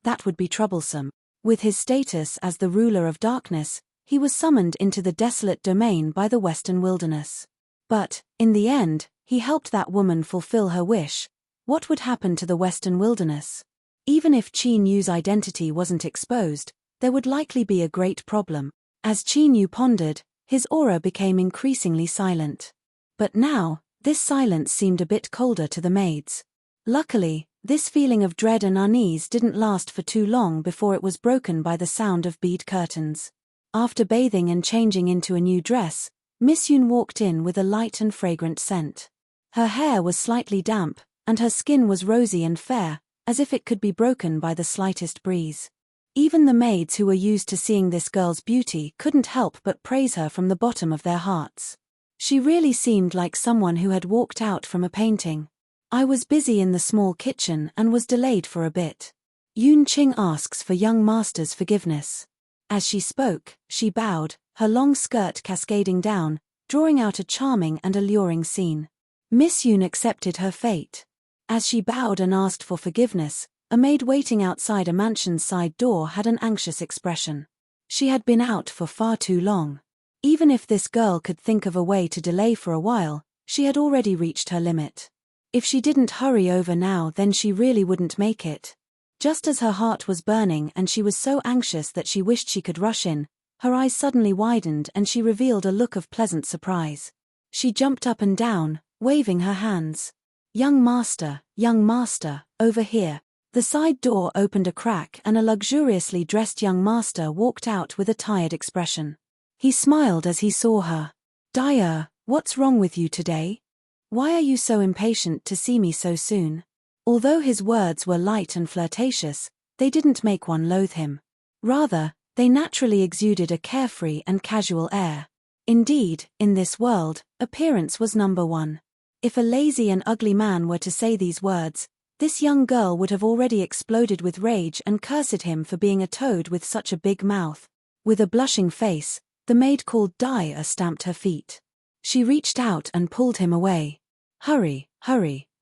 Speaker 1: that would be troublesome. With his status as the ruler of darkness, he was summoned into the desolate domain by the Western Wilderness. But, in the end, he helped that woman fulfill her wish. What would happen to the Western Wilderness? Even if Qin Yu's identity wasn't exposed, there would likely be a great problem. As Qin Yu pondered, his aura became increasingly silent. But now, this silence seemed a bit colder to the maids. Luckily, this feeling of dread and unease didn't last for too long before it was broken by the sound of bead curtains. After bathing and changing into a new dress, Miss Yoon walked in with a light and fragrant scent. Her hair was slightly damp, and her skin was rosy and fair, as if it could be broken by the slightest breeze. Even the maids who were used to seeing this girl's beauty couldn't help but praise her from the bottom of their hearts. She really seemed like someone who had walked out from a painting. "I was busy in the small kitchen and was delayed for a bit. Yoon Ching asks for young master's forgiveness." As she spoke, she bowed, her long skirt cascading down, drawing out a charming and alluring scene. Miss Yoon accepted her fate. As she bowed and asked for forgiveness, a maid waiting outside a mansion's side door had an anxious expression. She had been out for far too long. Even if this girl could think of a way to delay for a while, she had already reached her limit. If she didn't hurry over now, then she really wouldn't make it. Just as her heart was burning and she was so anxious that she wished she could rush in, her eyes suddenly widened and she revealed a look of pleasant surprise. She jumped up and down, waving her hands. Young master, over here." The side door opened a crack and a luxuriously dressed young master walked out with a tired expression. He smiled as he saw her. "Dyer, what's wrong with you today? Why are you so impatient to see me so soon?" Although his words were light and flirtatious, they didn't make one loathe him. Rather, they naturally exuded a carefree and casual air. Indeed, in this world, appearance was number one. If a lazy and ugly man were to say these words, this young girl would have already exploded with rage and cursed him for being a toad with such a big mouth. With a blushing face, the maid called Dyer stamped her feet. She reached out and pulled him away. Hurry,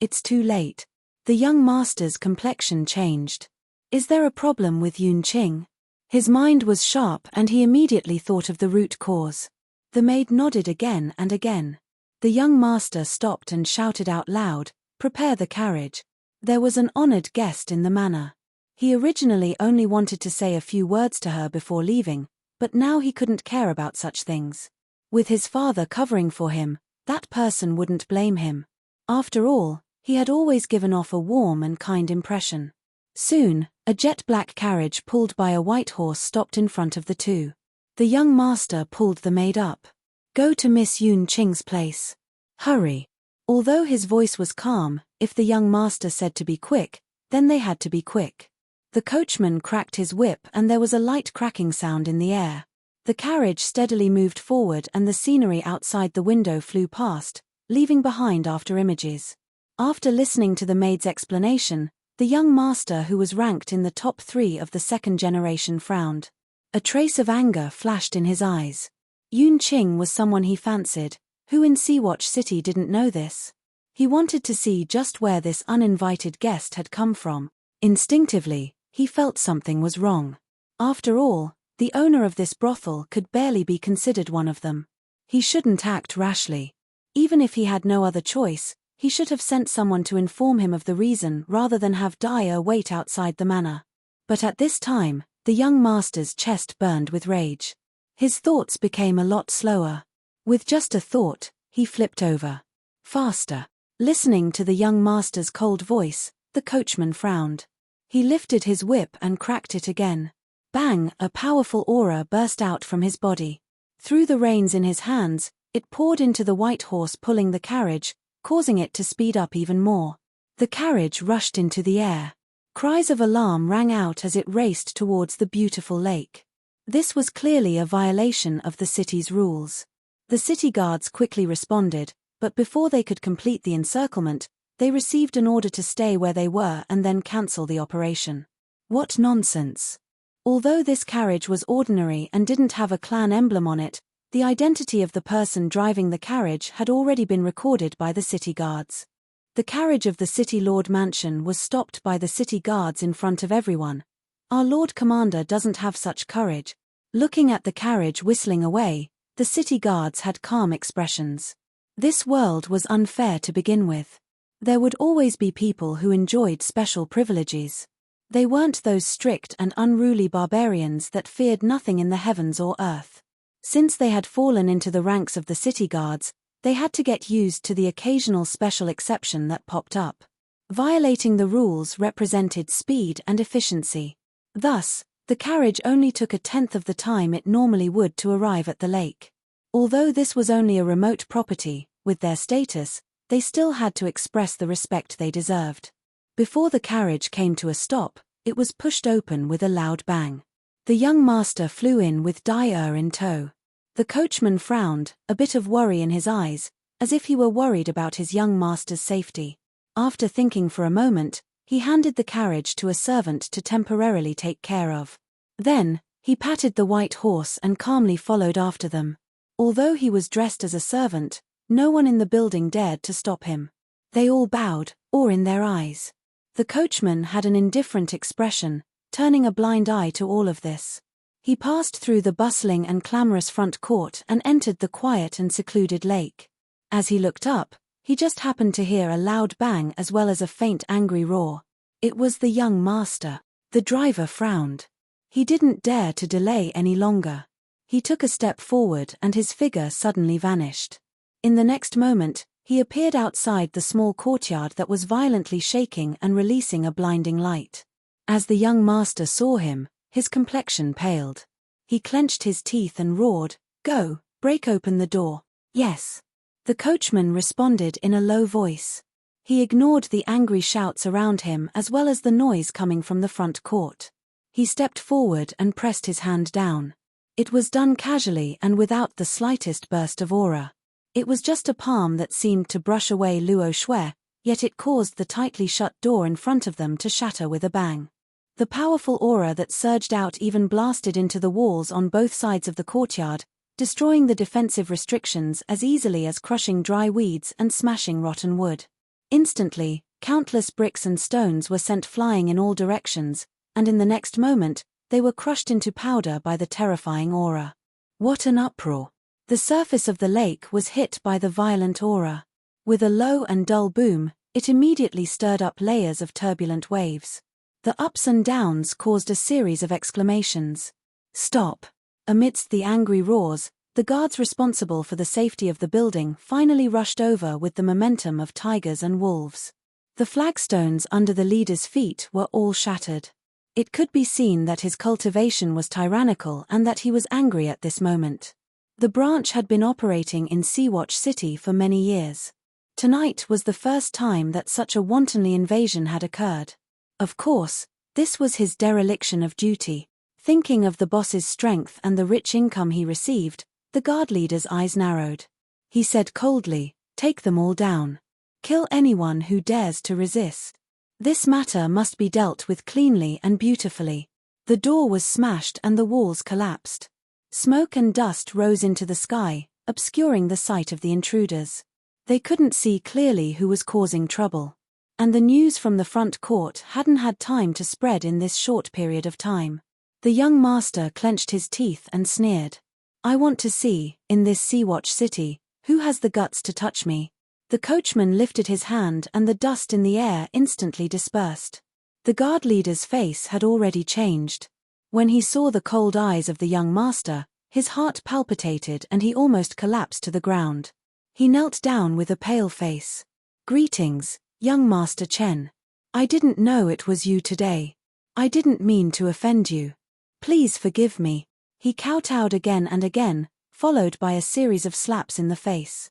Speaker 1: it's too late." The young master's complexion changed. "Is there a problem with Yoon Ching?" His mind was sharp and he immediately thought of the root cause. The maid nodded again and again. The young master stopped and shouted out loud, "Prepare the carriage." There was an honored guest in the manor. He originally only wanted to say a few words to her before leaving, but now he couldn't care about such things. With his father covering for him, that person wouldn't blame him. After all, he had always given off a warm and kind impression. Soon, a jet-black carriage pulled by a white horse stopped in front of the two. The young master pulled the maid up. "Go to Miss Yoon Ching's place. Hurry." Although his voice was calm, if the young master said to be quick, then they had to be quick. The coachman cracked his whip and there was a light cracking sound in the air. The carriage steadily moved forward and the scenery outside the window flew past, leaving behind after images. After listening to the maid's explanation, the young master who was ranked in the top 3 of the second generation frowned. A trace of anger flashed in his eyes. Yun Qing was someone he fancied. Who in Seawatch City didn't know this? He wanted to see just where this uninvited guest had come from. Instinctively, he felt something was wrong. After all, the owner of this brothel could barely be considered one of them. He shouldn't act rashly. Even if he had no other choice, he should have sent someone to inform him of the reason rather than have Dyer wait outside the manor. But at this time, the young master's chest burned with rage. His thoughts became a lot slower. With just a thought, he flipped over. Faster. Listening to the young master's cold voice, the coachman frowned. He lifted his whip and cracked it again. Bang! A powerful aura burst out from his body. Through the reins in his hands, it poured into the white horse pulling the carriage, causing it to speed up even more. The carriage rushed into the air. Cries of alarm rang out as it raced towards the beautiful lake. This was clearly a violation of the city's rules. The city guards quickly responded, but before they could complete the encirclement, they received an order to stay where they were and then cancel the operation. What nonsense! Although this carriage was ordinary and didn't have a clan emblem on it, the identity of the person driving the carriage had already been recorded by the city guards. The carriage of the city lord mansion was stopped by the city guards in front of everyone. Our Lord Commander doesn't have such courage. Looking at the carriage whistling away, the city guards had calm expressions. This world was unfair to begin with. There would always be people who enjoyed special privileges. They weren't those strict and unruly barbarians that feared nothing in the heavens or earth. Since they had fallen into the ranks of the city guards, they had to get used to the occasional special exception that popped up. Violating the rules represented speed and efficiency. Thus, the carriage only took 1/10 of the time it normally would to arrive at the lake. Although this was only a remote property, with their status, they still had to express the respect they deserved. Before the carriage came to a stop, it was pushed open with a loud bang. The young master flew in with Dyer in tow. The coachman frowned, a bit of worry in his eyes, as if he were worried about his young master's safety. After thinking for a moment, he handed the carriage to a servant to temporarily take care of. Then, he patted the white horse and calmly followed after them. Although he was dressed as a servant, no one in the building dared to stop him. They all bowed, awe in their eyes. The coachman had an indifferent expression, turning a blind eye to all of this. He passed through the bustling and clamorous front court and entered the quiet and secluded lake. As he looked up, he just happened to hear a loud bang as well as a faint angry roar. It was the young master. The driver frowned. He didn't dare to delay any longer. He took a step forward and his figure suddenly vanished. In the next moment, he appeared outside the small courtyard that was violently shaking and releasing a blinding light. As the young master saw him, his complexion paled. He clenched his teeth and roared, "Go, break open the door." "Yes." The coachman responded in a low voice. He ignored the angry shouts around him as well as the noise coming from the front court. He stepped forward and pressed his hand down. It was done casually and without the slightest burst of aura. It was just a palm that seemed to brush away Luo Shui, yet it caused the tightly shut door in front of them to shatter with a bang. The powerful aura that surged out even blasted into the walls on both sides of the courtyard, destroying the defensive restrictions as easily as crushing dry weeds and smashing rotten wood. Instantly, countless bricks and stones were sent flying in all directions, and in the next moment, they were crushed into powder by the terrifying aura. What an uproar! The surface of the lake was hit by the violent aura. With a low and dull boom, it immediately stirred up layers of turbulent waves. The ups and downs caused a series of exclamations. "Stop!" Amidst the angry roars, the guards responsible for the safety of the building finally rushed over with the momentum of tigers and wolves. The flagstones under the leader's feet were all shattered. It could be seen that his cultivation was tyrannical and that he was angry at this moment. The branch had been operating in Seawatch City for many years. Tonight was the first time that such a wantonly invasion had occurred. Of course, This was his dereliction of duty. Thinking of the boss's strength and the rich income he received, the guard leader's eyes narrowed. He said coldly, "Take them all down. Kill anyone who dares to resist. This matter must be dealt with cleanly and beautifully." The door was smashed and the walls collapsed. Smoke and dust rose into the sky, obscuring the sight of the intruders. They couldn't see clearly who was causing trouble. And the news from the front court hadn't had time to spread in this short period of time. The young master clenched his teeth and sneered. "I want to see, in this Sea-Watch city, who has the guts to touch me." The coachman lifted his hand and the dust in the air instantly dispersed. The guard leader's face had already changed. When he saw the cold eyes of the young master, his heart palpitated and he almost collapsed to the ground. He knelt down with a pale face. "Greetings, young Master Chen. I didn't know it was you today. I didn't mean to offend you. Please forgive me." He kowtowed again and again, followed by a series of slaps in the face.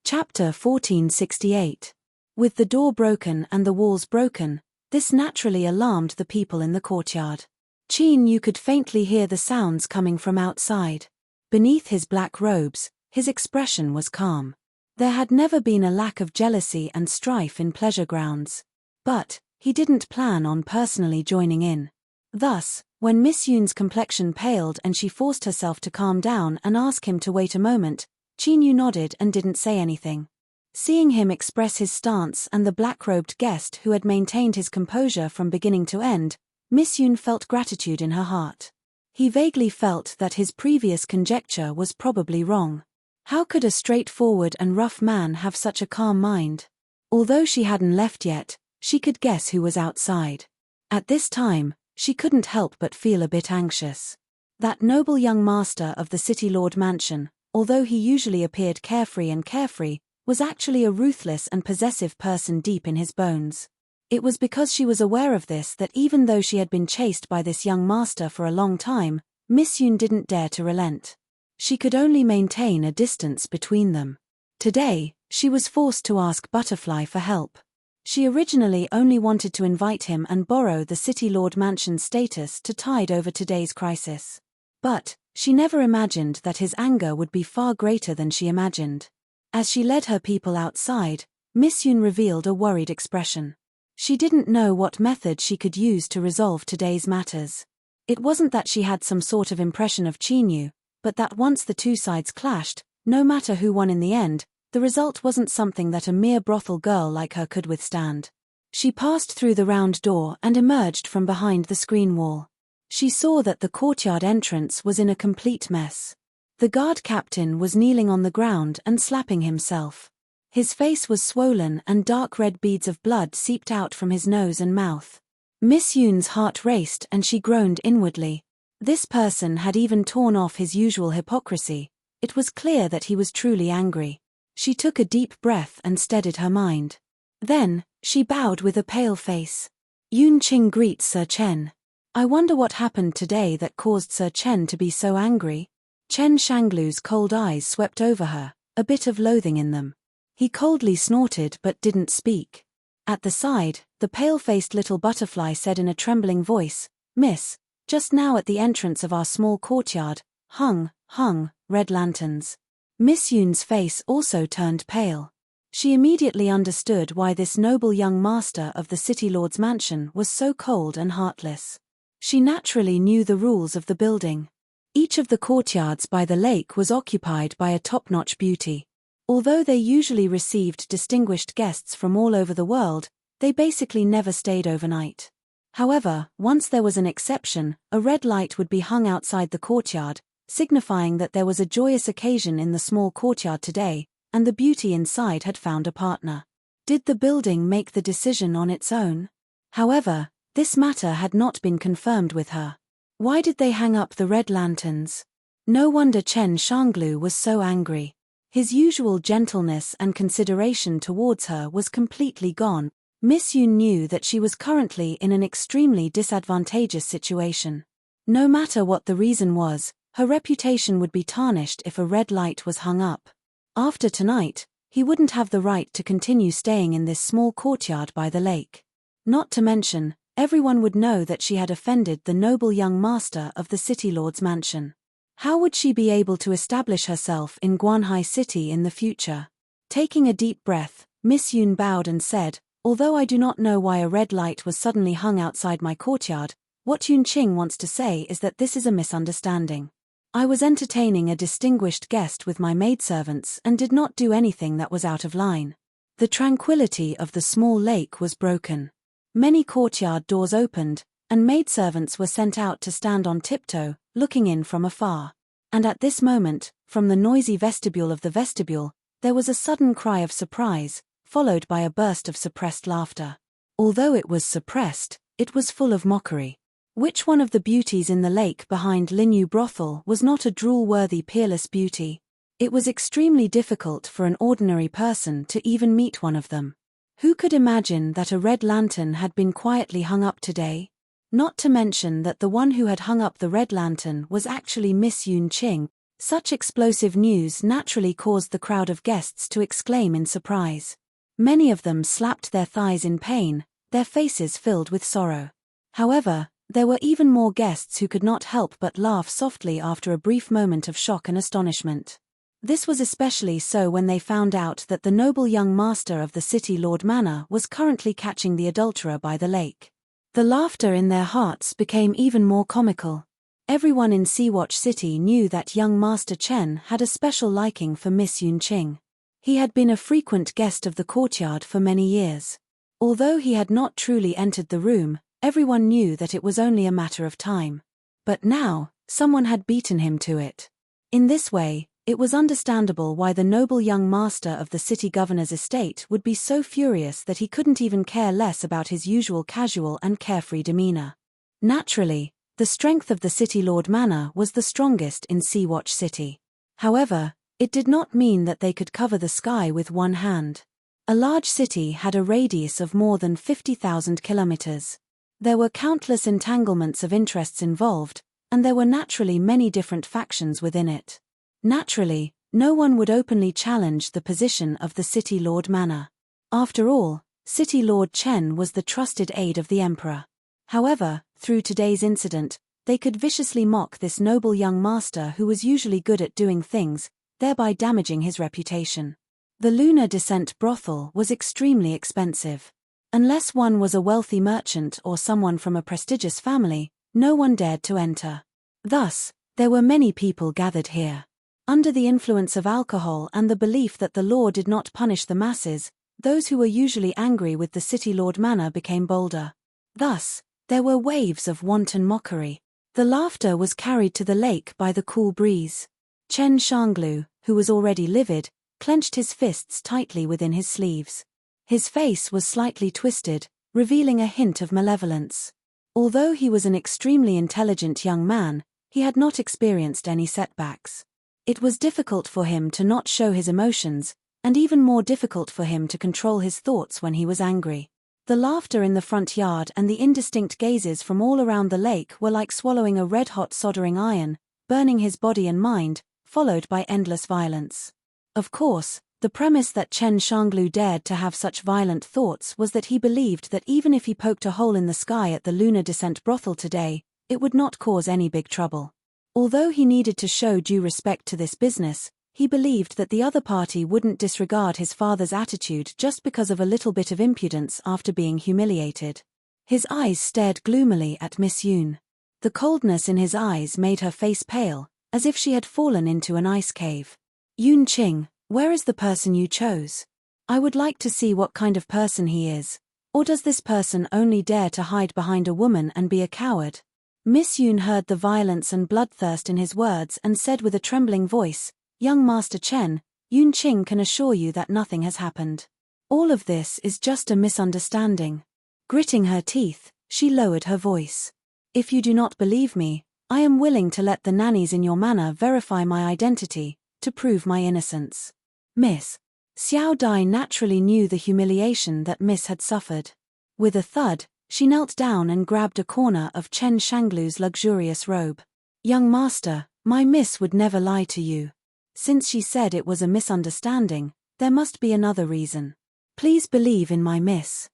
Speaker 1: Chapter 1468. With the door broken and the walls broken, this naturally alarmed the people in the courtyard. Qin Yu could faintly hear the sounds coming from outside. Beneath his black robes, his expression was calm. There had never been a lack of jealousy and strife in pleasure grounds. But he didn't plan on personally joining in. Thus, when Miss Yun's complexion paled and she forced herself to calm down and ask him to wait a moment, Qin Yu nodded and didn't say anything. Seeing him express his stance and the black-robed guest who had maintained his composure from beginning to end, Miss Yun felt gratitude in her heart. He vaguely felt that his previous conjecture was probably wrong. How could a straightforward and rough man have such a calm mind? Although she hadn't left yet, she could guess who was outside. At this time, she couldn't help but feel a bit anxious. That noble young master of the City Lord Mansion, although he usually appeared carefree, was actually a ruthless and possessive person deep in his bones. It was because she was aware of this that even though she had been chased by this young master for a long time, Miss Yun didn't dare to relent. She could only maintain a distance between them. Today, she was forced to ask Butterfly for help. She originally only wanted to invite him and borrow the City Lord Mansion's status to tide over today's crisis. But she never imagined that his anger would be far greater than she imagined. As she led her people outside, Miss Yun revealed a worried expression. She didn't know what method she could use to resolve today's matters. It wasn't that she had some sort of impression of Qin Yu, but that once the two sides clashed, no matter who won in the end, the result wasn't something that a mere brothel girl like her could withstand. She passed through the round door and emerged from behind the screen wall. She saw that the courtyard entrance was in a complete mess. The guard captain was kneeling on the ground and slapping himself. His face was swollen and dark red beads of blood seeped out from his nose and mouth. Miss Yun's heart raced and she groaned inwardly. This person had even torn off his usual hypocrisy. It was clear that he was truly angry. She took a deep breath and steadied her mind. Then, she bowed with a pale face. "Yun Qing greets Sir Chen. I wonder what happened today that caused Sir Chen to be so angry." Chen Shanglu's cold eyes swept over her, a bit of loathing in them. He coldly snorted but didn't speak. At the side, the pale-faced little butterfly said in a trembling voice, "Miss, just now at the entrance of our small courtyard, hung, red lanterns." Miss Yun's face also turned pale. She immediately understood why this noble young master of the City Lord's mansion was so cold and heartless. She naturally knew the rules of the building. Each of the courtyards by the lake was occupied by a top-notch beauty. Although they usually received distinguished guests from all over the world, they basically never stayed overnight. However, once there was an exception, a red light would be hung outside the courtyard, signifying that there was a joyous occasion in the small courtyard today, and the beauty inside had found a partner. Did the building make the decision on its own? However, this matter had not been confirmed with her. Why did they hang up the red lanterns? No wonder Chen Shanglu was so angry. His usual gentleness and consideration towards her was completely gone. Miss Yun knew that she was currently in an extremely disadvantageous situation. No matter what the reason was, her reputation would be tarnished if a red light was hung up. After tonight, he wouldn't have the right to continue staying in this small courtyard by the lake. Not to mention, Everyone would know that she had offended the noble young master of the city lord's mansion. How would she be able to establish herself in Guanhai City in the future? Taking a deep breath, Miss Yoon bowed and said, "Although I do not know why a red light was suddenly hung outside my courtyard, what Yun Qing wants to say is that this is a misunderstanding. I was entertaining a distinguished guest with my maidservants and did not do anything that was out of line." The tranquility of the small lake was broken. Many courtyard doors opened, and maidservants were sent out to stand on tiptoe, looking in from afar. And at this moment, from the noisy vestibule of the vestibule, there was a sudden cry of surprise, followed by a burst of suppressed laughter. Although it was suppressed, it was full of mockery. Which one of the beauties in the lake behind Linyu brothel was not a drool-worthy peerless beauty? It was extremely difficult for an ordinary person to even meet one of them. Who could imagine that a red lantern had been quietly hung up today? Not to mention that the one who had hung up the red lantern was actually Miss Yoon Qing. Such explosive news naturally caused the crowd of guests to exclaim in surprise. Many of them slapped their thighs in pain, their faces filled with sorrow. However, there were even more guests who could not help but laugh softly after a brief moment of shock and astonishment. This was especially so when they found out that the noble young master of the city lord manor was currently catching the adulterer by the lake. The laughter in their hearts became even more comical. Everyone in Seawatch City knew that young Master Chen had a special liking for Miss Yoon Qing. He had been a frequent guest of the courtyard for many years. Although he had not truly entered the room, everyone knew that it was only a matter of time. But now, someone had beaten him to it. In this way, it was understandable why the noble young master of the city governor's estate would be so furious that he couldn't even care less about his usual casual and carefree demeanor. Naturally, the strength of the city lord manor was the strongest in Seawatch City. However, it did not mean that they could cover the sky with one hand. A large city had a radius of more than 50,000 kilometers. There were countless entanglements of interests involved, and there were naturally many different factions within it. Naturally, no one would openly challenge the position of the city lord manor. After all, City Lord Chen was the trusted aide of the emperor. However, through today's incident, they could viciously mock this noble young master who was usually good at doing things, thereby damaging his reputation. The Lunar Descent brothel was extremely expensive. Unless one was a wealthy merchant or someone from a prestigious family, no one dared to enter. Thus, there were many people gathered here. Under the influence of alcohol and the belief that the law did not punish the masses, those who were usually angry with the city lord manor became bolder. Thus, there were waves of wanton mockery. The laughter was carried to the lake by the cool breeze. Chen Shanglu, who was already livid, clenched his fists tightly within his sleeves. His face was slightly twisted, revealing a hint of malevolence. Although he was an extremely intelligent young man, he had not experienced any setbacks. It was difficult for him to not show his emotions, and even more difficult for him to control his thoughts when he was angry. The laughter in the front yard and the indistinct gazes from all around the lake were like swallowing a red-hot soldering iron, burning his body and mind, followed by endless violence. Of course, the premise that Chen Shanglu dared to have such violent thoughts was that he believed that even if he poked a hole in the sky at the Lunar Descent brothel today, it would not cause any big trouble. Although he needed to show due respect to this business, he believed that the other party wouldn't disregard his father's attitude just because of a little bit of impudence after being humiliated. His eyes stared gloomily at Miss Yoon. The coldness in his eyes made her face pale, as if she had fallen into an ice cave. "Yoon Qing, where is the person you chose? I would like to see what kind of person he is. Or does this person only dare to hide behind a woman and be a coward?" Miss Yoon heard the violence and bloodthirst in his words and said with a trembling voice, "Young Master Chen, Yoon Qing can assure you that nothing has happened. All of this is just a misunderstanding." Gritting her teeth, she lowered her voice. "If you do not believe me, I am willing to let the nannies in your manor verify my identity, to prove my innocence." Miss Xiao Dai naturally knew the humiliation that Miss had suffered. With a thud, she knelt down and grabbed a corner of Chen Shanglu's luxurious robe. "Young master, my miss would never lie to you. Since she said it was a misunderstanding, there must be another reason. Please believe in my miss."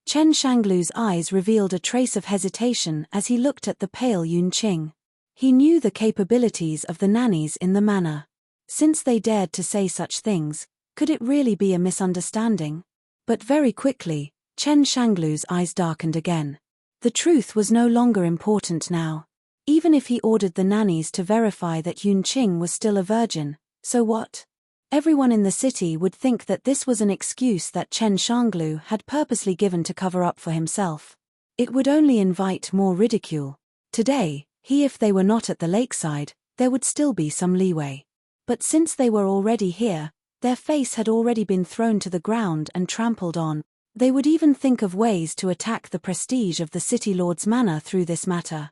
Speaker 1: Chen Shanglu's eyes revealed a trace of hesitation as he looked at the pale Yun Qing. He knew the capabilities of the nannies in the manor. Since they dared to say such things, could it really be a misunderstanding? But very quickly, Chen Shanglu's eyes darkened again. The truth was no longer important now. Even if he ordered the nannies to verify that Yun Qing was still a virgin, so what? Everyone in the city would think that this was an excuse that Chen Shanglu had purposely given to cover up for himself. It would only invite more ridicule. Today, if they were not at the lakeside, there would still be some leeway. But since they were already here, their face had already been thrown to the ground and trampled on. They would even think of ways to attack the prestige of the city lord's manor through this matter.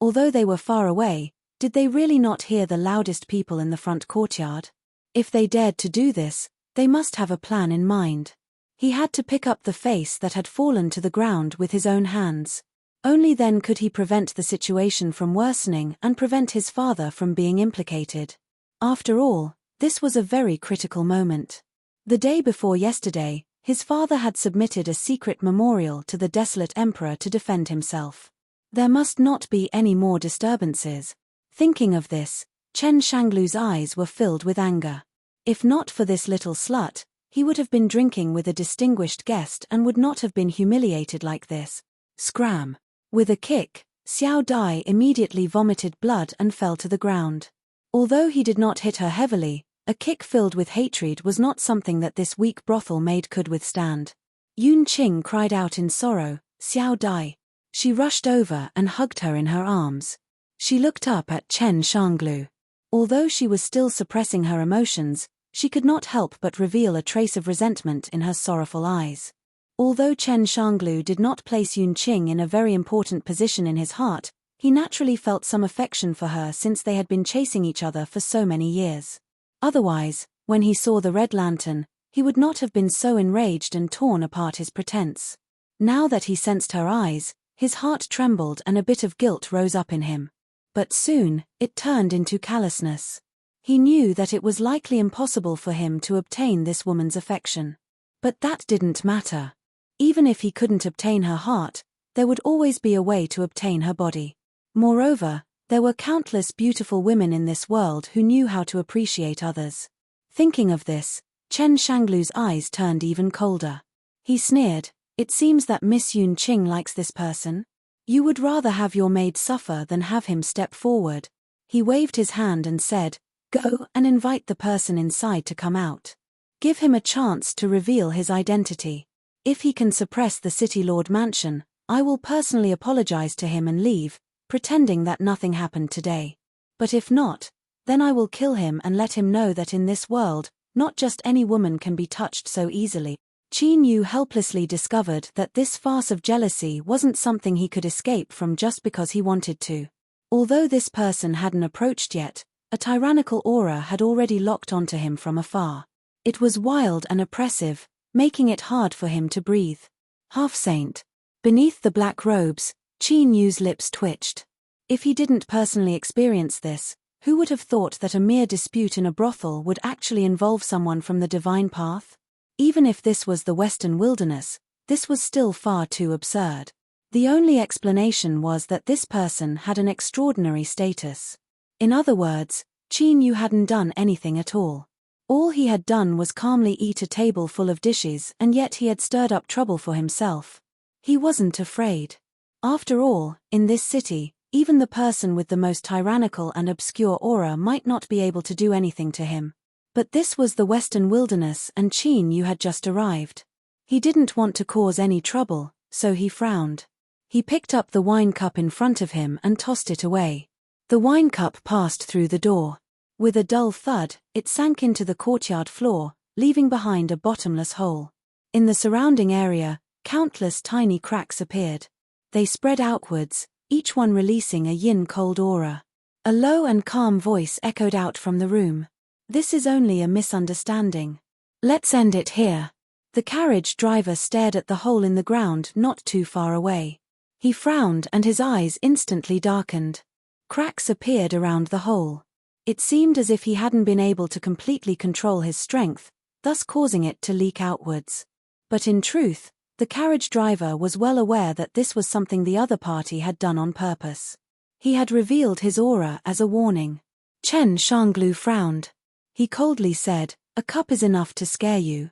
Speaker 1: Although they were far away, did they really not hear the loudest people in the front courtyard? If they dared to do this, they must have a plan in mind. He had to pick up the face that had fallen to the ground with his own hands. Only then could he prevent the situation from worsening and prevent his father from being implicated. After all, this was a very critical moment. The day before yesterday, his father had submitted a secret memorial to the desolate emperor to defend himself. There must not be any more disturbances. Thinking of this, Chen Shanglu's eyes were filled with anger. If not for this little slut, he would have been drinking with a distinguished guest and would not have been humiliated like this. Scram! With a kick, Xiao Dai immediately vomited blood and fell to the ground. Although he did not hit her heavily, a kick filled with hatred was not something that this weak brothel maid could withstand. Yun Qing cried out in sorrow, "Xiao Dai!" She rushed over and hugged her in her arms. She looked up at Chen Shanglu. Although she was still suppressing her emotions, she could not help but reveal a trace of resentment in her sorrowful eyes. Although Chen Shanglu did not place Yun Qing in a very important position in his heart, he naturally felt some affection for her since they had been chasing each other for so many years. Otherwise, when he saw the red lantern, he would not have been so enraged and torn apart his pretense. Now that he sensed her eyes, his heart trembled and a bit of guilt rose up in him. But soon, it turned into callousness. He knew that it was likely impossible for him to obtain this woman's affection. But that didn't matter. Even if he couldn't obtain her heart, there would always be a way to obtain her body. Moreover, there were countless beautiful women in this world who knew how to appreciate others. Thinking of this, Chen Shanglu's eyes turned even colder. He sneered, "It seems that Miss Yun Qing likes this person? You would rather have your maid suffer than have him step forward." He waved his hand and said, "Go and invite the person inside to come out. Give him a chance to reveal his identity. If he can suppress the city lord mansion, I will personally apologize to him and leave, pretending that nothing happened today. But if not, then I will kill him and let him know that in this world, not just any woman can be touched so easily." Qin Yu helplessly discovered that this farce of jealousy wasn't something he could escape from just because he wanted to. Although this person hadn't approached yet, a tyrannical aura had already locked onto him from afar. It was wild and oppressive, making it hard for him to breathe. Half-saint. Beneath the black robes, Qin Yu's lips twitched. If he didn't personally experience this, who would have thought that a mere dispute in a brothel would actually involve someone from the divine path? Even if this was the Western wilderness, this was still far too absurd. The only explanation was that this person had an extraordinary status. In other words, Qin Yu hadn't done anything at all. All he had done was calmly eat a table full of dishes, and yet he had stirred up trouble for himself. He wasn't afraid. After all, in this city, even the person with the most tyrannical and obscure aura might not be able to do anything to him. But this was the Western wilderness and Qin Yu had just arrived. He didn't want to cause any trouble, so he frowned. He picked up the wine cup in front of him and tossed it away. The wine cup passed through the door. With a dull thud, it sank into the courtyard floor, leaving behind a bottomless hole. In the surrounding area, countless tiny cracks appeared. They spread outwards, each one releasing a yin-cold aura. A low and calm voice echoed out from the room. "This is only a misunderstanding. Let's end it here." The carriage driver stared at the hole in the ground not too far away. He frowned and his eyes instantly darkened. Cracks appeared around the hole. It seemed as if he hadn't been able to completely control his strength, thus causing it to leak outwards. But in truth, The carriage driver was well aware that this was something the other party had done on purpose. He had revealed his aura as a warning. Chen Shanglu frowned. He coldly said, "A cup is enough to scare you.